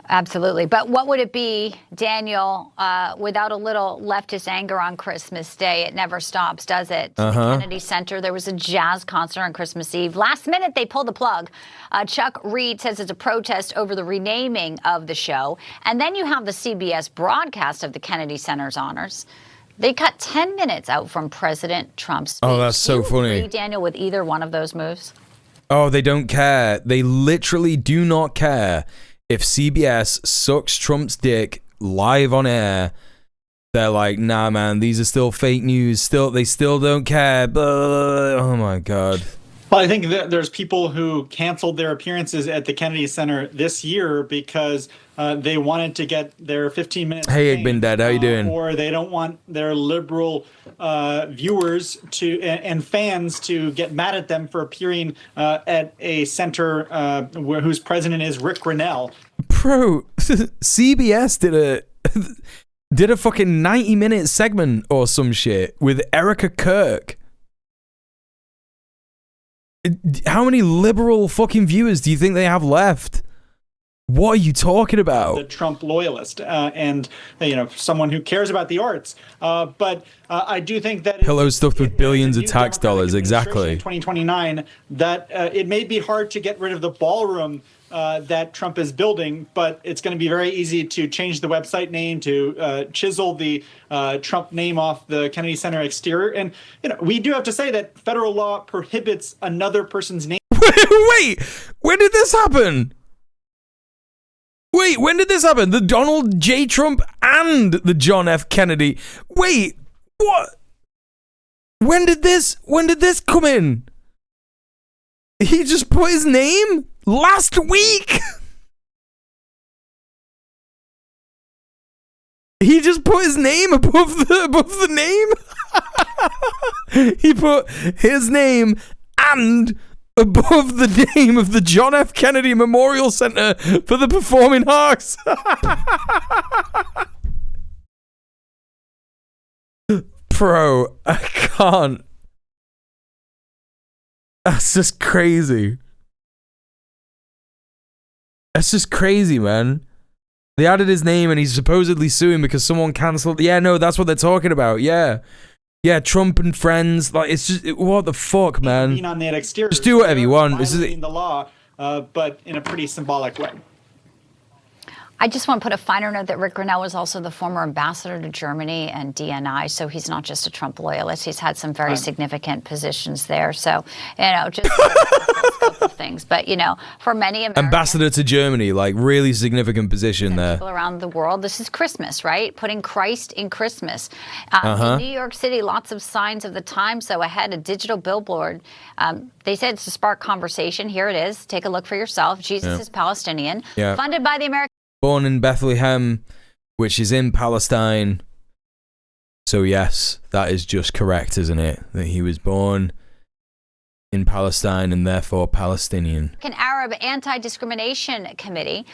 absolutely. But what would it be, Daniel, without a little leftist anger on Christmas Day? It never stops, does it? The Kennedy Center, there was a jazz concert on Christmas Eve. Last minute, they pulled the plug. Chuck Reed says it's a protest over the renaming of the show. And then you have the CBS broadcast of the Kennedy Center's honors. They cut 10 minutes out from President Trump's speech. Oh, that's so funny. Do you agree, Daniel, with either one of those moves? Oh, they don't care. They literally do not care if CBS sucks Trump's dick live on air. They're like, nah, man, these are still fake news. They still don't care. Oh my god. Well, I think that there's people who canceled their appearances at the Kennedy Center this year because they wanted to get their 15 minutes. Hey, Igbindad, how you doing? Or they don't want their liberal viewers and fans to get mad at them for appearing at a center whose president is Rick Grinnell. Bro, CBS did a fucking 90-minute segment or some shit with Erica Kirk. How many liberal fucking viewers do you think they have left? What are you talking about? The Trump loyalist and someone who cares about the arts. But I do think that pillows stuffed with billions of tax dollars, exactly. 2029, that it may be hard to get rid of the ballroom that Trump is building, but it's going to be very easy to change the website name, to chisel the Trump name off the Kennedy Center exterior. And we do have to say that federal law prohibits another person's name. Wait, when did this happen? Wait, when did this happen? The Donald J. Trump and the John F. Kennedy. Wait, what? When did this come in? He just put his name last week. He just put his name above the name. He put his name and above the name of the John F. Kennedy Memorial Center for the Performing Arts. Bro, I can't. That's just crazy. That's just crazy, man. They added his name and he's supposedly suing because someone cancelled. Yeah, no, that's what they're talking about. Yeah. Yeah, Trump and friends. Like, it's just, what the fuck, man? Being on that exterior, just do whatever you want. This is violating the law, but in a pretty symbolic way. I just want to put a finer note that Rick Grinnell was also the former ambassador to Germany and DNI, so he's not just a Trump loyalist. He's had some very significant positions there. So, just the scope of things. But, for many Americans, ambassador to Germany, like really significant position there. People around the world, this is Christmas, right? Putting Christ in Christmas. In New York City, lots of signs of the times, so ahead, a digital billboard. They said it's to spark conversation. Here it is. Take a look for yourself. Jesus is Palestinian. Funded by the American. Born in Bethlehem, which is in Palestine. So yes, that is just correct, isn't it? That he was born in Palestine and therefore Palestinian. An Arab Anti-Discrimination Committee.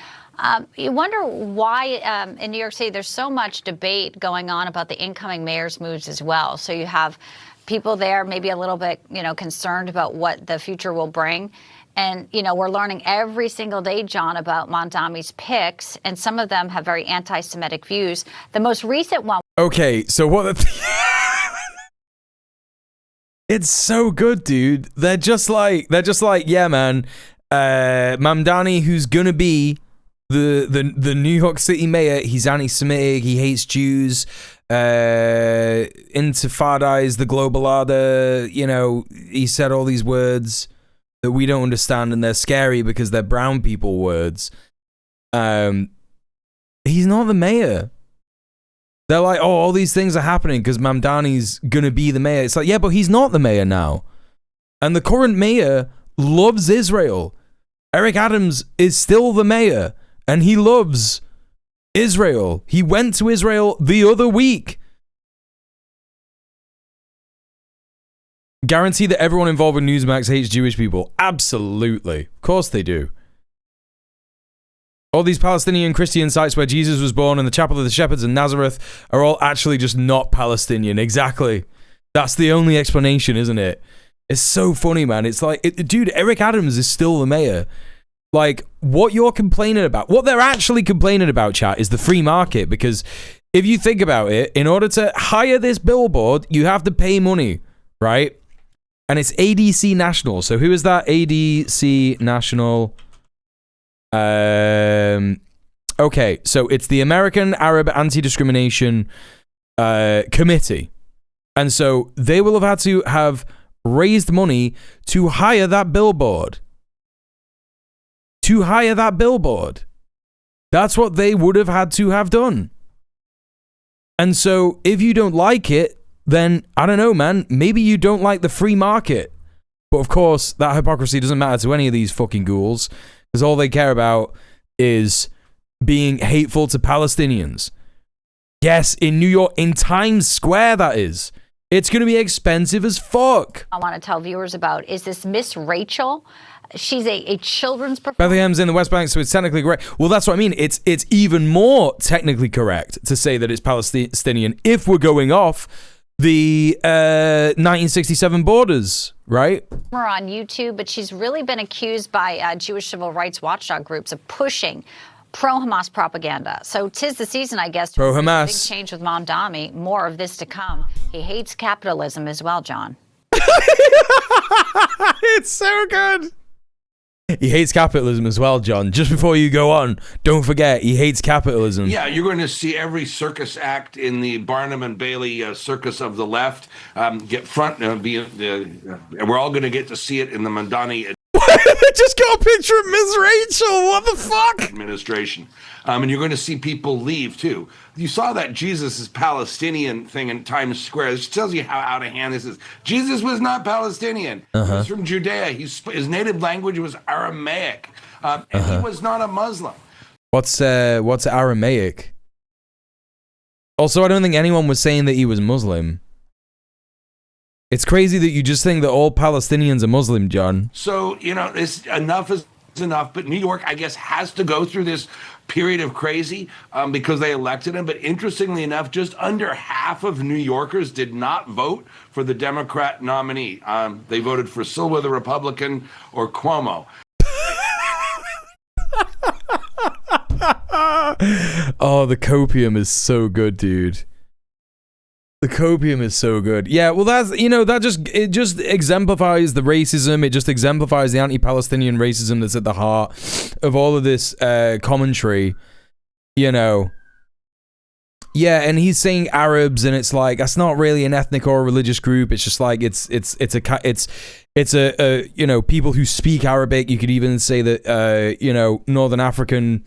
You wonder why in New York City there's so much debate going on about the incoming mayor's moves as well. So you have people there maybe a little bit, concerned about what the future will bring. And, we're learning every single day, John, about Mondami's picks, and some of them have very anti-Semitic views. The most recent one. Okay, so what? It's so good, dude. They're just like, yeah, man. Mamdani, who's gonna be the New York City mayor, he's anti-Semitic. He hates Jews. Intifada is the global order. He said all these words that we don't understand, and they're scary because they're brown people words. He's not the mayor. They're like, oh, all these things are happening because Mamdani's gonna be the mayor. It's like, yeah, but he's not the mayor now. And the current mayor loves Israel. Eric Adams is still the mayor, and he loves Israel. He went to Israel the other week. Guarantee that everyone involved with Newsmax hates Jewish people. Absolutely. Of course they do. All these Palestinian Christian sites where Jesus was born and the Chapel of the Shepherds in Nazareth are all actually just not Palestinian. Exactly. That's the only explanation, isn't it? It's so funny, man. It's like, dude, Eric Adams is still the mayor. Like, what you're complaining about, what they're actually complaining about, chat, is the free market. Because if you think about it, in order to hire this billboard, you have to pay money, right? And it's ADC National. So who is that? ADC National. Okay, so it's the American Arab Anti-Discrimination Committee. And so they will have had to have raised money to hire that billboard. To hire that billboard. That's what they would have had to have done. And so if you don't like it, then, I don't know, man, maybe you don't like the free market. But of course, that hypocrisy doesn't matter to any of these fucking ghouls, because all they care about is being hateful to Palestinians. Yes, in New York, in Times Square, that is. It's going to be expensive as fuck. I want to tell viewers about is this Miss Rachel. She's a children's performer. Bethlehem's in the West Bank, so it's technically correct. Well, that's what I mean. It's even more technically correct to say that it's Palestinian if we're going off the 1967 borders, right? On YouTube, but she's really been accused by Jewish civil rights watchdog groups of pushing pro-Hamas propaganda. So 'tis the season, I guess. Pro-Hamas. Big change with Mamdani. More of this to come. He hates capitalism as well, John. It's so good. He hates capitalism as well, John. Just before you go on, don't forget, he hates capitalism. Yeah, you're going to see every circus act in the Barnum and Bailey circus of the left get front. We're all going to get to see it in the Mamdani. They just got a picture of Ms. Rachel. What the fuck? Administration. And you're going to see people leave, too. You saw that Jesus is Palestinian thing in Times Square. This tells you how out of hand this is. Jesus was not Palestinian. He's from Judea. His native language was Aramaic. And he was not a Muslim. What's Aramaic? Also, I don't think anyone was saying that he was Muslim. It's crazy that you just think that all Palestinians are Muslim, John. So, it's enough is enough. But New York, I guess, has to go through this period of crazy because they elected him. But interestingly enough, just under half of New Yorkers did not vote for the Democrat nominee. They voted for Silva, the Republican, or Cuomo. Oh, the copium is so good, dude. The copium is so good. Yeah, well, that's, it just exemplifies the racism. It just exemplifies the anti-Palestinian racism that's at the heart of all of this commentary, Yeah, and he's saying Arabs, and it's like, that's not really an ethnic or a religious group. It's just like, it's a people who speak Arabic. You could even say that, Northern African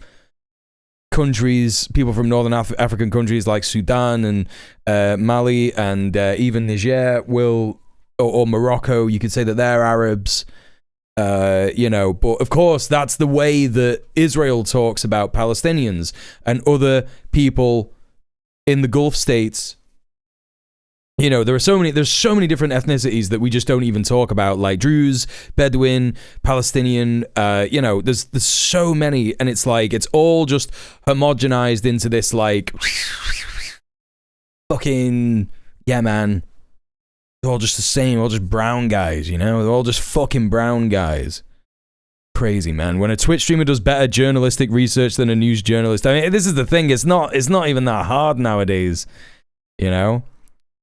countries, people from Northern African countries like Sudan and Mali and even Niger or Morocco, you could say that they're Arabs, but of course that's the way that Israel talks about Palestinians and other people in the Gulf states. There's so many different ethnicities that we just don't even talk about, like Druze, Bedouin, Palestinian, there's so many, and it's like, it's all just homogenized into this, like, fucking, yeah, man, they're all just the same, all just brown guys, they're all just fucking brown guys. Crazy, man. When a Twitch streamer does better journalistic research than a news journalist, I mean, this is the thing, it's not even that hard nowadays,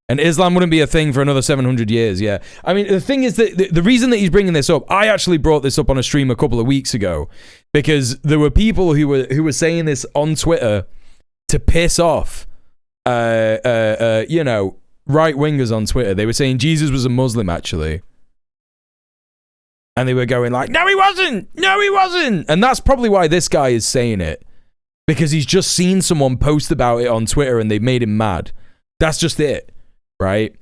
And Islam wouldn't be a thing for another 700 years, yeah. I mean, the thing is that the reason that he's bringing this up, I actually brought this up on a stream a couple of weeks ago, because there were people who were saying this on Twitter to piss off, right-wingers on Twitter. They were saying Jesus was a Muslim, actually. And they were going like, no, he wasn't! No, he wasn't! And that's probably why this guy is saying it. Because he's just seen someone post about it on Twitter and they made him mad. That's just it. Right?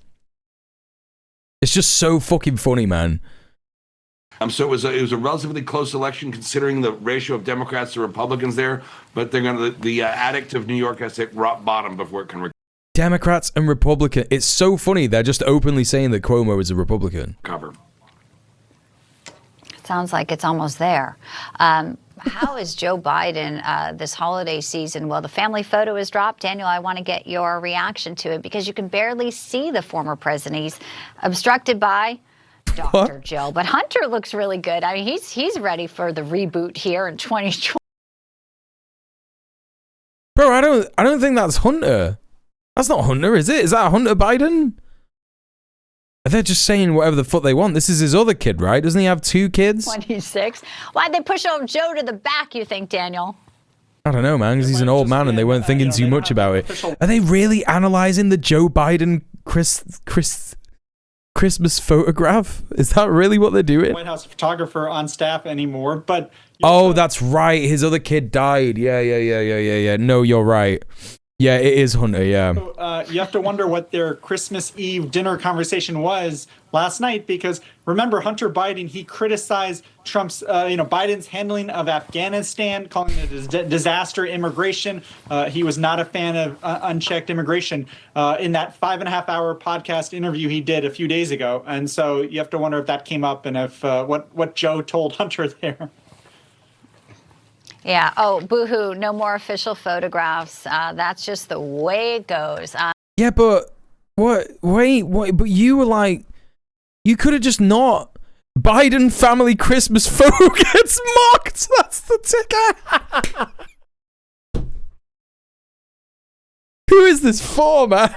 It's just so fucking funny, man. So it was a relatively close election considering the ratio of Democrats to Republicans there, but the addict of New York has to hit rock bottom before it can Democrats and Republicans. It's so funny. They're just openly saying that Cuomo is a Republican. Cover. Sounds like it's almost there. How is Joe Biden this holiday season? Well, the family photo is dropped. Daniel, I want to get your reaction to it because you can barely see the former president. He's obstructed by Dr. Jill, but Hunter looks really good. I mean, he's ready for the reboot here in 2020. Bro, I don't think that's Hunter. That's not Hunter, is it? Is that Hunter Biden? They're just saying whatever the fuck they want. This is his other kid, right? Doesn't he have 2 kids? 26. Why'd they push old Joe to the back, you think, Daniel? I don't know, man, because he's an old man and they weren't thinking too much about it. Are they really analyzing the Joe Biden Christmas photograph? Is that really what they're doing? White House photographer on staff anymore, but... Oh, that's right. His other kid died. Yeah. No, you're right. Yeah, it is Hunter, yeah. So, you have to wonder what their Christmas Eve dinner conversation was last night, because remember, Hunter Biden, he criticized Trump's, Biden's handling of Afghanistan, calling it a disaster immigration. He was not a fan of unchecked immigration in that 5.5-hour podcast interview he did a few days ago. And so you have to wonder if that came up and if what Joe told Hunter there. Yeah. Oh, boohoo. No more official photographs. That's just the way it goes. Yeah, but what? Wait. But you were like, you could have just not. Biden family Christmas photo gets mocked. That's the ticker. Who is this for, man?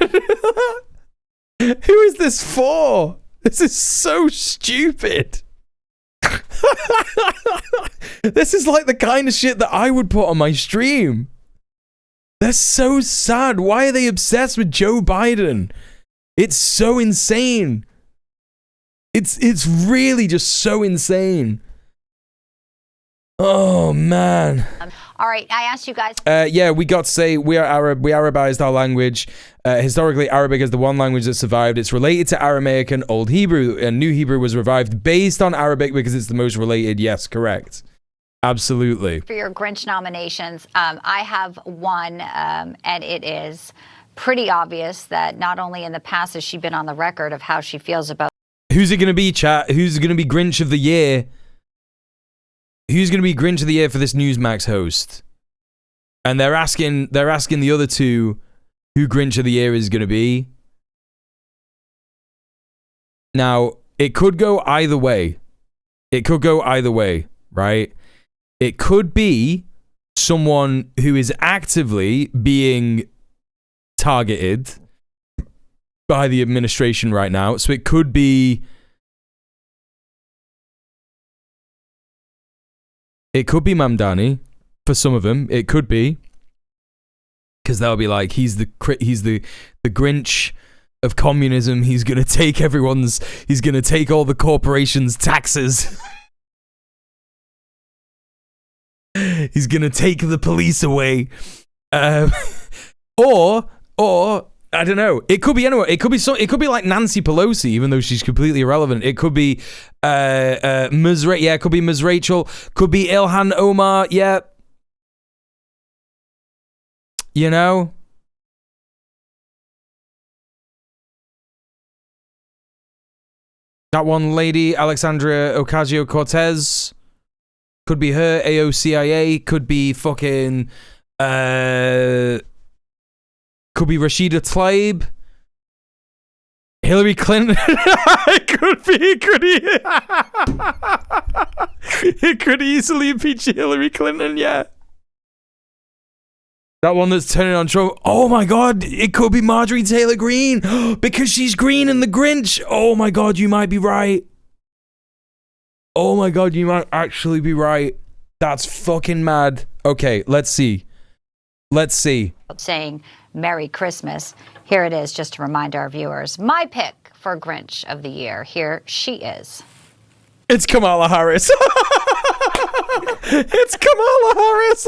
Who is this for? This is so stupid. This is like the kind of shit that I would put on my stream. They're so sad. Why are they obsessed with Joe Biden? It's so insane. It's really just so insane. Oh man. All right, I asked you guys. Yeah, we got to say we are Arab. We Arabized our language. Historically, Arabic is the one language that survived. It's related to Aramaic and Old Hebrew, and New Hebrew was revived based on Arabic because it's the most related. Yes, correct. Absolutely. For your Grinch nominations, I have one, and it is pretty obvious that not only in the past has she been on the record of how she feels about. Who's it going to be, chat? Who's going to be Grinch of the Year? Who's going to be Grinch of the Year for this Newsmax host? And they're asking the other two who Grinch of the Year is going to be. Now, it could go either way. It could go either way, right? It could be someone who is actively being targeted by the administration right now. So it could be Mamdani for some of them. It could be, because they'll be like, he's the Grinch of communism. He's gonna take he's gonna take all the corporations' taxes. He's gonna take the police away. Or I don't know. It could be anyone. It could be like Nancy Pelosi, even though she's completely irrelevant. It could be Ms. Yeah, it could be Ms. Rachel. Could be Ilhan Omar. Yeah. You know? That one lady, Alexandria Ocasio-Cortez. Could be her. AOCIA. Could be fucking... Could be Rashida Tlaib. Hillary Clinton. It could easily impeach Hillary Clinton, yeah. That one that's turning on Trump. Oh my god, it could be Marjorie Taylor Greene. Because she's green in The Grinch. Oh my god, you might be right. Oh my god, you might actually be right. That's fucking mad. Okay, let's see. Saying Merry Christmas. Here it is, just to remind our viewers. My pick for Grinch of the Year. Here she is. It's Kamala Harris. It's Kamala Harris.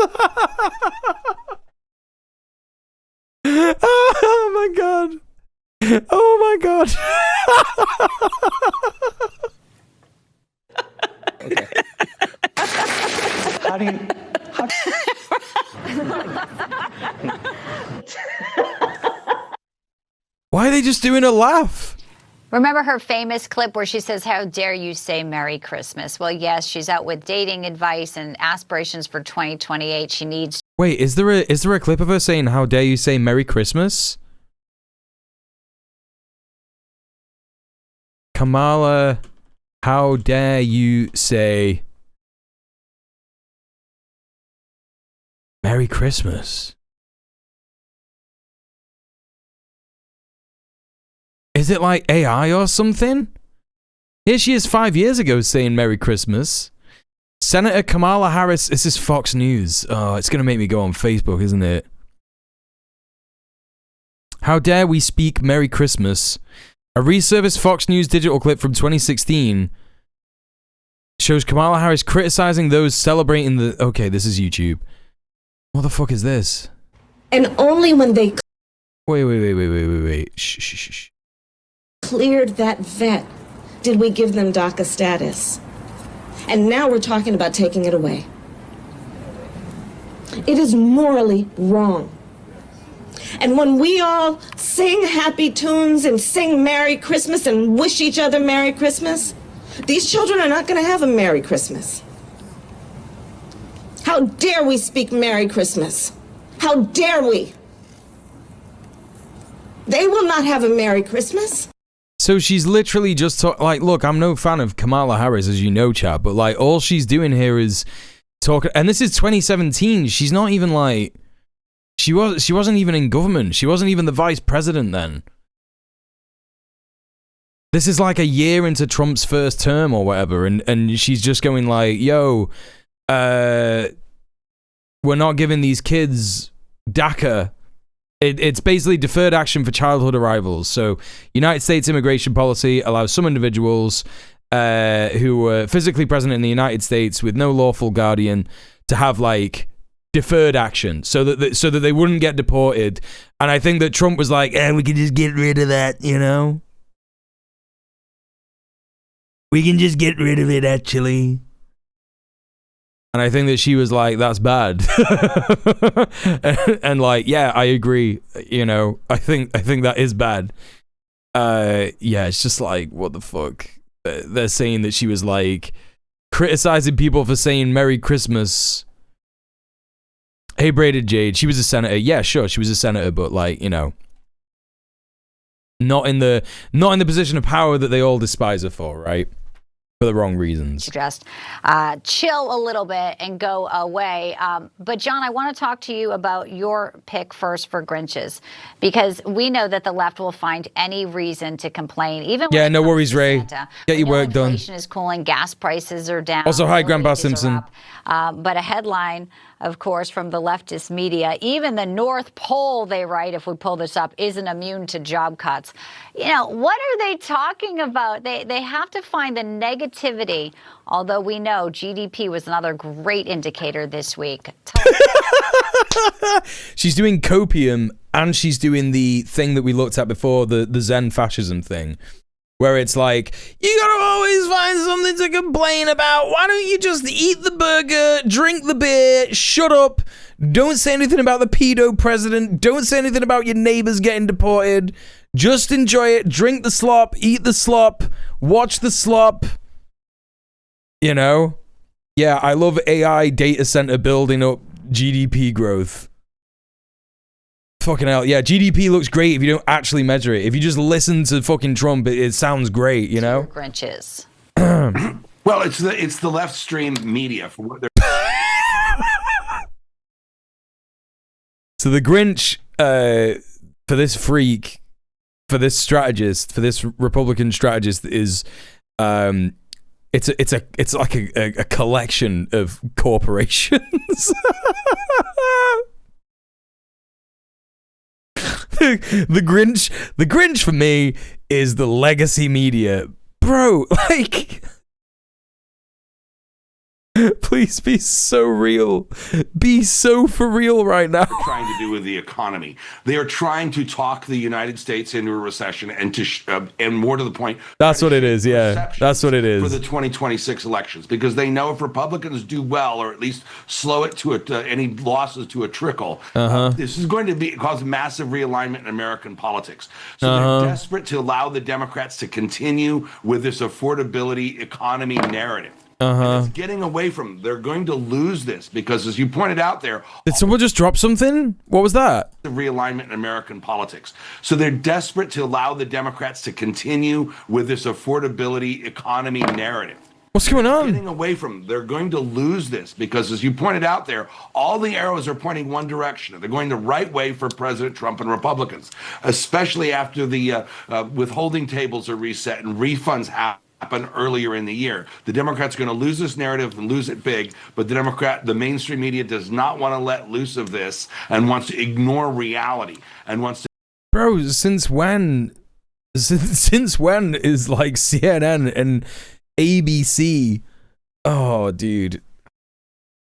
Oh my god. Oh my god. Okay. Why are they just doing a laugh? Remember her famous clip where she says, "How dare you say Merry Christmas?" Well, yes, she's out with dating advice and aspirations for 2028. She needs... Wait, is there a clip of her saying, "How dare you say Merry Christmas"? Kamala, how dare you say Merry Christmas? Is it like AI or something? Here she is 5 years ago saying Merry Christmas. Senator Kamala Harris, this is Fox News. Oh, it's going to make me go on Facebook, isn't it? How dare we speak Merry Christmas? A resurfaced Fox News digital clip from 2016 shows Kamala Harris criticizing those celebrating the... Okay, this is YouTube. What the fuck is this? And only when they Wait. Shh. cleared that vet did we give them DACA status. And now we're talking about taking it away. It is morally wrong. And when we all sing happy tunes and sing Merry Christmas and wish each other Merry Christmas, these children are not going to have a Merry Christmas. How dare we speak Merry Christmas? How dare we? They will not have a Merry Christmas. So she's literally just like, look, I'm no fan of Kamala Harris, as you know, chat, but like all she's doing here is talking, and this is 2017. She's not even like, she wasn't even in government. She wasn't even the vice president then. This is like a year into Trump's first term or whatever, and she's just going like, yo, we're not giving these kids DACA. It's basically deferred action for childhood arrivals. So United States immigration policy allows some individuals who were physically present in the United States with no lawful guardian to have like deferred action so that they wouldn't get deported. And I think that Trump was like, we can just get rid of that, you know? We can just get rid of it, actually. And I think that she was like, that's bad. and like, yeah, I agree. You know, I think that is bad. Yeah, it's just like, what the fuck? They're saying that she was like criticizing people for saying Merry Christmas. Hey, Braided Jade, she was a senator. Yeah, sure, she was a senator, but like, you know, not in the position of power that they all despise her for, right? For the wrong reasons. Just chill a little bit and go away. But John, I want to talk to you about your pick first for Grinches, because we know that the left will find any reason to complain. Even yeah, when no worries, Ray. Santa. Get your work done. Inflation is cooling, gas prices are down. Also, hi, Grandpa Simpson. But a headline, of course, from the leftist media, even the North Pole, they write, if we pull this up, isn't immune to job cuts. You know, what are they talking about? They have to find the negativity, although we know GDP was another great indicator this week. She's doing copium, and she's doing the thing that we looked at before, the Zen fascism thing. Where it's like, you gotta always find something to complain about. Why don't you just eat the burger, drink the beer, shut up, don't say anything about the pedo president, don't say anything about your neighbors getting deported, just enjoy it, drink the slop, eat the slop, watch the slop. You know? Yeah, I love AI data center building up GDP growth. Fucking hell, yeah, GDP looks great if you don't actually measure it. If you just listen to fucking Trump, it sounds great, you know? Grinches. Well, it's the left stream media for what they're. So the Grinch, for this freak, for this strategist, for this Republican strategist is, it's like a collection of corporations. The Grinch for me is the legacy media. Bro, like, please be so real. Be so for real right now. Trying to do with the economy. They are trying to talk the United States into a recession and and more to the point. That's what it is. Yeah, that's what it is. For the 2026 elections, because they know if Republicans do well, or at least slow it to any losses to a trickle, this is going to cause massive realignment in American politics. So they're desperate to allow the Democrats to continue with this affordability economy narrative. And it's getting away from them. They're going to lose this because, as you pointed out there, did someone just drop something? What was that? The realignment in American politics. So they're desperate to allow the Democrats to continue with this affordability economy narrative. What's going on? Getting away from them. They're going to lose this because, as you pointed out there, all the arrows are pointing one direction. They're going the right way for President Trump and Republicans, especially after the withholding tables are reset and refunds happen earlier in the year. The Democrats are going to lose this narrative and lose it big, but the mainstream media does not want to let loose of this and wants to ignore reality and wants to. Bro, since when is like CNN and ABC? Oh, dude.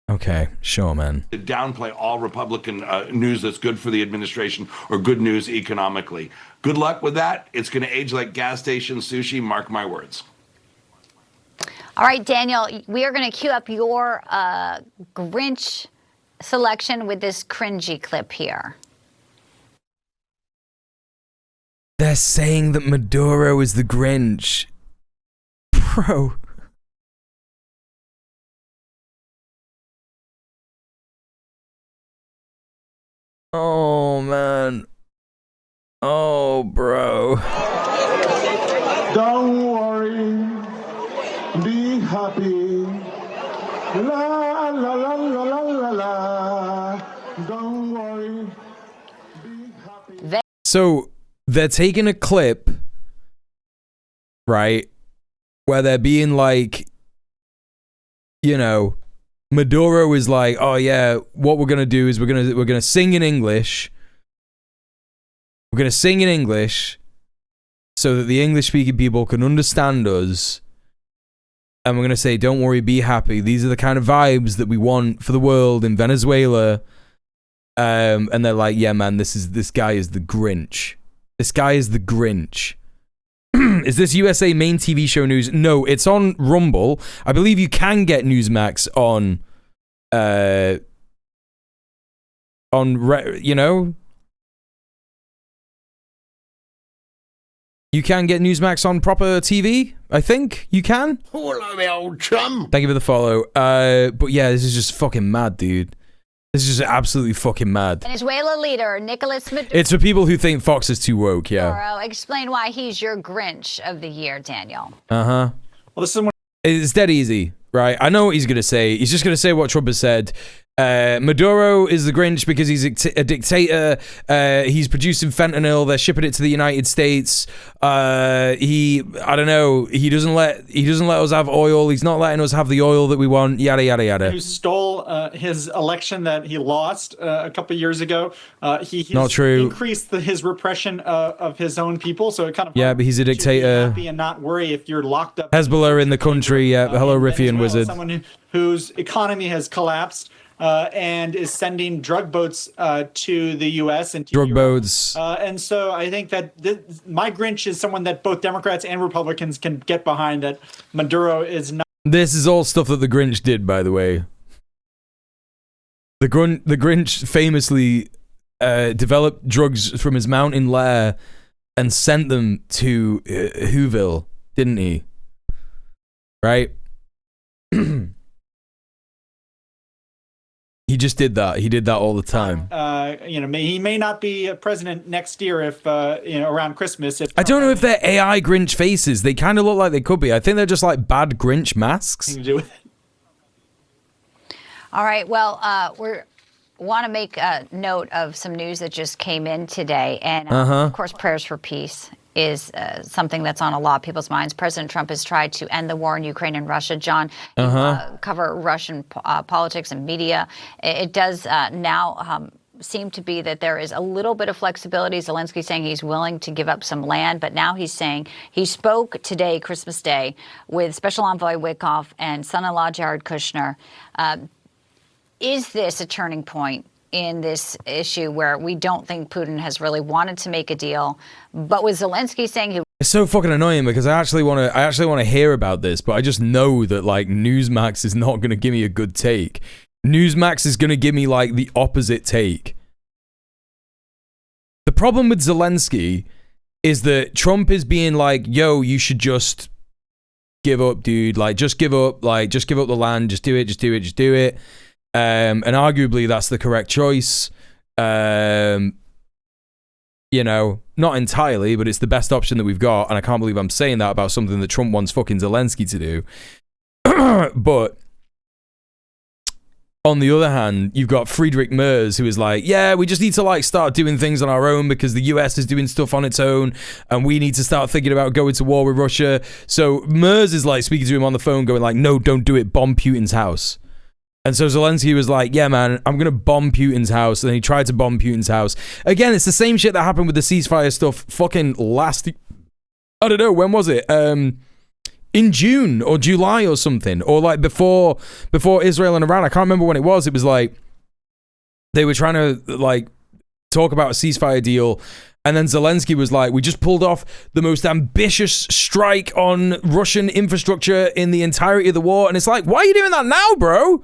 Okay, sure, man. To downplay all Republican news that's good for the administration or good news economically. Good luck with that. It's going to age like gas station sushi, mark my words. All right, Daniel, we are going to cue up your Grinch selection with this cringy clip here. They're saying that Maduro is the Grinch. Bro. Oh, man. Oh, bro. Don't worry. Be happy. La la la la la la la. Don't worry. Be happy. So they're taking a clip, right, where they're being like, you know, Maduro is like, oh yeah, what we're gonna do is we're gonna sing in English. We're gonna sing in English so that the English speaking people can understand us. And we're going to say, don't worry, be happy. These are the kind of vibes that we want for the world in Venezuela. And they're like, yeah, man, this guy is the Grinch. This guy is the Grinch. Is this USA main TV show news? No, it's on Rumble. I believe you can get Newsmax on you know, you can get Newsmax on proper TV. I think you can. Hello, my old chum. Thank you for the follow. But yeah, this is just fucking mad, dude. This is just absolutely fucking mad. Venezuela leader Nicolas Maduro It's for people who think Fox is too woke, yeah. explain why he's your Grinch of the year, Daniel. Uh-huh. Well, this is one. It's dead easy, right? I know what he's going to say. He's just going to say what Trump has said. Maduro is the Grinch because he's a dictator. He's producing fentanyl. They're shipping it to the United States. I don't know. He doesn't let us have oil. He's not letting us have the oil that we want. Yada yada yada. Who stole his election that he lost a couple years ago? He's not true. Increased his repression of his own people. So it kind of but he's a dictator. Happy and not worry if you're locked up. Hezbollah in the country. Yeah, hello, Riffian wizard. Someone whose economy has collapsed. And is sending drug boats to the U.S. and to drug Europe. boats. And so I think that my Grinch is someone that both Democrats and Republicans can get behind. That Maduro is not. This is all stuff that the Grinch did, by the way. The Grinch famously developed drugs from his mountain lair and sent them to Whoville, didn't he? Right? He just did that. He did that all the time. He may not be president next year if around Christmas. I don't know if they're AI Grinch faces. They kind of look like they could be. I think they're just like bad Grinch masks. To do with it. All right. Well, we want to make a note of some news that just came in today, and of course, prayers for peace is something that's on a lot of people's minds. President Trump has tried to end the war in Ukraine and Russia. John, you cover Russian politics and media. It does now seem to be that there is a little bit of flexibility. Zelensky saying he's willing to give up some land, but now he's saying he spoke today, Christmas Day, with Special Envoy Witkoff and son-in-law Jared Kushner. Is this a turning point in this issue where we don't think Putin has really wanted to make a deal, but with Zelensky saying he... It's so fucking annoying because I actually want to hear about this, but I just know that like Newsmax is not going to give me a good take. Newsmax is going to give me like the opposite take. The problem with Zelensky is that Trump is being like, yo, you should just give up, dude. Like, just give up. Like, just give up the land. Just do it. Just do it. Just do it. And arguably that's the correct choice. You know, not entirely, but it's the best option that we've got. And I can't believe I'm saying that about something that Trump wants fucking Zelensky to do. But on the other hand, you've got Friedrich Merz, who is like, yeah, we just need to like start doing things on our own because the US is doing stuff on its own and we need to start thinking about going to war with Russia. So Merz is like speaking to him on the phone going like, no, don't do it. Bomb Putin's house. And so Zelensky was like, yeah, man, I'm going to bomb Putin's house. And then he tried to bomb Putin's house. Again, it's the same shit that happened with the ceasefire stuff fucking last... I don't know, when was it? In June or July or something. Or like before Israel and Iran. I can't remember when it was. It was like they were trying to like talk about a ceasefire deal. And then Zelensky was like, we just pulled off the most ambitious strike on Russian infrastructure in the entirety of the war. And it's like, why are you doing that now, bro?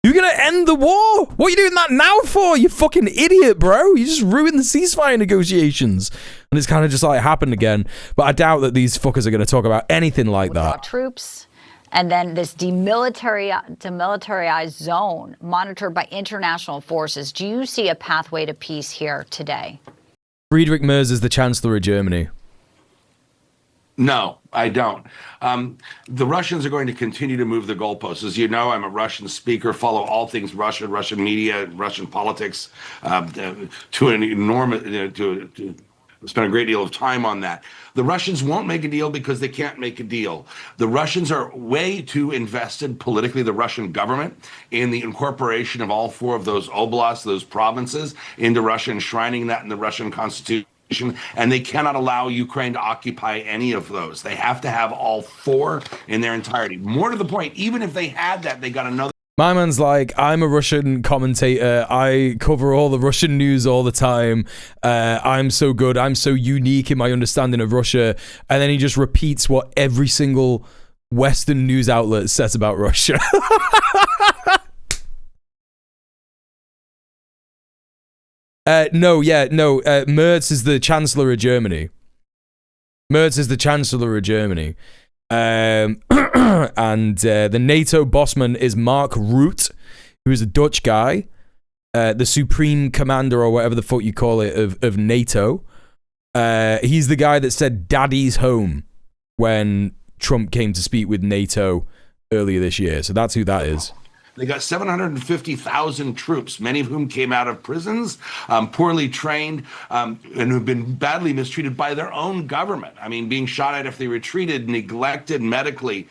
You're going to end the war? What are you doing that now for? You fucking idiot, bro. You just ruined the ceasefire negotiations. And it's kind of just like happened again. But I doubt that these fuckers are going to talk about anything like that. Troops. And then this demilitarized zone monitored by international forces. Do you see a pathway to peace here today? Friedrich Merz is the Chancellor of Germany. No, I don't. The Russians are going to continue to move the goalposts. As you know, I'm a Russian speaker, follow all things Russian, Russian media, Russian politics, to an enormous, to spend a great deal of time on that. The Russians won't make a deal because they can't make a deal. The Russians are way too invested politically, the Russian government, in the incorporation of all four of those oblasts, those provinces, into Russia, enshrining that in the Russian constitution. And they cannot allow Ukraine to occupy any of those. They have to have all four in their entirety. More to the point, even if they had that, they got another. My man's like, I'm a Russian commentator. I cover all the Russian news all the time. I'm so good. I'm so unique in my understanding of Russia. And then he just repeats what every single Western news outlet says about Russia. Merz is the Chancellor of Germany. And the NATO bossman is Mark Rutte, who is a Dutch guy, the Supreme Commander or whatever the fuck you call it of NATO. He's the guy that said "Daddy's home" when Trump came to speak with NATO earlier this year. So that's who that is. They got 750,000 troops, many of whom came out of prisons, poorly trained, and who've been badly mistreated by their own government. I mean, being shot at if they retreated, neglected medically,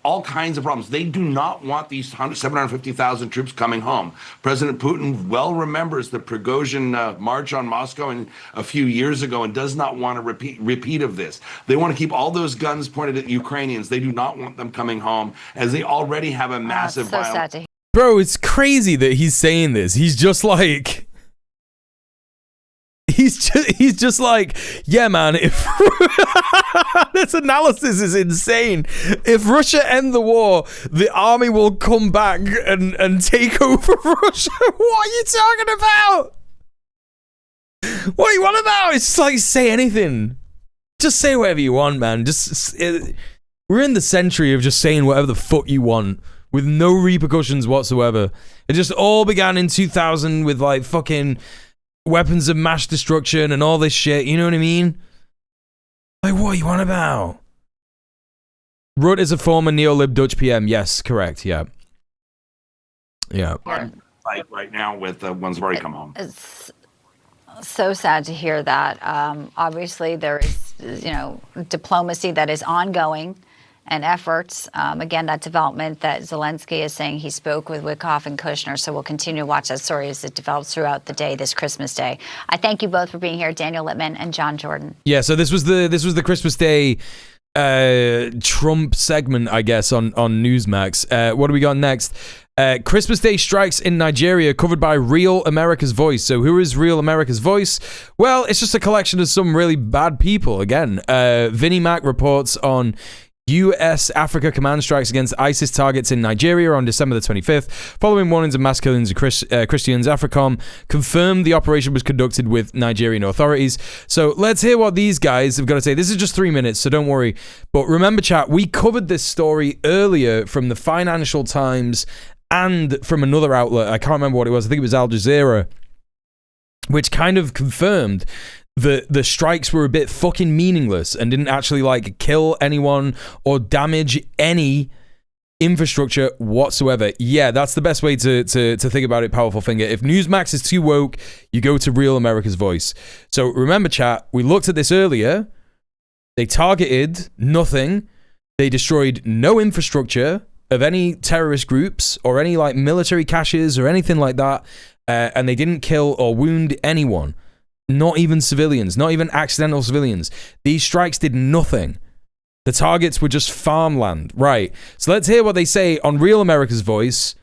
all kinds of problems. They do not want these 750,000 troops coming home. President Putin well remembers the Prigozhin march on Moscow a few years ago and does not want a repeat of this. They want to keep all those guns pointed at Ukrainians. They do not want them coming home, as they already have a massive violence. Bro, it's crazy that he's saying this. He's just like... He's just like, yeah, man, if this analysis is insane. If Russia end the war, the army will come back and take over Russia. What are you talking about? What are you on about? It's just like, say anything. Just say whatever you want, man. We're in the century of just saying whatever the fuck you want with no repercussions whatsoever. It just all began in 2000 with like fucking weapons of mass destruction and all this shit, you know what I mean? Like, what are you on about? Rutte is a former neo-lib Dutch PM. Yes, correct, yeah. Like right now with the ones who've already come home. It's so sad to hear that. Obviously, there is, diplomacy that is ongoing and efforts. Again, that development that Zelensky is saying he spoke with Witkoff and Kushner. So we'll continue to watch that story as it develops throughout the day, this Christmas Day. I thank you both for being here, Daniel Littman and John Jordan. Yeah, so this was the Christmas Day Trump segment, I guess, on Newsmax. What do we got next? Christmas Day strikes in Nigeria, covered by Real America's Voice. So who is Real America's Voice? Well, it's just a collection of some really bad people. Again, Vinnie Mac reports on U.S. Africa command strikes against ISIS targets in Nigeria on December the 25th. Following warnings of mass killings of Christians, AFRICOM confirmed the operation was conducted with Nigerian authorities. So let's hear what these guys have got to say. This is just 3 minutes, so don't worry. But remember, chat, we covered this story earlier from the Financial Times and from another outlet. I can't remember what it was. I think it was Al Jazeera, which kind of confirmed the strikes were a bit fucking meaningless and didn't actually like kill anyone or damage any infrastructure whatsoever. Yeah, that's the best way to think about it, Powerful Finger. If Newsmax is too woke, you go to Real America's Voice. So remember, chat, we looked at this earlier. They targeted nothing. They destroyed no infrastructure of any terrorist groups or any like military caches or anything like that. And they didn't kill or wound anyone. Not even civilians, not even accidental civilians. These strikes did nothing. The targets were just farmland. Right. So let's hear what they say on Real America's Voice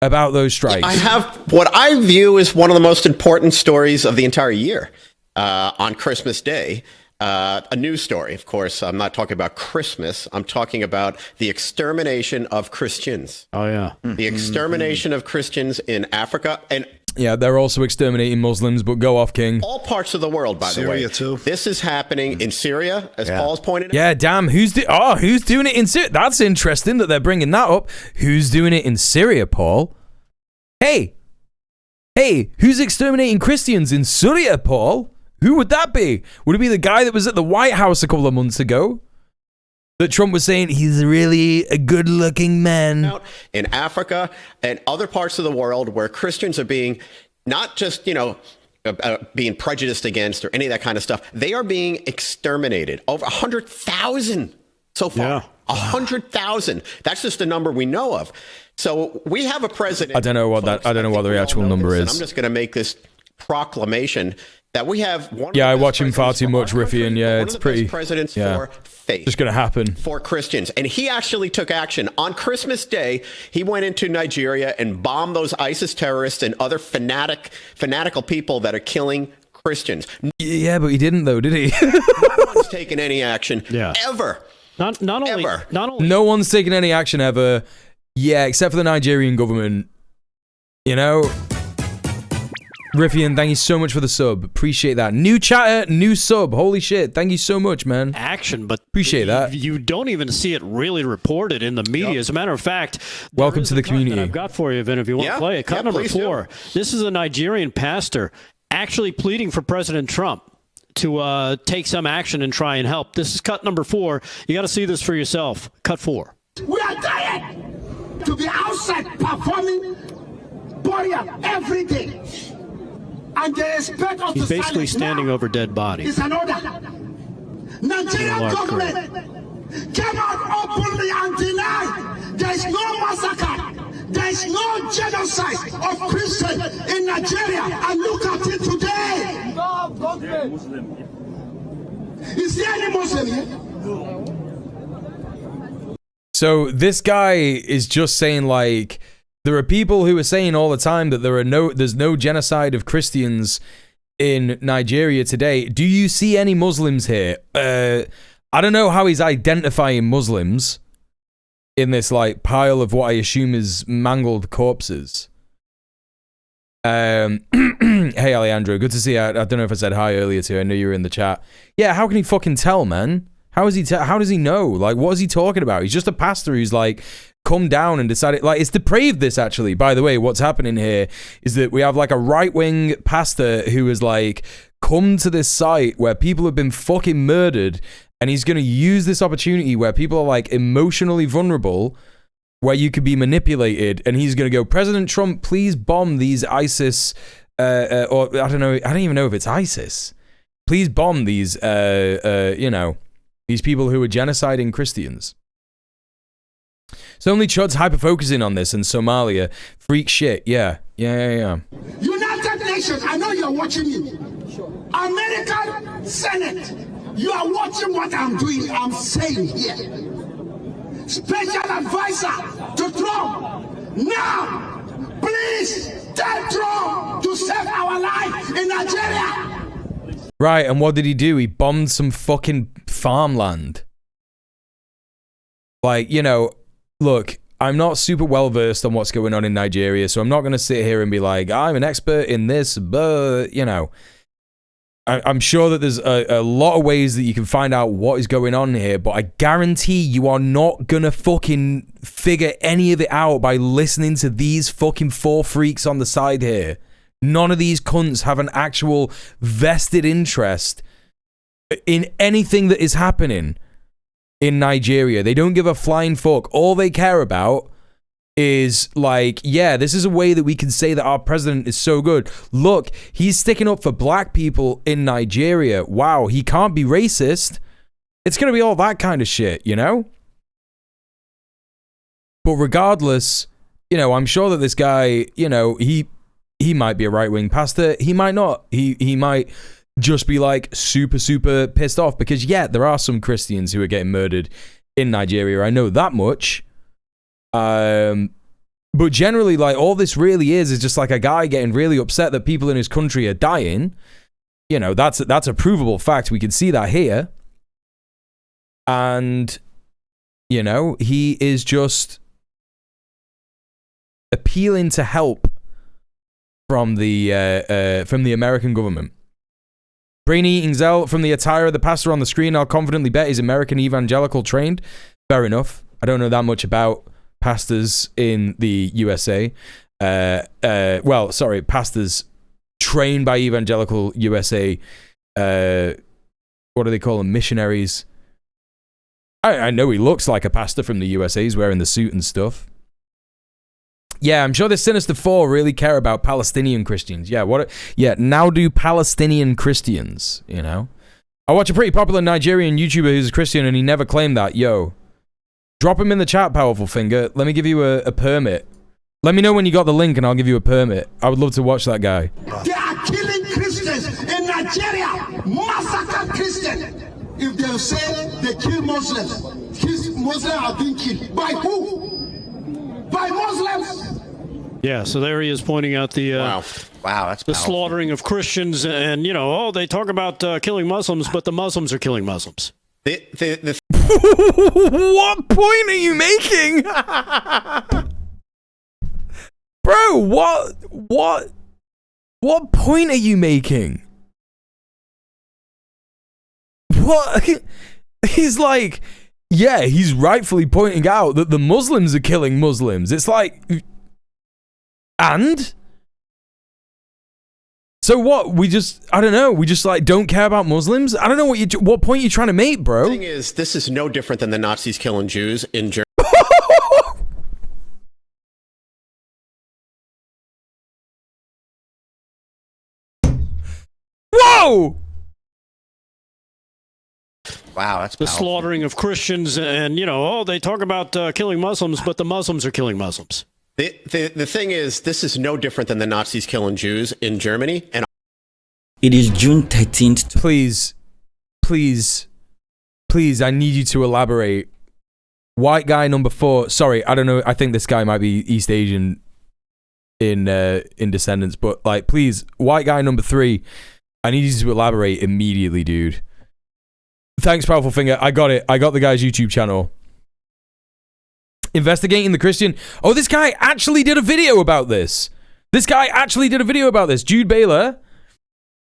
about those strikes. I have what I view as one of the most important stories of the entire year on Christmas Day. A news story, of course. I'm not talking about Christmas. I'm talking about the extermination of Christians. Oh, yeah. The extermination of Christians in Africa and yeah, they're also exterminating Muslims, but go off, King. All parts of the world, by the way. Syria, too. This is happening in Syria, as Paul's pointed out. Yeah, damn. Who's doing it in Syria? That's interesting that they're bringing that up. Who's doing it in Syria, Paul? Hey, who's exterminating Christians in Syria, Paul? Who would that be? Would it be the guy that was at the White House a couple of months ago? That Trump was saying he's really a good-looking man. In Africa and other parts of the world where Christians are being not just, being prejudiced against or any of that kind of stuff. They are being exterminated. Over 100,000 so far. Yeah. 100,000. That's just a number we know of. So we have a president. I don't know what the actual number is. I'm just going to make this proclamation that we have one. Yeah, I watch him far too much, Riffian. Yeah, it's pretty. Presidents for faith. It's going to happen for Christians, and he actually took action on Christmas Day. He went into Nigeria and bombed those ISIS terrorists and other fanatical people that are killing Christians. Yeah, but he didn't, though, did he? No one's taken any action ever. Not only. No one's taken any action ever. Yeah, except for the Nigerian government. Riffian, thank you so much for the sub. Appreciate that. New chatter, new sub. Holy shit. Thank you so much, man. Action, but appreciate that. You don't even see it really reported in the media. As a matter of fact, welcome to the community. That I've got for you, Vin, if you want to play it. Cut number 4. This is a Nigerian pastor actually pleading for President Trump to take some action and try and help. This is cut number 4. You got to see this for yourself. Cut 4. We are tired to be outside performing burial every day. And they expect us He's basically standing over dead bodies. It's an order. Nigerian government came out openly and denied there is no massacre, there is no genocide of Christians in Nigeria. And look at it today. Is there any Muslim here? So this guy is just saying, like, there are people who are saying all the time that there's no genocide of Christians in Nigeria today. Do you see any Muslims here? I don't know how he's identifying Muslims in this like pile of what I assume is mangled corpses. Hey Alejandro, good to see you. I don't know if I said hi earlier too. I know you were in the chat. Yeah, how can he fucking tell, man? How is he? How does he know? Like, what is he talking about? He's just a pastor who's like come down and decided. Like, it's depraved. This actually, by the way, what's happening here is that we have like a right-wing pastor who has like come to this site where people have been fucking murdered, and he's going to use this opportunity where people are like emotionally vulnerable, where you could be manipulated, and he's going to go, President Trump, please bomb these ISIS, or I don't know, I don't even know if it's ISIS. Please bomb these, you know, these people who are genociding Christians. So only Chud's hyper-focusing on this in Somalia. Freak shit, yeah. United Nations, I know you're watching me. American Senate, you are watching what I'm doing, I'm saying here. Special advisor to Trump, now, please tell Trump to save our life in Nigeria. Right, and what did he do? He bombed some fucking farmland. Like, you know, look, I'm not super well versed on what's going on in Nigeria, so I'm not going to sit here and be like, I'm an expert in this, but, you know, I'm sure that there's a lot of ways that you can find out what is going on here, but I guarantee you are not going to fucking figure any of it out by listening to these fucking 4 freaks on the side here. None of these cunts have an actual vested interest in anything that is happening in Nigeria. They don't give a flying fuck. All they care about is like, yeah, this is a way that we can say that our president is so good. Look, he's sticking up for black people in Nigeria. Wow, he can't be racist. It's going to be all that kind of shit, you know? But regardless, you know, I'm sure that this guy, you know, he might be a right-wing pastor. He might not. He might just be like super pissed off because, yeah, there are some Christians who are getting murdered in Nigeria. I know that much. But generally, like, all this really is just like a guy getting really upset that people in his country are dying. You know, that's a provable fact. We can see that here. And, you know, he is just appealing to help from the American government. Brain-eating Zell, from the attire of the pastor on the screen, I'll confidently bet he's American evangelical trained. Fair enough. I don't know that much about pastors in the USA. Well, sorry, pastors trained by evangelical USA. What do they call them? Missionaries. I know he looks like a pastor from the USA. He's wearing the suit and stuff. Yeah, I'm sure the Sinister Four really care about Palestinian Christians. Yeah, now do Palestinian Christians, you know? I watch a pretty popular Nigerian YouTuber who's a Christian and he never claimed that. Yo, drop him in the chat, Powerful Finger. Let me give you a permit. Let me know when you got the link and I'll give you a permit. I would love to watch that guy. They are killing Christians in Nigeria. Massacre Christians. If they say they kill Muslims, Muslims are being killed. By who? By Muslims. Yeah, so there he is pointing out the wow, that's the slaughtering of Christians, and you know, they talk about killing Muslims, but the Muslims are killing Muslims. What point are you making? Bro, what What point are you making? What? He's like, yeah, he's rightfully pointing out that the Muslims are killing Muslims. It's like, and? So what? I don't know. We just like don't care about Muslims? I don't know what point you're trying to make, bro. The thing is, this is no different than the Nazis killing Jews in Germany. Whoa! Wow, that's the powerful. slaughtering of Christians, and they talk about killing Muslims, but the Muslims are killing Muslims. The thing is, this is no different than the Nazis killing Jews in Germany. And it is June 13th. Please, I need you to elaborate. White guy number 4. Sorry, I don't know. I think this guy might be East Asian in descendants, but like, please, white guy number 3. I need you to elaborate immediately, dude. Thanks, Powerful Finger. I got it. I got the guy's YouTube channel. Investigating the Christian. Oh, this guy actually did a video about this. Jude Baylor,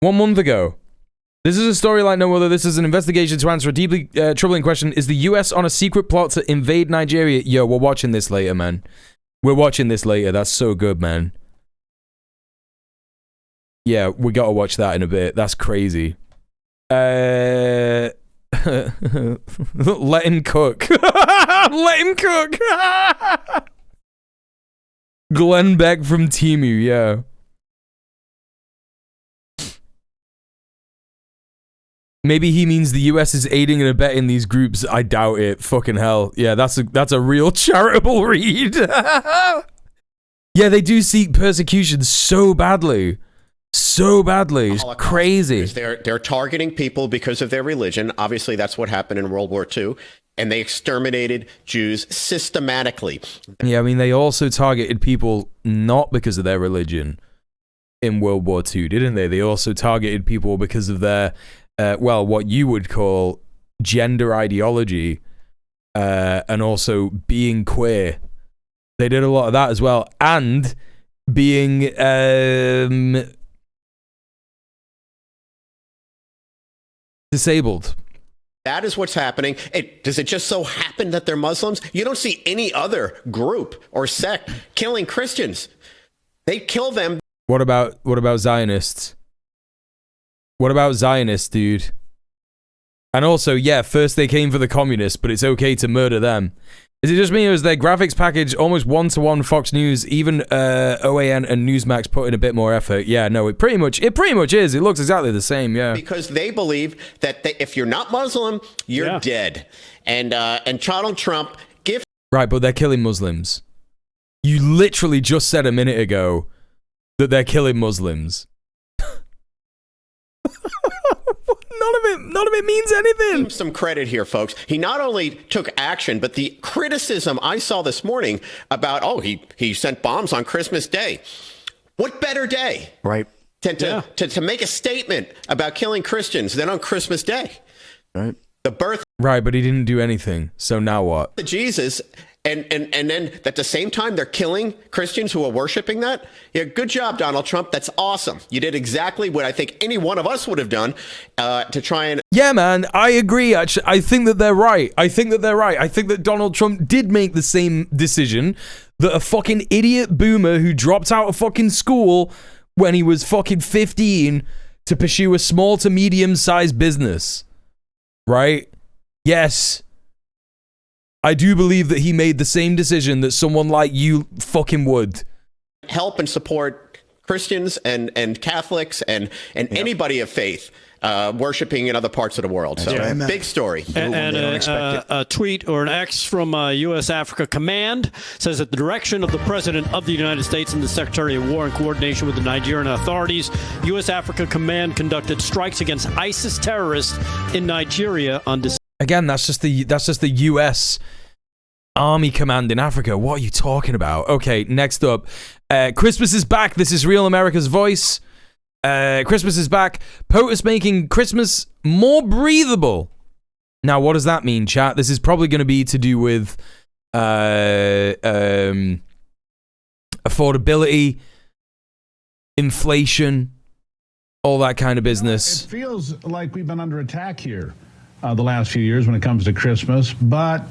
1 month ago. This is a story like no other. This is an investigation to answer a deeply troubling question. Is the US on a secret plot to invade Nigeria? Yo, we're watching this later, man. That's so good, man. Yeah, we gotta watch that in a bit. That's crazy. Let him cook. Let him cook. Glenn Beck from Temu, yeah. Maybe he means the US is aiding and abetting these groups. I doubt it. Fucking hell. Yeah, that's a real charitable read. Yeah, they do seek persecution so badly. It's crazy. They're targeting people because of their religion. Obviously, that's what happened in World War II. And they exterminated Jews systematically. Yeah, I mean, they also targeted people not because of their religion in World War II, didn't they? They also targeted people because of their, what you would call gender ideology, and also being queer. They did a lot of that as well. And being... disabled. That is what's happening. Does it just so happen that they're Muslims? You don't see any other group or sect killing Christians. They kill them. What about Zionists? What about Zionists, dude? And also, yeah, first they came for the communists, but it's okay to murder them. Is it just me, or is their graphics package almost 1-to-1 Fox News? Even OAN and Newsmax put in a bit more effort. Yeah, no, it pretty much is. It looks exactly the same. Yeah, because they believe that if you're not Muslim, you're dead. And Donald Trump right, but they're killing Muslims. You literally just said a minute ago that they're killing Muslims. None of it means anything. Some credit here, folks. He not only took action, but the criticism I saw this morning about, he sent bombs on Christmas Day. What better day? Right. To make a statement about killing Christians than on Christmas Day? Right. The birth. Right, but he didn't do anything. So now what? Jesus. And then at the same time, they're killing Christians who are worshiping that. Yeah, good job, Donald Trump. That's awesome. You did exactly what I think any one of us would have done to try and... Yeah, man, I agree, actually. I think that they're right. I think that Donald Trump did make the same decision that a fucking idiot boomer who dropped out of fucking school when he was fucking 15 to pursue a small to medium-sized business. Right? Yes. I do believe that he made the same decision that someone like you fucking would. Help and support Christians and Catholics and anybody of faith worshiping in other parts of the world. So big story. And a tweet or an X from U.S. Africa Command says at the direction of the President of the United States and the Secretary of War in coordination with the Nigerian authorities, U.S. Africa Command conducted strikes against ISIS terrorists in Nigeria on December. Again, that's just the U.S. Army Command in Africa. What are you talking about? Okay, next up. Christmas is back. This is Real America's Voice. Christmas is back. POTUS making Christmas more breathable. Now, what does that mean, chat? This is probably going to be to do with affordability. inflation, all that kind of business. It feels like we've been under attack here the last few years when it comes to Christmas, but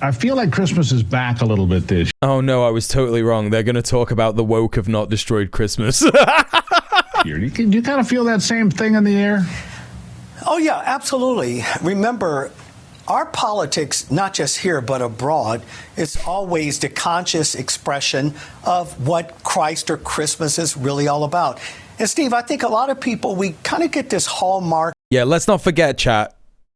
I feel like Christmas is back a little bit this year. Oh no, I was totally wrong. They're going to talk about the woke have not destroyed Christmas. Do you kind of feel that same thing in the air? Oh yeah, absolutely. Remember, our politics, not just here but abroad, is always the conscious expression of what Christ or Christmas is really all about. And Steve, I think a lot of people, we kind of get this hallmark. Yeah, let's not forget, chat.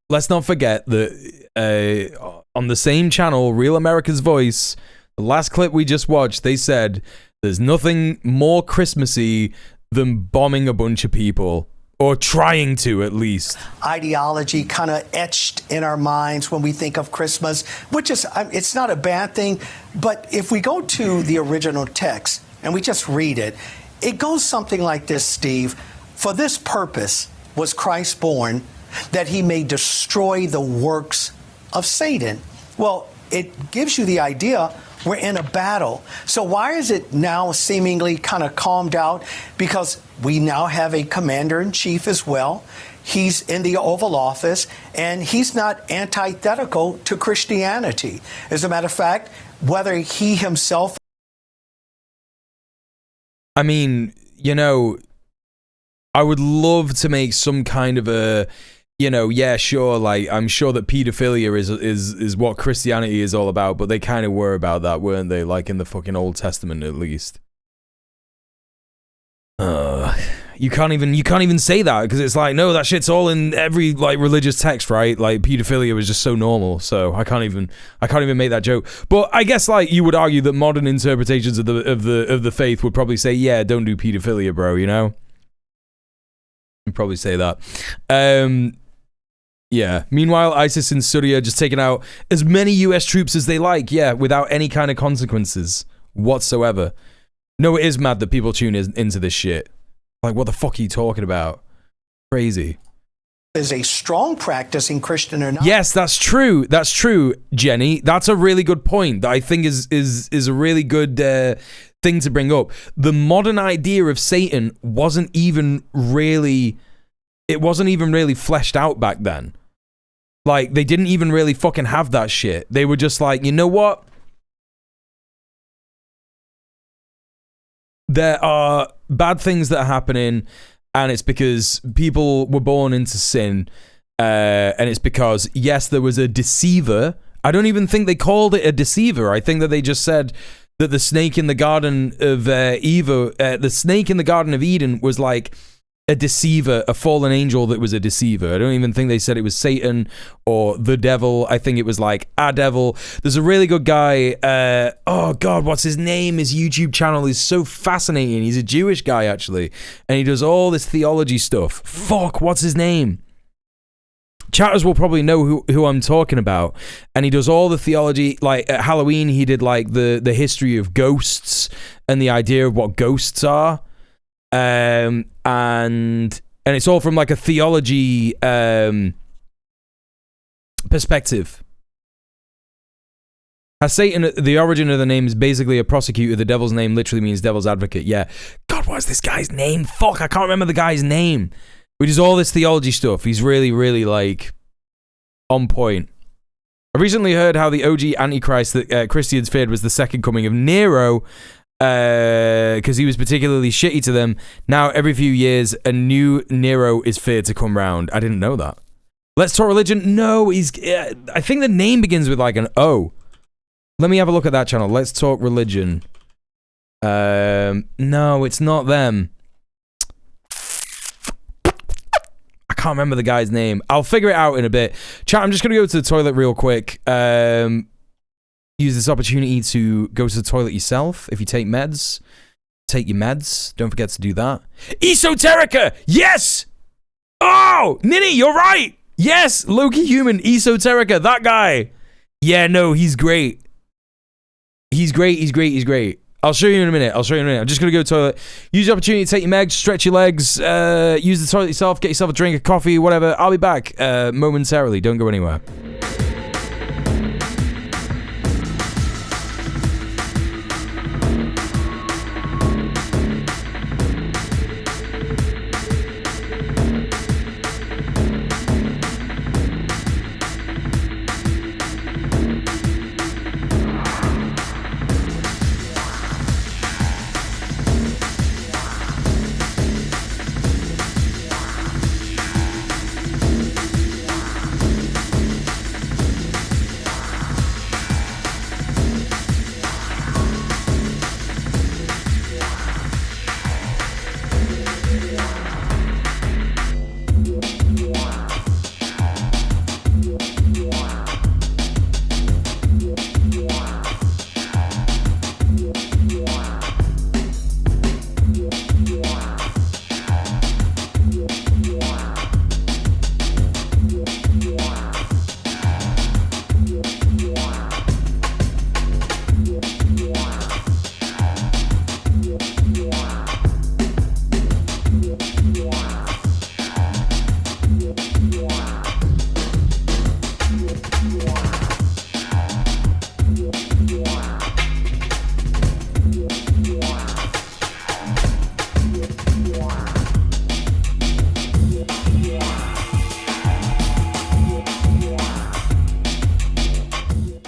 Let's not forget that on the same channel, Real America's Voice, the last clip we just watched, they said there's nothing more Christmassy than bombing a bunch of people. Or trying to, at least. Ideology kind of etched in our minds when we think of Christmas, which is, it's not a bad thing. But if we go to the original text and we just read it, it goes something like this, Steve. For this purpose was Christ born, that he may destroy the works of Satan. Well, it gives you the idea we're in a battle. So why is it now seemingly kind of calmed out? Because we now have a commander-in-chief as well. He's in the Oval Office, and he's not antithetical to Christianity. As a matter of fact, whether he himself... I mean, you know, I would love to make some kind of a... You know, yeah, sure, like, I'm sure that pedophilia is what Christianity is all about, but they kind of were about that, weren't they? Like, in the fucking Old Testament, at least. You can't even say that, because it's like, no, that shit's all in every, like, religious text, right? Like, pedophilia was just so normal, so I can't even make that joke. But I guess, like, you would argue that modern interpretations of the faith would probably say, yeah, don't do pedophilia, bro, you know? You'd probably say that. Yeah. Meanwhile, ISIS in Syria just taking out as many US troops as they like, yeah, without any kind of consequences whatsoever. No, it is mad that people tune into this shit. Like, what the fuck are you talking about? Crazy. Is a strong practice in Christian or not. Yes, that's true. That's true, Jenny. That's a really good point that I think is a really good thing to bring up. The modern idea of Satan wasn't even really fleshed out back then. Like, they didn't even really fucking have that shit. They were just like, you know what? There are bad things that are happening, and it's because people were born into sin, and it's because, yes, there was a deceiver. I don't even think they called it a deceiver. I think that they just said that the snake in the Garden of the snake in the Garden of Eden was like a deceiver, a fallen angel that was a deceiver. I don't even think they said it was Satan or the devil. I think it was like a devil. There's a really good guy, oh god, what's his name? His YouTube channel is so fascinating. He's a Jewish guy, actually, and he does all this theology stuff. Fuck, what's his name? Chatters will probably know who I'm talking about. And he does all the theology. Like at Halloween, he did like the history of ghosts and the idea of what ghosts are. And it's all from like a theology perspective. As Satan, the origin of the name is basically a prosecutor. The devil's name literally means devil's advocate. Yeah. God, what's this guy's name? Fuck, I can't remember the guy's name. He does all this theology stuff. He's really, really like on point. I recently heard how the OG Antichrist that Christians feared was the second coming of Nero, because he was particularly shitty to them. Now, every few years, a new Nero is feared to come round. I didn't know that. Let's Talk Religion. No, I think the name begins with like an O. Let me have a look at that channel. Let's Talk Religion. No, it's not them. I can't remember the guy's name. I'll figure it out in a bit. Chat, I'm just going to go to the toilet real quick. Use this opportunity to go to the toilet yourself. If you take meds, take your meds. Don't forget to do that. Esoterica! Yes! Oh! Ninny, you're right! Yes! Loki Human, Esoterica, that guy. Yeah, no, he's great. He's great. I'll show you in a minute. I'm just going to go to the toilet. Use the opportunity to take your meds, stretch your legs, use the toilet yourself, get yourself a drink, a coffee, whatever. I'll be back momentarily. Don't go anywhere.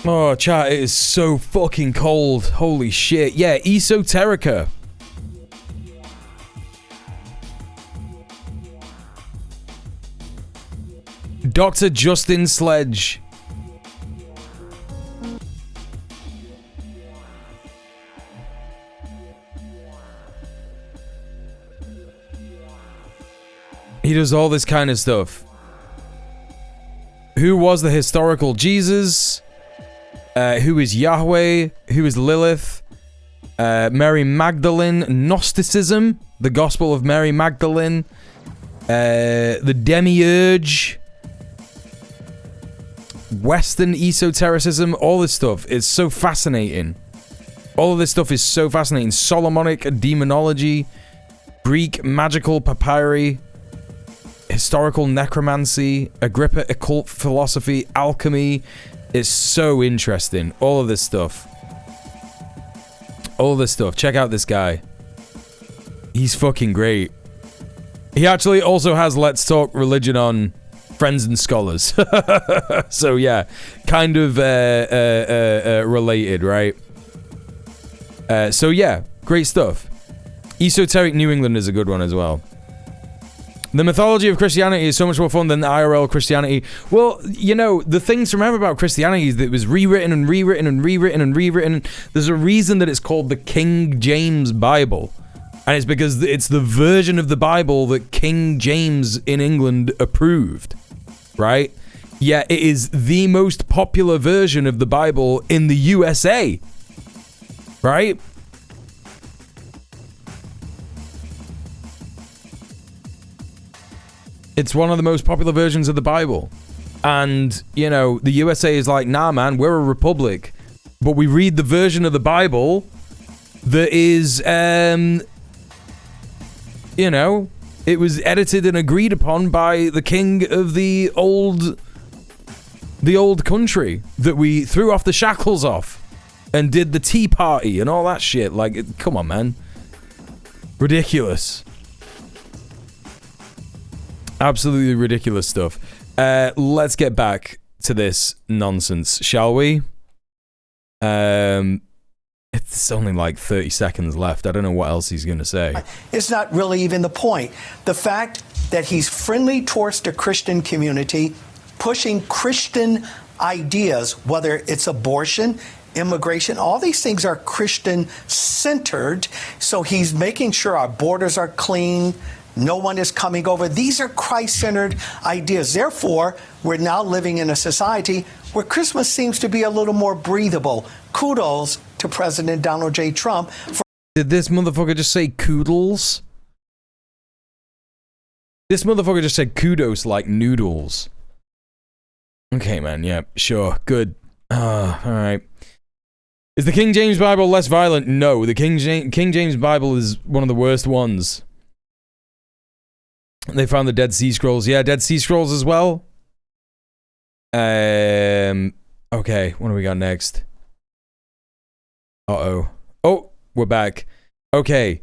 Oh, chat, it is so fucking cold. Holy shit. Yeah, Esoterica. Dr. Justin Sledge. He does all this kind of stuff. Who was the historical Jesus? Who is Yahweh? Who is Lilith? Mary Magdalene. Gnosticism. The Gospel of Mary Magdalene. The Demiurge. Western esotericism. All this stuff is so fascinating. All of this stuff is so fascinating. Solomonic demonology. Greek magical papyri. Historical necromancy, Agrippa occult philosophy, alchemy. Is so interesting. All of this stuff. All this stuff. Check out this guy. He's fucking great. He actually also has Let's Talk Religion on Friends and Scholars. So yeah, kind of related, right? So yeah, great stuff. Esoteric New England is a good one as well. The mythology of Christianity is so much more fun than the IRL Christianity. Well, you know, the thing to remember about Christianity is that it was rewritten and rewritten and rewritten and rewritten. There's a reason that it's called the King James Bible. And it's because it's the version of the Bible that King James in England approved. Right? Yeah, it is the most popular version of the Bible in the USA. Right? It's one of the most popular versions of the Bible. And, you know, the USA is like, nah, man, we're a republic. But we read the version of the Bible that is, you know, it was edited and agreed upon by the king of the old country that we threw off the shackles off and did the Tea Party and all that shit. Like, come on, man. Ridiculous. Absolutely ridiculous stuff. Let's get back to this nonsense, shall we? It's only like 30 seconds left. I don't know what else he's going to say. It's not really even the point. The fact that he's friendly towards the Christian community, pushing Christian ideas, whether it's abortion, immigration, all these things are Christian-centered. So he's making sure our borders are clean, no one is coming over. These are Christ-centered ideas. Therefore, we're now living in a society where Christmas seems to be a little more breathable. Kudos to President Donald J. Trump. Did this motherfucker just say koodles? This motherfucker just said kudos like noodles. Okay, man. Yeah, sure. Good. All right. Is the King James Bible less violent? No. The King James Bible is one of the worst ones. They found the Dead Sea Scrolls. Yeah, Dead Sea Scrolls as well. Okay, what do we got next? Uh-oh. Oh, we're back. Okay.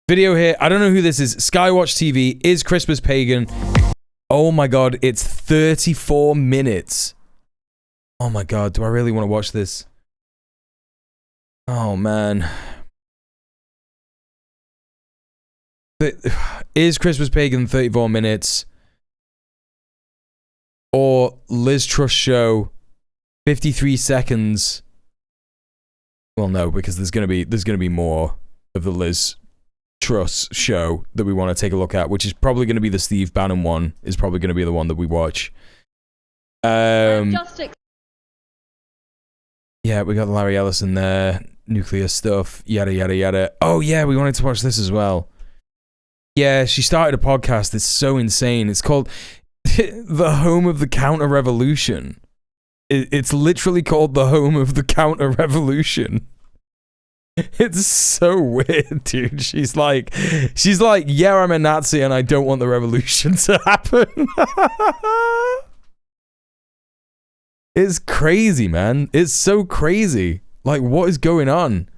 Video here. I don't know who this is. Skywatch TV. Is Christmas pagan? Oh my god, it's 34 minutes. Oh my god, do I really want to watch this? Oh man. Is Christmas Pagan 34 minutes? Or Liz Truss show 53 seconds? Well, no, because there's gonna be more of the Liz Truss show that we want to take a look at, which is probably gonna be the Steve Bannon one. Is probably gonna be the one that we watch. Yeah, we got Larry Ellison there, nuclear stuff, yada yada yada. Oh yeah, we wanted to watch this as well. Yeah, she started a podcast. It's so insane. It's called The Home of the Counter Revolution. It's literally called The Home of the Counter Revolution. It's so weird, dude. She's like, yeah, I'm a Nazi and I don't want the revolution to happen. It's crazy, man. It's so crazy. Like, what is going on?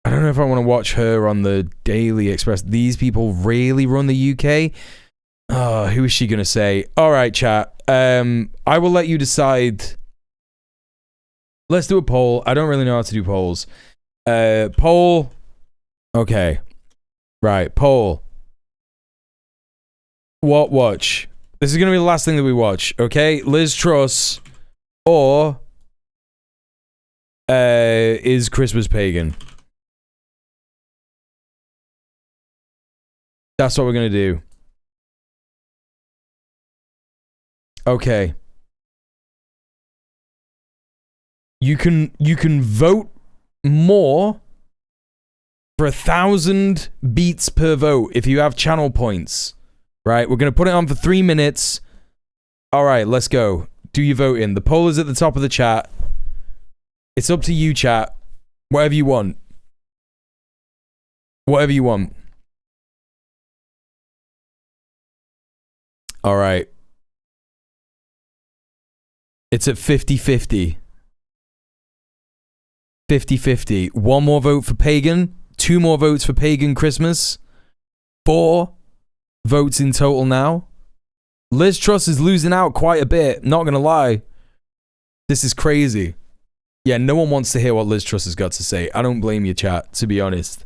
I don't know if I want to watch her on the Daily Express. These people really run the UK? Oh, who is she going to say? All right, chat. I will let you decide. Let's do a poll. I don't really know how to do polls. Poll. Okay. Right, poll. What watch? This is going to be the last thing that we watch, okay? Liz Truss or is Christmas Pagan? That's what we're going to do. Okay. You can vote more for 1,000 beats per vote if you have channel points. Right? We're going to put it on for 3 minutes. All right, let's go. Do your voting. The poll is at the top of the chat. It's up to you, chat. Whatever you want. Whatever you want. All right. It's at 50-50. 50-50. 1 more vote for Pagan. 2 more votes for Pagan Christmas. 4 votes in total now. Liz Truss is losing out quite a bit. Not gonna lie. This is crazy. Yeah, no one wants to hear what Liz Truss has got to say. I don't blame you, chat, to be honest.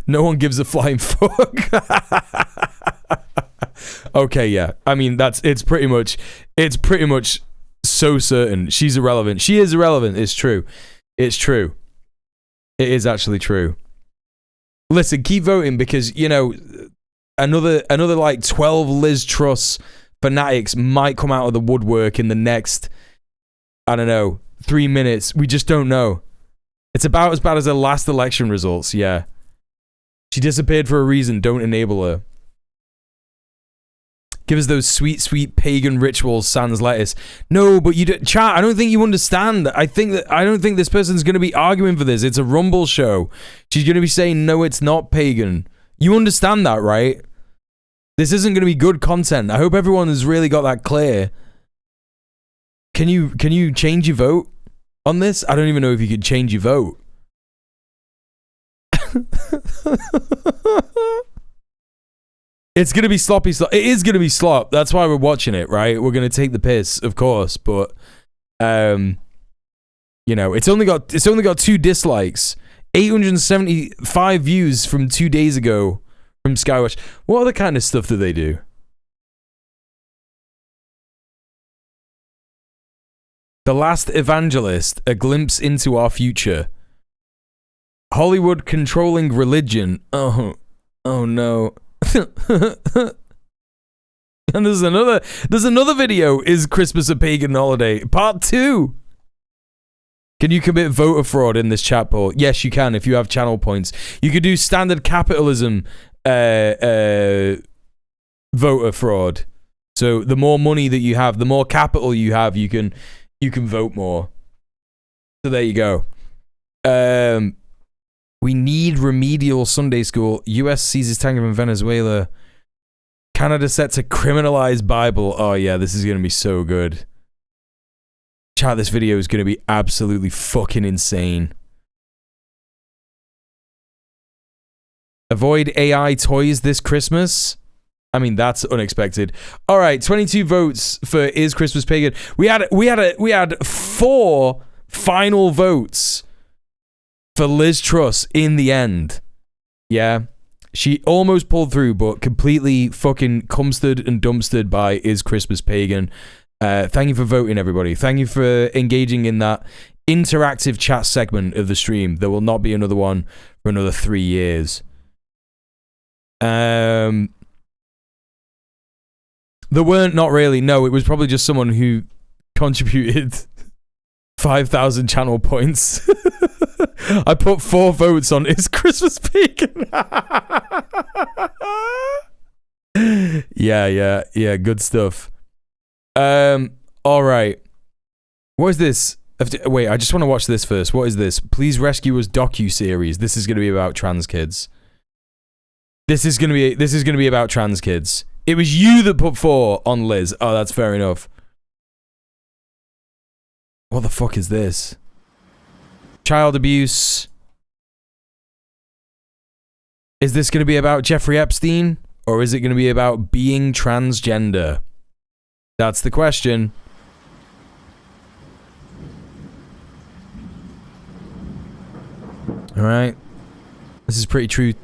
No one gives a flying fuck. Okay, yeah. I mean, it's pretty much so certain. She's irrelevant. She is irrelevant. It's true. It's true. It is actually true. Listen, keep voting because, you know, another like 12 Liz Truss fanatics might come out of the woodwork in the next, I don't know, 3 minutes. We just don't know. It's about as bad as her last election results, yeah. She disappeared for a reason. Don't enable her. Give us those sweet, sweet pagan rituals, sans lettuce. No, but you chat, I don't think you understand. I don't think this person's going to be arguing for this. It's a Rumble show. She's going to be saying, no, it's not pagan. You understand that, right? This isn't going to be good content. I hope everyone has really got that clear. Can you change your vote on this? I don't even know if you could change your vote. It's going to be sloppy slop. It is going to be slop. That's why we're watching it, right? We're going to take the piss, of course, but you know, it's only got 2 dislikes. 875 views from 2 days ago from Skywatch. What other kind of stuff do they do? The Last Evangelist, a glimpse into our future. Hollywood controlling religion. Oh no. And there's another video. Is Christmas a pagan holiday? Part 2. Can you commit voter fraud in this chat poll? Yes, you can if you have channel points. You could do standard capitalism voter fraud. So the more money that you have, the more capital you have, you can vote more. So there you go. We need remedial Sunday school. U.S. seizes tanker from Venezuela. Canada set to criminalize Bible. Oh yeah, this is going to be so good. Chat, this video is going to be absolutely fucking insane. Avoid AI toys this Christmas. I mean, that's unexpected. All right, 22 votes for Is Christmas Pagan. We had 4 final votes for Liz Truss in the end. Yeah. She almost pulled through, but completely fucking cumstered and dumpstered by Is Christmas Pagan. Thank you for voting, everybody. Thank you for engaging in that interactive chat segment of the stream. There will not be another one for another 3 years. There weren't, not really. No, it was probably just someone who contributed 5,000 channel points. I put 4 votes on Is Christmas Pagan. Yeah, good stuff. All right. What is this? Wait, I just want to watch this first. What is this? Please Rescue Us docu-series. This is going to be about trans kids. This is going to be about trans kids. It was you that put 4 on Liz. Oh, that's fair enough. What the fuck is this? Child abuse. Is this going to be about Jeffrey Epstein, or is it going to be about being transgender? That's the question. All right. This is pretty true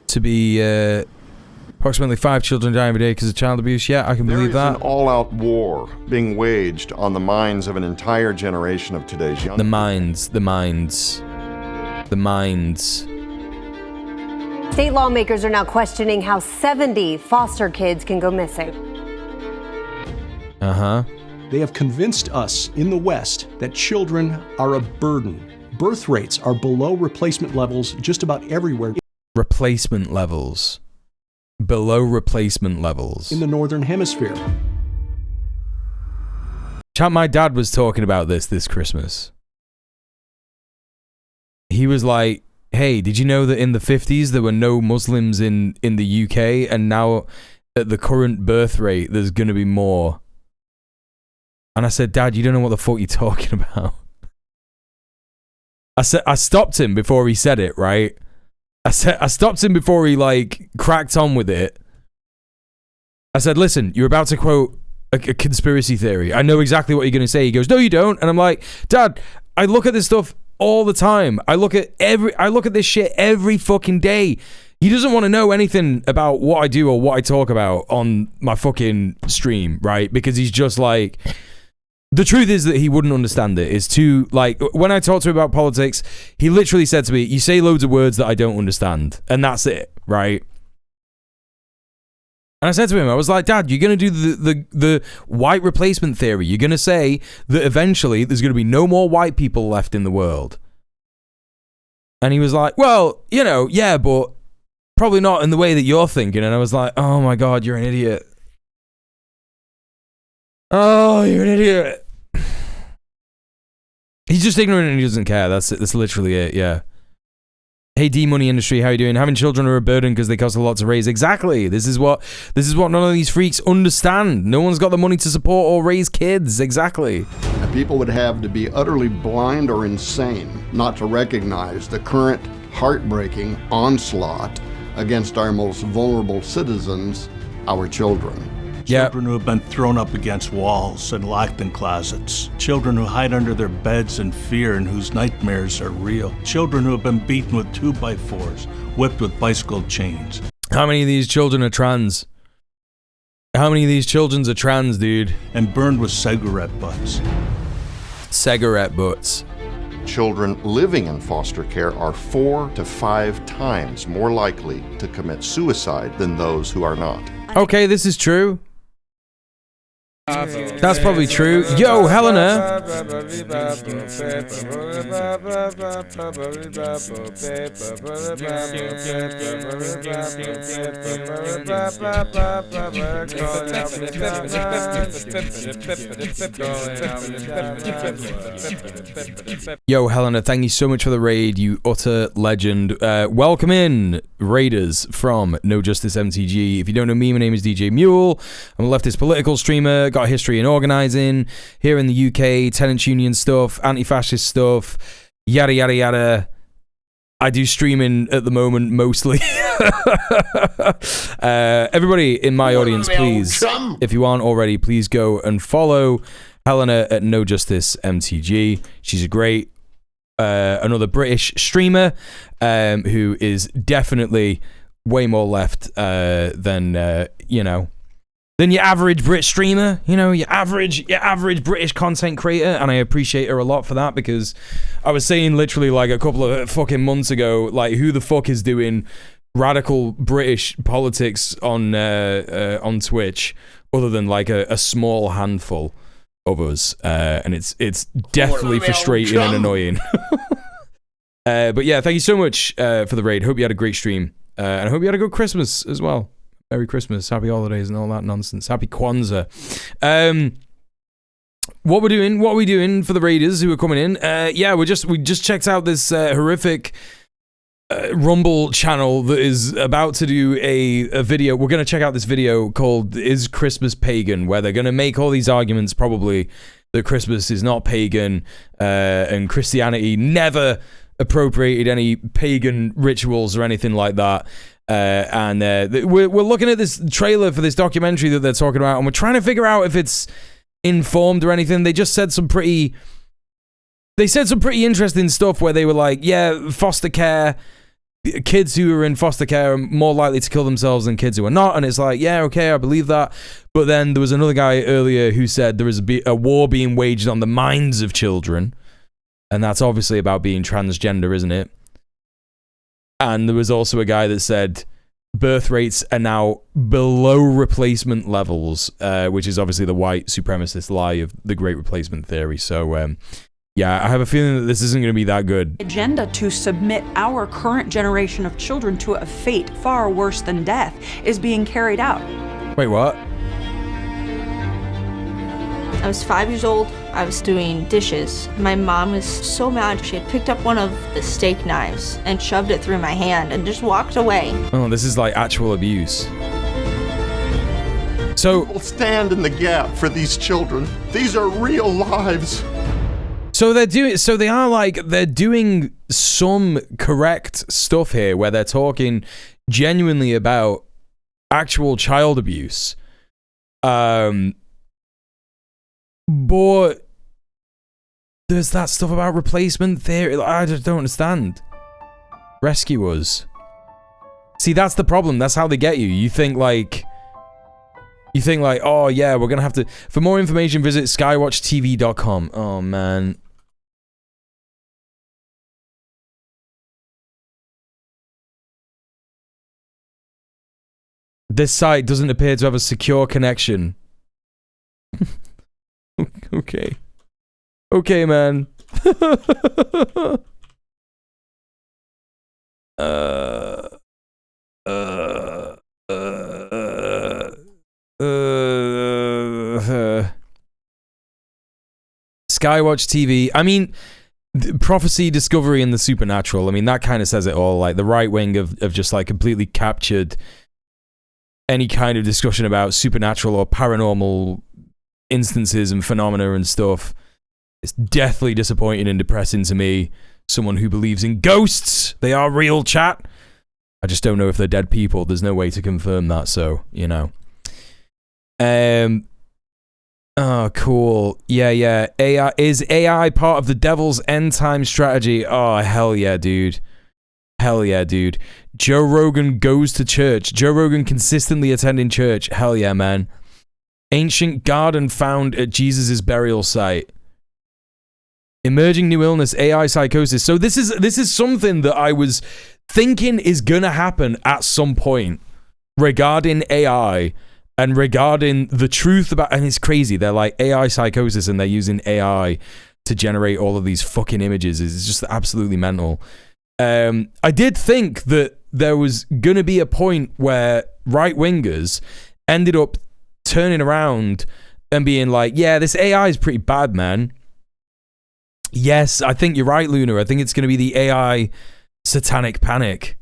to be approximately 5 children die every day because of child abuse. Yeah, I can believe that. There is an all-out war being waged on the minds of an entire generation of today's young. The minds. State lawmakers are now questioning how 70 foster kids can go missing. They have convinced us in the West that children are a burden. Birth rates are below replacement levels just about everywhere. Replacement levels. Below replacement levels. In the Northern Hemisphere. Chat, my dad was talking about this Christmas. He was like, hey, did you know that in the 50s there were no Muslims in the UK, and now at the current birth rate there's going to be more? And I said, Dad, you don't know what the fuck you're talking about. I stopped him before he said it, right? I stopped him before he like cracked on with it. I said, listen, you're about to quote a conspiracy theory. I know exactly what you're going to say. He goes, no, you don't. And I'm like, Dad, I look at this stuff all the time. I look at this shit every fucking day. He doesn't want to know anything about what I do or what I talk about on my fucking stream, right? Because he's just like, the truth is that he wouldn't understand it. It's too, like, when I talk to him about politics, he literally said to me, you say loads of words that I don't understand, and that's it, right? And I said to him, I was like, Dad, you're going to do the white replacement theory. You're going to say that eventually there's going to be no more white people left in the world. And he was like, well, you know, yeah, but probably not in the way that you're thinking. And I was like, oh my God, you're an idiot. Oh, you're an idiot. He's just ignorant and he doesn't care. That's literally it, yeah. Hey, D-Money Industry, how you doing? Having children are a burden because they cost a lot to raise. Exactly. This is what none of these freaks understand. No one's got the money to support or raise kids. Exactly. People would have to be utterly blind or insane not to recognize the current heartbreaking onslaught against our most vulnerable citizens, our children. Children who have been thrown up against walls and locked in closets. Children who hide under their beds in fear and whose nightmares are real. Children who have been beaten with 2x4s, whipped with bicycle chains. How many of these children are trans? How many of these children are trans, dude? And burned with cigarette butts. Cigarette butts. Children living in foster care are 4 to 5 times more likely to commit suicide than those who are not. Okay, this is true. That's probably true. Yo, Helena. Yo, Helena, thank you so much for the raid, you utter legend. Welcome in, raiders from No Justice MTG. If you don't know me, my name is djmuel. I'm a leftist political streamer. Got a history in organising here in the UK, tenants union stuff, anti-fascist stuff, yada yada yada. I do streaming at the moment mostly. Everybody in my audience, please, if you aren't already, please go and follow Helena at No Justice MTG. She's a great another British streamer who is definitely way more left than than your average Brit streamer, your average British content creator, and I appreciate her a lot for that, because I was saying literally like a couple of fucking months ago, like, who the fuck is doing radical British politics on Twitch other than like a small handful of us, and it's definitely frustrating and annoying. But yeah, thank you so much for the raid. Hope you had a great stream, and I hope you had a good Christmas as well. Merry Christmas, happy holidays, and all that nonsense. Happy Kwanzaa. What are we doing for the raiders who are coming in? Yeah, we just checked out this horrific Rumble channel that is about to do a video. We're going to check out this video called "Is Christmas Pagan?" where they're going to make all these arguments probably that Christmas is not pagan, and Christianity never appropriated any pagan rituals or anything like that. We're looking at this trailer for this documentary that they're talking about, and we're trying to figure out if it's informed or anything. They just said some pretty interesting stuff where they were like, yeah, foster care, kids who are in foster care are more likely to kill themselves than kids who are not. And it's like, yeah, okay, I believe that. But then there was another guy earlier who said there is a war being waged on the minds of children. And that's obviously about being transgender, isn't it? And there was also a guy that said birth rates are now below replacement levels, which is obviously the white supremacist lie of the Great Replacement Theory. So, yeah, I have a feeling that this isn't going to be that good. Agenda to submit our current generation of children to a fate far worse than death is being carried out. Wait, what? I was 5 years old. I was doing dishes. My mom was so mad. She had picked up one of the steak knives and shoved it through my hand and just walked away. Oh, this is like actual abuse. So we'll stand in the gap for these children. These are real lives. So they're doing some correct stuff here where they're talking genuinely about actual child abuse. But there's that stuff about replacement theory. I just don't understand. Rescue us. See, that's the problem. That's how they get you. You think like, oh yeah, we're gonna have to. For more information, visit skywatchtv.com. Oh man. This site doesn't appear to have a secure connection. Okay. Okay, man. Skywatch TV. I mean, prophecy, discovery, and the supernatural. I mean, that kind of says it all. Like, the right wing have just, like, completely captured any kind of discussion about supernatural or paranormal instances and phenomena and stuff. It's deathly disappointing and depressing to me. Someone who believes in ghosts. They are real, chat. I just don't know if they're dead people. There's no way to confirm that, so, you know. Oh, cool. Yeah. AI part of the devil's end time strategy? Oh, hell yeah, dude. Hell yeah, dude. Joe Rogan goes to church. Joe Rogan consistently attending church. Hell yeah, man. Ancient garden found at Jesus' burial site. Emerging new illness, AI psychosis. So this is something that I was thinking is gonna happen at some point regarding AI and regarding the truth about, and it's crazy. They're like AI psychosis and they're using AI to generate all of these fucking images. It's just absolutely mental. I did think that there was gonna be a point where right-wingers ended up turning around and being like, yeah, this AI is pretty bad, man. Yes, I think you're right, Luna. I think it's going to be the AI satanic panic.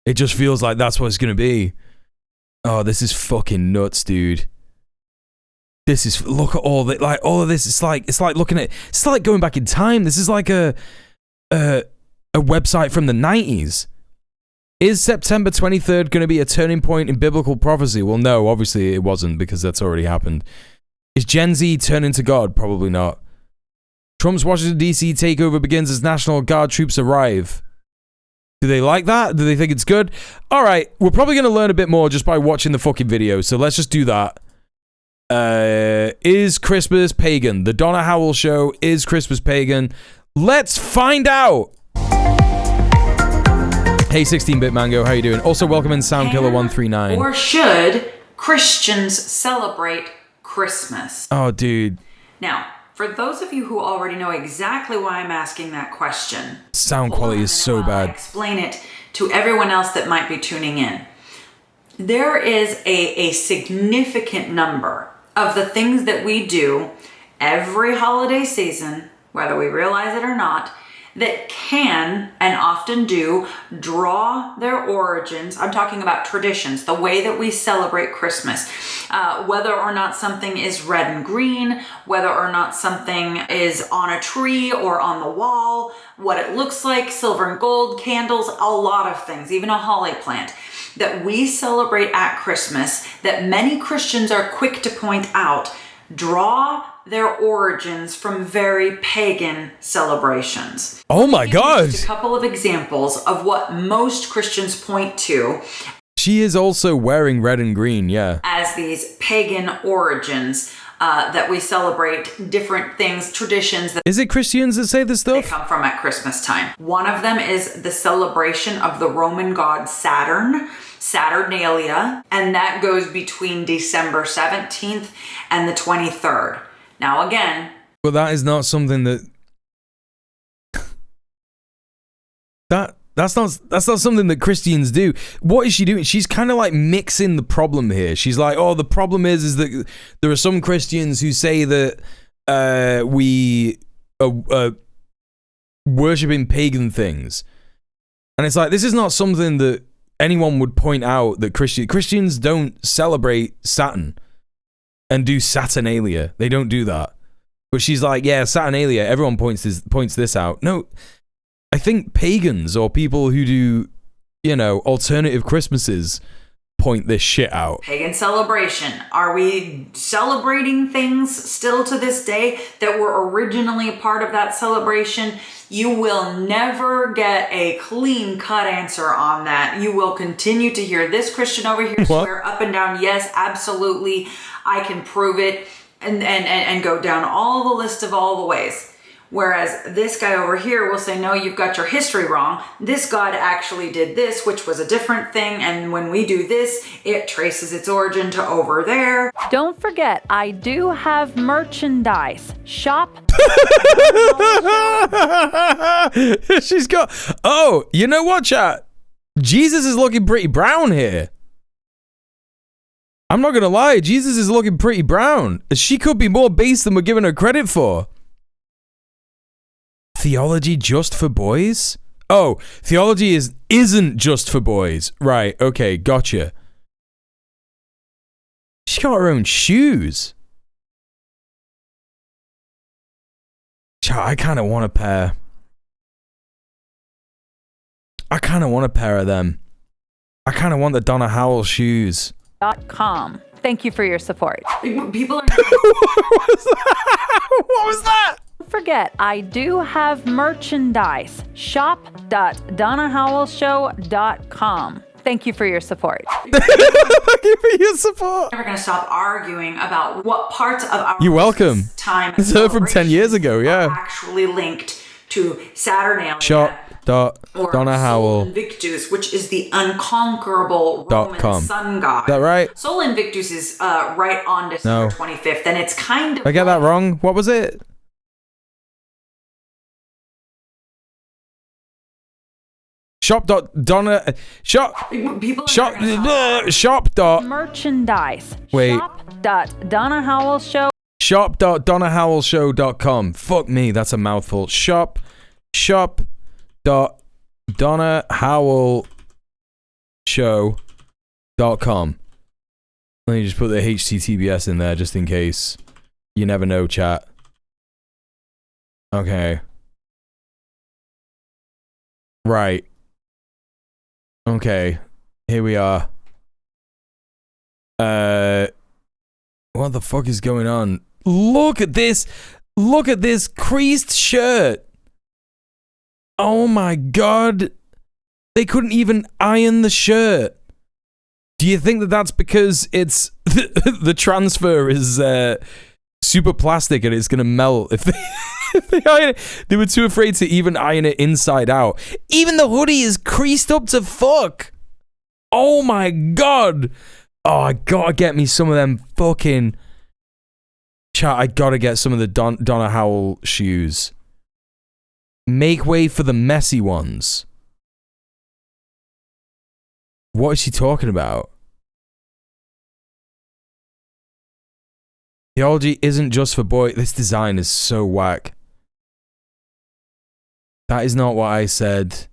It just feels like that's what it's going to be. Oh, this is fucking nuts, dude. This is, look at all that, like, all of this. It's like looking at, it's like going back in time. This is like a website from the 90s. Is September 23rd going to be a turning point in biblical prophecy? Well, no, obviously it wasn't, because that's already happened. Is Gen Z turning to God? Probably not. Trump's Washington, D.C. takeover begins as National Guard troops arrive. Do they like that? Do they think it's good? All right, we're probably going to learn a bit more just by watching the fucking video, so let's just do that. Is Christmas pagan? The Donna Howell Show, is Christmas pagan? Let's find out! Hey, 16-bit Mango, how you doing? Also, welcome in Soundkiller139. Or should Christians celebrate Christmas? Oh, dude. Now, for those of you who already know exactly why I'm asking that question, sound quality is so bad. Explain it to everyone else that might be tuning in. There is a significant number of the things that we do every holiday season, whether we realize it or not, that can and often do draw their origins. I'm talking about traditions, the way that we celebrate Christmas, whether or not something is red and green, whether or not something is on a tree or on the wall, what it looks like, silver and gold, candles, a lot of things, even a holly plant. that we celebrate at Christmas, that many Christians are quick to point out, draw their origins from very pagan celebrations. Oh my God! Just a couple of examples of what most Christians point to. She is also wearing red and green, yeah. As these pagan origins that we celebrate different things, traditions that Is it Christians that say this stuff? they come from at Christmas time. One of them is the celebration of the Roman god Saturn, Saturnalia, and that goes between December 17th and the 23rd. Now again, But that is not something that that's not something that Christians do. What is she doing? She's kind of like mixing the problem here. She's like, oh, the problem is that there are some Christians who say that we are worshipping pagan things, and it's like, this is not something that anyone would point out, that Christians don't celebrate Saturn and do Saturnalia. They don't do that. But she's like, yeah, Saturnalia, everyone points this out. No, I think pagans or people who do, you know, alternative Christmases point this shit out. pagan celebration. Are we celebrating things still to this day that were originally a part of that celebration? You will never get a clean-cut answer on that. You will continue to hear this Christian over here swear up and down, yes, absolutely, I can prove it, and go down all the list of all the ways. Whereas this guy over here will say, no, you've got your history wrong. This God actually did this, which was a different thing. And when we do this, it traces its origin to over there. Don't forget, I do have merchandise. Shop. She's got... Oh, you know what, chat? Jesus is looking pretty brown here. I'm not going to lie. Jesus is looking pretty brown. She could be more base than we're giving her credit for. Theology just for boys? Oh, theology isn't just for boys. Right, okay, gotcha. She got her own shoes. I kind of want a pair. I kind of want a pair of them. I kind of want the Donna Howell shoes. .com. Thank you for your support. People are... What was that? Don't forget, I do have merchandise. Shop.donnahowellshow.com. Thank you for your support. Thank you for your support. We're going to stop arguing about what parts of our You're welcome. time It's her from 10 years ago, yeah. actually linked to Saturnalia. Donna Howell. Sol Invictus, which is the unconquerable Roman sun god. Is that right? Sol Invictus is right on December 25th, and it's kind of... I get that wrong? What was it? Shop. Merchandise. Wait. Shop.donnahowellshow. Shop.donnahowellshow.com. Fuck me, that's a mouthful. Shop.donnahowellshow.com. Let me just put the HTTPS in there just in case. You never know, chat. Okay. Right. Okay. Here we are. What the fuck is going on? Look at this. Look at this creased shirt. Oh my god. They couldn't even iron the shirt. Do you think that that's because it's the transfer is super plastic and it's gonna melt if they if they iron it? They were too afraid to even iron it inside out. Even the hoodie is creased up to fuck. Oh my god. Oh, I gotta get me some of them fucking... Chat, I gotta get some of the Donna Howell shoes. Make way for the messy ones. What is she talking about? Theology isn't just for boys. This design is so whack. That is not what I said.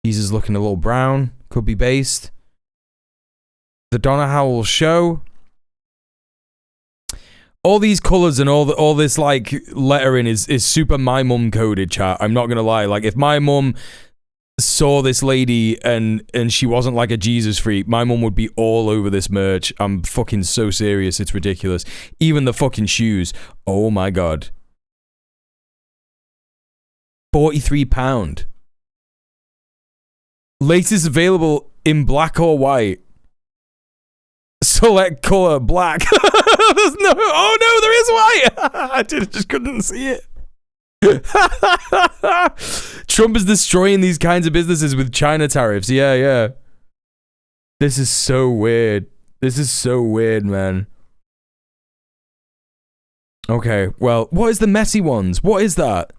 Jesus looking a little brown. Could be based. The Donna Howell show. All these colors and all this like lettering is super my mum coded, chat. I'm not gonna lie. Like if my mum saw this lady and she wasn't like a Jesus freak, my mum would be all over this merch. I'm fucking so serious, it's ridiculous. Even the fucking shoes. Oh my god. £43. Latest available in black or white. Select color black. There's no. Oh no, there is white. I just couldn't see it. Trump is destroying these kinds of businesses with China tariffs. Yeah. This is so weird. This is so weird, man. Okay, well, what is the messy ones? What is that?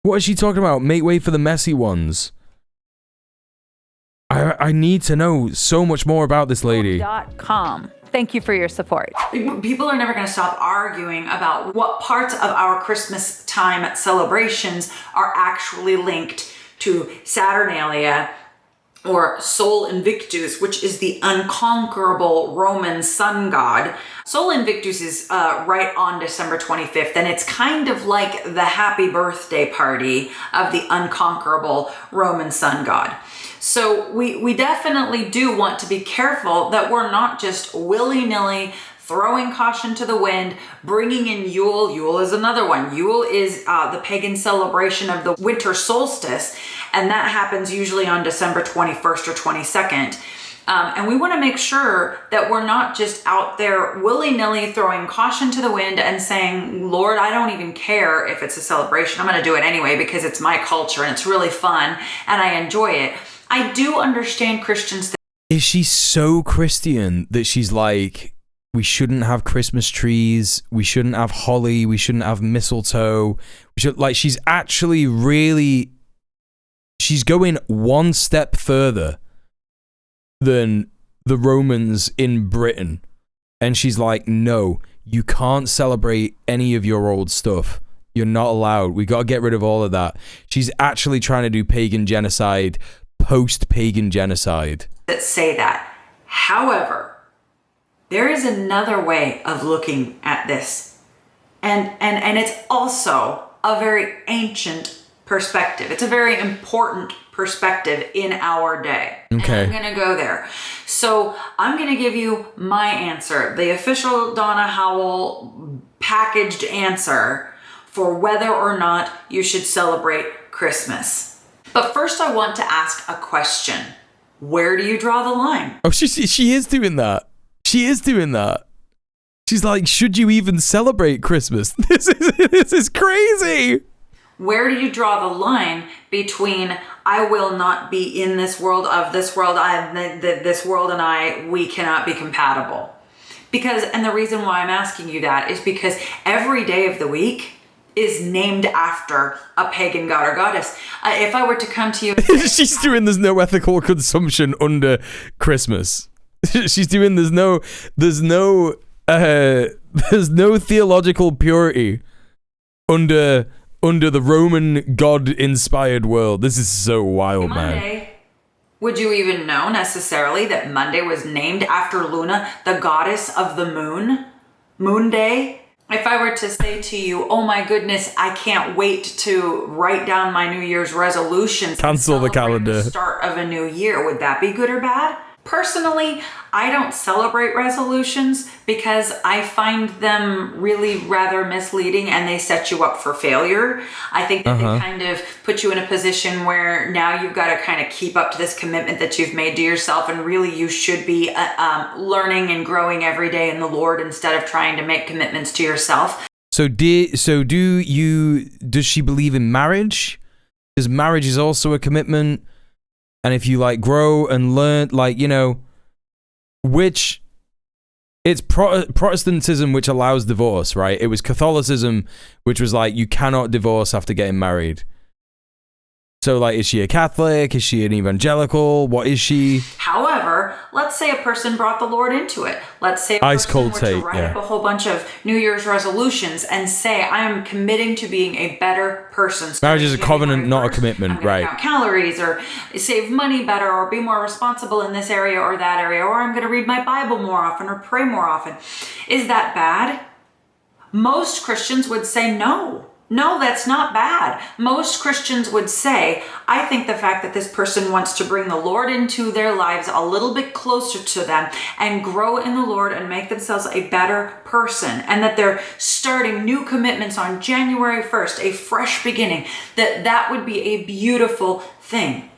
What is she talking about? Make way for the messy ones. I need to know so much more about this lady. .com. Thank you for your support. People are never going to stop arguing about what parts of our Christmas time celebrations are actually linked to Saturnalia or Sol Invictus, which is the unconquerable Roman sun god. Sol Invictus is right on December 25th, and it's kind of like the happy birthday party of the unconquerable Roman sun god. So we definitely do want to be careful that we're not just willy-nilly throwing caution to the wind, bringing in Yule. Yule is another one. Yule is the pagan celebration of the winter solstice, and that happens usually on December 21st or 22nd. And we want to make sure that we're not just out there willy-nilly throwing caution to the wind and saying, Lord, I don't even care if it's a celebration. I'm going to do it anyway because it's my culture and it's really fun and I enjoy it. I do understand Christians. Is she so Christian that she's like, we shouldn't have Christmas trees, we shouldn't have holly, we shouldn't have mistletoe. We should, like, she's actually really, she's going one step further than the Romans in Britain. And she's like, no, you can't celebrate any of your old stuff. You're not allowed. We got to get rid of all of that. She's actually trying to do pagan genocide, post-pagan genocide. That say that. However, there is another way of looking at this. And it's also a very ancient perspective. It's a very important perspective in our day. Okay. And I'm going to go there. So I'm going to give you my answer, the official Donna Howell packaged answer for whether or not you should celebrate Christmas. But first I want to ask a question. Where do you draw the line? Oh, she is doing that. She is doing that. She's like, should you even celebrate Christmas? This is crazy. Where do you draw the line between I will not be in this world, of this world, this world and I, we cannot be compatible? Because, and the reason why I'm asking you that is because every day of the week is named after a pagan god or goddess. If I were to come to you... She's doing there's no ethical consumption under Christmas. She's doing there's no theological purity under the Roman god-inspired world. This is so wild, man. Would you even know necessarily that Monday was named after Luna, the goddess of the moon? Moon Day? If I were to say to you, oh my goodness, I can't wait to write down my New Year's resolutions. Cancel the calendar. The start of a new year. Would that be good or bad? Personally, I don't celebrate resolutions because I find them really rather misleading and they set you up for failure. I think that they kind of put you in a position where now you've got to kind of keep up to this commitment that you've made to yourself, and really you should be learning and growing every day in the Lord instead of trying to make commitments to yourself. So does she believe in marriage? Because marriage is also a commitment. And if you like grow and learn, like, you know, which it's Protestantism which allows divorce, right? It was Catholicism which was like, you cannot divorce after getting married. So, like, is she a Catholic? Is she an evangelical? What is she? However, let's say a person brought the Lord into it. Let's say a person were to write up a whole bunch of New Year's resolutions and say, I am committing to being a better person. Marriage is a covenant, not a commitment, right? Count calories, or save money better, or be more responsible in this area or that area, or I'm going to read my Bible more often or pray more often. Is that bad? Most Christians would say no. No, that's not bad. Most Christians would say, I think the fact that this person wants to bring the Lord into their lives a little bit closer to them and grow in the Lord and make themselves a better person, and that they're starting new commitments on January 1st, a fresh beginning, that would be a beautiful thing.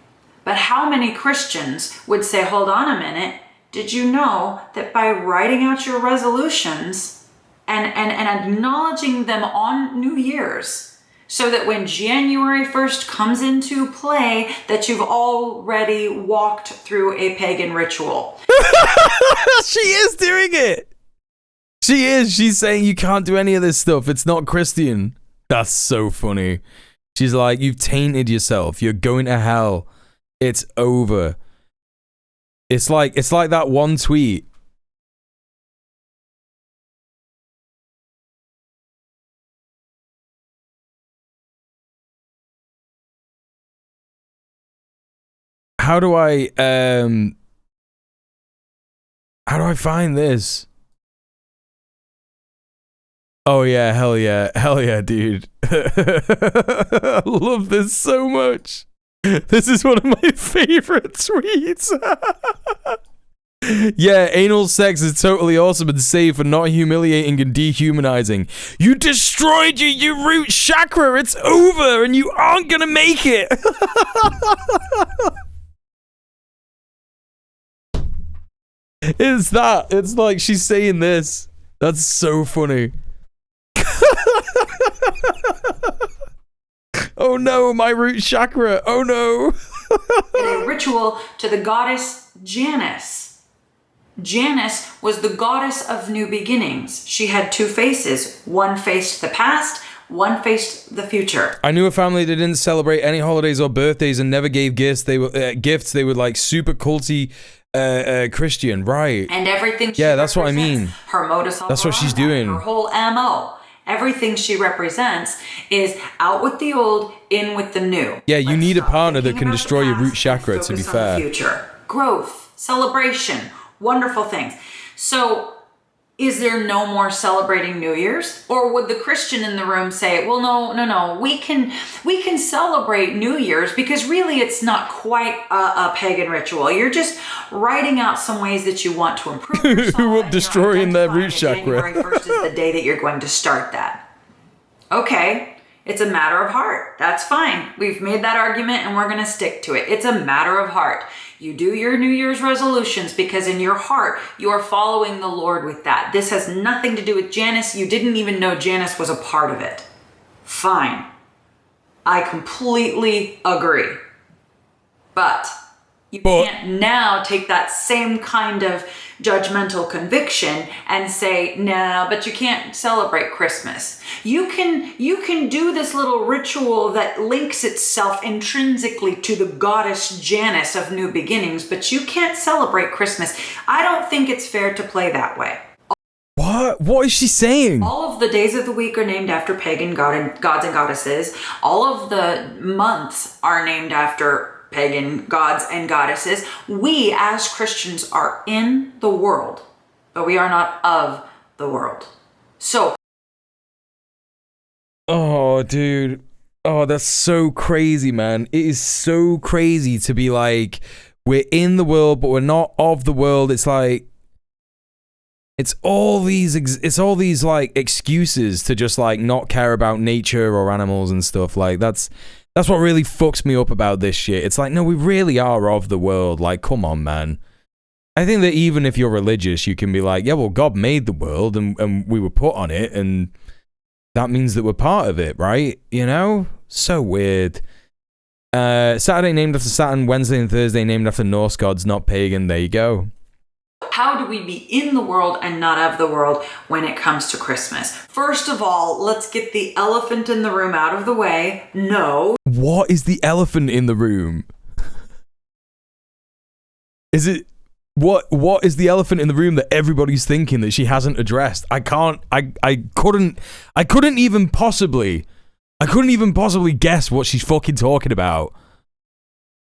But how many Christians would say, hold on a minute, did you know that by writing out your resolutions and acknowledging them on New Year's, so that when January 1st comes into play, that you've already walked through a pagan ritual? She is doing it. She is. She's saying you can't do any of this stuff. It's not Christian. That's so funny. She's like, you've tainted yourself. You're going to hell. It's over. It's like that one tweet. How do I find this? Oh yeah, hell yeah, dude. I love this so much. This is one of my favorite tweets. Yeah, anal sex is totally awesome and safe and not humiliating and dehumanizing. You destroyed your root chakra. It's over and you aren't gonna make it. It's that. It's like she's saying this. That's so funny. Oh no, my root chakra. Oh no. A ritual to the goddess Janus. Janus was the goddess of new beginnings. She had two faces. One faced the past, one faced the future. I knew a family that didn't celebrate any holidays or birthdays and never gave gifts. They were gifts. They were like super culty Christian, right? And everything. Yeah, that's what I mean. Her modus operandi, that's what she's doing. Her whole MO. Everything she represents is out with the old, in with the new. Yeah, you need a partner that can destroy your root chakra, to be fair. Future, growth, celebration, wonderful things. So, is there no more celebrating New Year's? Or would the Christian in the room say, well, no, we can celebrate New Year's because really it's not quite a pagan ritual. You're just writing out some ways that you want to improve yourself. Who will destroying their root chakra? January 1st is the day that you're going to start that. Okay, it's a matter of heart. That's fine. We've made that argument and we're going to stick to it. It's a matter of heart. You do your New Year's resolutions because in your heart, you are following the Lord with that. This has nothing to do with Janus. You didn't even know Janus was a part of it. Fine. I completely agree. But you can't now take that same kind of judgmental conviction and say, no, but you can't celebrate Christmas. You can do this little ritual that links itself intrinsically to the goddess Janus of new beginnings, but you can't celebrate Christmas. I don't think it's fair to play that way. What? What is she saying? All of the days of the week are named after pagan gods and goddesses. All of the months are named after pagan gods and goddesses. We as Christians are in the world, but we are not of the world. So. Oh, dude. Oh, that's so crazy, man. It is so crazy to be like, we're in the world, but we're not of the world. It's like, it's all these like excuses to just like not care about nature or animals and stuff. Like that's what really fucks me up about this shit. It's like, no, we really are of the world. Like, come on, man. I think that even if you're religious, you can be like, yeah, well, God made the world and we were put on it, and that means that we're part of it, right? You know? So weird. Saturday named after Saturn, Wednesday and Thursday named after Norse gods, not pagan. There you go. How do we be in the world and not of the world when it comes to Christmas? First of all, let's get the elephant in the room out of the way. No. What is the elephant in the room? Is it... What is the elephant in the room that everybody's thinking that she hasn't addressed? I couldn't even possibly guess what she's fucking talking about.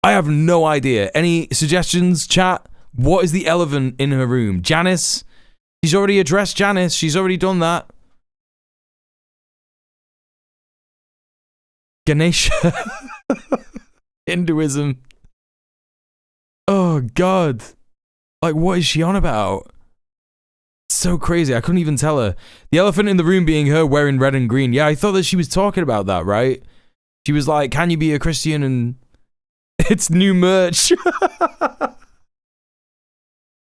I have no idea. Any suggestions, chat? What is the elephant in her room? Janice? She's already addressed Janice. She's already done that. Ganesha. Hinduism. Oh, God. Like, what is she on about? So crazy. I couldn't even tell her. The elephant in the room being her wearing red and green. Yeah, I thought that she was talking about that, right? She was like, can you be a Christian? And it's new merch.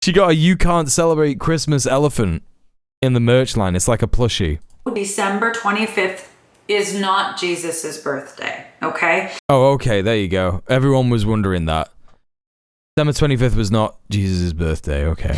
She got a You Can't Celebrate Christmas elephant in the merch line. It's like a plushie. December 25th is not Jesus's birthday, okay? Oh, okay. There you go. Everyone was wondering that. December 25th was not Jesus' birthday. Okay.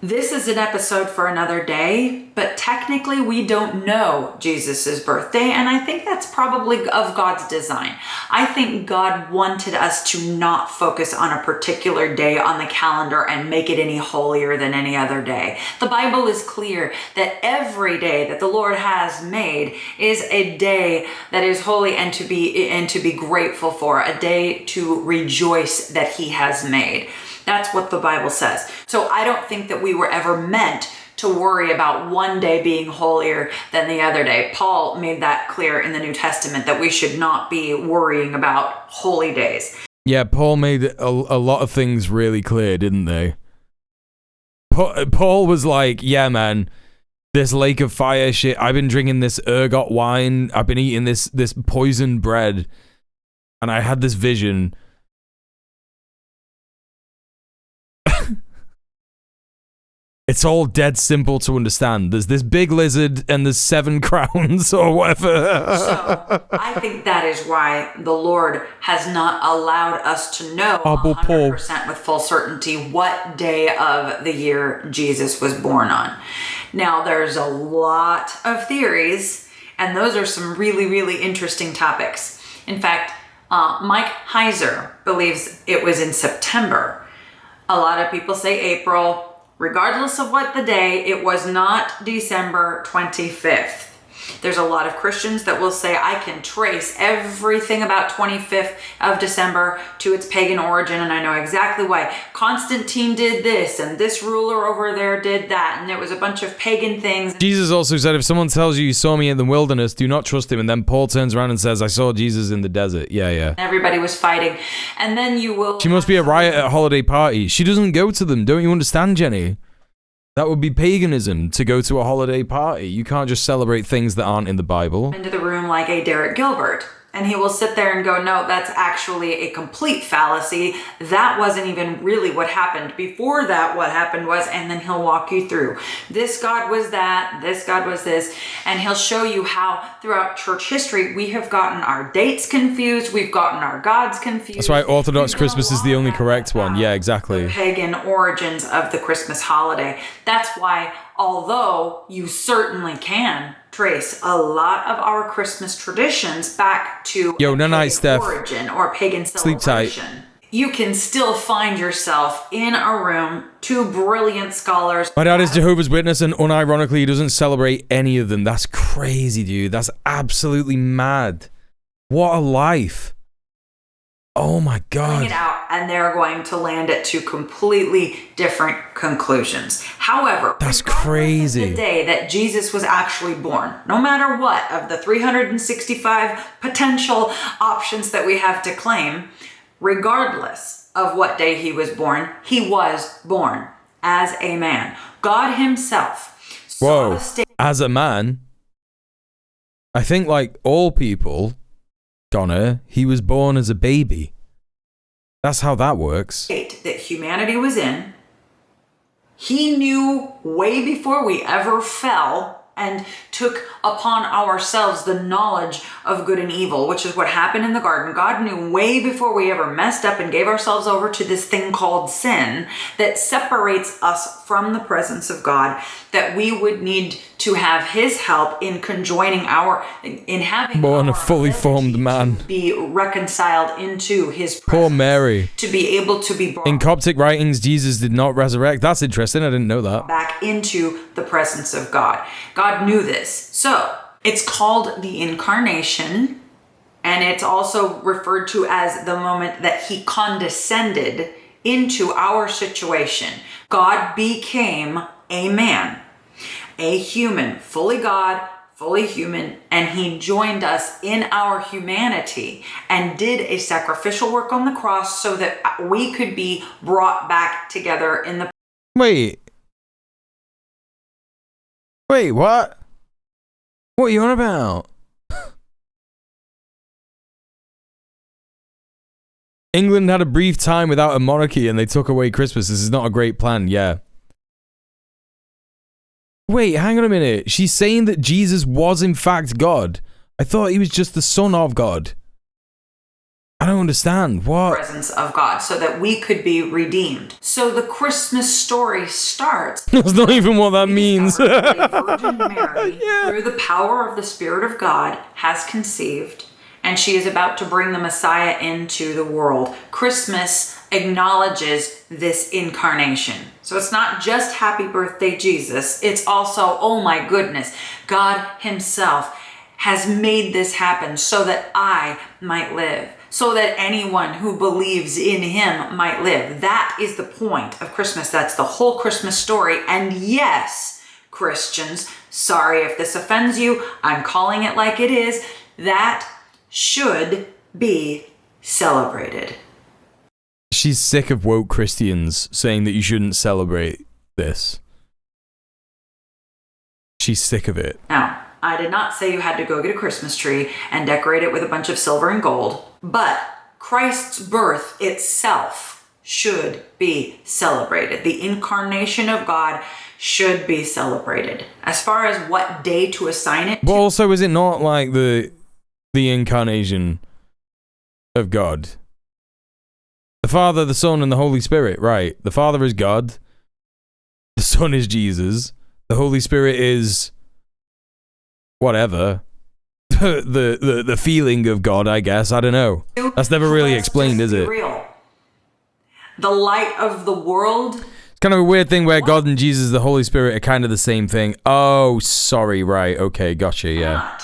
This is an episode for another day, but technically we don't know Jesus's birthday, and I think that's probably of God's design. I think God wanted us to not focus on a particular day on the calendar and make it any holier than any other day. The Bible is clear that every day that the Lord has made is a day that is holy and to be grateful for, a day to rejoice that He has made. That's what the Bible says. So I don't think that we were ever meant to worry about one day being holier than the other day. Paul made that clear in the New Testament that we should not be worrying about holy days. Yeah, Paul made a lot of things really clear, didn't they? Paul was like, yeah, man, this lake of fire shit, I've been drinking this ergot wine, I've been eating this poisoned bread, and I had this vision. It's all dead simple to understand. There's this big lizard and there's 7 crowns or whatever. So I think that is why the Lord has not allowed us to know 100% with full certainty what day of the year Jesus was born on. Now, there's a lot of theories, and those are some really, really interesting topics. In fact, Mike Heiser believes it was in September. A lot of people say April. Regardless of what the day, it was not December 25th. There's a lot of Christians that will say, I can trace everything about 25th of December to its pagan origin, and I know exactly why. Constantine did this, and this ruler over there did that, and it was a bunch of pagan things. Jesus also said, if someone tells you saw me in the wilderness, do not trust him. And then Paul turns around and says, I saw Jesus in the desert. Yeah. Everybody was fighting. And then you will... She must be a riot at holiday parties. She doesn't go to them. Don't you understand, Jenny? That would be paganism to go to a holiday party. You can't just celebrate things that aren't in the Bible. Into the room like a Derek Gilbert. And he will sit there and go, no, that's actually a complete fallacy. That wasn't even really what happened. Before that, what happened was, and then he'll walk you through. This God was that, this God was this. And he'll show you how throughout church history, we have gotten our dates confused. We've gotten our gods confused. That's why Orthodox Christmas is the only correct one. Yeah, exactly. The pagan origins of the Christmas holiday. That's why, although you certainly can trace a lot of our Christmas traditions back to pagan origin or pagan celebration. Sleep tight. You can still find yourself in a room, 2 brilliant scholars. My dad is Jehovah's Witness, and unironically, he doesn't celebrate any of them. That's crazy, dude. That's absolutely mad. What a life. Oh my God. It out, and they're going to land at 2 completely different conclusions. However, that's crazy. The day that Jesus was actually born, no matter what of the 365 potential options that we have to claim, regardless of what day he was born as a man. God himself. Whoa, as a man? I think like all people, Donna, he was born as a baby. That's how that works. State that humanity was in. He knew way before we ever fell and took upon ourselves the knowledge of good and evil, which is what happened in the garden. God knew way before we ever messed up and gave ourselves over to this thing called sin that separates us from the presence of God, that we would need to have his help in having born a fully formed man, be reconciled into his presence. Poor Mary. To be able to be brought in Coptic writings, Jesus did not resurrect. That's interesting. I didn't know that. Back into the presence of God. God knew this. So it's called the incarnation, and it's also referred to as the moment that he condescended into our situation. God became a man, a human, fully God, fully human, and he joined us in our humanity and did a sacrificial work on the cross so that we could be brought back together in the... Wait, what? What are you on about? England had a brief time without a monarchy and they took away Christmas. This is not a great plan, yeah. Wait, hang on a minute. She's saying that Jesus was in fact God. I thought he was just the son of God. I don't understand. What? Presence of God, so that we could be redeemed. So the Christmas story starts. That's not even what that means. Virgin Mary, through the power of the Spirit of God, has conceived, and she is about to bring the Messiah into the world. Christmas acknowledges this incarnation. So it's not just happy birthday, Jesus. It's also, oh my goodness, God himself has made this happen so that I might live, so that anyone who believes in him might live. That is the point of Christmas. That's the whole Christmas story. And yes, Christians, sorry if this offends you, I'm calling it like it is, that should be celebrated. She's sick of woke Christians saying that you shouldn't celebrate this. She's sick of it. Now, I did not say you had to go get a Christmas tree and decorate it with a bunch of silver and gold, but Christ's birth itself should be celebrated. The incarnation of God should be celebrated. As far as what day to assign it to, but also, is it not like the incarnation of God? The Father, the Son, and the Holy Spirit, right? The Father is God. The Son is Jesus. The Holy Spirit is whatever. the feeling of God, I guess. I don't know. That's never really explained, is it? Real. The light of the world. It's kind of a weird thing where God and Jesus, the Holy Spirit, are kind of the same thing. Oh, sorry, right. Okay, gotcha, yeah.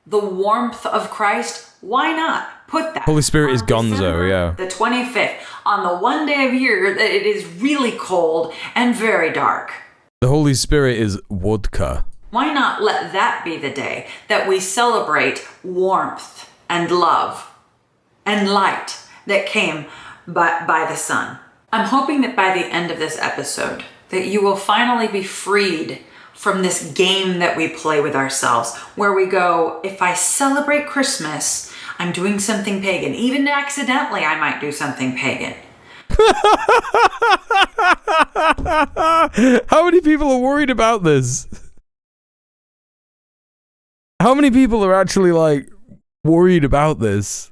The warmth of Christ. Why not? Put that. Holy Spirit is gonzo, yeah. The 25th, on the one day of year that it is really cold and very dark. The Holy Spirit is vodka. Why not let that be the day that we celebrate warmth and love and light that came by the sun? I'm hoping that by the end of this episode that you will finally be freed from this game that we play with ourselves, where we go, if I celebrate Christmas, I'm doing something pagan. Even accidentally, I might do something pagan. How many people are worried about this? How many people are actually, like, worried about this?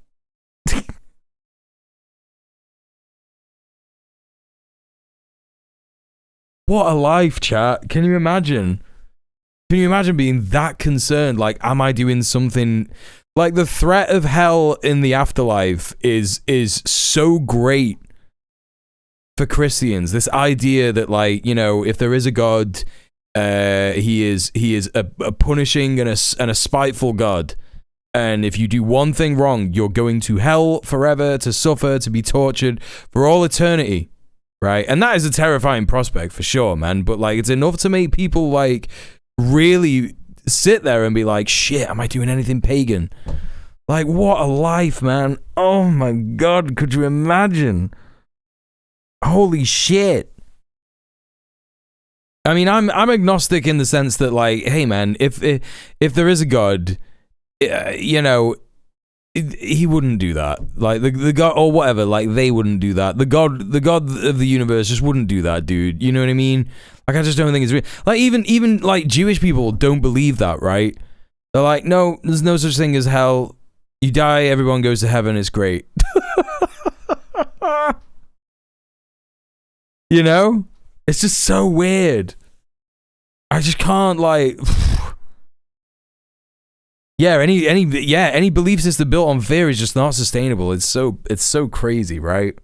What a life, chat. Can you imagine? Can you imagine being that concerned? Like, am I doing something... Like, the threat of hell in the afterlife is so great for Christians. This idea that, like, you know, if there is a God, he is a punishing and a spiteful God. And if you do one thing wrong, you're going to hell forever, to suffer, to be tortured for all eternity. Right? And that is a terrifying prospect for sure, man. But, like, it's enough to make people, like, really sit there and be like, shit, am I doing anything pagan? Like, what a life, man. Oh my God, could you imagine? Holy shit. I mean, I'm agnostic in the sense that, like, hey man, if there is a God, you know, he wouldn't do that. Like, the God, or whatever, like, they wouldn't do that. The God of the universe just wouldn't do that, dude. You know what I mean? Like, I just don't think it's real. Like, even like Jewish people don't believe that, right? They're like, no, there's no such thing as hell. You die, everyone goes to heaven, it's great. You know? It's just so weird. I just can't, like... Yeah, any belief system built on fear is just not sustainable. It's so crazy, right?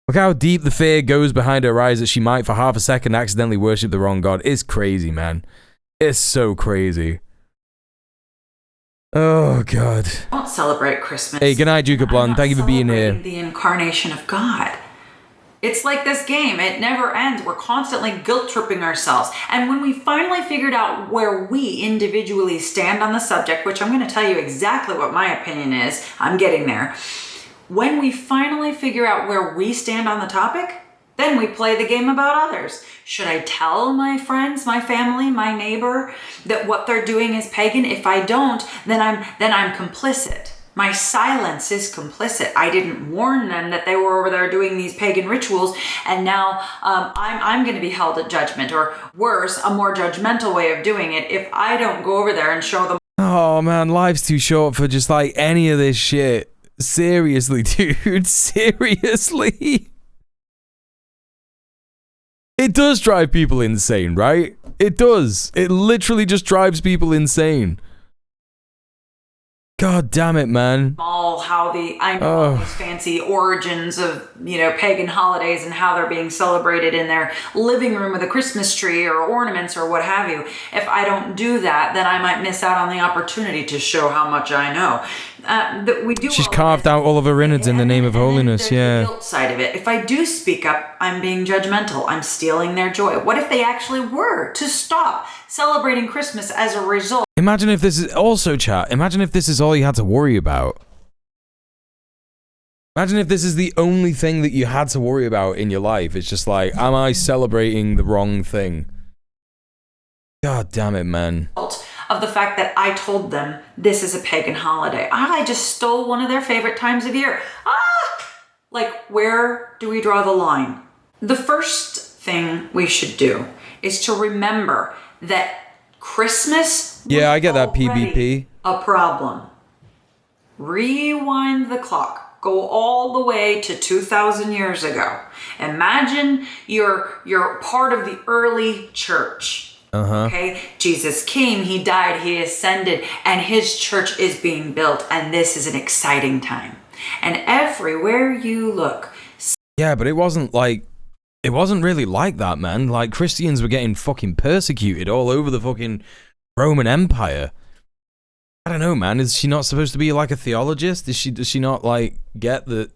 Look how deep the fear goes behind her eyes that she might for half a second accidentally worship the wrong God. It's crazy, man. It's so crazy. Oh, God. Don't celebrate Christmas. Hey, good night, Duke of Blonde. Thank you for being here. The incarnation of God. It's like this game. It never ends. We're constantly guilt tripping ourselves. And when we finally figured out where we individually stand on the subject, which I'm going to tell you exactly what my opinion is, I'm getting there. When we finally figure out where we stand on the topic, then we play the game about others. Should I tell my friends, my family, my neighbor that what they're doing is pagan? If I don't, then I'm complicit. My silence is complicit. I didn't warn them that they were over there doing these pagan rituals, and now I'm going to be held at judgment, or worse, a more judgmental way of doing it if I don't go over there and show them. Oh man, life's too short for just like any of this shit. Seriously, dude. Seriously. It does drive people insane, right? It does. It literally just drives people insane. God damn it, man. All how I know all these fancy origins of, pagan holidays and how they're being celebrated in their living room with a Christmas tree or ornaments or what have you. If I don't do that, then I might miss out on the opportunity to show how much I know. She's carved out all of her innards in the name of holiness, yeah. The guilt side of it. If I do speak up, I'm being judgmental. I'm stealing their joy. What if they actually were to stop celebrating Christmas as a result? Imagine if this is also, chat, imagine if this is all you had to worry about. Imagine if this is the only thing that you had to worry about in your life. It's just like, am I celebrating the wrong thing? God damn it, man. Of the fact that I told them this is a pagan holiday. I just stole one of their favorite times of year. Like, where do we draw the line? The first thing we should do is to remember that Christmas was I get that PvP. A problem. Rewind the clock. Go all the way to 2,000 years ago. Imagine you're part of the early church. Okay, Jesus came, he died, he ascended, and his church is being built, and this is an exciting time. And everywhere you look. Yeah, but it wasn't really like that, man. Like, Christians were getting fucking persecuted all over the fucking Roman Empire. I don't know, man. Is she not supposed to be like a theologist? Does she not like get that?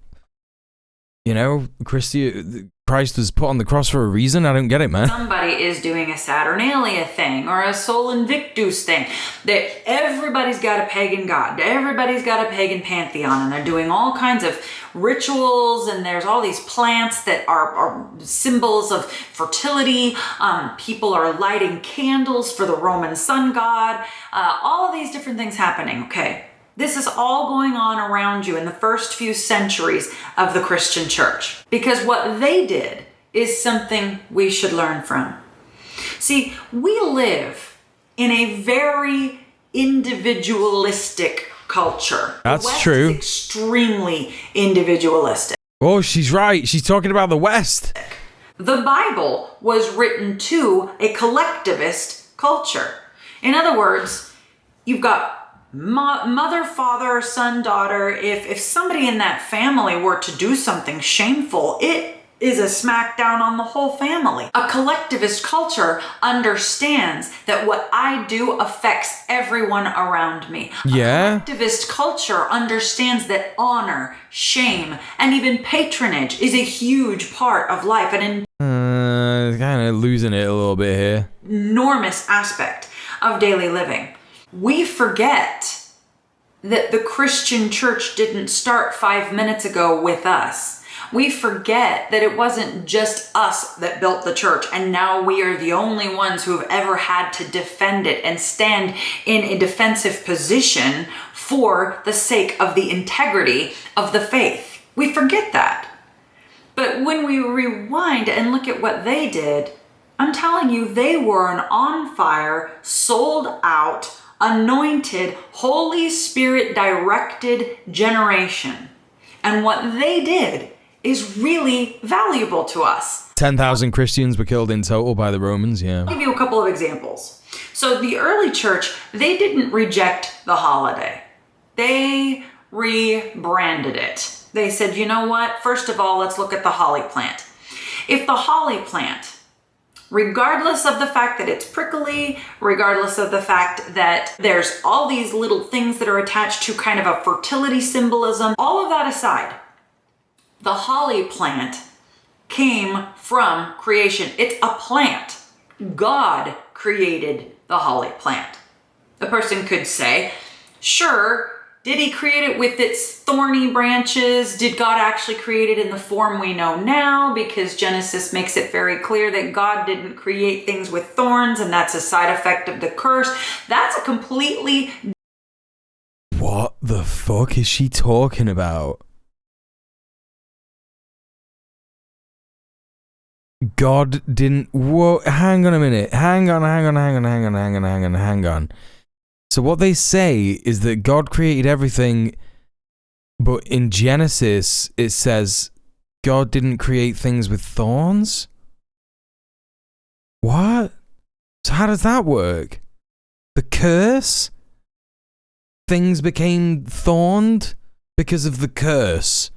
Christ was put on the cross for a reason. I don't get it, man. Somebody is doing a Saturnalia thing or a Sol Invictus thing. That everybody's got a pagan god. Everybody's got a pagan pantheon, and they're doing all kinds of rituals, and there's all these plants that are symbols of fertility. People are lighting candles for the Roman sun god. All of these different things happening, okay? This is all going on around you in the first few centuries of the Christian church. Because what they did is something we should learn from. See, we live in a very individualistic culture. That's the West true. Is extremely individualistic. Oh, she's right. She's talking about the West. The Bible was written to a collectivist culture. In other words, you've got mother, father, son, daughter. If somebody in that family were to do something shameful, it is a smackdown on the whole family. A collectivist culture understands that what I do affects everyone around me. Yeah. A collectivist culture understands that honor, shame, and even patronage is a huge part of life, an kind of losing it a little bit here. Enormous aspect of daily living. We forget that the Christian church didn't start 5 minutes ago with us. We forget that it wasn't just us that built the church, and now we are the only ones who have ever had to defend it and stand in a defensive position for the sake of the integrity of the faith. We forget that. But when we rewind and look at what they did, I'm telling you, they were an on fire, sold out, anointed, Holy Spirit directed generation. And what they did is really valuable to us. 10,000 Christians were killed in total by the Romans, yeah. I'll give you a couple of examples. So the early church, they didn't reject the holiday. They rebranded it. They said, you know what? First of all, let's look at the holly plant. If the holly plant, regardless of the fact that it's prickly, regardless of the fact that there's all these little things that are attached to kind of a fertility symbolism, all of that aside, the holly plant came from creation. It's a plant. God created the holly plant. The person could say, sure, did he create it with its thorny branches? Did God actually create it in the form we know now? Because Genesis makes it very clear that God didn't create things with thorns, and that's a side effect of the curse. That's a completely... What the fuck is she talking about? God didn't... Whoa, hang on a minute. Hang on. So what they say is that God created everything, but in Genesis it says God didn't create things with thorns? What? So how does that work? The curse? Things became thorned because of the curse.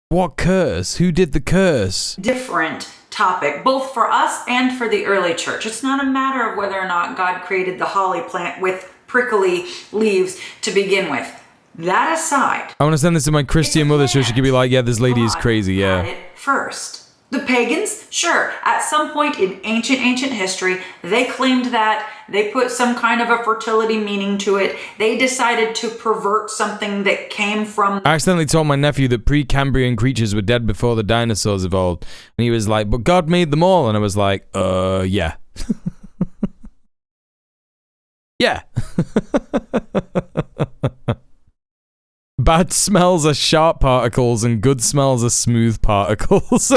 What curse? Who did the curse? Different topic, both for us and for the early church. It's not a matter of whether or not God created the holly plant with prickly leaves to begin with. That aside, I want to send this to my Christian mother so she can be like, yeah, this lady is crazy, yeah. it first. The pagans, sure, at some point in ancient history, they claimed that. They put some kind of a fertility meaning to it. They decided to pervert something that came from... I accidentally told my nephew that Precambrian creatures were dead before the dinosaurs evolved. And he was like, but God made them all. And I was like, yeah. Yeah. Bad smells are sharp particles and good smells are smooth particles.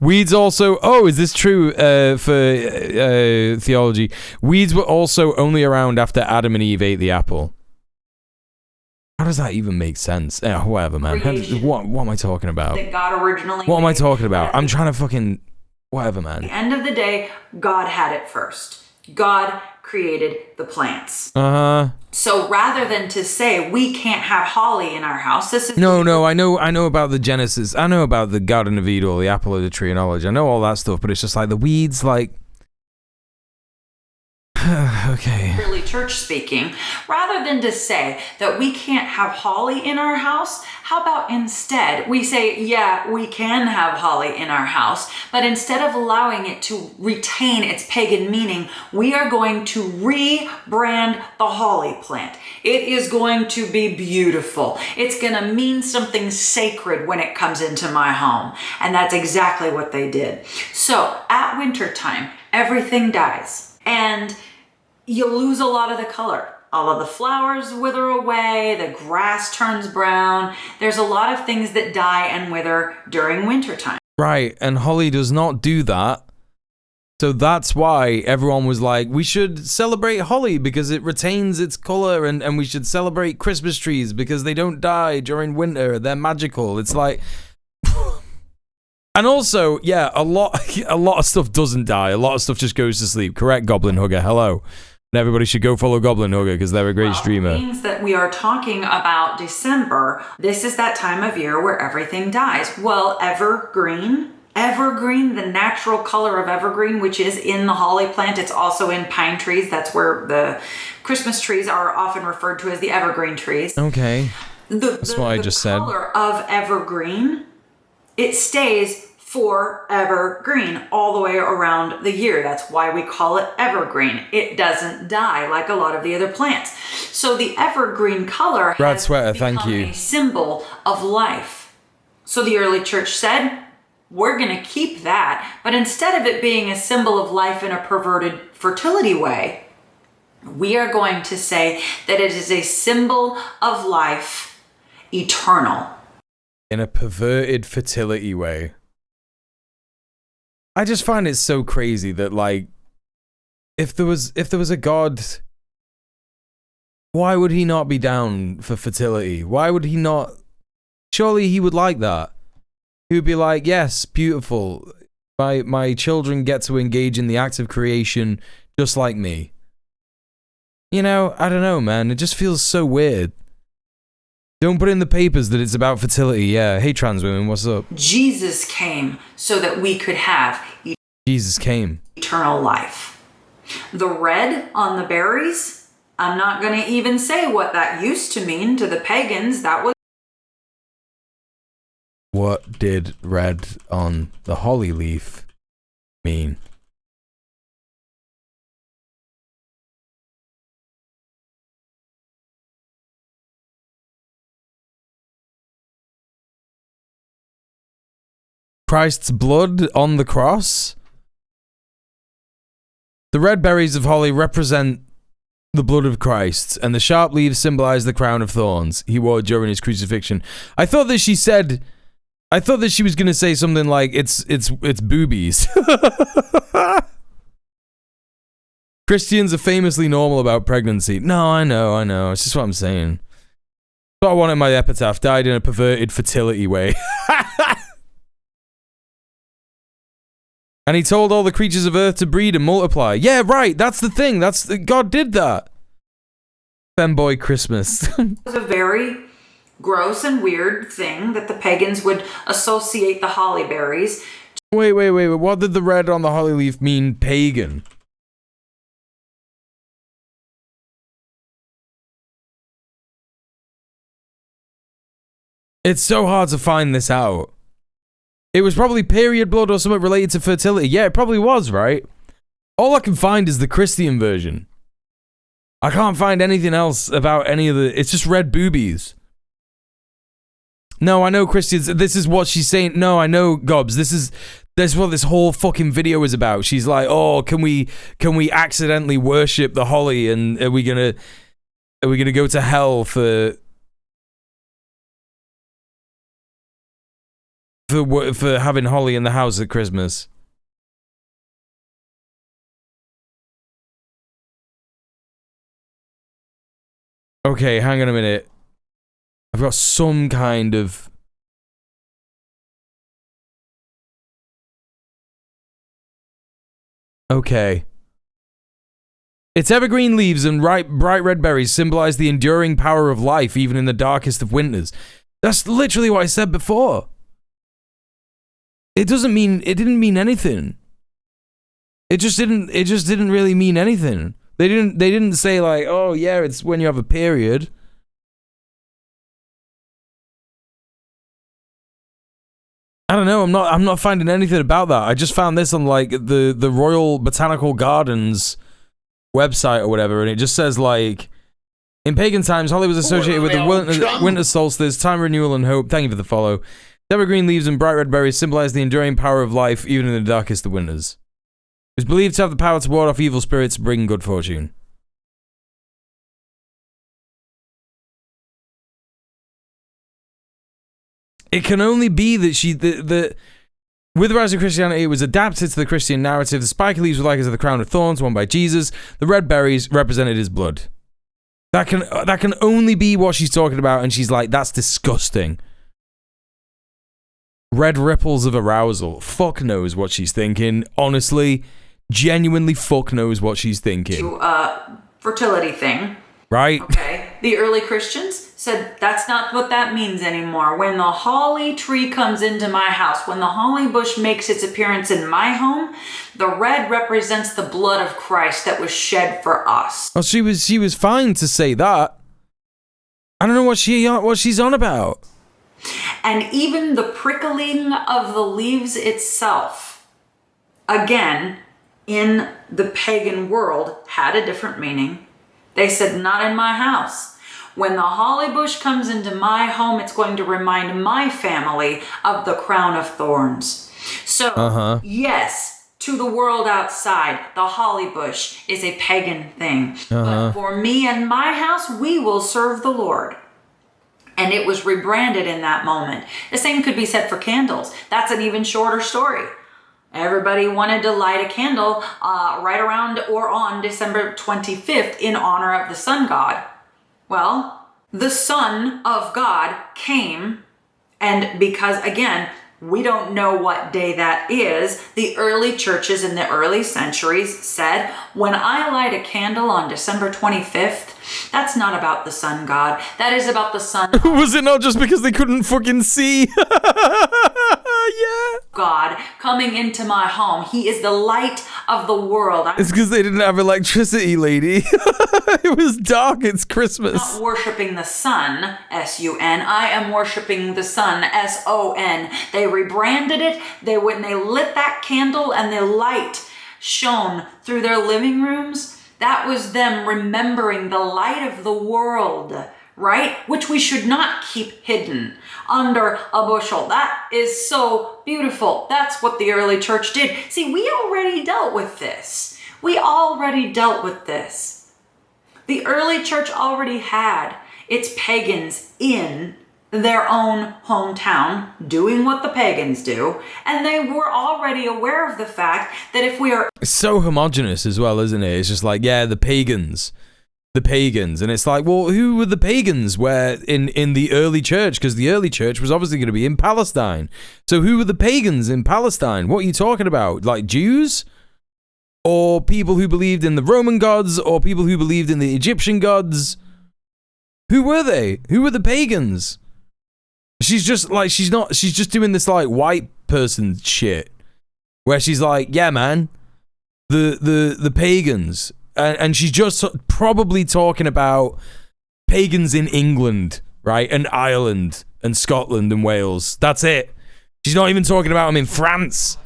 Weeds also... Oh, is this true for theology? Weeds were also only around after Adam and Eve ate the apple. How does that even make sense? Whatever, man. What am I talking about? That God originally... What am I talking about? I'm trying to fucking... Whatever, man. At the end of the day, God had it first. God created the plants. So rather than to say we can't have holly in our house, this is... No, I know about the Genesis. I know about the Garden of Eden, or the apple of the tree of knowledge. I know all that stuff, but it's just like the weeds, like... Okay. Really church speaking, rather than to say that we can't have holly in our house, how about instead we say, yeah, we can have holly in our house, but instead of allowing it to retain its pagan meaning, we are going to rebrand the holly plant. It is going to be beautiful. It's going to mean something sacred when it comes into my home. And that's exactly what they did. So at wintertime, everything dies. And you lose a lot of the color. All of the flowers wither away, the grass turns brown. There's a lot of things that die and wither during wintertime. Right, and holly does not do that. So that's why everyone was like, we should celebrate holly because it retains its color, and we should celebrate Christmas trees because they don't die during winter. They're magical. It's like... And also, yeah, a lot of stuff doesn't die. A lot of stuff just goes to sleep. Correct, Goblin Hugger. Hello. And everybody should go follow Goblin Hugger because they're a great streamer. Means that we are talking about December. This is that time of year where everything dies. Well, evergreen, the natural color of evergreen, which is in the holly plant. It's also in pine trees. That's where the Christmas trees are often referred to as the evergreen trees. Okay. That's what I just said. The color of evergreen, it stays forever green all the way around the year. That's why we call it evergreen. It doesn't die like a lot of the other plants. So the evergreen color has become a symbol of life. So the early church said, we're going to keep that, but instead of it being a symbol of life in a perverted fertility way, we are going to say that it is a symbol of life eternal. In a perverted fertility way. I just find it so crazy that, like, if there was a God, why would he not be down for fertility? Why would he not? Surely he would like that. He would be like, yes, beautiful. My children get to engage in the act of creation just like me. You know, I don't know, man. It just feels so weird. Don't put in the papers that it's about fertility. Yeah. Hey, trans women, what's up? Jesus came so that we could have eternal life. The red on the berries, I'm not going to even say what that used to mean to the pagans. That was What did red on the holly leaf mean? Christ's blood on the cross? The red berries of holly represent the blood of Christ, and the sharp leaves symbolize the crown of thorns he wore during his crucifixion. I thought that she was gonna say something like it's boobies. Christians are famously normal about pregnancy. No, I know. It's just what I'm saying. That's what I want in my epitaph. Died in a perverted fertility way. And he told all the creatures of earth to breed and multiply. Yeah, right. That's the thing. God did that. Femboy Christmas. It was a very gross and weird thing that the pagans would associate the holly berries. Wait. What did the red on the holly leaf mean, pagan? It's so hard to find this out. It was probably period blood or something related to fertility. Yeah, it probably was, right? All I can find is the Christian version. I can't find anything else about any of the... It's just red boobies. No, I know Christians... This is what she's saying. No, I know, Gobs. This is what this whole fucking video is about. She's like, oh, can we accidentally worship the holly, and are we gonna go to hell for having holly in the house at Christmas? Okay, hang on a minute. I've got some kind of... Okay. Its evergreen leaves and bright red berries symbolize the enduring power of life even in the darkest of winters. That's literally what I said before. It didn't mean anything. It just didn't really mean anything. They didn't say like, oh yeah, it's when you have a period. I don't know, I'm not finding anything about that. I just found this on like the Royal Botanical Gardens website or whatever, and it just says like, in pagan times, holly was associated with the winter solstice, time of renewal and hope. Thank you for the follow. Evergreen leaves and bright red berries symbolize the enduring power of life, even in the darkest of winters. It was believed to have the power to ward off evil spirits and bring good fortune. It can only be that with the rise of Christianity, it was adapted to the Christian narrative. The spiky leaves were like as the crown of thorns worn by Jesus. The red berries represented his blood. That can only be what she's talking about, and she's like, that's disgusting. Red ripples of arousal. Fuck knows what she's thinking. Honestly, genuinely fuck knows what she's thinking. To fertility thing. Right? Okay. The early Christians said that's not what that means anymore. When the holly tree comes into my house, when the holly bush makes its appearance in my home, the red represents the blood of Christ that was shed for us. Oh, she was fine to say that. I don't know what she's on about. And even the prickling of the leaves itself, again, in the pagan world, had a different meaning. They said, not in my house. When the holly bush comes into my home, it's going to remind my family of the crown of thorns. So, yes, to the world outside, the holly bush is a pagan thing. But for me and my house, we will serve the Lord. And it was rebranded in that moment. The same could be said for candles. That's an even shorter story. Everybody wanted to light a candle right around or on December 25th in honor of the sun god. Well, the Son of God came, and because, again, we don't know what day that is, the early churches in the early centuries said, when I light a candle on December 25th, that's not about the sun god. That is about the sun. Was it not just because they couldn't fucking see? God coming into my home. He is the light of the world. It's because they didn't have electricity, lady. It was dark. It's Christmas. I'm not worshiping the sun, S-U-N. I am worshiping the sun, S-O-N. They rebranded it. When they lit that candle and the light shone through their living rooms, that was them remembering the light of the world, right? Which we should not keep hidden under a bushel. That is so beautiful. That's what the early church did. See, we already dealt with this. The early church already had its pagans in their own hometown doing what the pagans do, and they were already aware of the fact that if we are... It's so homogenous as well, isn't it? It's just like, yeah, the pagans. And it's like, well, who were the pagans where in the early church? Because the early church was obviously going to be in Palestine. So who were the pagans in Palestine? What are you talking about? Like Jews? Or people who believed in the Roman gods? Or people who believed in the Egyptian gods? Who were they? Who were the pagans? She's just like, she's just doing this like white person shit. Where she's like, yeah, man, the pagans. And she's just probably talking about pagans in England, right? And Ireland and Scotland and Wales. That's it. She's not even talking about them in France.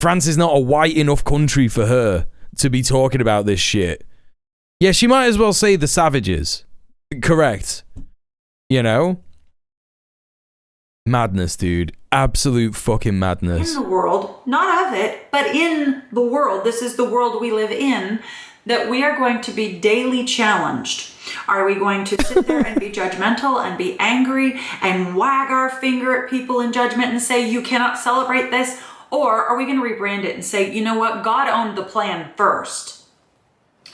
France is not a white enough country for her to be talking about this shit. Yeah, she might as well say the savages. Correct. You know? Madness, dude. Absolute fucking madness. In the world, not of it, but in the world, this is the world we live in, that we are going to be daily challenged. Are we going to sit there and be judgmental and be angry and wag our finger at people in judgment and say, you cannot celebrate this? Or are we going to rebrand it and say, you know what, God owned the plan first?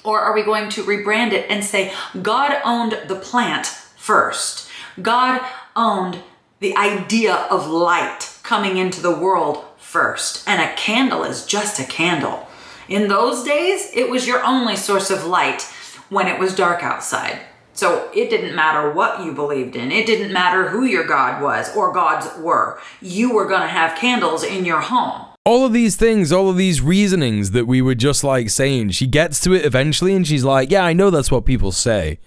Or are we going to rebrand it and say, God owned the plant first? God owned the idea of light coming into the world first. And a candle is just a candle. In those days, it was your only source of light when it was dark outside. So it didn't matter what you believed in. It didn't matter who your God was or gods were. You were going to have candles in your home. All of these things, all of these reasonings that we were just like saying, she gets to it eventually and she's like, yeah, I know that's what people say.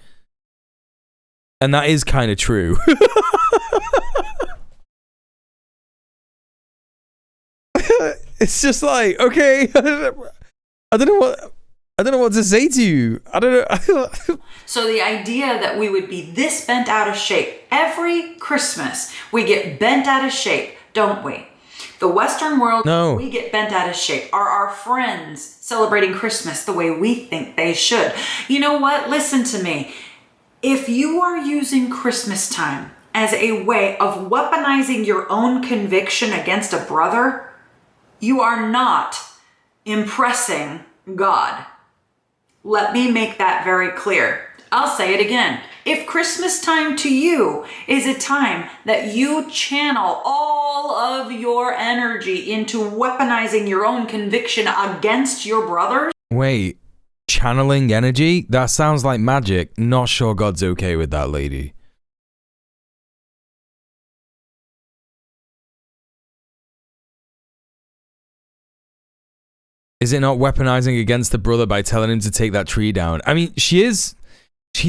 And that is kind of true. It's just like, okay, I don't know what to say to you. I don't know. So the idea that we would be this bent out of shape, every Christmas we get bent out of shape, don't we? The Western world, we get bent out of shape. Are our friends celebrating Christmas the way we think they should? You know what? Listen to me. If you are using Christmas time as a way of weaponizing your own conviction against a brother, you are not impressing God. Let me make that very clear. I'll say it again. If Christmas time to you is a time that you channel all of your energy into weaponizing your own conviction against your brothers. Wait, channeling energy? That sounds like magic. Not sure God's okay with that, lady. Is it not weaponizing against the brother by telling him to take that tree down? I mean, she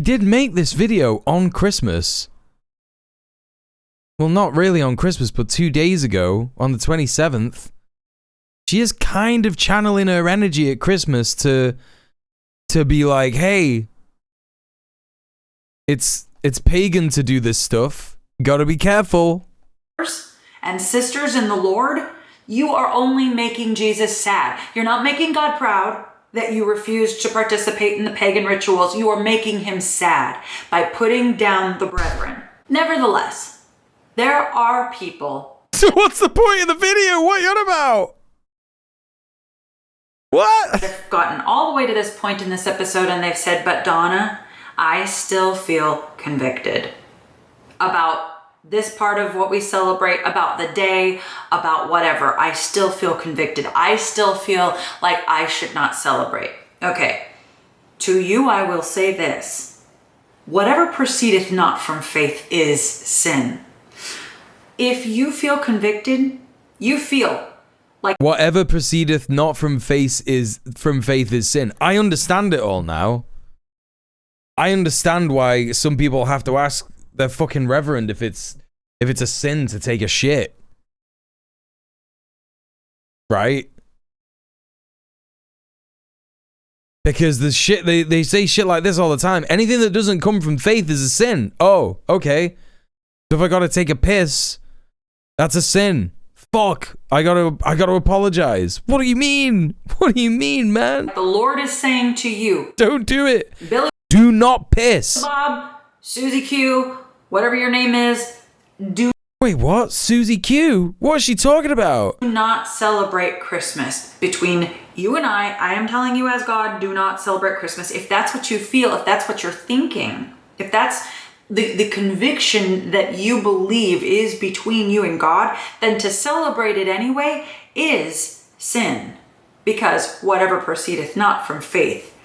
did make this video on Christmas. Well, not really on Christmas, but 2 days ago, on the 27th. She is kind of channeling her energy at Christmas to be like, hey, it's pagan to do this stuff. Gotta be careful. And sisters in the Lord, you are only making Jesus sad. You're not making God proud that you refuse to participate in the pagan rituals. You are making him sad by putting down the brethren. Nevertheless, there are people. So what's the point of the video? What are you on about? What? They've gotten all the way to this point in this episode and they've said, but Donna, I still feel convicted about this part of what we celebrate, about the day, about whatever. I still feel convicted. I still feel like I should not celebrate. Okay, to you I will say this. Whatever proceedeth not from faith is sin. if you feel convicted, you feel like whatever proceedeth not from faith is sin. I understand it all now. I understand why some people have to ask their fucking reverend if it's a sin to take a shit. Right? Because the shit they say shit like this all the time. Anything that doesn't come from faith is a sin. Oh, okay. So if I gotta take a piss, that's a sin. Fuck. I gotta apologize. What do you mean? What do you mean, man? the Lord is saying to you. Don't do it. Billy, do not piss. Bob, Susie Q, whatever your name is, do Wait, what? Susie Q? What is she talking about? not celebrate Christmas. Between you and I am telling you as God, do not celebrate Christmas. If that's what you feel, if that's what you're thinking, if that's the conviction that you believe is between you and God, then to celebrate it anyway is sin. Because whatever proceedeth not from faith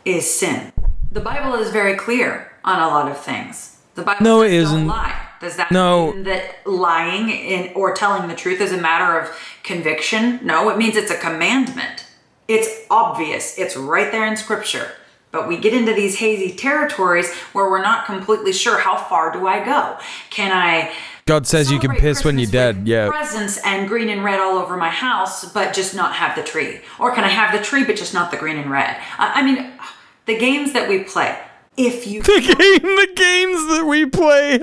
is sin. The Bible is very clear on a lot of things. The Bible no, says it isn't. Don't lie. Does that no. mean that lying or telling the truth is a matter of conviction? No, it means it's a commandment. It's obvious. It's right there in Scripture. But we get into these hazy territories where we're not completely sure, how far do I go? Can I God says you can piss when you're dead. Yeah. presents and green and red all over my house, but just not have the tree? Or can I have the tree, but just not the green and red? I mean, the games that we play. If you the games that we play.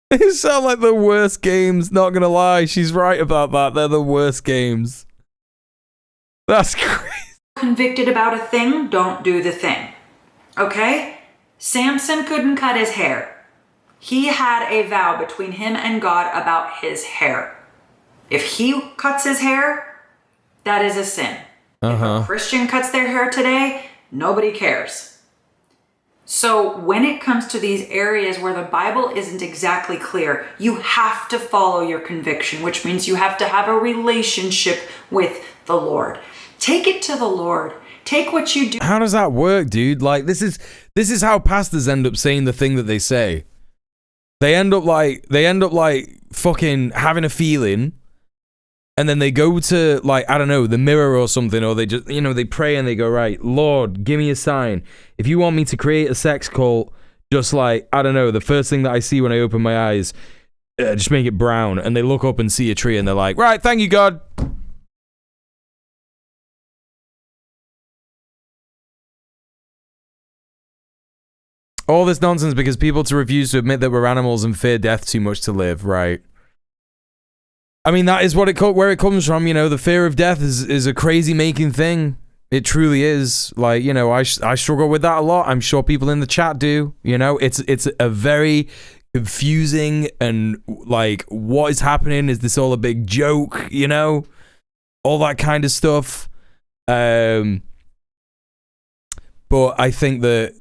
They sound like the worst games. Not gonna lie, she's right about that. They're the worst games. That's crazy. Convicted about a thing, don't do the thing. Okay? Samson couldn't cut his hair. He had a vow between him and God about his hair. If he cuts his hair, that is a sin. If a Christian cuts their hair today, nobody cares. So when it comes to these areas where the Bible isn't exactly clear, you have to follow your conviction, which means you have to have a relationship with the Lord. Take it to the Lord. Take what you do. How does that work, dude? Like, this is how pastors end up saying the thing that they say. They end up like fucking having a feeling, and then they go to, like, I don't know, the mirror or something, or they just, they pray and they go, right, Lord, give me a sign. If you want me to create a sex cult, just like, I don't know, the first thing that I see when I open my eyes, just make it brown. And they look up and see a tree and they're like, right, thank you, God. All this nonsense because people refuse to admit that we're animals and fear death too much to live, right? I mean, that is where it comes from, the fear of death is a crazy making thing. It truly is. Like, I struggle with that a lot. I'm sure people in the chat do, it's a very confusing and like, what is happening? Is this all a big joke? All that kind of stuff. But I think that,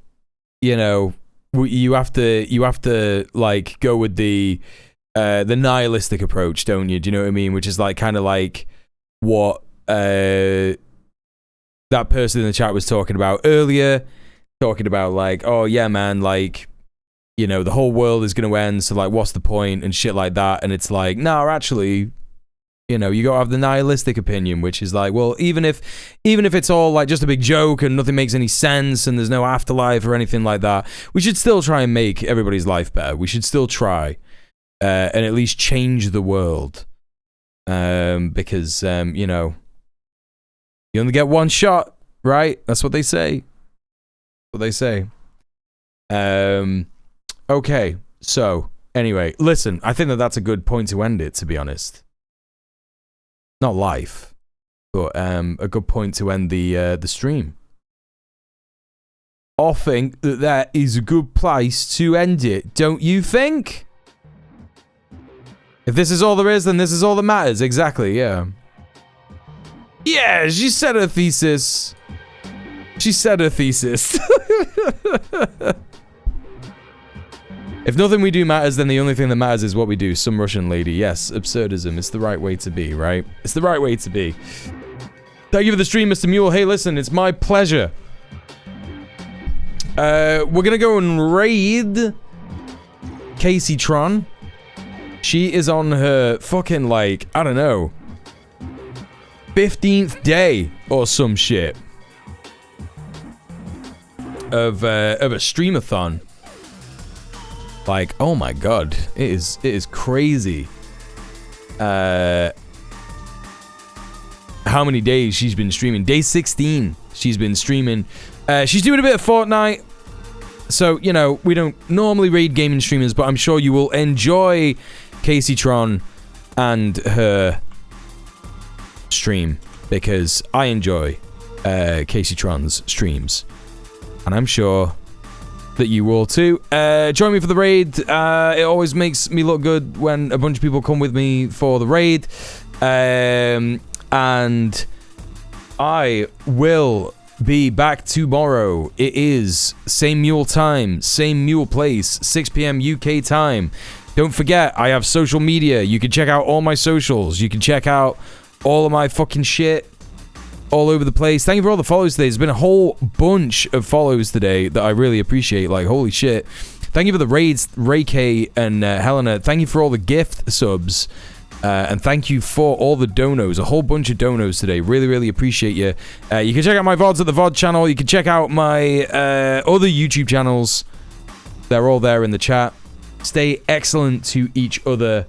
you have to like go with the nihilistic approach, don't you? Do you know what I mean? Which is like kind of like what that person in the chat was talking about earlier, talking about like, oh yeah, man, like, the whole world is gonna end, so like, what's the point and shit like that. And it's like, no, actually, you gotta have the nihilistic opinion, which is like, well, even if it's all like just a big joke and nothing makes any sense and there's no afterlife or anything like that, we should still try and make everybody's life better. We should still try and at least change the world, because you only get one shot, right? That's what they say. Okay, so anyway, listen, I think that's a good point to end it, to be honest. Not life, but a good point to end the stream. I think that is a good place to end it, don't you think? If this is all there is, then this is all that matters. Exactly, yeah. Yeah, she said her thesis. If nothing we do matters, then the only thing that matters is what we do. Some Russian lady. Yes, absurdism. It's the right way to be, right? It's the right way to be. Thank you for the stream, Mr. Mule. Hey, listen, it's my pleasure. We're gonna go and raid Casey Tron. She is on her fucking, like, I don't know, 15th day or some shit of a streamathon. Like, oh my god, it is crazy. How many days she's been streaming? Day 16 she's been streaming. She's doing a bit of Fortnite. So, you know, we don't normally raid gaming streamers, but I'm sure you will enjoy Casey Tron and her stream, because I enjoy Casey Tron's streams, and I'm sure that you will too. Join me for the raid. It always makes me look good when a bunch of people come with me for the raid, and I will be back tomorrow. It is same mule time, same mule place, 6 p.m. UK time. Don't forget, I have social media. You can check out all my socials. You can check out all of my fucking shit all over the place. Thank you for all the follows today. There's been a whole bunch of follows today that I really appreciate. Like, holy shit. Thank you for the raids, Ray K and Helena. Thank you for all the gift subs. And thank you for all the donos. A whole bunch of donos today. Really, really appreciate you. You can check out my VODs at the VOD channel. You can check out my other YouTube channels. They're all there in the chat. Stay excellent to each other.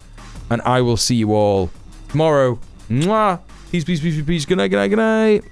And I will see you all tomorrow. Mwah. Peace, peace, peace, peace. Good night, good night, good night.